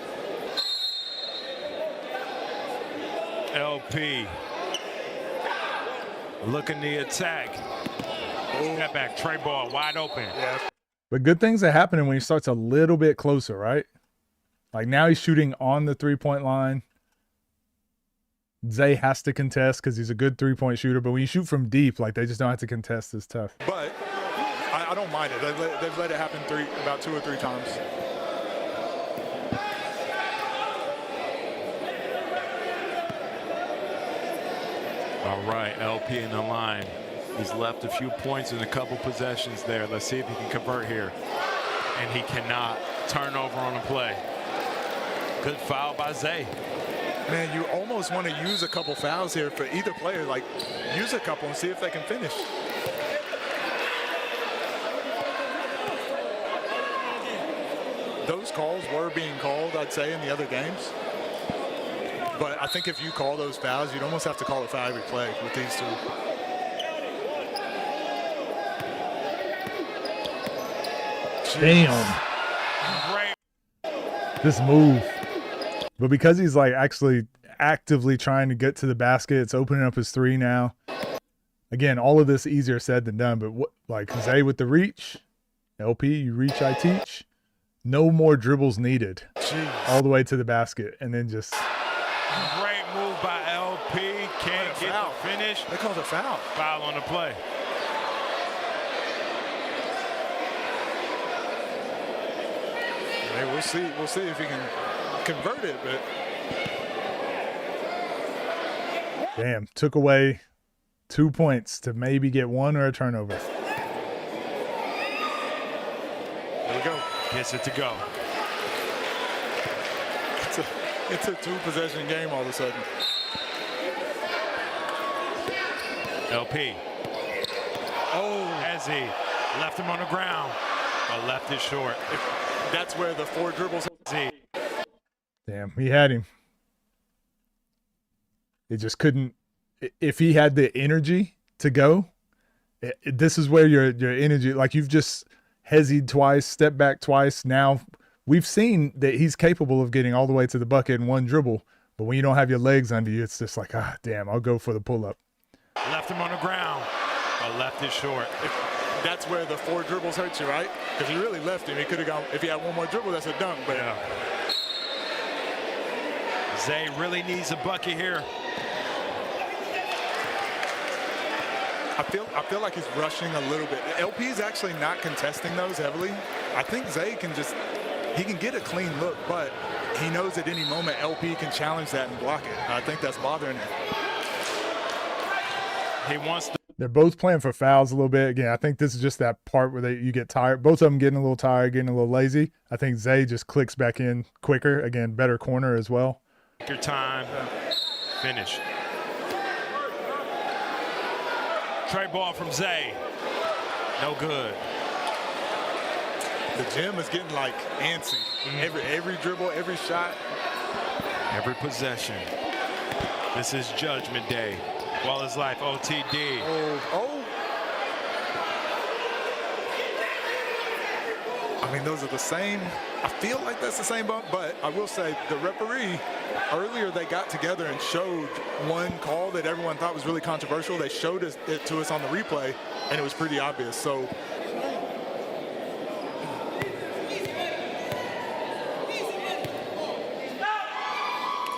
R: LP looking the attack. Step back, Trey ball wide open.
S: Yeah.
A: But good things are happening when he starts a little bit closer, right? Like now he's shooting on the three-point line. Zay has to contest because he's a good three-point shooter. But when you shoot from deep, like they just don't have to contest. It's tough.
S: But I don't mind it. They've let it happen about 2 or 3 times.
R: All right, LP in the line. He's left a few points in a couple possessions there. Let's see if he can convert here. And he cannot. Turnover on the play. Good foul by Zay.
S: Man, you almost want to use a couple fouls here for either player. Like, use a couple and see if they can finish. Those calls were being called, I'd say, in the other games. But I think if you call those fouls, you'd almost have to call a foul every play with these two.
A: Damn. This move. But because he's like actually actively trying to get to the basket, it's opening up his 3 now. Again, all of this easier said than done, but what, like Zay with the reach, LP, you reach, I teach. No more dribbles needed.
S: Jeez.
A: All the way to the basket, and then just.
R: Great move by LP. Can't get the finish.
S: They called a foul.
R: Foul on the play.
S: Hey, we'll see. We'll see if he can convert it, but.
A: Damn, took away 2 points to maybe get 1 or a turnover.
S: There we go.
R: Gets it to go.
S: It's a 2-possession game all of a sudden.
R: LP.
S: Oh.
R: Has he left him on the ground, but left it short.
S: That's where the 4 dribbles.
A: Damn, he had him. It just couldn't. If he had the energy to go, this is where your energy, like you've just hesied twice, stepped back twice. Now we've seen that he's capable of getting all the way to the bucket in 1 dribble, but when you don't have your legs under you, it's just like, ah, damn, I'll go for the pull-up.
R: Left him on the ground, but left it short.
S: That's where the 4 dribbles hurt you, right? Because he really left him. He could have gone, if he had 1 more dribble, that's a dunk. But
R: yeah. Zay really needs a bucket here.
S: I feel like he's rushing a little bit. LP is actually not contesting those heavily. I think Zay can he can get a clean look, but he knows at any moment LP can challenge that and block it. I think that's bothering him.
R: He wants to.
A: They're both playing for fouls a little bit. Again, I think this is just that part where you get tired. Both of them getting a little tired, getting a little lazy. I think Zay just clicks back in quicker. Again, better corner as well.
R: Your time. Finish. Trey ball from Zay. No good.
S: The gym is getting like antsy. Every dribble, every shot.
R: Every possession. This is Judgment Day. Wallace Life, OTD.
S: Oh. I mean, those are the same. I feel like that's the same bump, but I will say the referee, earlier they got together and showed one call that everyone thought was really controversial. They showed it to us on the replay, and it was pretty obvious. So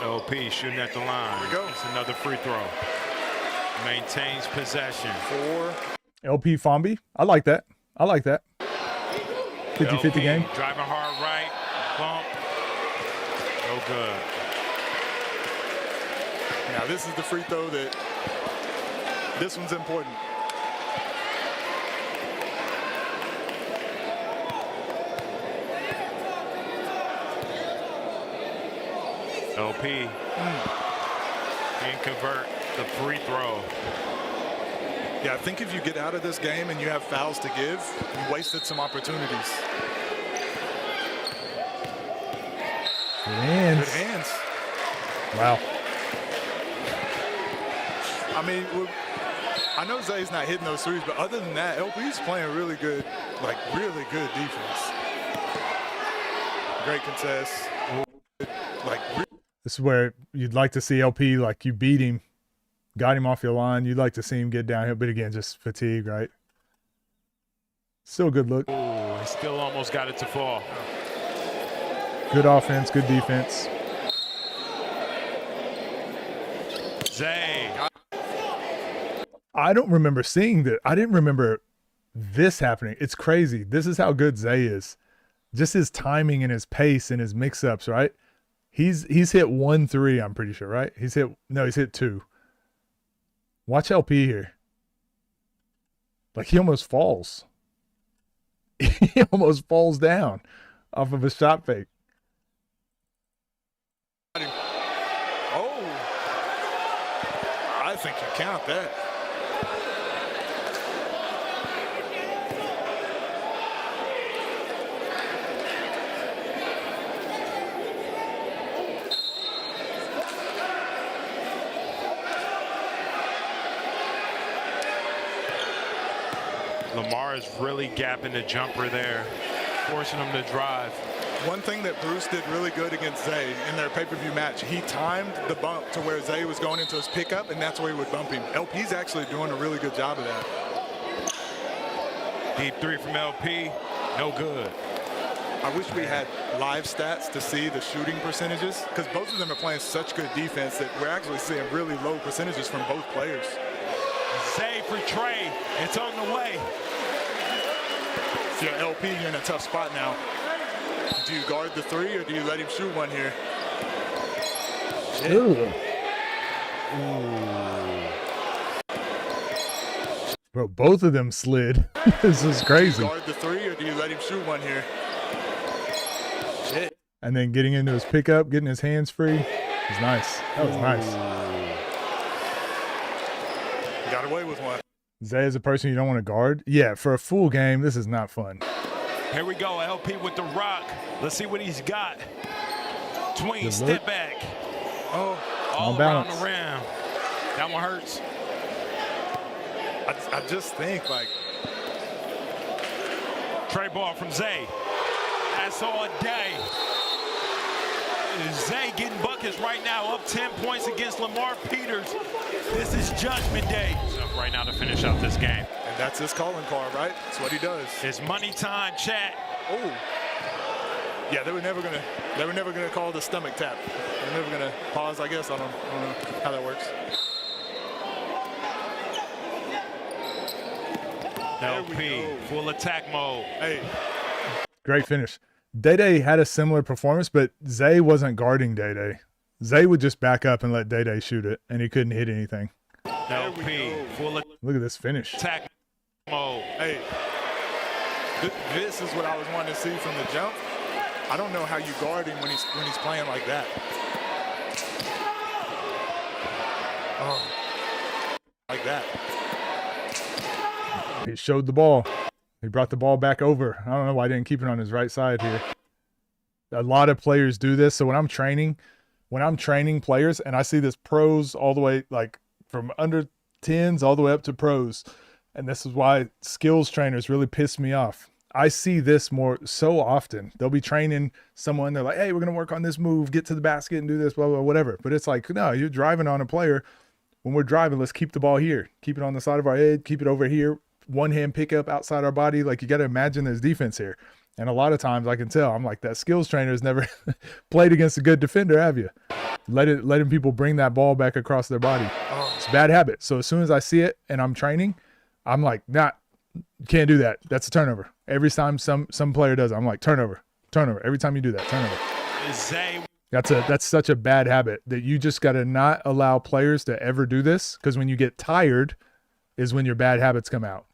R: LP shooting at the line.
S: There we go.
R: It's another free throw. Maintains possession.
S: 4.
A: LP Fombi. I like that. 50-50 game.
R: Driving hard right. Bump. No good.
S: Now this is the free throw that this one's important.
R: LP can convert the free throw.
S: Yeah, I think if you get out of this game and you have fouls to give, you wasted some opportunities.
A: Good hands.
S: Good hands.
A: Wow.
S: I mean, I know Zay's not hitting those threes, but other than that, LP's playing really good defense. Great contest.
A: This is where you'd like to see LP, like you beat him, got him off your line. You'd like to see him get downhill, but again, just fatigue, right? Still a good look.
R: Ooh, he still almost got it to fall.
A: Good offense, good defense.
R: Zay.
A: I don't remember seeing that. I didn't remember this happening. It's crazy. This is how good Zay is. Just his timing and his pace and his mix-ups, right? He's hit 1 3, I'm pretty sure, right? He's hit 2. Watch LP here. Like, he almost falls. He almost falls down off of a shot fake.
S: Oh, I think you count that.
R: Lamar is really gapping the jumper there, forcing him to drive.
S: One thing that Bruce did really good against Zay in their pay-per-view match, he timed the bump to where Zay was going into his pickup, and that's where he would bump him. LP's actually doing a really good job of that.
R: Deep 3 from LP, no good.
S: I wish we had live stats to see the shooting percentages, because both of them are playing such good defense that we're actually seeing really low percentages from both players.
R: Zay for Trey, it's on the way.
S: So LP, you're in a tough spot now. Do you guard the 3 or do you let him shoot one here?
A: Ooh. Bro, both of them slid. This is crazy.
S: Do you guard the 3 or do you let him shoot one here? Shit.
A: And then getting into his pickup, getting his hands free. Was nice. That was nice.
S: Got away with one.
A: Zay is a person you don't want to guard. Yeah, for a full game, this is not fun.
R: Here we go, LP with the rock. Let's see what he's got. Tween,
A: Good
R: step
A: look.
R: back.
S: Oh,
R: all
A: On
R: around
A: balance.
R: the rim. That one hurts.
S: I just think, like,
R: Trey ball from Zay. That's all day. Zay getting buckets right now, up 10 points against Lamar Peters. This is Judgment Day. Up right now to finish out this game.
S: and that's his calling card, right? That's what he does.
R: It's money time, chat.
S: Oh. Yeah, they were never gonna call the stomach tap. They're never gonna pause, I guess. I don't know how that works.
R: LP, full attack mode.
S: Hey.
A: Great finish. Day had a similar performance, but Zay wasn't guarding Day. Zay would just back up and let Day shoot it, and he couldn't hit anything.
R: LP, full
A: Look at this finish.
R: attack mode.
S: Hey, this is what I was wanting to see from the jump. I don't know how you guard him when he's playing like that. Oh, like that.
A: He showed the ball. He brought the ball back over. I don't know why he didn't keep it on his right side here. A lot of players do this. So when I'm training players and I see this pros all the way, like from under 10s all the way up to pros, and this is why skills trainers really piss me off. I see this so often. They'll be training someone. They're like, hey, we're going to work on this move, get to the basket and do this, blah, blah, whatever. But it's like, no, you're driving on a player. When we're driving, let's keep the ball here. Keep it on the side of our head. Keep it over here. One hand pickup outside our body. Like, you got to imagine there's defense here. And a lot of times I can tell, I'm like, that skills trainer has never played against a good defender, have you? Letting people bring that ball back across their body. It's a bad habit. So as soon as I see it and I'm training, I'm like, nah, you can't do that. That's a turnover. Every time some player does it, I'm like, turnover. Every time you do that, turnover.
R: Zay.
A: That's such a bad habit that you just got to not allow players to ever do this, because when you get tired is when your bad habits come out.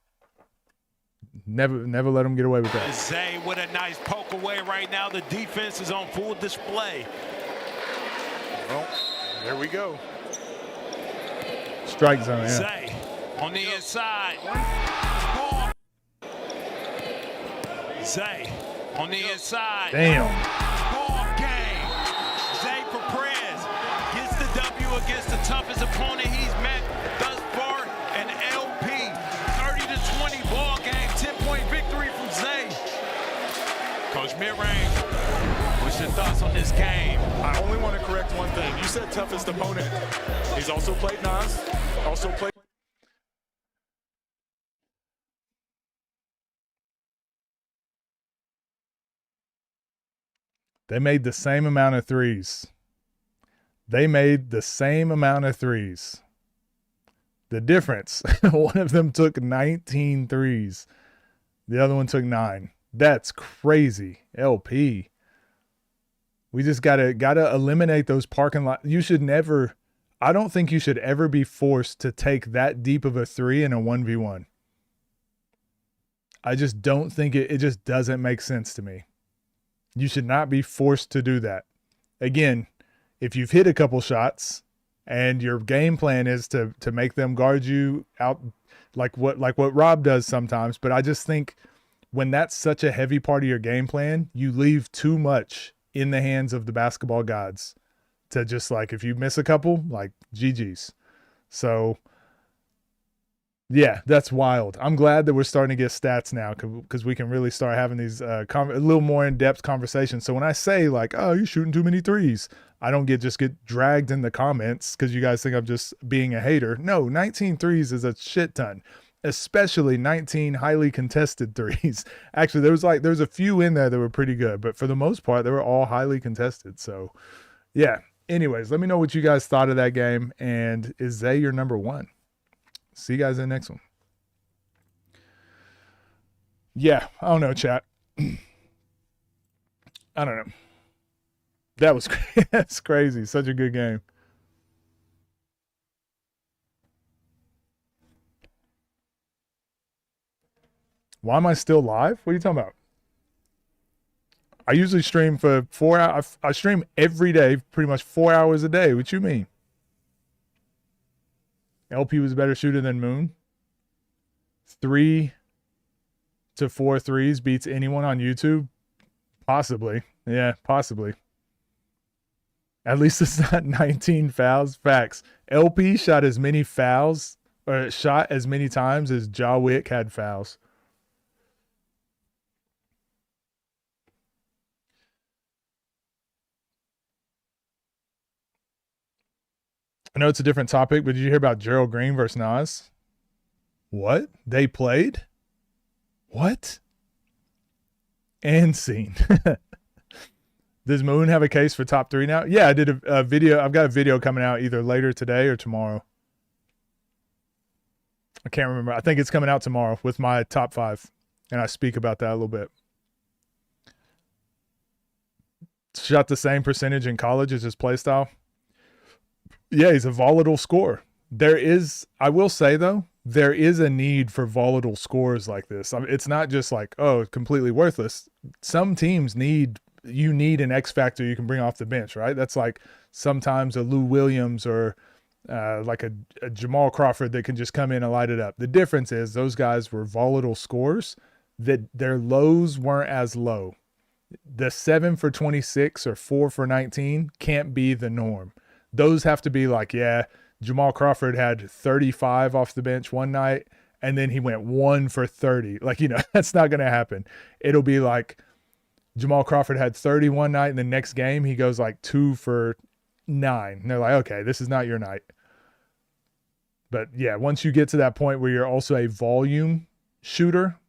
A: Never let them get away with that.
R: Zay with a nice poke away right now. The defense is on full display.
S: Well, there we go.
A: Strike zone, yeah.
R: Zay on the inside. Zay on the inside.
A: Damn.
R: Ball game. Zay for Perez gets the W against the toughest opponent he's met thus far. And LP 30-20 ball game. 10-point victory from Zay. Coach Midrange, what's your thoughts on this game?
S: I only want to correct one thing. You said toughest opponent. He's also played Nas. Also played.
A: They made the same amount of threes. The difference, one of them took 19 threes. The other one took 9. That's crazy. LP. We just gotta eliminate those parking lot. You should never. I don't think you should ever be forced to take that deep of a 3 in a 1v1. I just don't think it just doesn't make sense to me. You should not be forced to do that. Again, if you've hit a couple shots and your game plan is to make them guard you out like what Rob does sometimes, but I just think when that's such a heavy part of your game plan, you leave too much in the hands of the basketball gods to just like, if you miss a couple, like GG's. So yeah, that's wild. I'm glad that we're starting to get stats now because we can really start having these a little more in-depth conversations. So when I say like, oh, you're shooting too many threes, I don't get dragged in the comments because you guys think I'm just being a hater. No, 19 threes is a shit ton, especially 19 highly contested threes. Actually, there was a few in there that were pretty good, but for the most part, they were all highly contested. So yeah. Anyways, let me know what you guys thought of that game, and is Zay your number 1? See you guys in the next one. Yeah, I don't know, chat. I don't know. That's crazy. Such a good game. Why am I still live? What are you talking about? I usually stream for 4 hours. I stream every day, pretty much 4 hours a day. What you mean? LP was a better shooter than Moon. 3 to 4 threes beats anyone on YouTube? Possibly. Yeah, possibly. At least it's not 19 fouls. Facts. LP shot as many fouls, or shot as many times as Ja Wick had fouls. I know it's a different topic, but did you hear about Gerald Green versus Nas? What? They played? What? And scene. Does Moon have a case for top 3 now? Yeah, I did a video. I've got a video coming out either later today or tomorrow. I can't remember. I think it's coming out tomorrow with my top 5. And I speak about that a little bit. Shot the same percentage in college as his play style. Yeah, he's a volatile scorer. I will say though, there is a need for volatile scorers like this. I mean, it's not just like, oh, completely worthless. Some teams need an X factor you can bring off the bench, right? That's like sometimes a Lou Williams or like a Jamal Crawford that can just come in and light it up. The difference is those guys were volatile scorers that their lows weren't as low. The 7 for 26 or 4 for 19 can't be the norm. Those have to be like, yeah, Jamal Crawford had 35 off the bench one night, and then he went 1 for 30. Like, that's not going to happen. It'll be like Jamal Crawford had 30 one night, and the next game he goes like 2 for 9. And they're like, okay, this is not your night. But yeah, once you get to that point where you're also a volume shooter,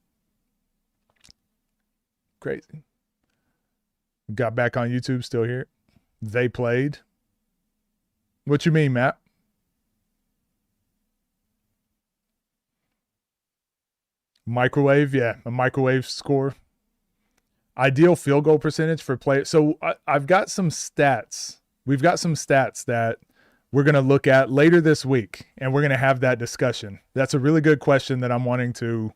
A: crazy. Got back on YouTube, still here. They played. What you mean, Matt? Microwave, yeah, a microwave score. Ideal field goal percentage for play. So I've got some stats. We've got some stats that we're going to look at later this week, and we're going to have that discussion. That's a really good question that I'm wanting to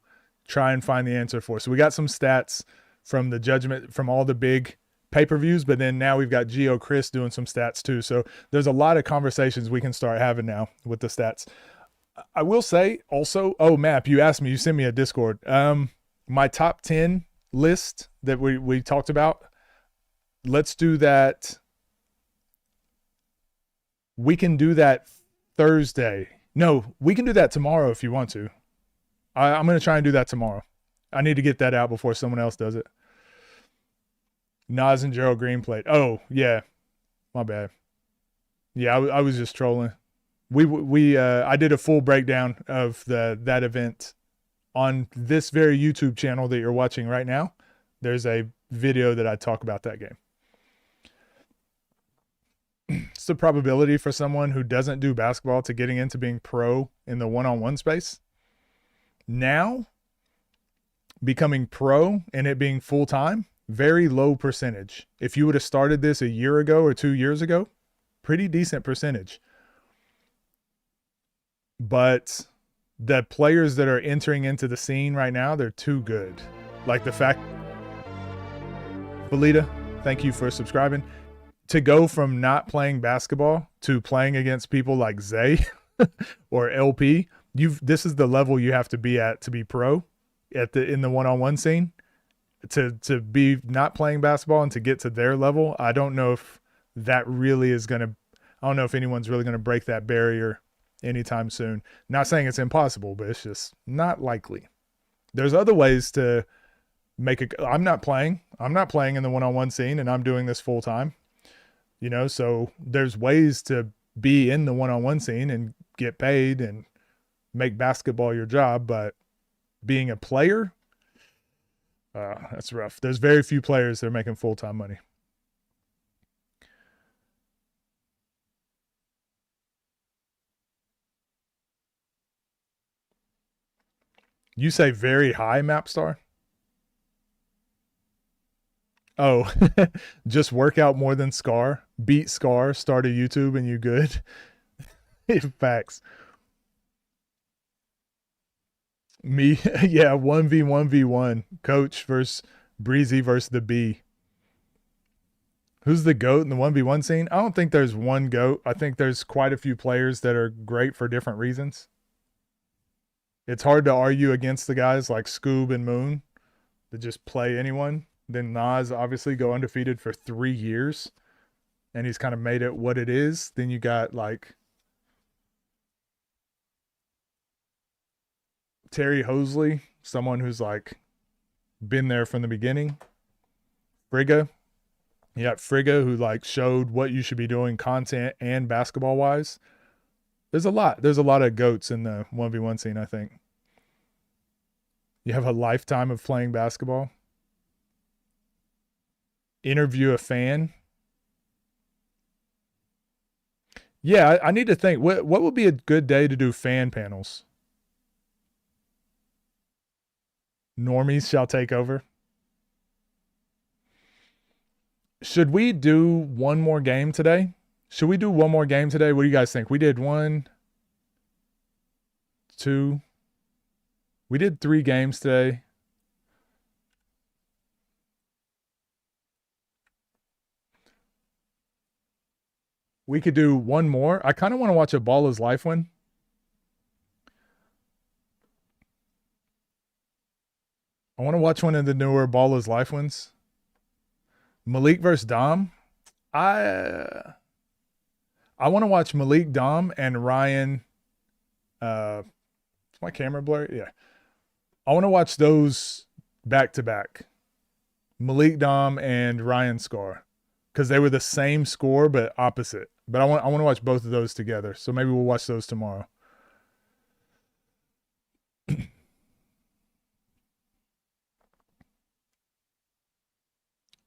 A: try and find the answer for. So we got some stats from the judgment from all the big pay-per-views, but then now we've got Geo Chris doing some stats too. So there's a lot of conversations we can start having now with the stats. I will say also, Map, you asked me, you sent me a Discord. My top 10 list that we talked about, let's do that. We can do that Thursday. No, we can do that tomorrow if you want to. I'm going to try and do that tomorrow. I need to get that out before someone else does it. Nas and Gerald Green played. Oh, yeah. My bad. Yeah, I was just trolling. I did a full breakdown of that event on this very YouTube channel that you're watching right now. There's a video that I talk about that game. It's the probability for someone who doesn't do basketball to getting into being pro in the one-on-one space. Now, becoming pro and it being full-time, very low percentage. If you would have started this a year ago or 2 years ago, pretty decent percentage. But the players that are entering into the scene right now, they're too good. Like the fact, Belita, thank you for subscribing. To go from not playing basketball to playing against people like Zay or LP, this is the level you have to be at to be pro in the one-on-one scene. To be not playing basketball and to get to their level, I don't know if that really is going to, I don't know if anyone's really going to break that barrier anytime soon. Not saying it's impossible, but it's just not likely. There's other ways to make it. I'm not playing in the one-on-one scene, and I'm doing this full time, you know, so there's ways to be in the one-on-one scene and get paid and make basketball your job. But being a player, that's rough. There's very few players that are making full-time money. You say very high, Mapstar? Oh, just work out more than Scar. Beat Scar, start a YouTube, and you good. Facts. Me, yeah, 1v1v1. Coach versus Breezy versus the B. Who's the GOAT in the 1v1 scene? I don't think there's one GOAT. I think there's quite a few players that are great for different reasons. It's hard to argue against the guys like Scoob and Moon that just play anyone. Then Nas obviously go undefeated for 3 years, and he's kind of made it what it is. Then you got like Terry Hosley, someone who's like been there from the beginning. Frigga. You got Frigga, who like showed what you should be doing content and basketball wise. There's a lot of GOATs in the 1v1 scene, I think. You have a lifetime of playing basketball. Interview a fan. Yeah, I need to think. What would be a good day to do fan panels? Normies shall take over. Should we do one more game today? Should we do one more game today? What do you guys think? We did 1, 2. We did 3 games today. We could do one more. I kind of want to watch a Ball is Life one. I want to watch one of the newer Ball is Life ones. Malik versus Dom. I want to watch Malik, Dom, and Ryan. Is my camera blurry? Yeah. I want to watch those back to back. Malik, Dom, and Ryan Scar. Because they were the same score, but opposite. But I want to watch both of those together. So maybe we'll watch those tomorrow.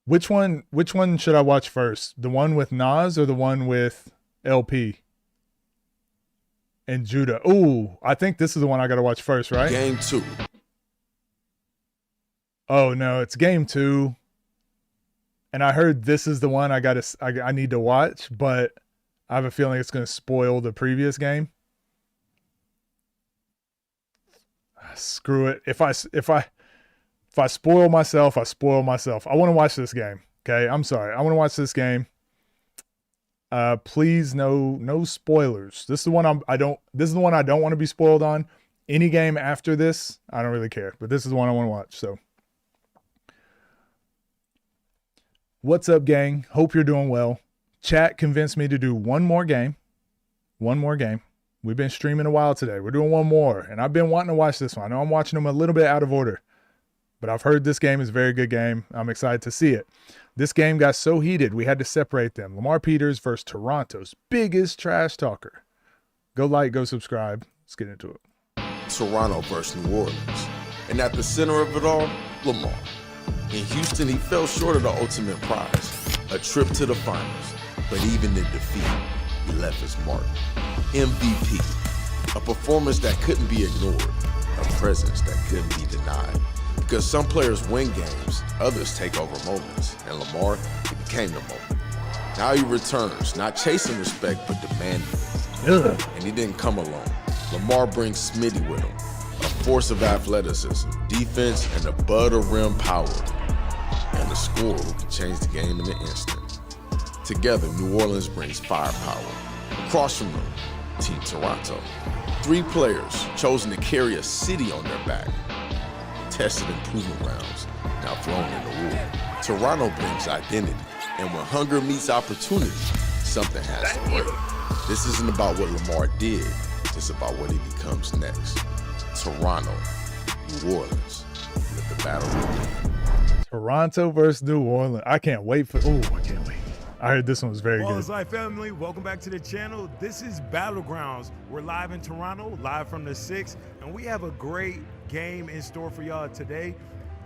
A: Which one should I watch first? The one with Nas or the one with LP and Judah? Ooh, I think this is the one I got to watch first, right?
L: Game 2.
A: Oh no, it's game 2. And I heard this is the one I need to watch, but I have a feeling it's going to spoil the previous game. Screw it. If I spoil myself, I spoil myself. I want to watch this game. Okay, I'm sorry. I want to watch this game. Please, no spoilers. This is the one This is the one I don't want to be spoiled on. Any game after this, I don't really care. But this is the one I want to watch. So, what's up, gang? Hope you're doing well. Chat convinced me to do one more game. One more game. We've been streaming a while today. We're doing one more, and I've been wanting to watch this one. I know I'm watching them a little bit out of order, but I've heard this game is a very good game. I'm excited to see it. This game got so heated, we had to separate them. Lamar Peters versus Toronto's biggest trash talker. Go like, go subscribe. Let's get into it.
L: Toronto versus New Orleans. And at the center of it all, Lamar. In Houston, he fell short of the ultimate prize, a trip to the finals. But even in defeat, he left his mark. MVP, a performance that couldn't be ignored, a presence that couldn't be denied. Because some players win games, others take over moments, and Lamar, he became the moment. Now he returns, not chasing respect, but demanding it. And he didn't come alone. Lamar brings Smitty with him, a force of athleticism, defense, and a bud of rim power. And a scorer who can change the game in an instant. Together, New Orleans brings firepower. Across from them, Team Toronto. 3 players chosen to carry a city on their back. Tested in proving grounds, now thrown in the war. Toronto brings identity, and when hunger meets opportunity, something has to break. This isn't about what Lamar did, it's about what he becomes next. Toronto, New Orleans, let the battle begin.
A: Toronto versus New Orleans. I can't wait for. Oh, I can't wait. I heard this one was very good.
R: Life family, welcome back to the channel. This is Battlegrounds. We're live in Toronto, live from the 6, and we have a great game in store for y'all today.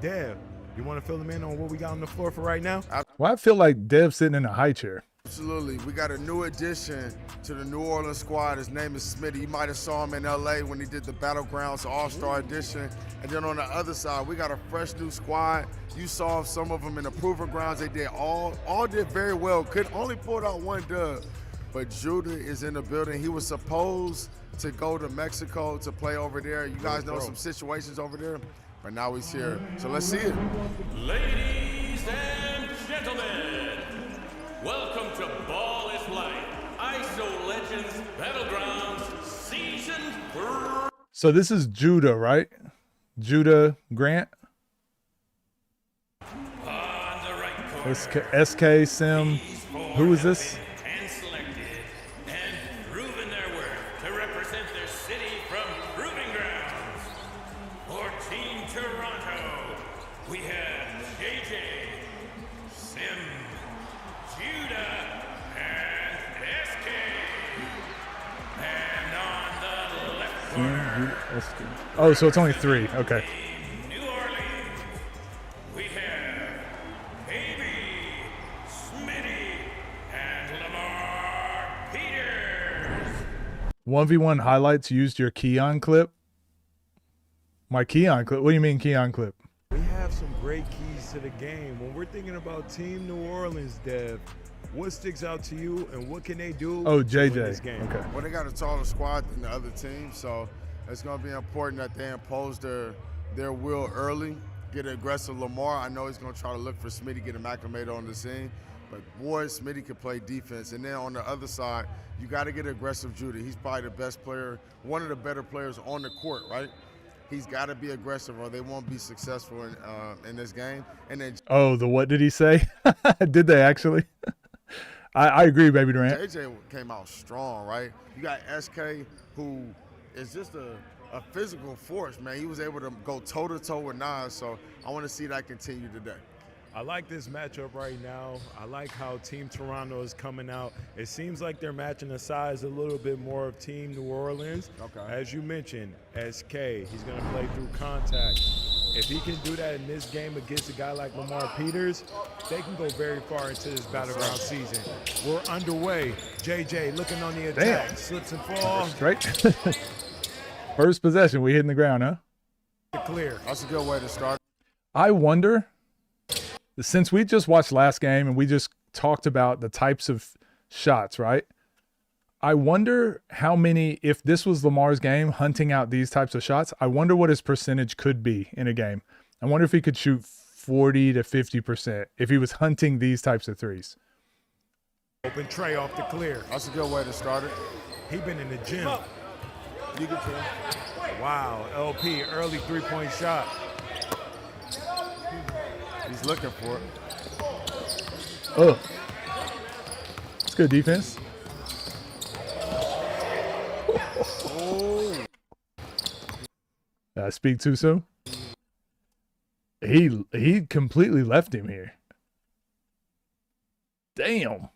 R: Dev, you want to fill them in on what we got on the floor for right now?
A: Well, I feel like Dev's sitting in a high chair.
U: Absolutely. We got a new addition to the New Orleans squad. His name is Smitty. You might have saw him in LA when he did the Battlegrounds All-Star Edition. And then on the other side, we got a fresh new squad. You saw some of them in the Proving Grounds. They did all did very well. Could only pull out one dub. But Judah is in the building. He was supposed to go to Mexico to play over there. You guys know some situations over there, but now he's here. So let's see it.
G: Ladies and gentlemen, welcome to Ball is Life, ISO Legends Battlegrounds Season 3.
A: So this is Judah, right? Judah Grant. SK Sim. Who is this?
G: And selected and proven their worth to represent their city from Proving Grounds. For Team Toronto, we have JJ, Sim, Judah, and SK. And on the left corner,
A: Oh, so it's only 3. Okay.
G: New Orleans, we have Baby, Smitty, and Lamar Peters.
A: 1v1 highlights used your Keon clip. My Keon clip? What do you mean Keon clip?
R: We have some great keys to the game. When we're thinking about Team New Orleans, Dev, what sticks out to you and what can they do
A: Oh,
R: to win
A: JJ.
R: this game?
A: Okay.
U: Well, they got a taller squad than the other team, so it's going to be important that they impose their will early, get aggressive. Lamar, I know he's going to try to look for Smitty, get him acclimated on the scene, but boy, Smitty can play defense. And then on the other side, you got to get aggressive Judah. He's probably the best player, one of the better players on the court, right? He's got to be aggressive or they won't be successful in this game. And then
A: Oh, the what did he say? Did they actually? I agree, Baby Durant.
U: JJ came out strong, right? You got SK, who is just a physical force, man. He was able to go toe-to-toe with Nas, so I want to see that continue today.
R: I like this matchup right now. I like how Team Toronto is coming out. It seems like they're matching the size a little bit more of Team New Orleans.
U: Okay.
R: As you mentioned, SK, he's going to play through contact. If he can do that in this game against a guy like Lamar Peters, they can go very far into this Battleground season. We're underway. JJ looking on the attack.
A: Damn.
R: Slips and falls.
A: Straight. First possession, we hitting the ground, huh?
R: Clear.
U: That's a good way to start.
A: I wonder, since we just watched last game and we just talked about the types of shots, right? I wonder how many, if this was Lamar's game, hunting out these types of shots, I wonder what his percentage could be in a game. I wonder if he could shoot 40 to 50% if he was hunting these types of threes.
R: Open tray off the clear.
U: That's a good way to start it.
R: He been in the gym.
U: You can tell.
R: Wow, LP, early three-point shot.
U: He's looking for it.
A: Oh. It's good defense.
U: Oh.
A: Did I speak too soon? He completely left him here. Damn.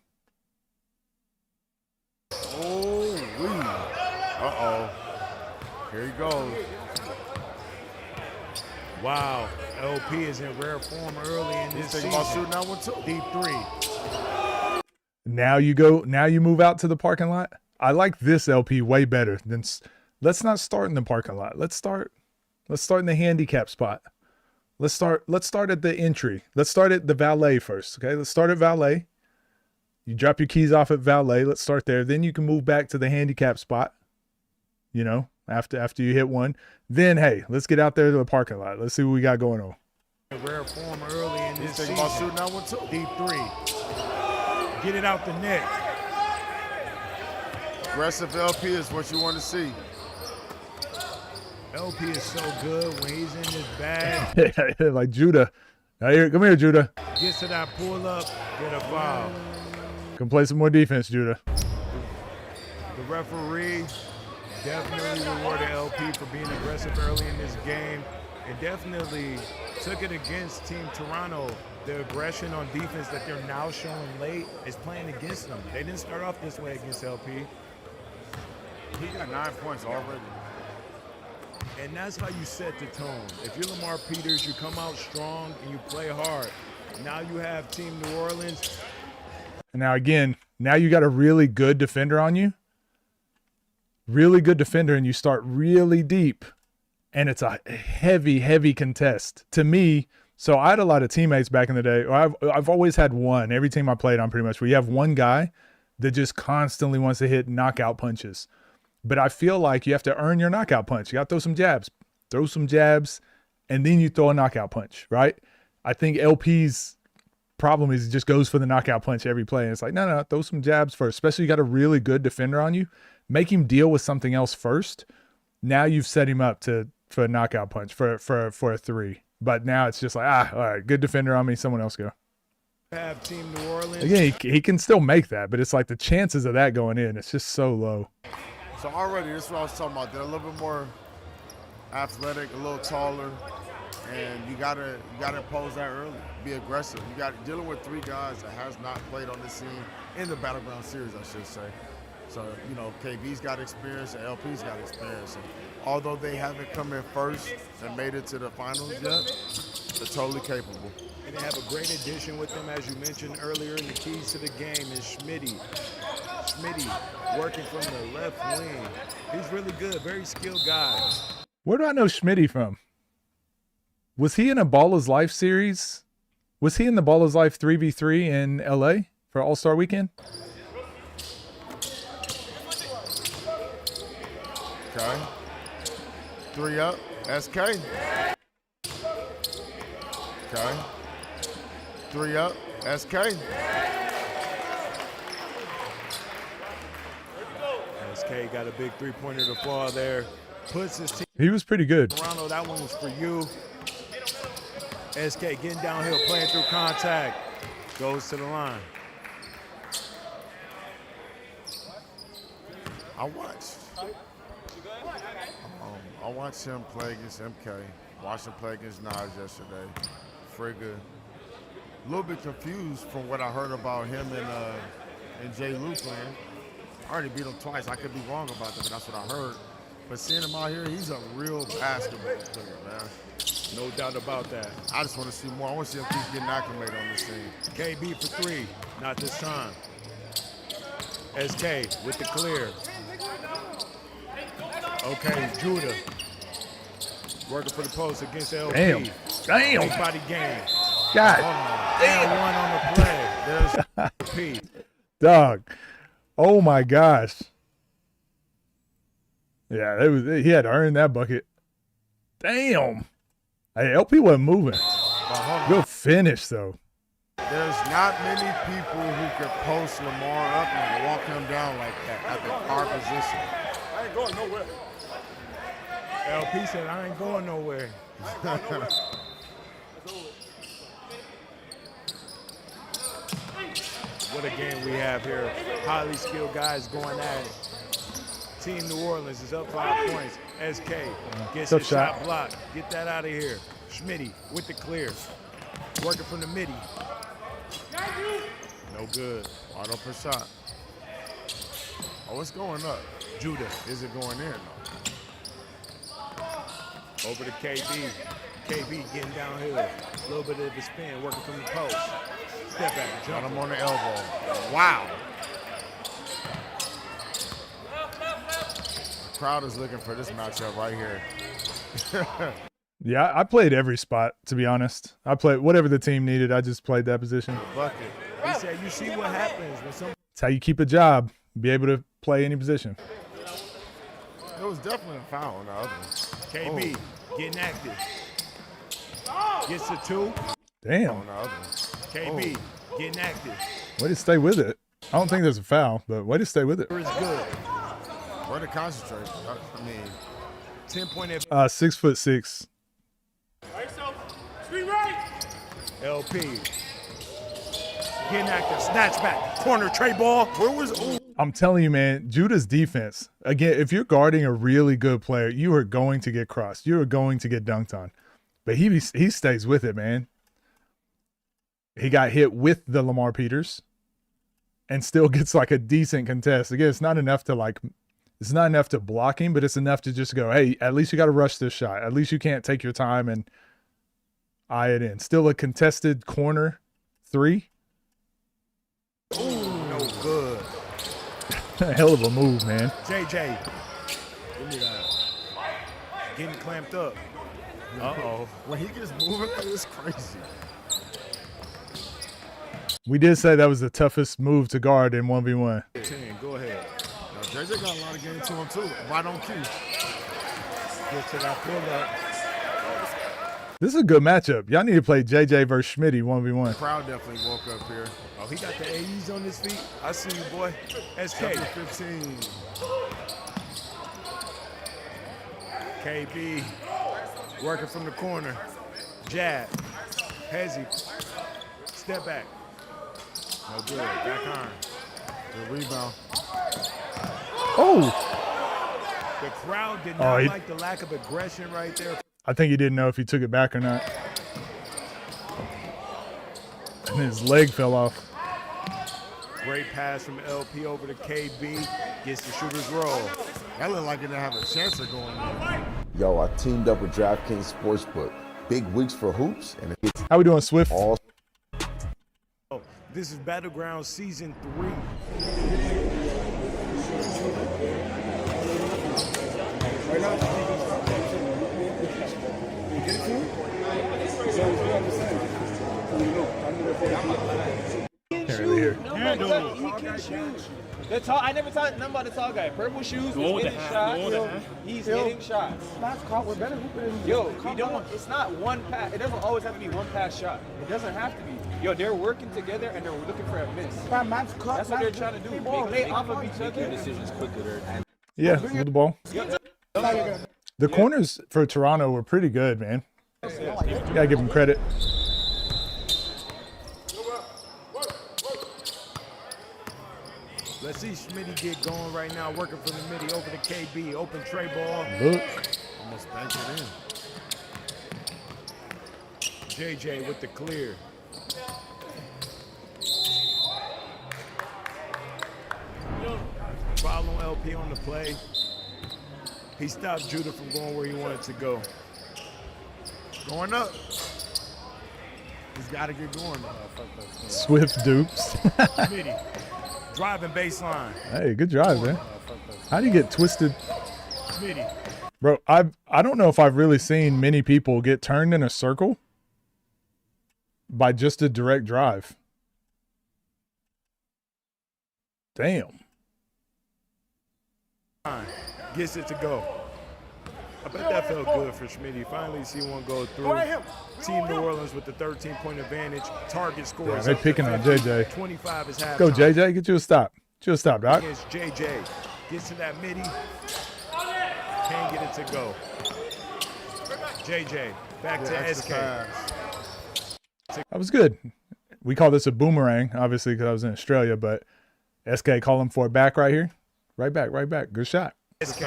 U: Oh, uh-oh. Here he goes.
R: Wow, LP is in rare form early in this season.
U: About shooting that one too.
R: Deep three.
A: Now you move out to the parking lot. I like this LP way better than. Let's not start in the parking lot. Let's start in the handicap spot. Let's start at the entry. Let's start at the valet first. Okay, let's start at valet. You drop your keys off at valet. Let's start there. Then you can move back to the handicap spot. You know, after you hit one. Then hey, let's get out there to the parking lot. Let's see what we got going on.
J: Rare form early in this season.
U: About shooting that one too.
J: D3. Get it out the neck.
U: Aggressive LP is what you want to see.
J: LP is so good when he's in his bag.
A: Like Judah. Now here, come here, Judah.
J: Gets to that pull up, get a foul.
A: Come play some more defense, Judah.
J: The referee definitely rewarded LP for being aggressive early in this game and definitely took it against Team Toronto. The aggression on defense that they're now showing late is playing against them. They didn't start off this way against LP.
U: He got 9 points already.
J: And that's how you set the tone. If you're Lamar Peters, you come out strong and you play hard. Now you have Team New Orleans.
A: And now again, now you got a really good defender on you. Really good defender, and you start really deep. And it's a heavy, heavy contest. To me, so I had a lot of teammates back in the day. I've always had one. Every team I played on pretty much, where you have one guy that just constantly wants to hit knockout punches. But I feel like you have to earn your knockout punch. You got to throw some jabs, and then you throw a knockout punch, right? I think LP's problem is he just goes for the knockout punch every play. And it's like, no, throw some jabs first. Especially you got a really good defender on you. Make him deal with something else first. Now you've set him up for a knockout punch, for a 3. But now it's just like, all right, good defender on me. Someone else go.
J: Have Team New Orleans.
A: Again, he can still make that, but it's like the chances of that going in, it's just so low.
U: So already, this is what I was talking about. They're a little bit more athletic, a little taller, and you gotta impose that early. Be aggressive. You got dealing with 3 guys that has not played on this scene in the Battleground Series, I should say. So KB's got experience and LP's got experience. And although they haven't come in first and made it to the finals yet, they're totally capable.
J: And they have a great addition with them, as you mentioned earlier. And the keys to the game is Schmitty working from the left wing. He's really good, very skilled guy.
A: Where do I know Schmitty from? Was he in a Ball is Life series? Was he in the Ball is Life 3v3 in LA for All-Star Weekend?
U: Okay. 3 up, SK. Okay. 3 up, SK.
J: SK got a big 3-pointer to fall there. Puts his team.
A: He was pretty good.
J: Toronto, that one was for you. SK getting downhill, playing through contact. Goes to the line.
U: I watched him play against MK. Watched him play against Nas yesterday. Frigga. A little bit confused from what I heard about him and Jay Lou playing. I already beat him twice. I could be wrong about that, but that's what I heard. But seeing him out here, he's a real basketball player, man.
J: No doubt about that.
U: I just want to see more. I want to see him keep getting acclimated on this team.
J: KB for 3, not this time. SK with the clear. Okay, Judah. Working for the post against LP.
A: Damn.
J: Big body game.
A: God
J: damn. One on the play. There's LP.
A: Dog. Oh my gosh. Yeah, he had to earn that bucket. Damn. Hey, LP wasn't moving. Good finish though.
U: There's not many people who can post Lamar up and walk him down like that at the guard position. I ain't going nowhere.
J: LP said, I ain't going nowhere. What a game we have here. Highly skilled guys going at it. Team New Orleans is up 5 points. SK gets his shot blocked. Get that out of here. Schmitty with the clear. Working from the midi. No good.
U: Wide open shot. Oh, it's going up.
J: Judah.
U: Is it going in?
J: Over to KB. KB getting downhill. A little bit of the spin, working from the post. Step back, jump.
U: Got him on the elbow. Wow. The crowd is looking for this matchup right here.
A: Yeah, I played every spot, to be honest. I played whatever the team needed. I just played that position.
J: Bucket. He said, you see what happens when some.
A: It's how you keep a job, be able to play any position.
U: It was definitely a foul on the other.
J: KB getting active. Gets the 2.
A: Damn.
U: On the other.
J: KB getting active.
A: Way to stay with it. I don't think there's a foul, but way to stay with it.
J: It's good.
U: Where to concentrate? I mean,
J: 10-point
A: 6'6".
J: LP. Getting active. Snatch back. Corner tray ball. Where was. Ooh.
A: I'm telling you, man, Judah's defense, again, if you're guarding a really good player, you are going to get crossed. You are going to get dunked on. But he stays with it, man. He got hit with the Lamar Peters and still gets like a decent contest. Again, it's not enough to block him, but it's enough to just go, hey, at least you got to rush this shot. At least you can't take your time and eye it in. Still a contested corner 3.
J: Ooh, no good.
A: Hell of a move, man.
J: JJ. Give me that. Getting clamped up. Uh-oh.
U: When he gets moving, it's crazy.
A: We did say that was the toughest move to guard in 1v1.
J: 10, go ahead.
U: Now, JJ got a lot of game to him, too. Right on cue.
J: Get to that pull-up.
A: This is a good matchup. Y'all need to play JJ versus Schmitty 1v1.
U: The crowd definitely woke up here.
J: Oh, he got the AEs on his feet. I see you, boy. SK.
U: Chapter 15.
J: KB. Working from the corner. Jab. Hezzy. Step back. No good. Back iron.
U: Good rebound.
A: Oh!
J: The crowd did not like the lack of aggression right there.
A: I think he didn't know if he took it back or not. And his leg fell off.
J: Great pass from LP over to KB. Gets the shooter's roll.
U: That looked like it didn't have a chance of going in.
L: Yo, I teamed up with DraftKings Sportsbook. Big weeks for hoops, and it's
A: how we doing, Swift?
L: All.
J: Oh, this is Battleground Season 3.
F: Right now,
B: He can't shoot. The tall, I never talked nothing about the tall guy. Purple shoes, he's hitting shots. He's hitting shots.
F: That's caught. We're better hooping.
B: Yo, we don't. It's not one pass. It doesn't always have to be one pass shot. It doesn't have to be. Yo, they're working together and they're looking for a miss. That's what they're trying to do. They off of each other. Decisions quicker.
A: Yeah, with the ball. The corners for Toronto were pretty good, man. Gotta give them credit.
J: Let's see Schmitty get going right now, working from the midi over to KB. Open tray ball.
A: Look.
U: Almost banked it in.
J: JJ with the clear. Follow LP on the play. He stopped Judah from going where he wanted to go.
U: Going up. He's got to get going.
A: Swift dupes.
J: Schmitty. Driving baseline.
A: Hey, good drive, man. How do you get twisted?
J: Schmitty.
A: Bro, I don't know if I've really seen many people get turned in a circle by just a direct drive. Damn.
J: Gets it to go. I bet that felt good for Schmitty. Finally see one go through. Team New Orleans with the 13-point advantage. Target scores.
A: Yeah, they're picking on JJ.
J: 25 is halftime.
A: Go, JJ. Get you a stop. Get you a stop, Doc.
J: Against JJ. Gets to that midi. Can't get it to go. JJ. Back to SK.
A: That was good. We call this a boomerang, obviously, because I was in Australia, but SK call him for it back right here. Right back, right back. Good shot.
J: SK.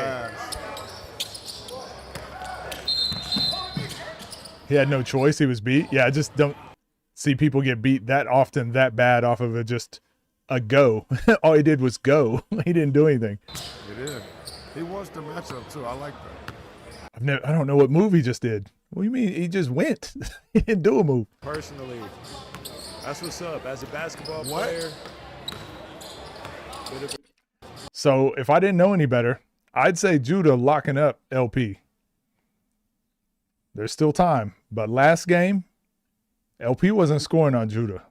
A: He had no choice. He was beat. Yeah, I just don't see people get beat that often, that bad off of just a go. All he did was go. He didn't do anything.
U: It is. He wants the matchup, too. I like that.
A: I don't know what move he just did. What do you mean? He just went. He didn't do a move.
J: Personally, that's what's up. As a basketball player.
A: So if I didn't know any better, I'd say Judah locking up LP. There's still time. But last game, LP wasn't scoring on Judah.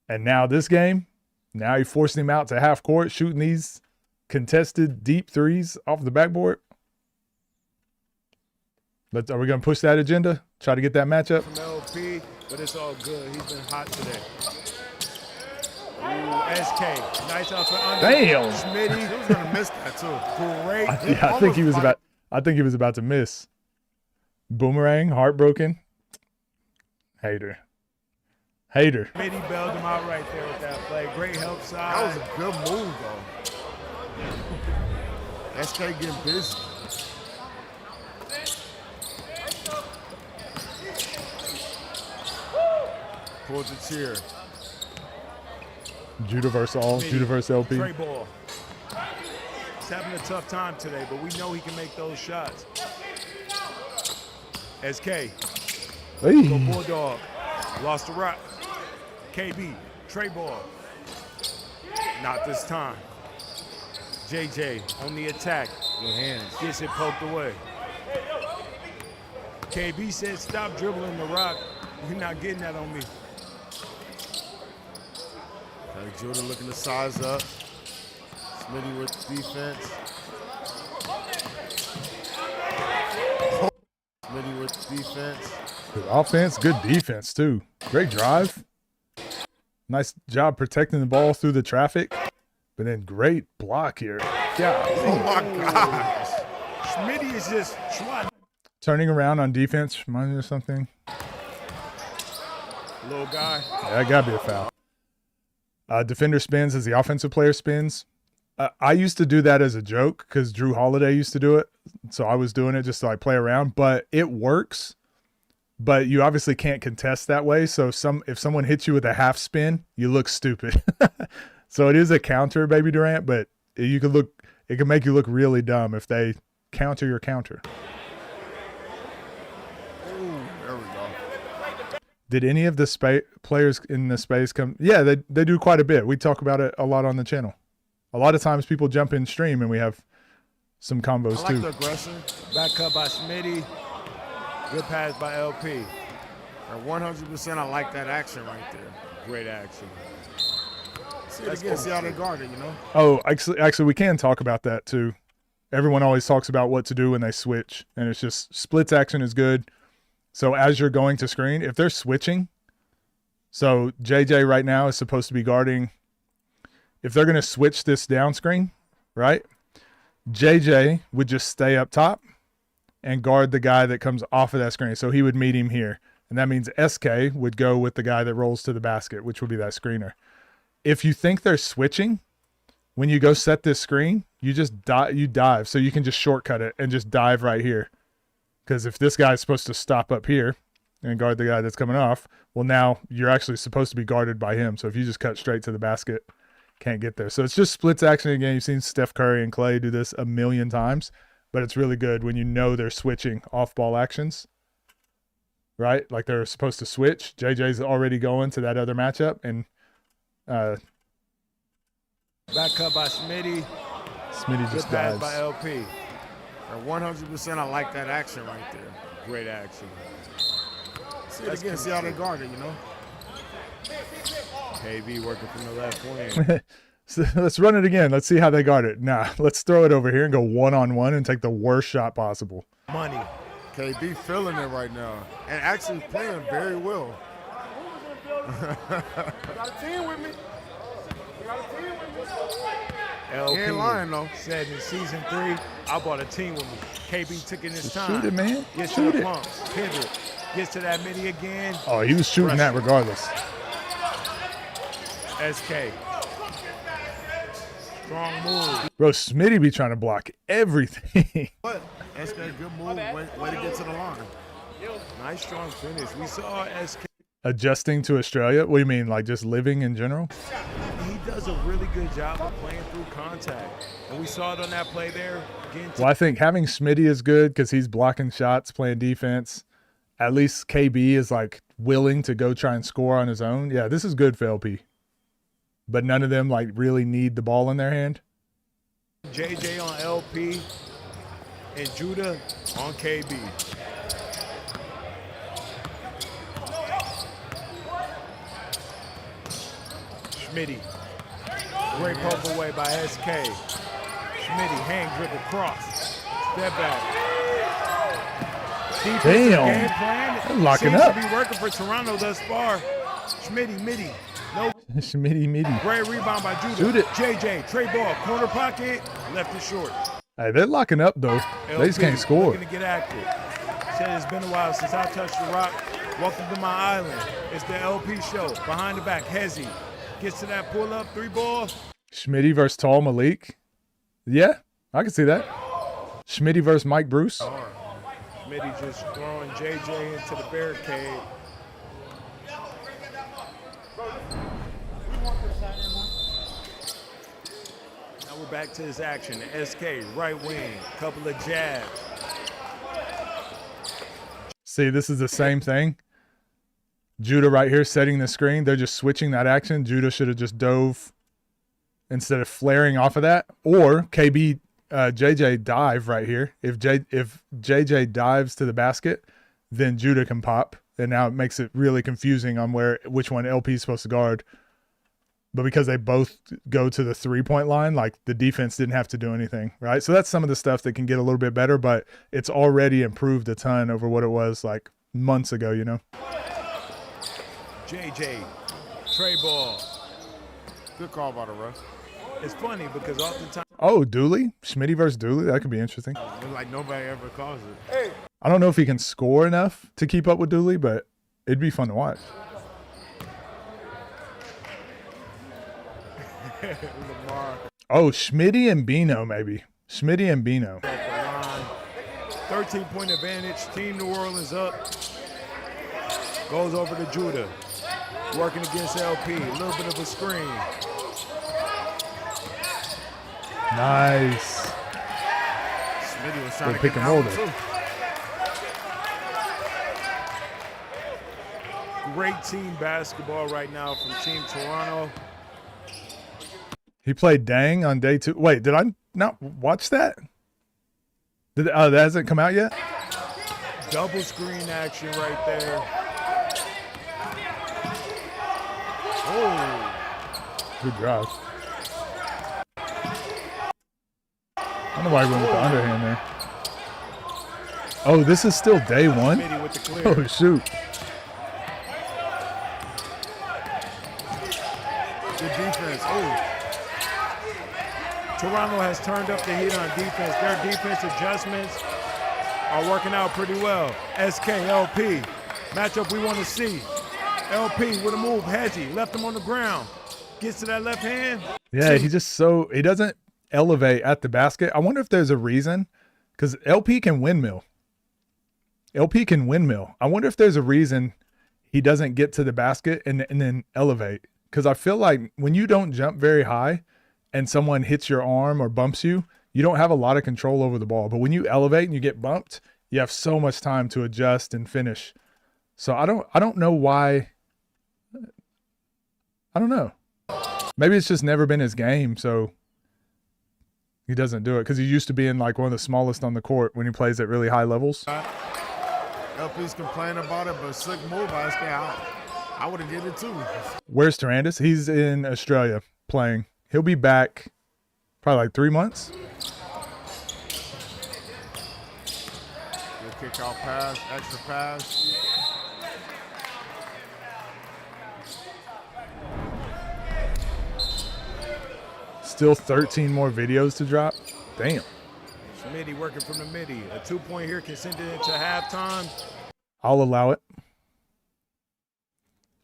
A: And now this game, now he forcing him out to half court, shooting these contested deep threes off the backboard. Are we going to push that agenda? Try to get that matchup?
J: From LP, but it's all good. He's been hot today. Ooh, SK. Nice up and under.
A: Damn.
J: Smitty. He was going to miss that, too. Great.
A: I think he was about to miss. Boomerang, heartbroken. Hater.
J: Smitty bailed him out right there with that play. Great help side.
U: That was a good move, though. SK getting busy. Pulls the cheer.
A: Judah versus all. Judah versus LP.
J: Trey ball. He's having a tough time today, but we know he can make those shots. SK.
A: Hey.
J: Go Bulldog. Lost the rock. KB. Trey ball. Not this time. JJ on the attack. Good hands. Gets it poked away. KB said, stop dribbling the rock. You're not getting that on me.
U: Judah looking to size up. Smitty with defense. Smitty with defense.
A: Good offense, good defense too. Great drive. Nice job protecting the ball through the traffic. But then great block here. Yeah.
U: Oh my gosh.
J: Smitty is just trying.
A: Turning around on defense, remind me of something.
J: Little guy.
A: Yeah, that gotta be a foul. Defender spins as the offensive player spins. I used to do that as a joke because Drew Holiday used to do it. So I was doing it just to like play around, but it works. But you obviously can't contest that way. So if someone hits you with a half spin, you look stupid. So it is a counter, Baby Durant, but it can make you look really dumb if they counter your counter.
U: Ooh, there we go.
A: Did any of the players in the space come? Yeah, they do quite a bit. We talk about it a lot on the channel. A lot of times people jump in stream and we have some combos
J: I like
A: too.
J: the aggression. Back cut by Smitty. Good pass by LP.
U: And 100% I like that action right there.
J: Great action.
U: Let's see how they guard it, you know?
A: Oh, actually, we can talk about that too. Everyone always talks about what to do when they switch, and it's just splits action is good. So as you're going to screen, if they're switching, so JJ right now is supposed to be guarding. If they're going to switch this down screen, right? JJ would just stay up top and guard the guy that comes off of that screen. So he would meet him here. And that means SK would go with the guy that rolls to the basket, which would be that screener. If you think they're switching, when you go set this screen, you just dive. So you can just shortcut it and just dive right here. Because if this guy's supposed to stop up here and guard the guy that's coming off, well, now you're actually supposed to be guarded by him. So if you just cut straight to the basket, can't get there. So it's just splits action again. You've seen Steph Curry and Clay do this a million times, but it's really good when you know they're switching off-ball actions, right? Like they're supposed to switch. JJ's already going to that other matchup, and
J: back cut by Smitty.
A: Smitty just
J: Good pass
A: dives.
J: by LP.
U: And 100% I like that action right there.
J: Great action.
U: See it again, see how they guard it, you know?
J: KB working from the left wing.
A: So let's run it again. Let's see how they guard it. Nah, let's throw it over here and go one-on-one and take the worst shot possible.
J: Money.
U: KB feeling it right now and actually playing very well.
B: Got a team with me.
J: LP
U: He ain't lying, though.
J: said in season 3, I brought a team with me. KB took in his time.
A: Shoot it, man.
J: Gets
A: Shoot
J: to the
A: it.
J: pumps. Pivot. Gets to that midi again.
A: Oh, he was shooting that regardless.
J: SK. Strong move.
A: Bro, Smitty be trying to block everything.
U: But SK, good move. Way to get to the line.
J: Nice strong finish. We saw SK.
A: Adjusting to Australia? What do you mean, like just living in general?
J: He does a really good job of playing through contact. And we saw it on that play there.
A: Well, I think having Smitty is good because he's blocking shots, playing defense. At least KB is like willing to go try and score on his own. Yeah, this is good for LP. But none of them like really need the ball in their hand.
J: JJ on LP and Judah on KB. Schmitty. Great poke away by SK. Schmitty, hang dribble cross. Step back. Defensive game plan
A: They're locking
J: seems
A: up.
J: to be working for Toronto thus far. Schmitty, Mitty. No.
A: Schmitty, Mitty.
J: Great rebound by Judah.
A: Shoot it.
J: JJ, trade ball, corner pocket, left it short.
A: Hey, they're locking up though. They just can't score.
J: Looking to get active. Said it's been a while since I touched the rock. Welcome to my island. It's the LP show. Behind the back, Hezzy gets to that pull up, 3-ball.
A: Schmitty versus Tall Malik. Yeah, I can see that. Schmitty versus Mike Bruce.
J: Schmitty just throwing JJ into the barricade. Now we're back to this action. SK, right wing, couple of jabs.
A: See, this is the same thing. Judah right here setting the screen. They're just switching that action. Judah should have just dove instead of flaring off of that. Or JJ dive right here. If JJ dives to the basket, then Judah can pop. And now it makes it really confusing on which one LP is supposed to guard. But because they both go to the 3-point line, like the defense didn't have to do anything, right? So that's some of the stuff that can get a little bit better, but it's already improved a ton over what it was like months ago, you know?
J: JJ, tray ball.
U: Good call by the ref.
J: It's funny because oftentimes.
A: Oh, Dooley? Schmitty versus Dooley? That could be interesting.
U: It's like nobody ever calls it. Hey.
A: I don't know if he can score enough to keep up with Dooley, but it'd be fun to watch. Oh, Schmitty and Bino, maybe. Schmitty and Bino.
J: 13-point advantage. Team New Orleans up. Goes over to Judah. Working against LP. A little bit of a screen.
A: Nice.
U: Schmitty was trying to
A: pick
U: get
A: and roll
U: that
A: there.
U: one, too.
J: Great team basketball right now from Team Toronto.
A: He played Dang on day 2. Wait, did I not watch that? That hasn't come out yet?
J: Double screen action right there. Oh.
A: Good drive. I don't know why he went with the underhand there. Oh, this is still day 1?
J: Schmitty with the clear.
A: Oh, shoot.
J: Good defense. Oh. Toronto has turned up the heat on defense. Their defense adjustments are working out pretty well. SK, LP. Matchup we want to see. LP with a move. Hezzy left him on the ground. Gets to that left hand.
A: Yeah, he doesn't elevate at the basket. I wonder if there's a reason, because LP can windmill. LP can windmill. I wonder if there's a reason he doesn't get to the basket and then elevate. Because I feel like when you don't jump very high and someone hits your arm or bumps you, you don't have a lot of control over the ball. But when you elevate and you get bumped, you have so much time to adjust and finish. So I don't know why. I don't know. Maybe it's just never been his game, so he doesn't do it, because he used to be in like one of the smallest on the court when he plays at really high levels.
U: LP's complaining about it, but slick move. I would have did it too.
A: Where's Tarandis? He's in Australia playing. He'll be back probably like 3 months.
U: Good kick out pass, extra pass.
A: Still 13 more videos to drop. Damn.
J: Schmitty working from the midi. A 2-point here can send it into halftime.
A: I'll allow it.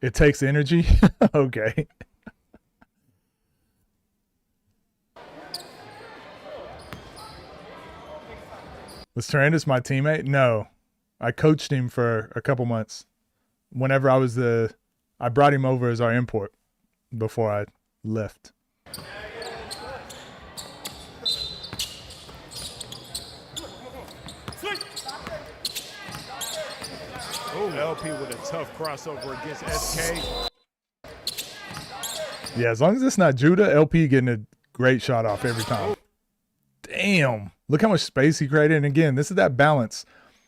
A: It takes energy. Okay. Was Tarandis my teammate? No. I coached him for a couple months. Whenever I brought him over as our import before I left.
J: Oh, LP with a tough crossover against SK.
A: Yeah, as long as it's not Judah, LP getting a great shot off every time. Damn. Look how much space he created. And again, this is that balance.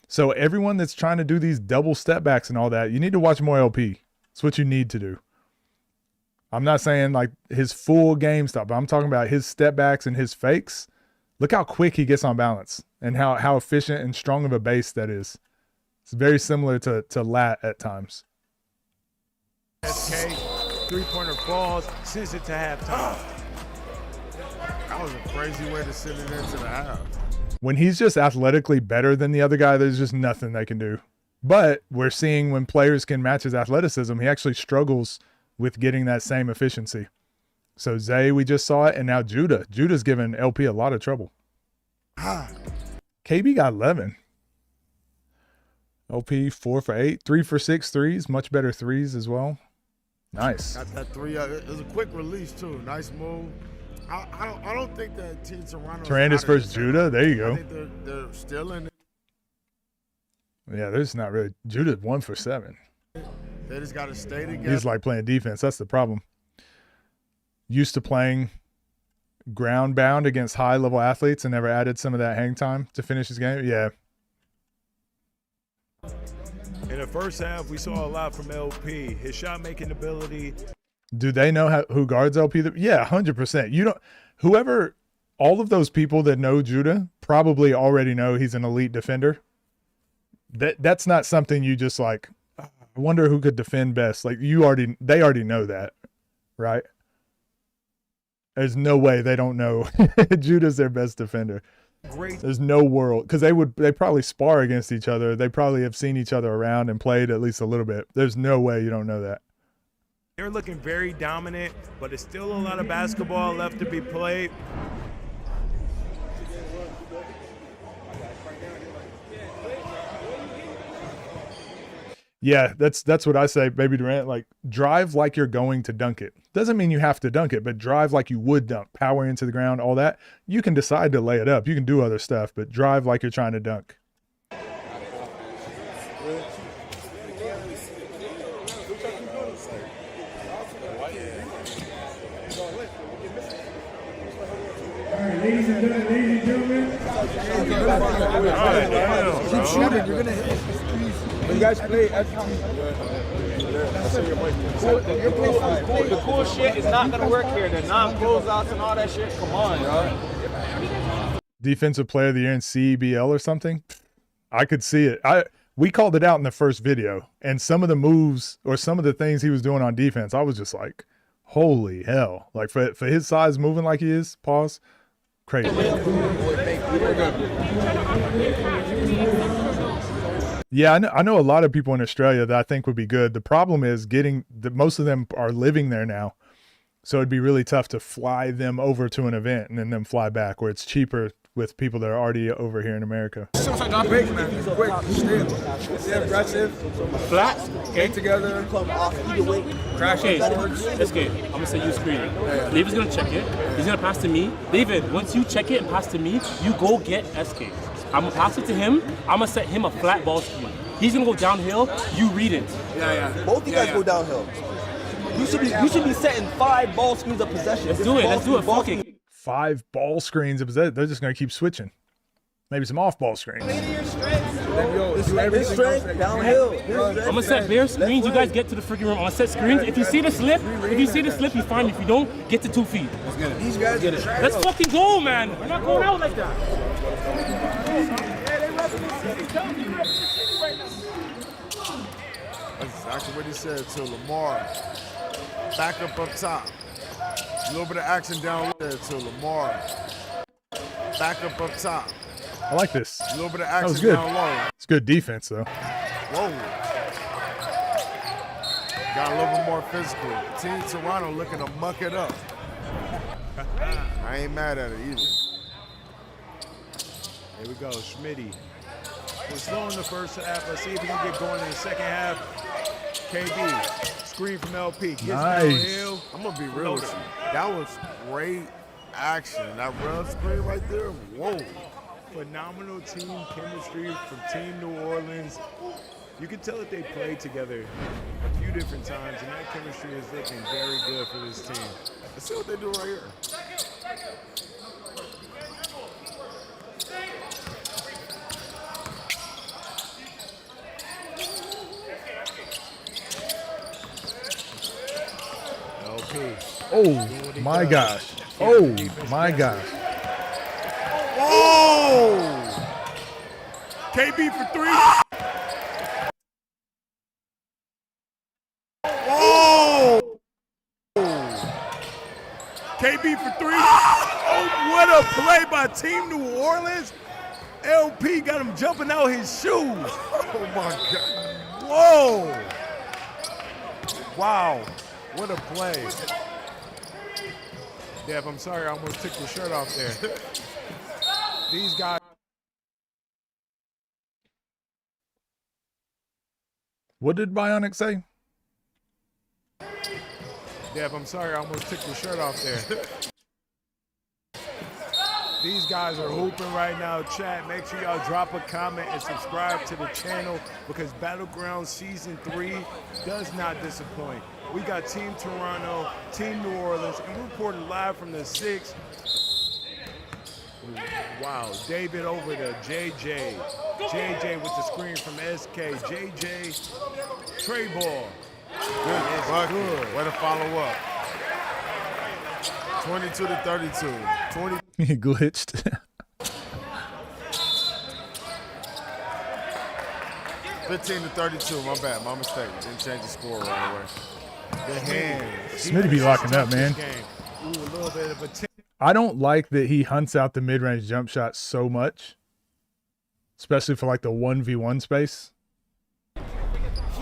A: So everyone that's trying to do these double step backs and all that, you need to watch more LP. That's what you need to do. I'm not saying like his full game stuff, but I'm talking about his step backs and his fakes. Look how quick he gets on balance and how efficient and strong of a base that is. It's very similar to Lat at times.
J: SK, three-pointer falls, sends it to halftime.
U: That was a crazy way to send it into the half.
A: When he's just athletically better than the other guy, there's just nothing they can do. But we're seeing when players can match his athleticism, he actually struggles with getting that same efficiency. So Zay, we just saw it, and now Judah. Judah's giving LP a lot of trouble. KB got 11. LP 4 for 8, 3 for 6 threes, much better threes as well. Nice.
U: Got that three. It was a quick release too. Nice move. I don't think that Team Toronto.
A: Trandis versus Judah. There you go.
U: I think they're still in it.
A: Yeah, there's not really. Judah 1 for 7.
U: They just got to stay together.
A: He's like playing defense. That's the problem. Used to playing ground bound against high level athletes and never added some of that hang time to finish his game. Yeah.
J: In the first half, we saw a lot from LP. His shot making ability.
A: Do they know who guards LP? Yeah, 100%. You don't. Whoever, all of those people that know Judah probably already know he's an elite defender. That's not something you just like. I wonder who could defend best. Like they already know that, right? There's no way they don't know Judah's their best defender.
J: Great.
A: There's no world, because they probably spar against each other. They probably have seen each other around and played at least a little bit. There's no way you don't know that.
J: They're looking very dominant, but there's still a lot of basketball left to be played.
A: Yeah, that's what I say, Baby Durant. Like, drive like you're going to dunk it. Doesn't mean you have to dunk it, but drive like you would dunk. Power into the ground, all that. You can decide to lay it up. You can do other stuff, but drive like you're trying to dunk.
B: Ladies and gentlemen.
F: Keep shooting. You're gonna hit. When you guys play,
B: the cool shit is not gonna work here. The non-closeouts and all that shit. Come on, yo.
A: Defensive Player of the Year in CEBL or something. I could see it. We called it out in the first video, and some of the moves or some of the things he was doing on defense, I was just like, holy hell! Like for his size, moving like he is. Pause. Crazy. Yeah, I know a lot of people in Australia that I think would be good. The problem is most of them are living there now. So it'd be really tough to fly them over to an event and then them fly back, where it's cheaper with people that are already over here in America.
F: Quick, man. Quick. Stay aggressive.
B: Flats.
F: Get together. Crash forwards.
B: Escape. I'm gonna say you screen it. David's gonna check it. He's gonna pass to me. David, once you check it and pass to me, you go get escape. I'm gonna pass it to him. I'm gonna set him a flat ball screen. He's gonna go downhill. You read it.
F: Yeah.
H: Both of you guys go downhill. You should be setting 5 ball screens of possession.
B: Let's do it. Fuck it.
A: 5 ball screens. They're just going to keep switching. Maybe some off-ball screens.
H: His strength downhill.
B: I'm going to set bare screens. You guys get to the freaking room. I'm going to set screens. If you see the slip, you find me. If you don't, get to 2 feet.
F: These guys get it.
B: Let's fucking go, man. We're not going out like that.
U: That's exactly what he said to Lamar. Back up top. A little bit of action down there to Lamar. Back up top.
A: I like this.
U: A little bit of
A: That was
U: action
A: good.
U: down low.
A: It's good defense, though.
U: Whoa. Got a little bit more physical. Team Toronto looking to muck it up. I ain't mad at it either.
J: Here we go, Schmitty. We're slow in the first half. Let's see if we can get going in the second half. KB, screen from LP. Gets downhill.
U: I'm going to be real with you. That was great action. That run screen right there, whoa.
J: Phenomenal team chemistry from Team New Orleans. You can tell that they played together a few different times, and that chemistry is looking very good for this team.
U: Let's see what they do right here.
J: LP
A: Oh my gosh. Oh my gosh.
V: Oh! KB for three. Oh! KB for three. Oh, what a play by Team New Orleans. LP got him jumping out his shoes.
U: Oh my God.
V: Whoa. Wow. What a play. Dev, I'm sorry I almost took your shirt off there. These guys.
A: What did Bionic say?
V: Dev, I'm sorry I almost took your shirt off there. These guys are hooping right now, chat. Make sure y'all drop a comment and subscribe to the channel because Battleground Season 3 does not disappoint. We got Team Toronto, Team New Orleans, and we're reporting live from the 6. Wow, David over to JJ. JJ with the screen from SK. JJ, tray ball.
U: Good bucket. Way to follow up. 22 to 32. 20.
A: He glitched.
U: 15 to 32. My bad. My mistake. Didn't change the score right away. The hands.
A: Smitty be locking up, man.
V: Ooh, a little bit of a
A: I don't like that he hunts out the mid-range jump shot so much, especially for like the 1v1 space.
H: He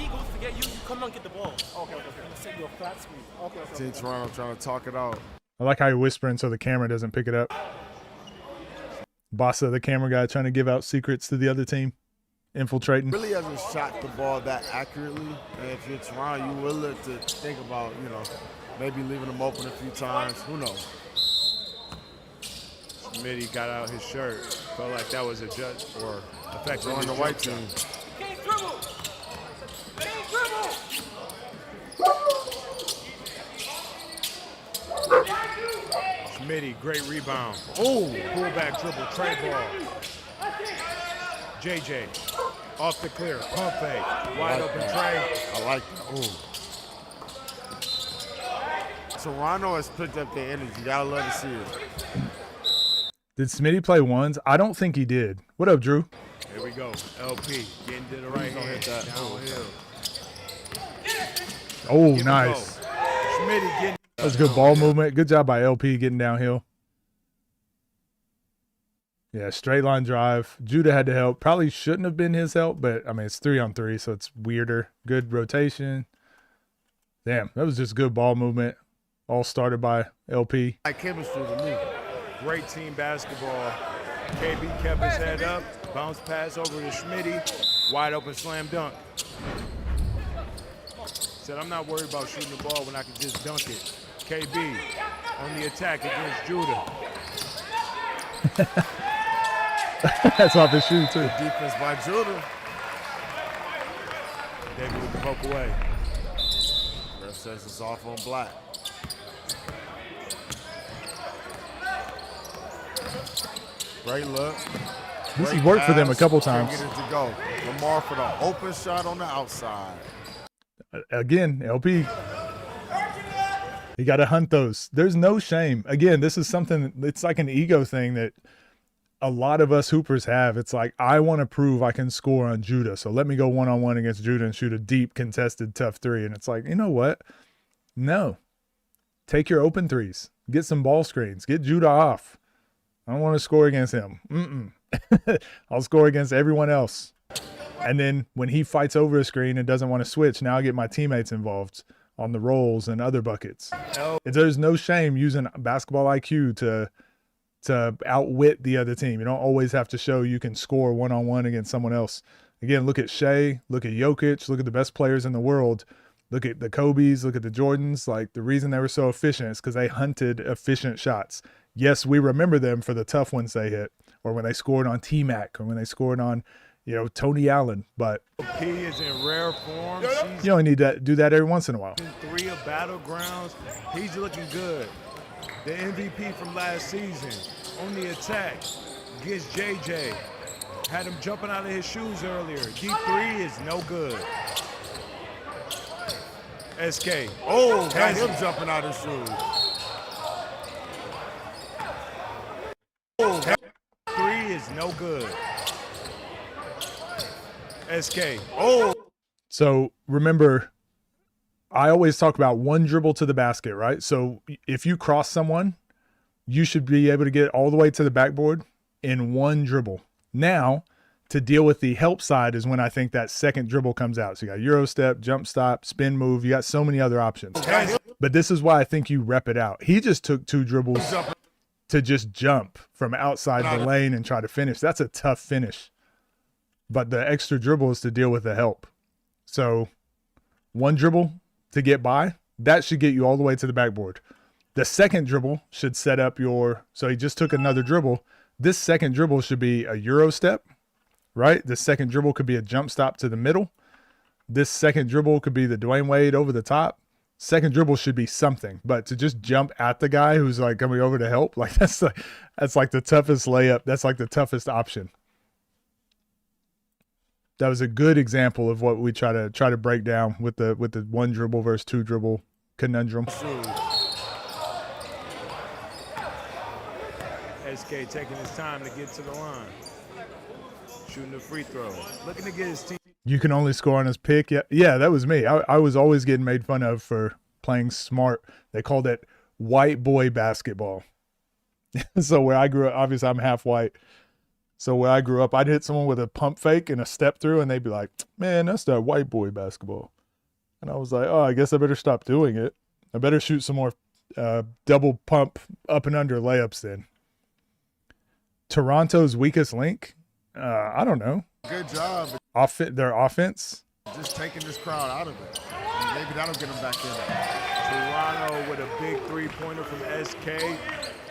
H: goes to get you, you come and get the ball. Okay. I'm gonna send you a flat screen. Okay.
U: Team Toronto trying to talk it out.
A: I like how you're whispering so the camera doesn't pick it up. Bossa, the camera guy, trying to give out secrets to the other team, infiltrating.
U: Really hasn't shot the ball that accurately. And if you're Toronto, you will look to think about, maybe leaving them open a few times. Who knows?
V: Smitty got out his shirt. Felt like that was a judge or effective
U: on the white team.
V: Smitty, great rebound. Oh, pullback dribble, tray ball. JJ, off the clear, pump fake, wide open tray.
U: I like that. Ooh. Toronto has picked up their energy. You gotta love to see it.
A: Did Smitty play ones? I don't think he did. What up, Drew?
V: Here we go. LP getting to the right hand. Hit that. Downhill.
A: Oh, nice.
V: Smitty getting.
A: That was good ball movement. Good job by LP getting downhill. Yeah, straight line drive. Judah had to help. Probably shouldn't have been his help, but I mean, it's 3-on-3, so it's weirder. Good rotation. Damn, that was just good ball movement. All started by LP.
U: Like chemistry to me.
V: Great team basketball. KB kept his head up. Bounce pass over to Schmitty. Wide open slam dunk. Said, I'm not worried about shooting the ball when I can just dunk it. KB on the attack against Judah.
A: That's off his shoe, too.
U: Good defense by Judah.
V: David with the poke away.
U: Ref says it's off on Black. Great look.
A: This has worked for them a couple times.
U: Get it to go. Lamar for the open shot on the outside.
A: Again, LP. You got to hunt those. There's no shame. Again, this is something, it's like an ego thing that a lot of us hoopers have. It's like, I want to prove I can score on Judah. So let me go one-on-one against Judah and shoot a deep, contested, tough three. And it's like, you know what? No. Take your open threes. Get some ball screens. Get Judah off. I don't want to score against him. I'll score against everyone else. And then when he fights over a screen and doesn't want to switch, now I get my teammates involved on the rolls and other buckets. There's no shame using basketball IQ to outwit the other team. You don't always have to show you can score one-on-one against someone else. Again, look at Shea, look at Jokic, look at the best players in the world. Look at the Kobes, look at the Jordans. Like, the reason they were so efficient is because they hunted efficient shots. Yes, we remember them for the tough ones they hit, or when they scored on T-Mac, or when they scored on, Tony Allen. But
V: P is in rare form.
A: You only need to do that every once in a while.
V: 3 of Battlegrounds. He's looking good. The MVP from last season on the attack against JJ. Had him jumping out of his shoes earlier. Deep 3 is no good. SK.
U: Oh, got him jumping out of his shoes.
J: No good. SK. Oh.
A: So remember, I always talk about one dribble to the basket, right? So if you cross someone, you should be able to get all the way to the backboard in one dribble. Now, to deal with the help side is when I think that second dribble comes out. So you got Euro step, jump stop, spin move. You got so many other options. But this is why I think you rep it out. He just took 2 dribbles to just jump from outside the lane and try to finish. That's a tough finish. But the extra dribble is to deal with the help. So one dribble to get by, that should get you all the way to the backboard. The second dribble should set up your, so he just took another dribble. This second dribble should be a Euro step, right? The second dribble could be a jump stop to the middle. This second dribble could be the Dwayne Wade over the top. Second dribble should be something, but to just jump at the guy who's like coming over to help, like that's like the toughest layup. That's like the toughest option. That was a good example of what we try to break down with the one dribble versus 2 dribble conundrum.
J: SK taking his time to get to the line. Shooting the free throw. Looking to get his team.
A: You can only score on his pick. Yeah, that was me. I was always getting made fun of for playing smart. They called it white boy basketball. So where I grew up, obviously I'm half white. So where I grew up, I'd hit someone with a pump fake and a step through, and they'd be like, man, that's that white boy basketball. And I was like, oh, I guess I better stop doing it. I better shoot some more double pump up and under layups then. Toronto's weakest link? I don't know.
U: Good job.
A: Their offense?
U: Just taking this crowd out of it. Maybe that'll get them back in there.
J: Toronto with a big 3-pointer from SK.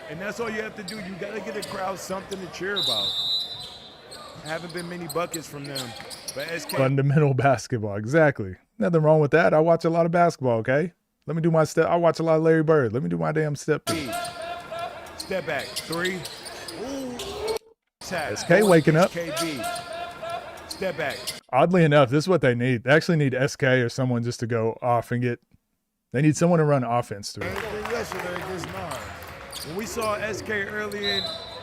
J: And that's all you have to do. You got to get the crowd something to cheer about. Haven't been many buckets from them. But SK.
A: Fundamental basketball. Exactly. Nothing wrong with that. I watch a lot of basketball, okay? Let me do my step. I watch a lot of Larry Bird. Let me do my damn step.
J: Step back. 3. Ooh.
A: SK waking up.
J: KB. Step back.
A: Oddly enough, this is what they need. They actually need SK or someone just to go off and get. They need someone to run offense through.
U: Yesterday against Nas.
J: When we saw SK early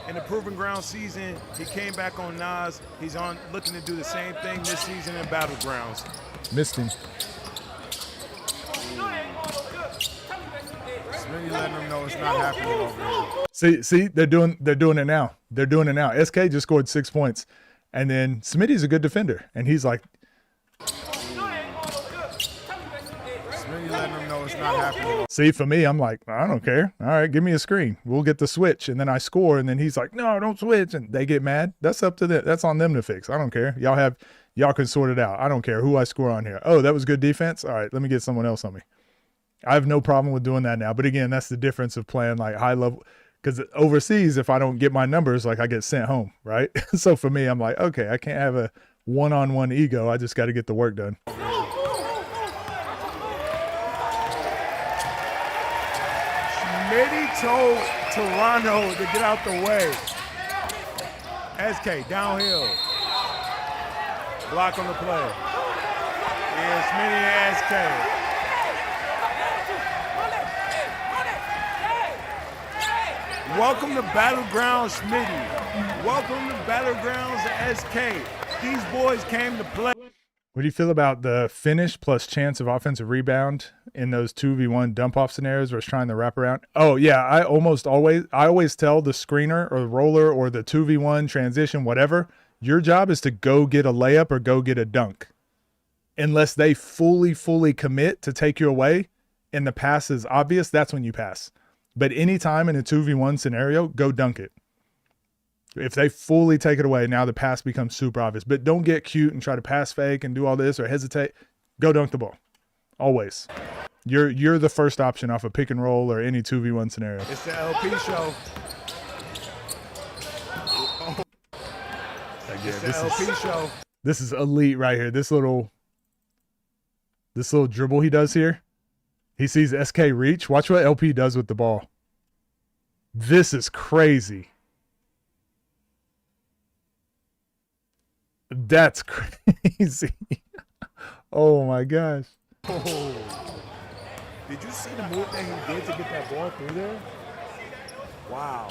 J: in the Proving Ground season, he came back on Nas. He's on looking to do the same thing this season in Battlegrounds.
A: Missed him.
U: Smitty letting them know it's not happening over here.
A: See, they're doing it now. They're doing it now. SK just scored 6 points, and then Smitty's a good defender, and he's like,
U: Smitty letting them know it's not happening.
A: see, for me, I'm like, I don't care. All right, give me a screen. We'll get the switch, and then I score, and then he's like, no, don't switch, and they get mad. That's up to them. That's on them to fix. I don't care. Y'all can sort it out. I don't care who I score on here. Oh, that was good defense. All right, let me get someone else on me. I have no problem with doing that now. But again, that's the difference of playing like high level. Because overseas, if I don't get my numbers, like I get sent home, right? So for me, I'm like, okay, I can't have a one-on-one ego. I just got to get the work done.
J: Smitty told Toronto to get out the way. SK downhill. Block on the play. Yeah, Smitty and SK. Welcome to Battlegrounds, Smitty. Welcome to Battlegrounds, SK. These boys came to play.
A: What do you feel about the finish plus chance of offensive rebound in those 2v1 dump-off scenarios versus trying to wrap around? Oh, yeah, I always tell the screener or the roller or the 2v1 transition, whatever, your job is to go get a layup or go get a dunk. Unless they fully commit to take you away and the pass is obvious, that's when you pass. But anytime in a 2v1 scenario, go dunk it. If they fully take it away, now the pass becomes super obvious. But don't get cute and try to pass fake and do all this or hesitate. Go dunk the ball. Always. You're the first option off a pick and roll or any 2v1 scenario.
J: It's the LP show.
A: Again, this is elite right here. This little dribble he does here. He sees SK reach. Watch what LP does with the ball. This is crazy. That's crazy. Oh, my gosh.
J: Oh. Did you see the move that he did to get that ball through there? Wow.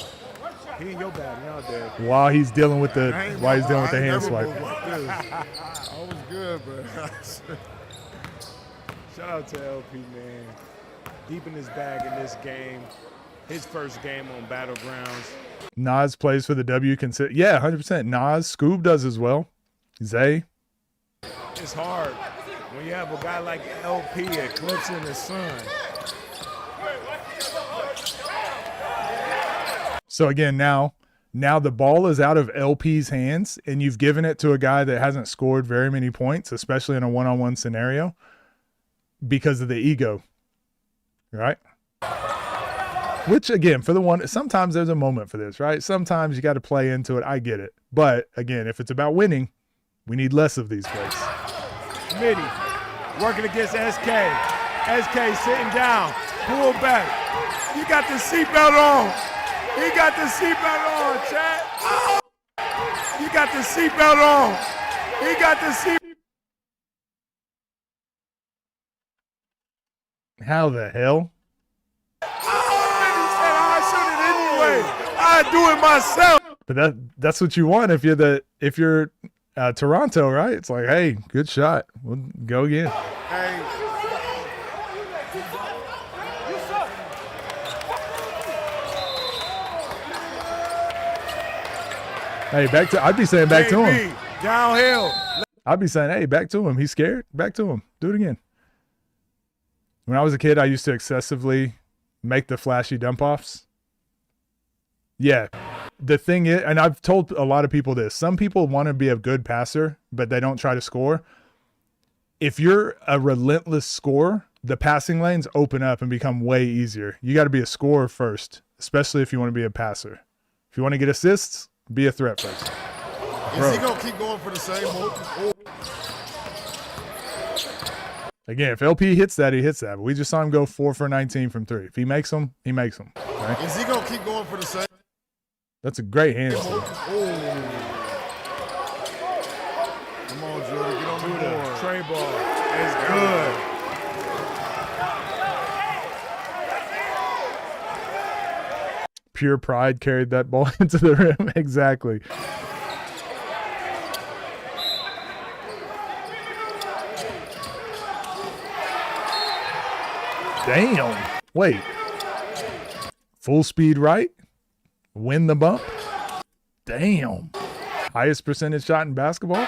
J: He in your bag now, Dad.
A: While he's dealing with the
U: I
A: hand
U: never
A: swipe.
U: moved like this. I was good, but
J: Shout out to LP, man. Deep in his bag in this game. His first game on Battlegrounds.
A: Nas plays for the W. Yeah, 100%. Nas, Scoob does as well. Zay.
J: It's hard when you have a guy like LP eclipsing the sun.
A: So again, now the ball is out of LP's hands, and you've given it to a guy that hasn't scored very many points, especially in a one-on-one scenario, because of the ego, right? Which, again, for the one, sometimes there's a moment for this, right? Sometimes you got to play into it. I get it. But, again, if it's about winning, we need less of these plays.
J: Smitty working against SK. SK sitting down. Pull back. You got the seatbelt on. He got the seatbelt on, Chad. Oh! You got the seatbelt on. He got the seat.
A: How the hell?
J: I do it myself.
A: But that's what you want if you're Toronto, right? It's like, hey, good shot. We'll go again. Hey, I'd be saying back to him.
J: Downhill.
A: I'd be saying, hey, back to him. He's scared. Back to him. Do it again. When I was a kid, I used to excessively make the flashy dump offs. Yeah. The thing is, and I've told a lot of people this, some people want to be a good passer, but they don't try to score. If you're a relentless scorer, the passing lanes open up and become way easier. You got to be a scorer first, especially if you want to be a passer. If you want to get assists, be a threat first.
U: Is he going to keep going for the same move?
A: Again, if LP hits that, he hits that. But we just saw him go 4 for 19 from 3. If he makes them, he makes them. Right?
U: Is he going to keep going for the same?
A: That's a great hand.
U: Come on, Jordan, get on the board.
J: Trey ball is good.
A: Pure pride carried that ball into the rim. Exactly. Damn. Wait. Full speed right? Win the bump? Damn. Highest percentage shot in basketball?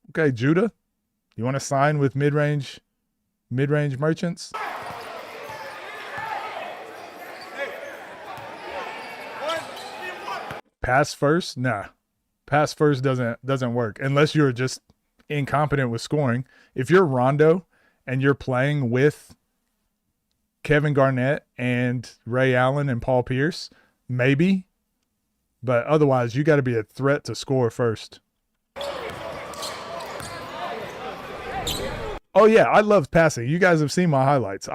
A: Okay, Judah. You want to sign with mid-range merchants? Pass first? Nah. Pass first doesn't work unless you're just incompetent with scoring. If you're Rondo and you're playing with Kevin Garnett and Ray Allen and Paul Pierce, maybe. But otherwise, you got to be a threat to score first. Oh, yeah, I love passing. You guys have seen my highlights.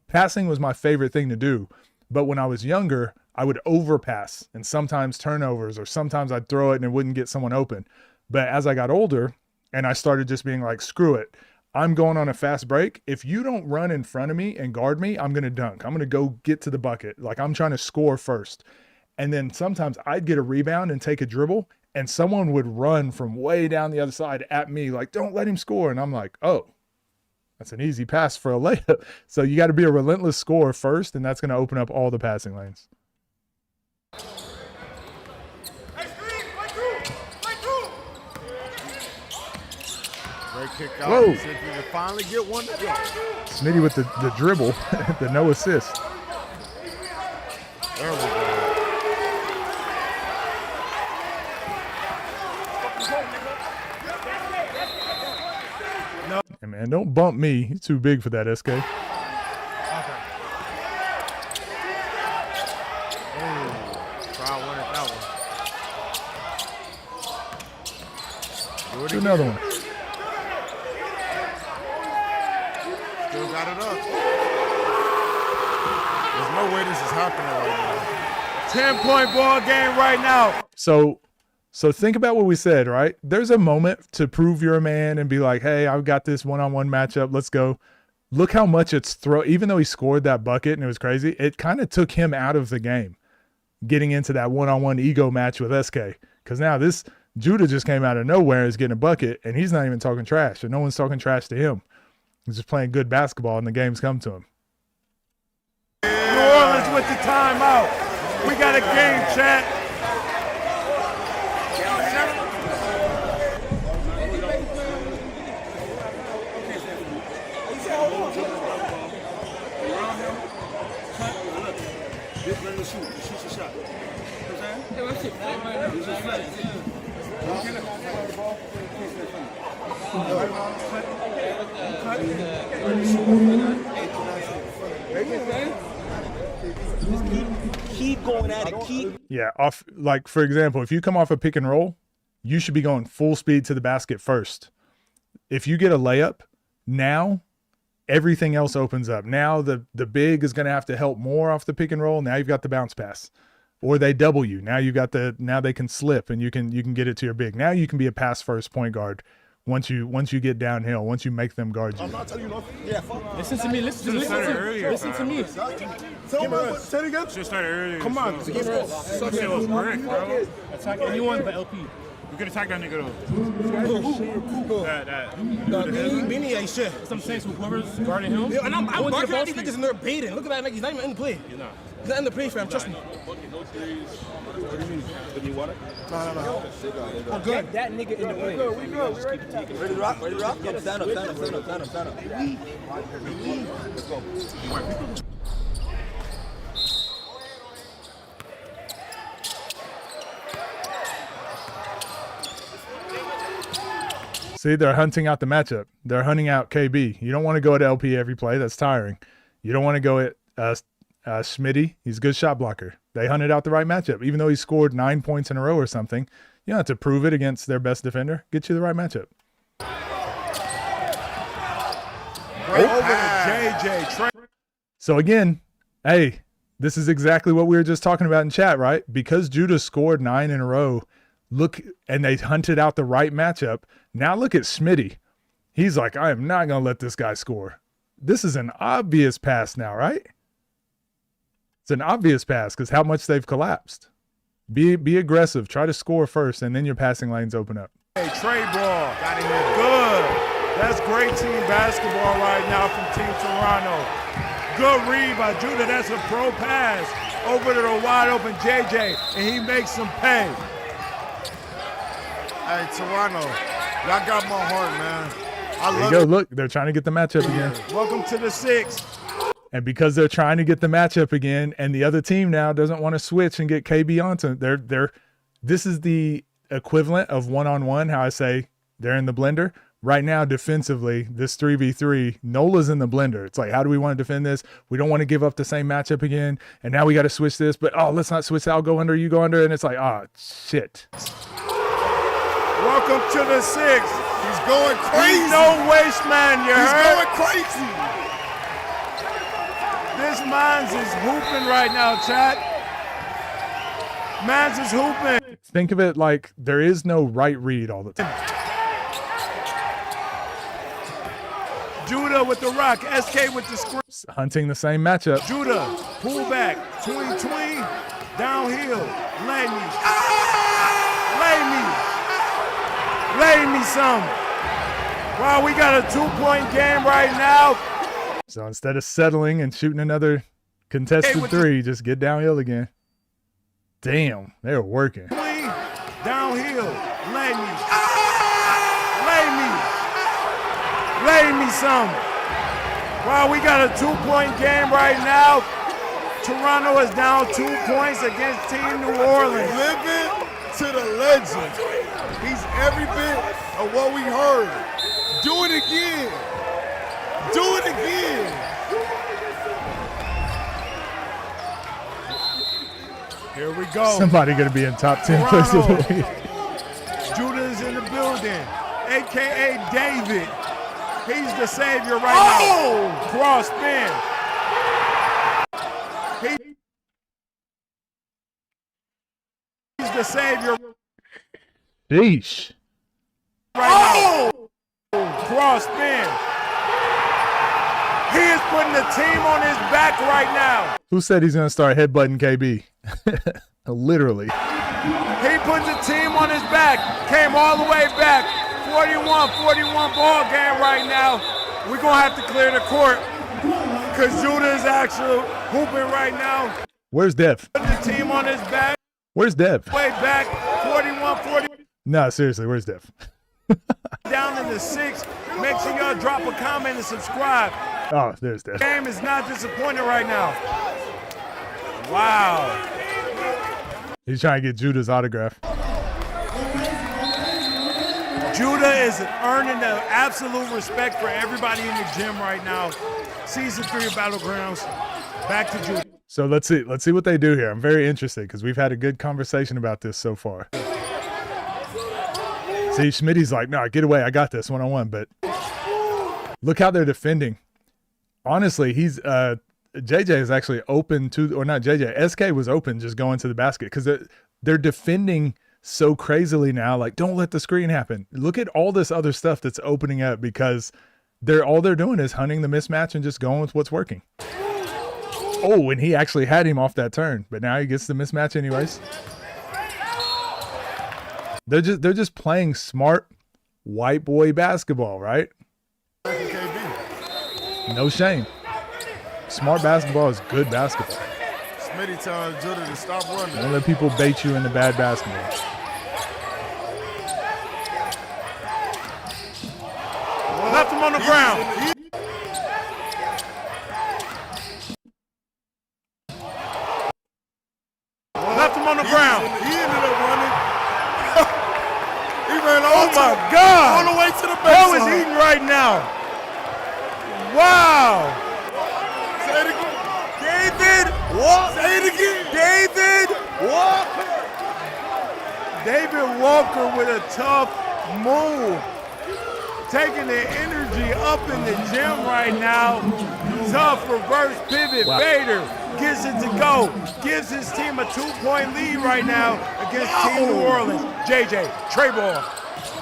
A: Passing was my favorite thing to do. But when I was younger, I would overpass and sometimes turnovers, or sometimes I'd throw it and it wouldn't get someone open. But as I got older and I started just being like, screw it. I'm going on a fast break. If you don't run in front of me and guard me, I'm going to dunk. I'm going to go get to the bucket. Like, I'm trying to score first. And then sometimes I'd get a rebound and take a dribble, and someone would run from way down the other side at me like, don't let him score. And I'm like, oh, that's an easy pass for a layup. So you got to be a relentless scorer first, and that's going to open up all the passing lanes.
U: Great kick out.
A: Whoa.
U: See if you can finally get one to go.
A: Smitty with the dribble, the no assist.
U: There we go.
J: No.
A: Hey, man, don't bump me. He's too big for that, SK. Do another one.
U: Still got it up. There's no way this is happening right now.
J: 10-point ball game right now.
A: So think about what we said, right? There's a moment to prove you're a man and be like, hey, I've got this one-on-one matchup. Let's go. Look how much it's even though he scored that bucket and it was crazy, it kind of took him out of the game. getting into that one-on-one ego match with SK. Because now this Judah just came out of nowhere and is getting a bucket, and he's not even talking trash, and no one's talking trash to him. He's just playing good basketball, and the games come to him.
J: New Orleans with the timeout. We got a game, chat.
H: Keep going at it. Keep.
A: Yeah, off, like, for example, if you come off a pick and roll, you should be going full speed to the basket first. If you get a layup, now everything else opens up. Now the big is going to have to help more off the pick and roll. Now you've got the bounce pass. Or they double you. Now you've got now they can slip and you can get it to your big. Now you can be a pass first point guard once you get downhill, once you make them guard you.
B: I'm not telling you nothing. Yeah, fuck. Listen to me. Listen to me. Listen to me. Say it again.
J: Should start earlier.
B: Come on.
J: Such a brick, bro.
B: Attack anyone but LP.
J: We could attack that nigga though.
B: Who? Beanie ain't shit. That's what I'm saying. So whoever's guarding him. Yeah, and I'm barking at these niggas and they're baiting. Look at that nigga. He's not even in the play. He's not in the play, fam. Trust me. What do you mean? Give me water? No. We're good. That nigga in the play. We good. Ready to rock? Ready to rock? Yeah, stand up. Let's go.
A: See, they're hunting out the matchup. They're hunting out KB. You don't want to go at LP every play. That's tiring. You don't want to go at Schmitty. He's a good shot blocker. They hunted out the right matchup. Even though he scored 9 points in a row or something, you don't have to prove it against their best defender. Get you the right matchup.
J: JJ.
A: So again, hey, this is exactly what we were just talking about in chat, right? Because Judah scored 9 in a row, look, and they hunted out the right matchup. Now look at Schmitty. He's like, I am not going to let this guy score. This is an obvious pass now, right? It's an obvious pass because how much they've collapsed. Be aggressive. Try to score first, and then your passing lanes open up.
J: Hey, Trey ball. Got him good. That's great team basketball right now from Team Toronto. Good read by Judah. That's a pro pass over to the wide open JJ, and he makes some pay.
U: Hey, Toronto, y'all got my heart, man.
A: There you go. Look, they're trying to get the matchup again.
J: Welcome to the 6.
A: And because they're trying to get the matchup again, and the other team now doesn't want to switch and get KB onto this is the equivalent of one-on-one, how I say they're in the blender. Right now, defensively, this 3v3, Nola's in the blender. It's like, how do we want to defend this? We don't want to give up the same matchup again. And now we got to switch this, but let's not switch. I'll go under, you go under. And it's like, shit.
J: Welcome to the 6.
U: He's going crazy.
J: He's no waste man, you heard?
U: He's going crazy.
J: This Mans is hooping right now, chat. Mans is hooping.
A: Think of it like there is no right read all the time.
J: Judah with the rock, SK with the screen.
A: Hunting the same matchup.
J: Judah, pull back, tween, downhill, lay me some. Wow, we got a 2-point game right now.
A: So instead of settling and shooting another contested 3, just get downhill again. Damn, they were working.
J: Downhill, lay me some. Wow, we got a 2-point game right now. Toronto is down 2 points against Team New Orleans.
U: Living to the legend. He's every bit of what we heard. Do it again. Do it again.
J: Here we go.
A: Somebody going to be in top 10 places of the league.
J: Judah's in the building, a.k.a. David. He's the savior right now. Cross spin. He's the savior.
A: Sheesh.
J: Right now. Cross spin.
V: He is putting the team on his back right now.
A: Who said he's going to start headbutting KB? Literally.
V: He put the team on his back, came all the way back. 41-41 ball game right now. We're going to have to clear the court because Judah is actually hooping right now.
A: Where's Dev?
V: Put the team on his back.
A: Where's Dev?
V: Way back, 41-40.
A: No, seriously, where's Dev?
V: Down in the 6. Make sure y'all drop a comment and subscribe.
A: Oh, there's Dev.
V: Game is not disappointing right now. Wow.
A: He's trying to get Judah's autograph.
V: Judah is earning the absolute respect for everybody in the gym right now. Season 3 of Battlegrounds. Back to Judah.
A: So let's see what they do here. I'm very interested because we've had a good conversation about this so far. See, Schmitty's like, no, get away. I got this one-on-one. But look how they're defending. Honestly, he's JJ is actually open to, or not JJ, SK was open just going to the basket because they're defending so crazily now. Like, don't let the screen happen. Look at all this other stuff that's opening up because all they're doing is hunting the mismatch and just going with what's working. Oh, and he actually had him off that turn, but now he gets the mismatch anyways. They're just playing smart white boy basketball, right? No shame. Smart basketball is good basketball.
U: Smitty telling Judah to stop running.
A: Don't let people bait you into bad basketball.
V: Left him on the ground. Left him on the ground.
U: He ended up running. He ran
V: Oh
U: all
V: my God.
U: all the way to the
V: Ball
U: baseline.
V: is eating right now. Wow.
U: Say it again.
V: David Walker.
U: Say it again.
V: David Walker. David Walker with a tough move. Taking the energy up in the gym right now. Tough reverse pivot.
A: Wow.
V: Vader gets it to go. Gives his team a 2-point lead right now against Team New Orleans. JJ, tray ball,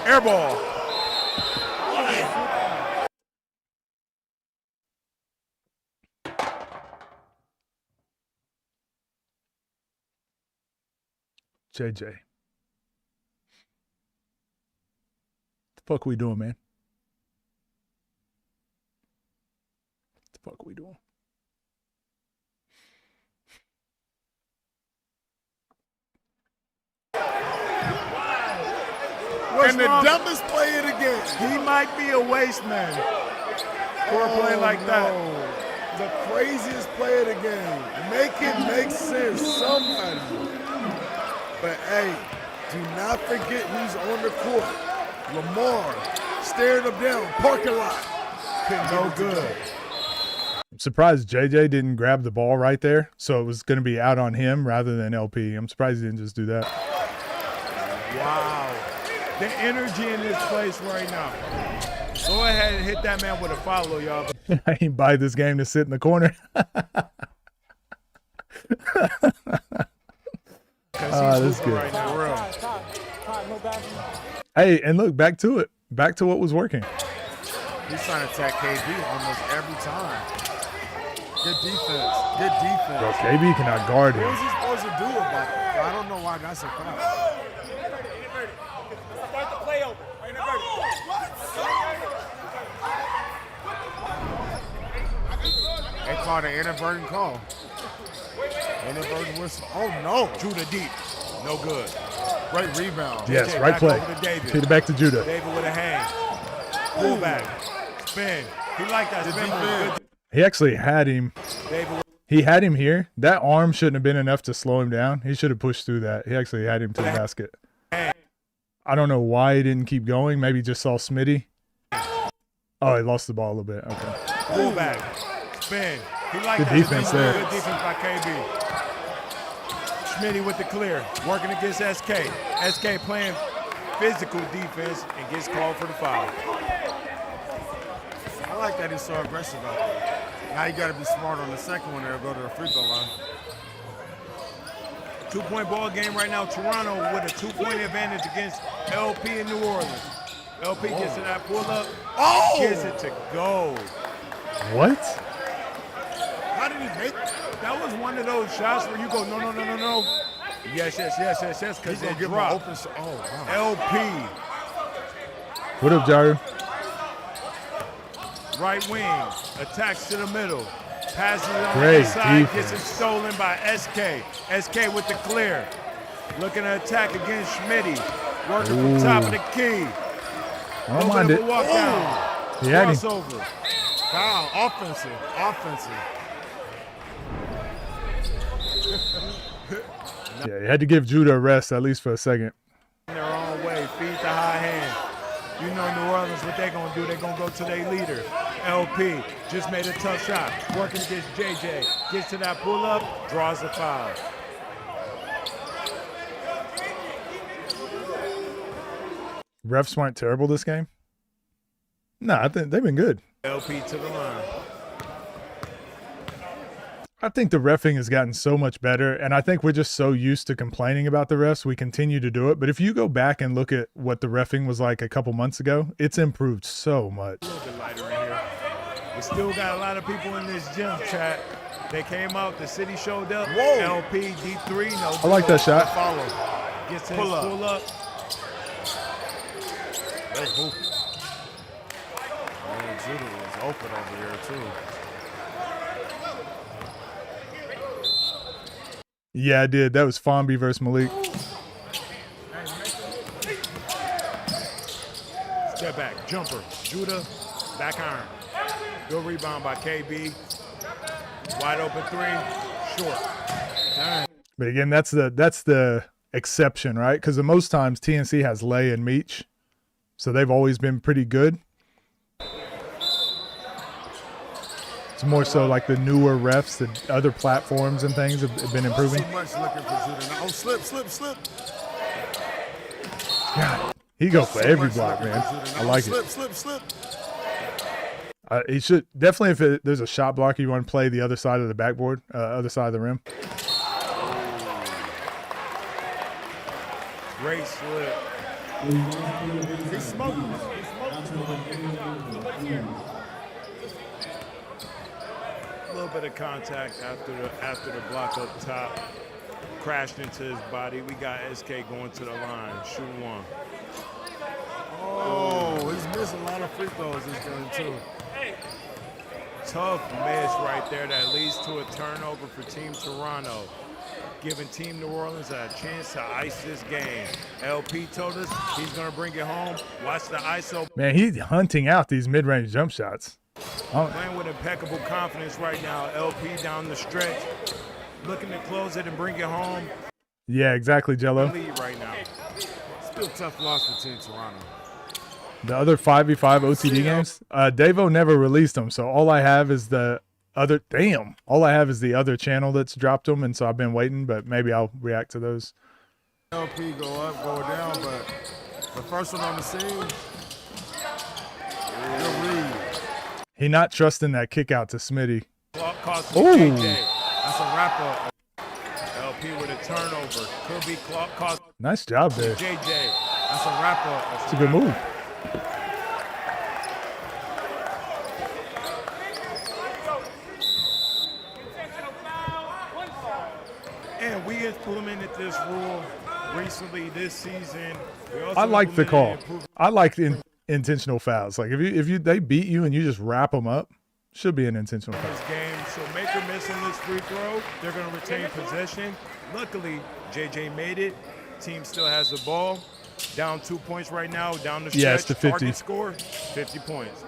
V: air ball.
A: JJ. The fuck we doing, man? The fuck we doing?
U: And the dumbest play of the game.
V: He might be a waste man for a play like that.
U: The craziest play of the game. Make it make sense, somebody. But hey, do not forget who's on the court. Lamar staring him down, parking lot. No good.
A: I'm surprised JJ didn't grab the ball right there, so it was going to be out on him rather than LP. I'm surprised he didn't just do that.
V: Wow. The energy in this place right now. Go ahead and hit that man with a follow, y'all.
A: I ain't buy this game to sit in the corner. That's good.
V: Right now.
A: Hey, and look, back to it. Back to what was working.
U: He's trying to attack KD almost every time. Good defense. Good defense.
A: Bro, KB cannot guard him.
U: What is he supposed to do about it? I don't know why that's a foul.
H: Start the play over.
U: They called an inadvertent call. Inadvertent whistle. Oh no, Judah deep. No good. Great rebound.
A: Yes,
V: JJ
A: right
V: back
A: play.
V: over to David.
A: Hit it back to Judah.
V: David with a hang. Pull back. Spin. He liked that spin move.
A: He actually had him.
V: David.
A: He had him here. That arm shouldn't have been enough to slow him down. He should have pushed through that. He actually had him to the basket. I don't know why he didn't keep going. Maybe he just saw Smitty. Oh, he lost the ball a little bit. Okay.
V: Pull back. Spin. He liked
A: Good
V: that
A: defense
V: spin move.
A: there.
V: Good defense by KB. Schmitty with the clear. Working against SK. SK playing physical defense and gets called for the foul.
U: I like that he's so aggressive out there. Now you got to be smart on the second one there. Go to the free throw line.
V: 2-point ball game right now. Toronto with a 2-point advantage against LP in New Orleans. LP gets to that pull up.
U: Oh!
V: Gets it to go.
A: What?
J: How did he make? That was one of those shots where you go, no, no, no, no, no. Yes, because they dropped.
U: Wow.
J: LP,
A: What up, Jaru?
J: right wing, attacks to the middle. Passes on
A: Great
J: the side, gets it
A: defense.
J: stolen by SK. SK with the clear. Looking to attack against Schmitty. Working from top of the key.
A: I don't mind it.
J: Walk down.
A: He had him.
J: Crossover.
U: Foul. Offensive.
A: Yeah, you had to give Judah a rest at least for a second.
J: Their own way. Feed the high hand. You know New Orleans, what they're going to do. They're going to go to their leader. LP just made a tough shot. Working against JJ. Gets to that pull-up. Draws the foul.
A: Refs weren't terrible this game. No, I think they've been good.
J: LP to the line.
A: I think the reffing has gotten so much better, and I think we're just so used to complaining about the refs, we continue to do it. But if you go back and look at what the reffing was like a couple months ago, it's improved so much.
J: A little bit lighter in here. We still got a lot of people in this gym chat. They came out, the city showed up.
U: Whoa.
J: LP, D3, no.
A: I like that shot.
U: Follow.
J: Gets to
U: Pull
J: his
U: up.
J: pull up.
U: Judah was open over here too.
A: Yeah, I did. That was Fonby versus Malik.
J: Step back, jumper. Judah, back iron. Good rebound by KB. Wide open three, short. Dang.
A: But again, that's the exception, right? Because most times TNC has Lay and Meach, so they've always been pretty good. It's more so like the newer refs, the other platforms and things have been improving.
U: So much looking for Judah now. Oh, slip.
A: God, he go for every block, man. I like it.
U: Slip.
A: He should definitely, if there's a shot blocker, you want to play the other side of the backboard, other side of the rim.
J: Great slip.
U: He's smoking.
J: A little bit of contact after the block up top. Crashed into his body. We got SK going to the line. Shooting one.
U: Oh, he's missed a lot of free throws this game too.
J: Tough miss right there that leads to a turnover for Team Toronto. Giving Team New Orleans a chance to ice this game. LP told us he's going to bring it home. Watch the ISO.
A: Man, he's hunting out these mid-range jump shots.
J: Playing with impeccable confidence right now. LP down the stretch. Looking to close it and bring it home.
A: Yeah, exactly, Jello.
J: Lead right now.
U: Still a tough loss for Team Toronto.
A: The other 5v5 OTD games, Davo never released them, so all I have is the other. Damn, all I have is the other channel that's dropped them, and so I've been waiting, but maybe I'll react to those.
U: LP go up, go down, but the first one on the scene, good read.
A: He not trusting that kick out to Smitty.
J: Ooh. That's a wrap up. LP with a turnover. Could be cost.
A: Nice job there.
J: JJ. That's a wrap up.
A: It's a good move.
J: And we implemented this rule recently this season.
A: I like the call. I like the intentional fouls. Like if they beat you and you just wrap them up, should be an intentional foul.
J: This game, so make or miss on this free throw, they're going to retain possession. Luckily, JJ made it. Team still has the ball. Down 2 points right now. Down the stretch.
A: Yeah, it's to 50.
J: Target score, 50 points.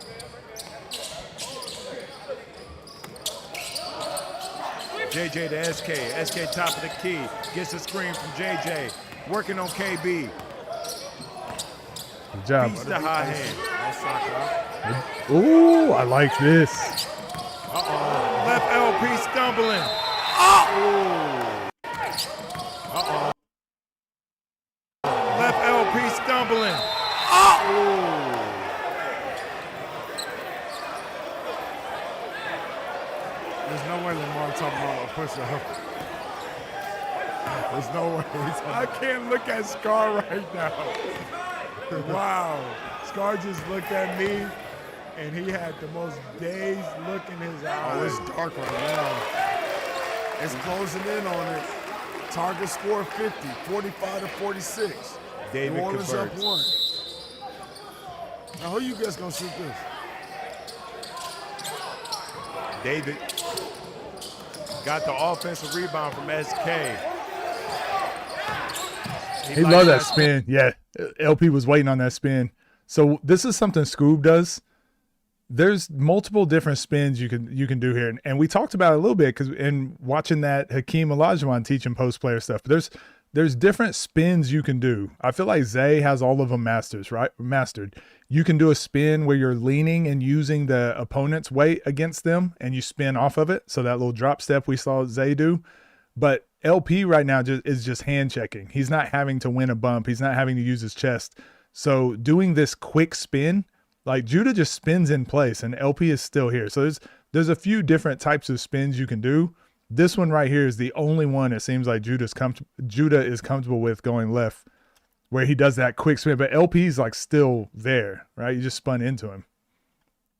J: JJ to SK. SK top of the key. Gets a screen from JJ. Working on KB.
A: Good job.
J: Beats the high hand.
A: Ooh, I like this.
J: Uh-oh. Left LP stumbling. Uh-oh. Left LP stumbling.
U: There's no way Lamar talking about a push-up. There's no way.
J: I can't look at Scar right now. Wow. Scar just looked at me and he had the most dazed look in his eyes.
U: Oh, it's dark right now. It's closing in on it. Target score 50, 45 to 46.
J: David
U: New Orleans up
J: converts.
U: 1. Now, who you guys gonna shoot this?
J: David got the offensive rebound from SK.
A: He loved that spin. Yeah, LP was waiting on that spin. So this is something Scoob does. There's multiple different spins you can do here, and we talked about it a little bit because in watching that Hakeem Olajuwon teaching post player stuff. But there's different spins you can do. I feel like Zay has all of them mastered. You can do a spin where you're leaning and using the opponent's weight against them, and you spin off of it. So that little drop step we saw Zay do. But LP right now is just hand checking. He's not having to win a bump. He's not having to use his chest. So doing this quick spin, like Judah just spins in place and LP is still here. So there's a few different types of spins you can do. This one right here is the only one it seems like Judah is comfortable with going left, where he does that quick spin. But LP's like still there, right? You just spun into him.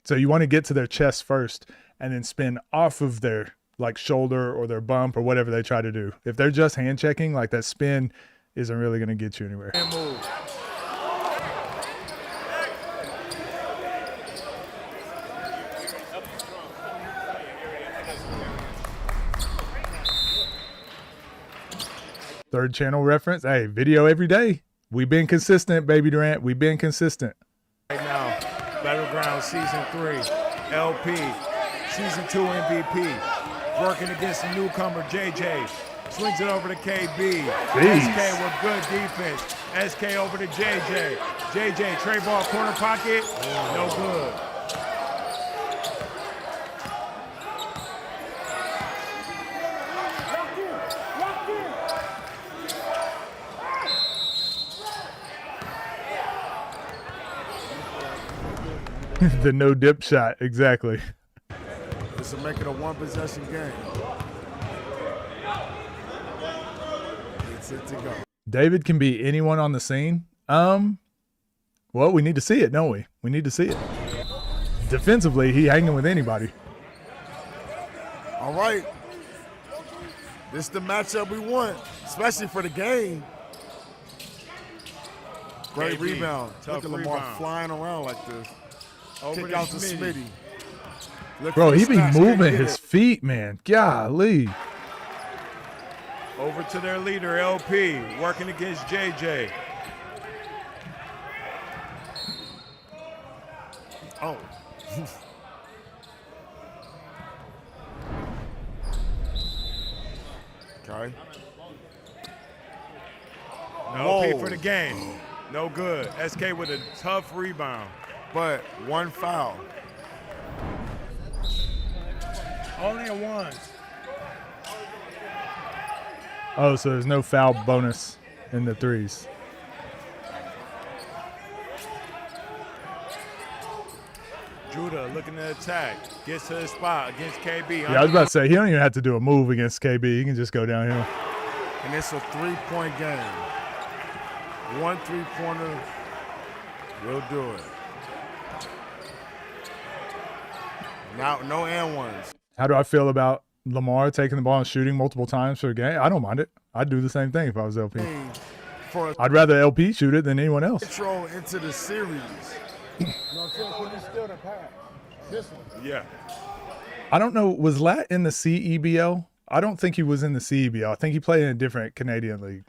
A: So you want to get to their chest first and then spin off of their like shoulder or their bump or whatever they try to do. If they're just hand checking, like that spin isn't really going to get you anywhere. Third channel reference. Hey, video every day. We've been consistent, baby Durant. We've been consistent.
J: Right now, Battleground Season 3, LP, Season 2 MVP, working against the newcomer JJ. Swings it over to KB.
A: Jeez.
J: SK with good defense. SK over to JJ. JJ, tray ball, corner pocket. No good.
A: The no dip shot, exactly.
U: This will make it a one-possession game. It's it to go.
A: David can be anyone on the scene. Well, we need to see it, don't we? We need to see it. Defensively, he hanging with anybody.
U: All right. This is the matchup we want, especially for the game. Great
J: KB,
U: rebound.
J: tough
U: Look at Lamar
J: rebound.
U: flying around like this.
J: Over
U: Kick
J: to
U: out to
J: Smitty.
U: Smitty. Look
A: Bro,
U: for the
A: he be
U: snatch. Can't
A: moving
U: get
A: his
U: it.
A: feet, man. Golly.
J: Over to their leader, LP, working against JJ.
U: Oh. Okay.
J: LP
U: Whoa.
J: for the game. No good. SK with a tough rebound.
U: But one foul.
J: Only a one.
A: Oh, so there's no foul bonus in the threes.
J: Judah looking to attack. Gets to the spot against KB.
A: Yeah, I was about to say, he don't even have to do a move against KB. He can just go downhill.
U: And it's a three-point game. One three-pointer will do it. Now, no and ones.
A: How do I feel about Lamar taking the ball and shooting multiple times for a game? I don't mind it. I'd do the same thing if I was LP.
U: For
A: I'd rather LP shoot it than anyone else.
U: intro into the series.
J: Yeah.
A: I don't know. Was Lat in the CEBL? I don't think he was in the CEBL. I think he played in a different Canadian league.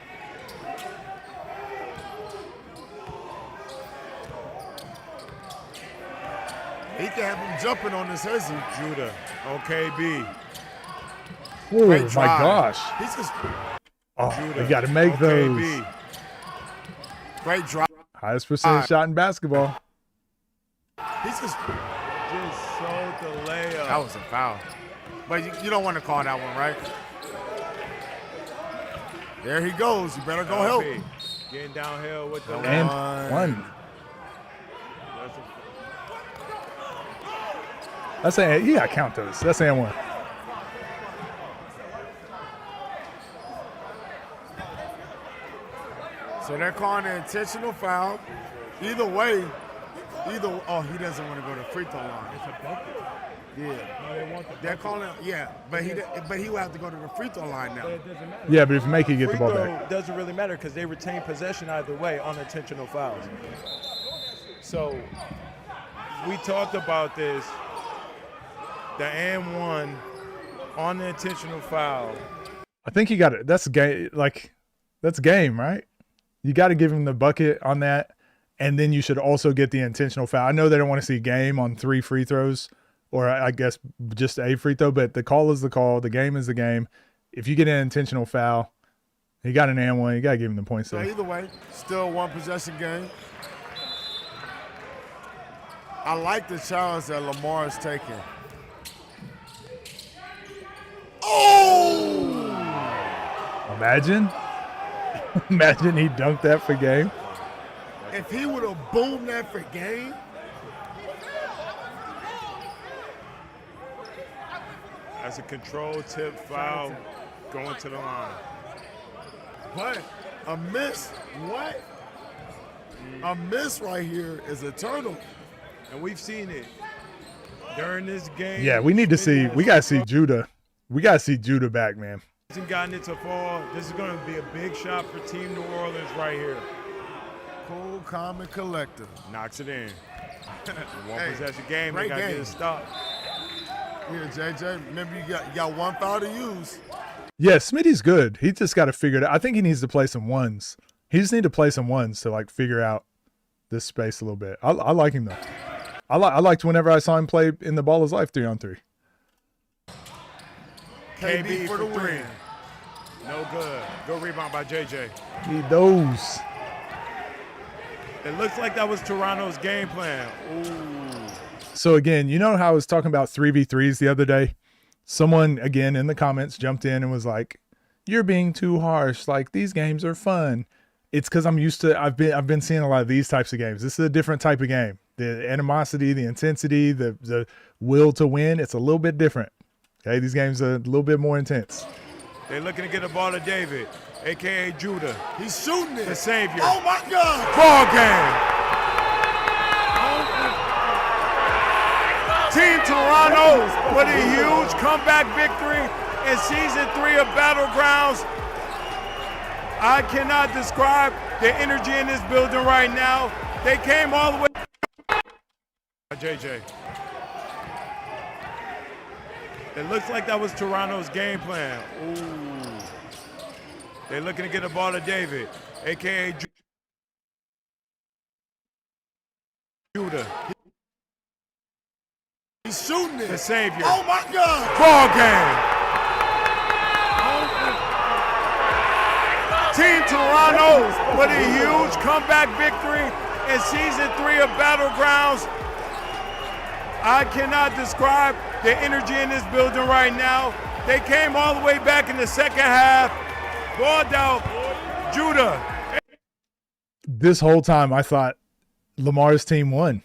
U: He can have him jumping on this hezzy.
J: Judah. OKB.
A: Oh,
U: Great
A: my
U: drive.
A: gosh.
U: He's just
A: Oh,
J: Judah.
A: they got to make those.
J: OKB.
U: great drive.
A: Highest percentage shot in basketball.
U: He's just
J: sold the layup.
U: that was a foul. But you don't want to call that one, right? There he goes. You better go help.
J: LP getting downhill with the
A: And
J: layup.
A: one.
J: That's
A: That's a, yeah, count those. That's and one.
U: So they're calling an intentional foul. Either way, He doesn't want to go to free throw line.
J: It's a bucket.
U: Yeah.
J: No, they want the
U: They're
J: bucket.
U: calling. Yeah, but he will have to go to the free throw line now.
J: But it doesn't matter.
A: Yeah, but if you make it, get the
J: Free
A: ball
J: throw
A: back.
J: doesn't really matter because they retain possession either way, unintentional fouls. So we talked about this. The and one on the intentional foul.
A: I think you got it. That's game. Like, that's game, right? You got to give him the bucket on that, and then you should also get the intentional foul. I know they don't want to see game on 3 free throws, or I guess just a free throw, but the call is the call. The game is the game. If you get an intentional foul, you got an and one. You got to give him the points
U: So
A: there.
U: either way, still one possession game. I like the challenge that Lamar is taking. Oh!
A: Imagine he dunked that for game.
U: If he would have boomed that for game,
J: That's a control tip foul going to the line.
U: but a miss, what? A miss right here is a turtle.
J: And we've seen it during this game.
A: Yeah, we need to see. We got to see Judah. We got to see Judah back, man.
J: Hasn't gotten it to fall. This is going to be a big shot for Team New Orleans right here.
U: Cool, calm, and collective.
J: Knocks it in. One
U: Hey,
J: possession game. They
U: great
J: got to get
U: game.
J: it stopped.
U: Yeah, JJ, remember you got one foul to use.
A: Yeah, Smitty's good. He just got to figure it out. I think he needs to play some ones. He just need to play some ones to like figure out this space a little bit. I like him though. I liked whenever I saw him play in the Ball is Life 3-on-3.
J: KB
U: for the win.
J: 3. No good. Good rebound by JJ.
A: He knows.
J: It looks like that was Toronto's game plan. Ooh.
A: So again, you know how I was talking about 3v3s the other day? Someone again in the comments jumped in and was like, "You're being too harsh. Like these games are fun." It's because I'm used to. I've been seeing a lot of these types of games. This is a different type of game. The animosity, the intensity, the will to win. It's a little bit different. Okay, these games are a little bit more intense.
J: They're looking to get the ball to David, a.k.a. Judah.
U: He's shooting it.
J: The savior.
U: Oh my God!
J: Ball game. Team Toronto with a huge comeback victory in Season 3 of Battlegrounds. I cannot describe the energy in this building right now. They came all the way. JJ. It looks like that was Toronto's game plan. Ooh. They're looking to get the ball to David, a.k.a. Judah.
U: He's shooting it.
J: The savior.
U: Oh my God!
J: Ball game. Team Toronto with a huge comeback victory in Season 3 of Battlegrounds. I cannot describe the energy in this building right now. They came all the way back in the second half. Balled out. Judah.
A: This whole time I thought Lamar's team won.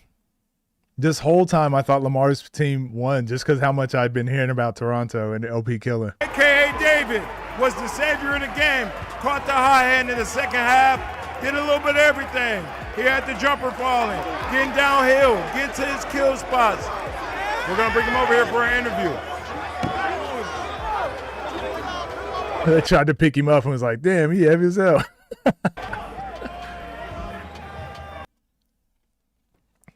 A: This whole time I thought Lamar's team won just because how much I'd been hearing about Toronto and LP Killer.
J: A.k.a. David was the savior of the game. Caught the high hand in the second half. Did a little bit of everything. He had the jumper falling, getting downhill, get to his kill spots. We're going to bring him over here for an interview.
A: They tried to pick him up and was like, damn, he heavy as hell.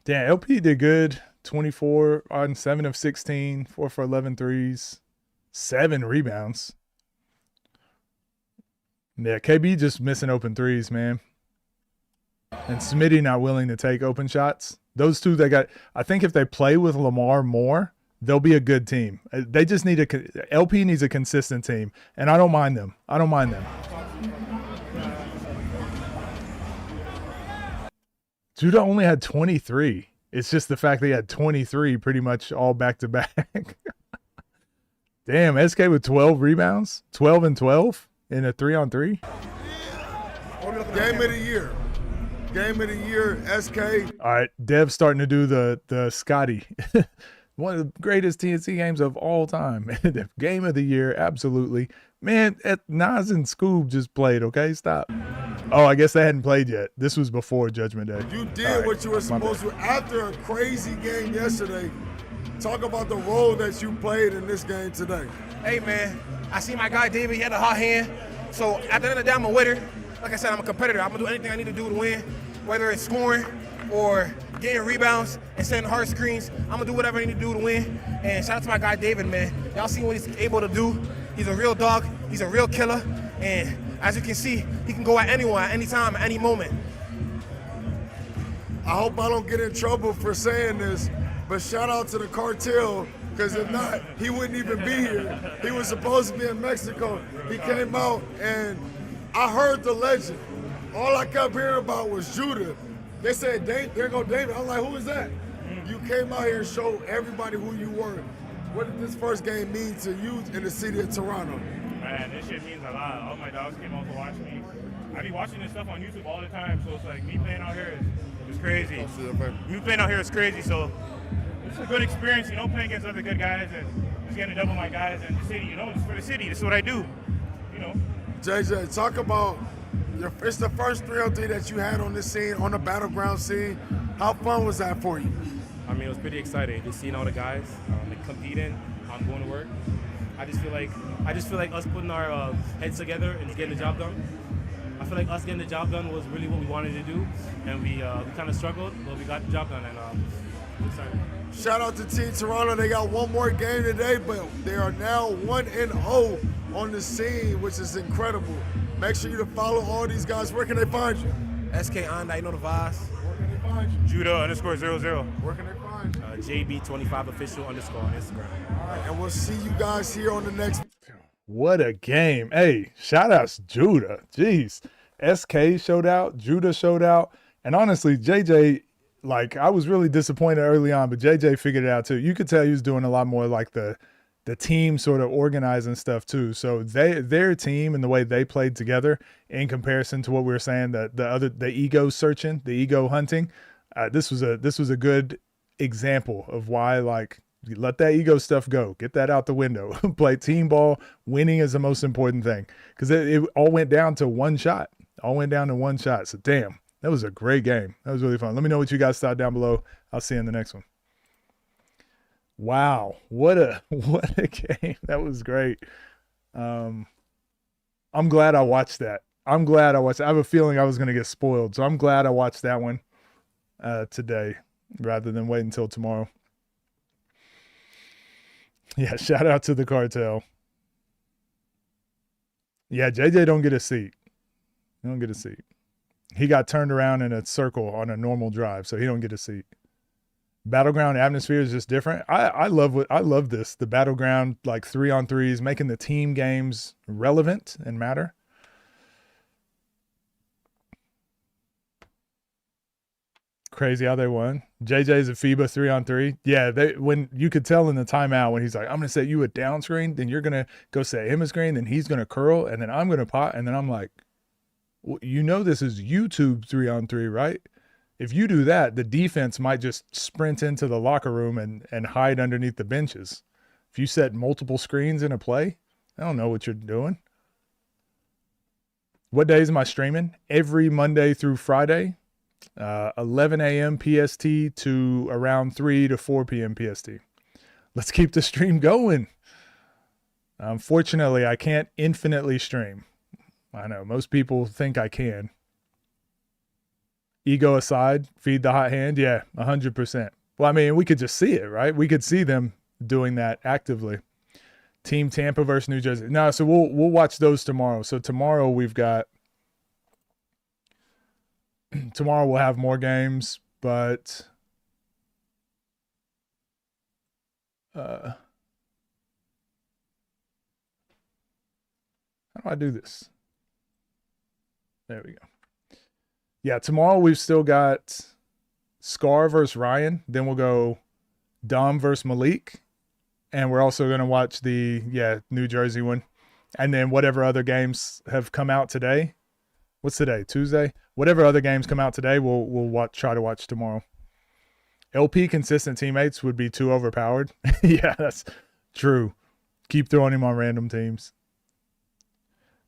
A: Damn, LP did good. 24 on 7 of 16, 4 for 11 threes, 7 rebounds. Yeah, KB just missing open threes, man. And Smitty not willing to take open shots. Those two, I think if they play with Lamar more, they'll be a good team. They just need LP needs a consistent team, and I don't mind them. I don't mind them. Judah only had 23. It's just the fact they had 23 pretty much all back to back. Damn, SK with 12 rebounds, 12 and 12 in a 3-on-3.
U: Game of the year. Game of the year, SK.
A: All right, Dev's starting to do the Scotty. One of the greatest TNC games of all time. The game of the year, absolutely. Man, Nas and Scoob just played, okay? Stop. Oh, I guess they hadn't played yet. This was before Judgment Day.
U: You did what you were supposed to after a crazy game yesterday. Talk about the role that you played in this game today.
B: Hey, man, I see my guy David. He had a hot hand. So at the end of the day, I'm a winner. Like I said, I'm a competitor. I'm going to do anything I need to do to win, whether it's scoring or getting rebounds and setting hard screens. I'm going to do whatever I need to do to win. And shout out to my guy David, man. Y'all seen what he's able to do. He's a real dog. He's a real killer. And as you can see, he can go at anyone, at any time, at any moment.
U: I hope I don't get in trouble for saying this, but shout out to the cartel, because if not, he wouldn't even be here. He was supposed to be in Mexico. He came out, and I heard the legend. All I kept hearing about was Judah. They said, there go David. I'm like, who is that? You came out here and showed everybody who you were. What did this first game mean to you in the city of Toronto?
I: Man, this shit means a lot. All my dogs came out to watch me. I be watching this stuff on YouTube all the time, so it's like me playing out here is crazy. Me playing out here is crazy, so it's a good experience, you know, playing against other good guys and just getting to double my guys in the city, you know, it's for the city. This is what I do, you know.
U: JJ, talk about it's the first 3-on-3 that you had on this scene, on the battleground scene. How fun was that for you?
H: I mean, it was pretty exciting just seeing all the guys competing, going to work. I just feel like us putting our heads together and just getting the job done. I feel like us getting the job done was really what we wanted to do, and we kind of struggled, but we got the job done, and I'm excited.
U: Shout out to Team Toronto. They got one more game today, but they are now 1-0 on the scene, which is incredible. Make sure you to follow all these guys. Where can they find you?
B: SK Anda, you know the vibes.
U: Where can they find you?
I: Judah_00.
U: Where can they find you?
H: JB25official_ on Instagram.
U: All right, and we'll see you guys here on the next.
A: What a game. Hey, shout outs Judah. Jeez. SK showed out, Judah showed out. And honestly, JJ, like, I was really disappointed early on, but JJ figured it out too. You could tell he was doing a lot more like the team sort of organizing stuff too. So their team and the way they played together in comparison to what we were saying, the ego searching, the ego hunting, this was a good example of why, like, let that ego stuff go. Get that out the window. Play team ball. Winning is the most important thing, because it all went down to one shot. So, damn, that was a great game. That was really fun. Let me know what you guys thought down below. I'll see you in the next one. Wow, what a game. That was great. I'm glad I watched that. I have a feeling I was going to get spoiled, so I'm glad I watched that one today rather than wait until tomorrow. Yeah, shout out to the cartel. Yeah, JJ don't get a seat. He got turned around in a circle on a normal drive, so he don't get a seat. Battleground atmosphere is just different. I love this. The Battleground, like 3-on-3s, making the team games relevant and matter. Crazy how they won. JJ's a FIBA 3-on-3. Yeah, when you could tell in the timeout when he's like, I'm gonna set you a down screen, then you're gonna go set him a screen, then he's gonna curl, and then I'm gonna pot, and then I'm like, well, you know this is YouTube 3-on-3, right? If you do that, the defense might just sprint into the locker room and hide underneath the benches. If you set multiple screens in a play, I don't know what you're doing. What days am I streaming? Every Monday through Friday, 11 a.m. PST to around 3 to 4 p.m. PST. Let's keep the stream going. Unfortunately, I can't infinitely stream. I know, most people think I can. Ego aside, feed the hot hand. Yeah, 100%. Well, I mean, we could just see it, right? We could see them doing that actively. Team Tampa versus New Jersey. No, so we'll watch those tomorrow. So tomorrow we've got tomorrow we'll have more games, but how do I do this? There we go. Yeah, tomorrow we've still got Scar versus Ryan. Then we'll go Dom versus Malik. And we're also going to watch the New Jersey one. And then whatever other games have come out today. What's today? Tuesday? Whatever other games come out today, we'll try to watch tomorrow. LP consistent teammates would be too overpowered. Yeah, that's true. Keep throwing him on random teams.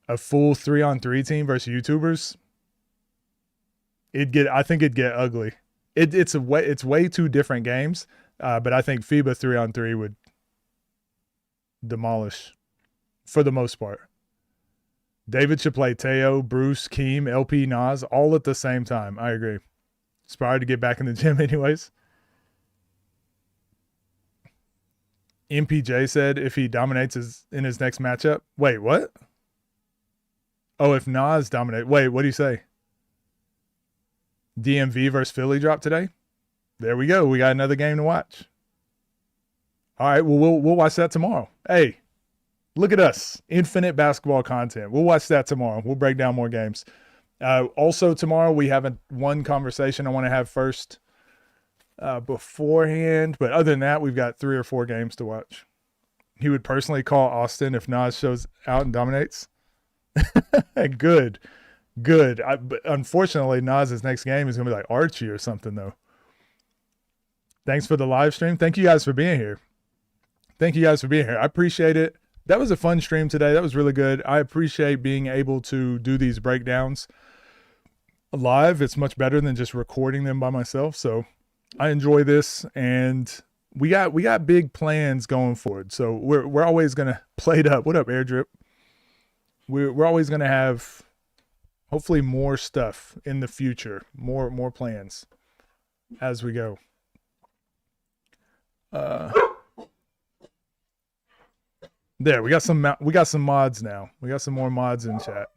A: A full 3-on-3 team versus YouTubers. I think it'd get ugly. It's way too different games. But I think FIBA 3-on-3 would demolish for the most part. David should play Teo, Bruce, Keem, LP, Nas all at the same time. I agree. Inspired to get back in the gym anyways. MPJ said if he dominates in his next matchup. Wait, what? Oh, if Nas dominate. Wait, what do you say? DMV versus Philly dropped today? There we go. We got another game to watch. All right, well, we'll watch that tomorrow. Hey, look at us. Infinite basketball content. We'll watch that tomorrow. We'll break down more games. Also tomorrow, we have one conversation I want to have first beforehand. But other than that, we've got 3 or 4 games to watch. He would personally call Austin if Nas shows out and dominates. Good. But unfortunately, Nas's next game is going to be like Archie or something, though. Thanks for the live stream. Thank you guys for being here. I appreciate it. That was a fun stream today. That was really good. I appreciate being able to do these breakdowns live. It's much better than just recording them by myself. So I enjoy this, and we got big plans going forward. So we're always gonna play it up. What up, Airdrip? We're always gonna have hopefully more stuff in the future, more plans as we go. There, we got some mods now. We got some more mods in chat.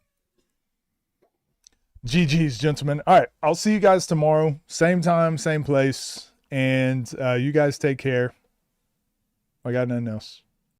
A: GG's, gentlemen. All right, I'll see you guys tomorrow. Same time, same place. And you guys take care. I got nothing else.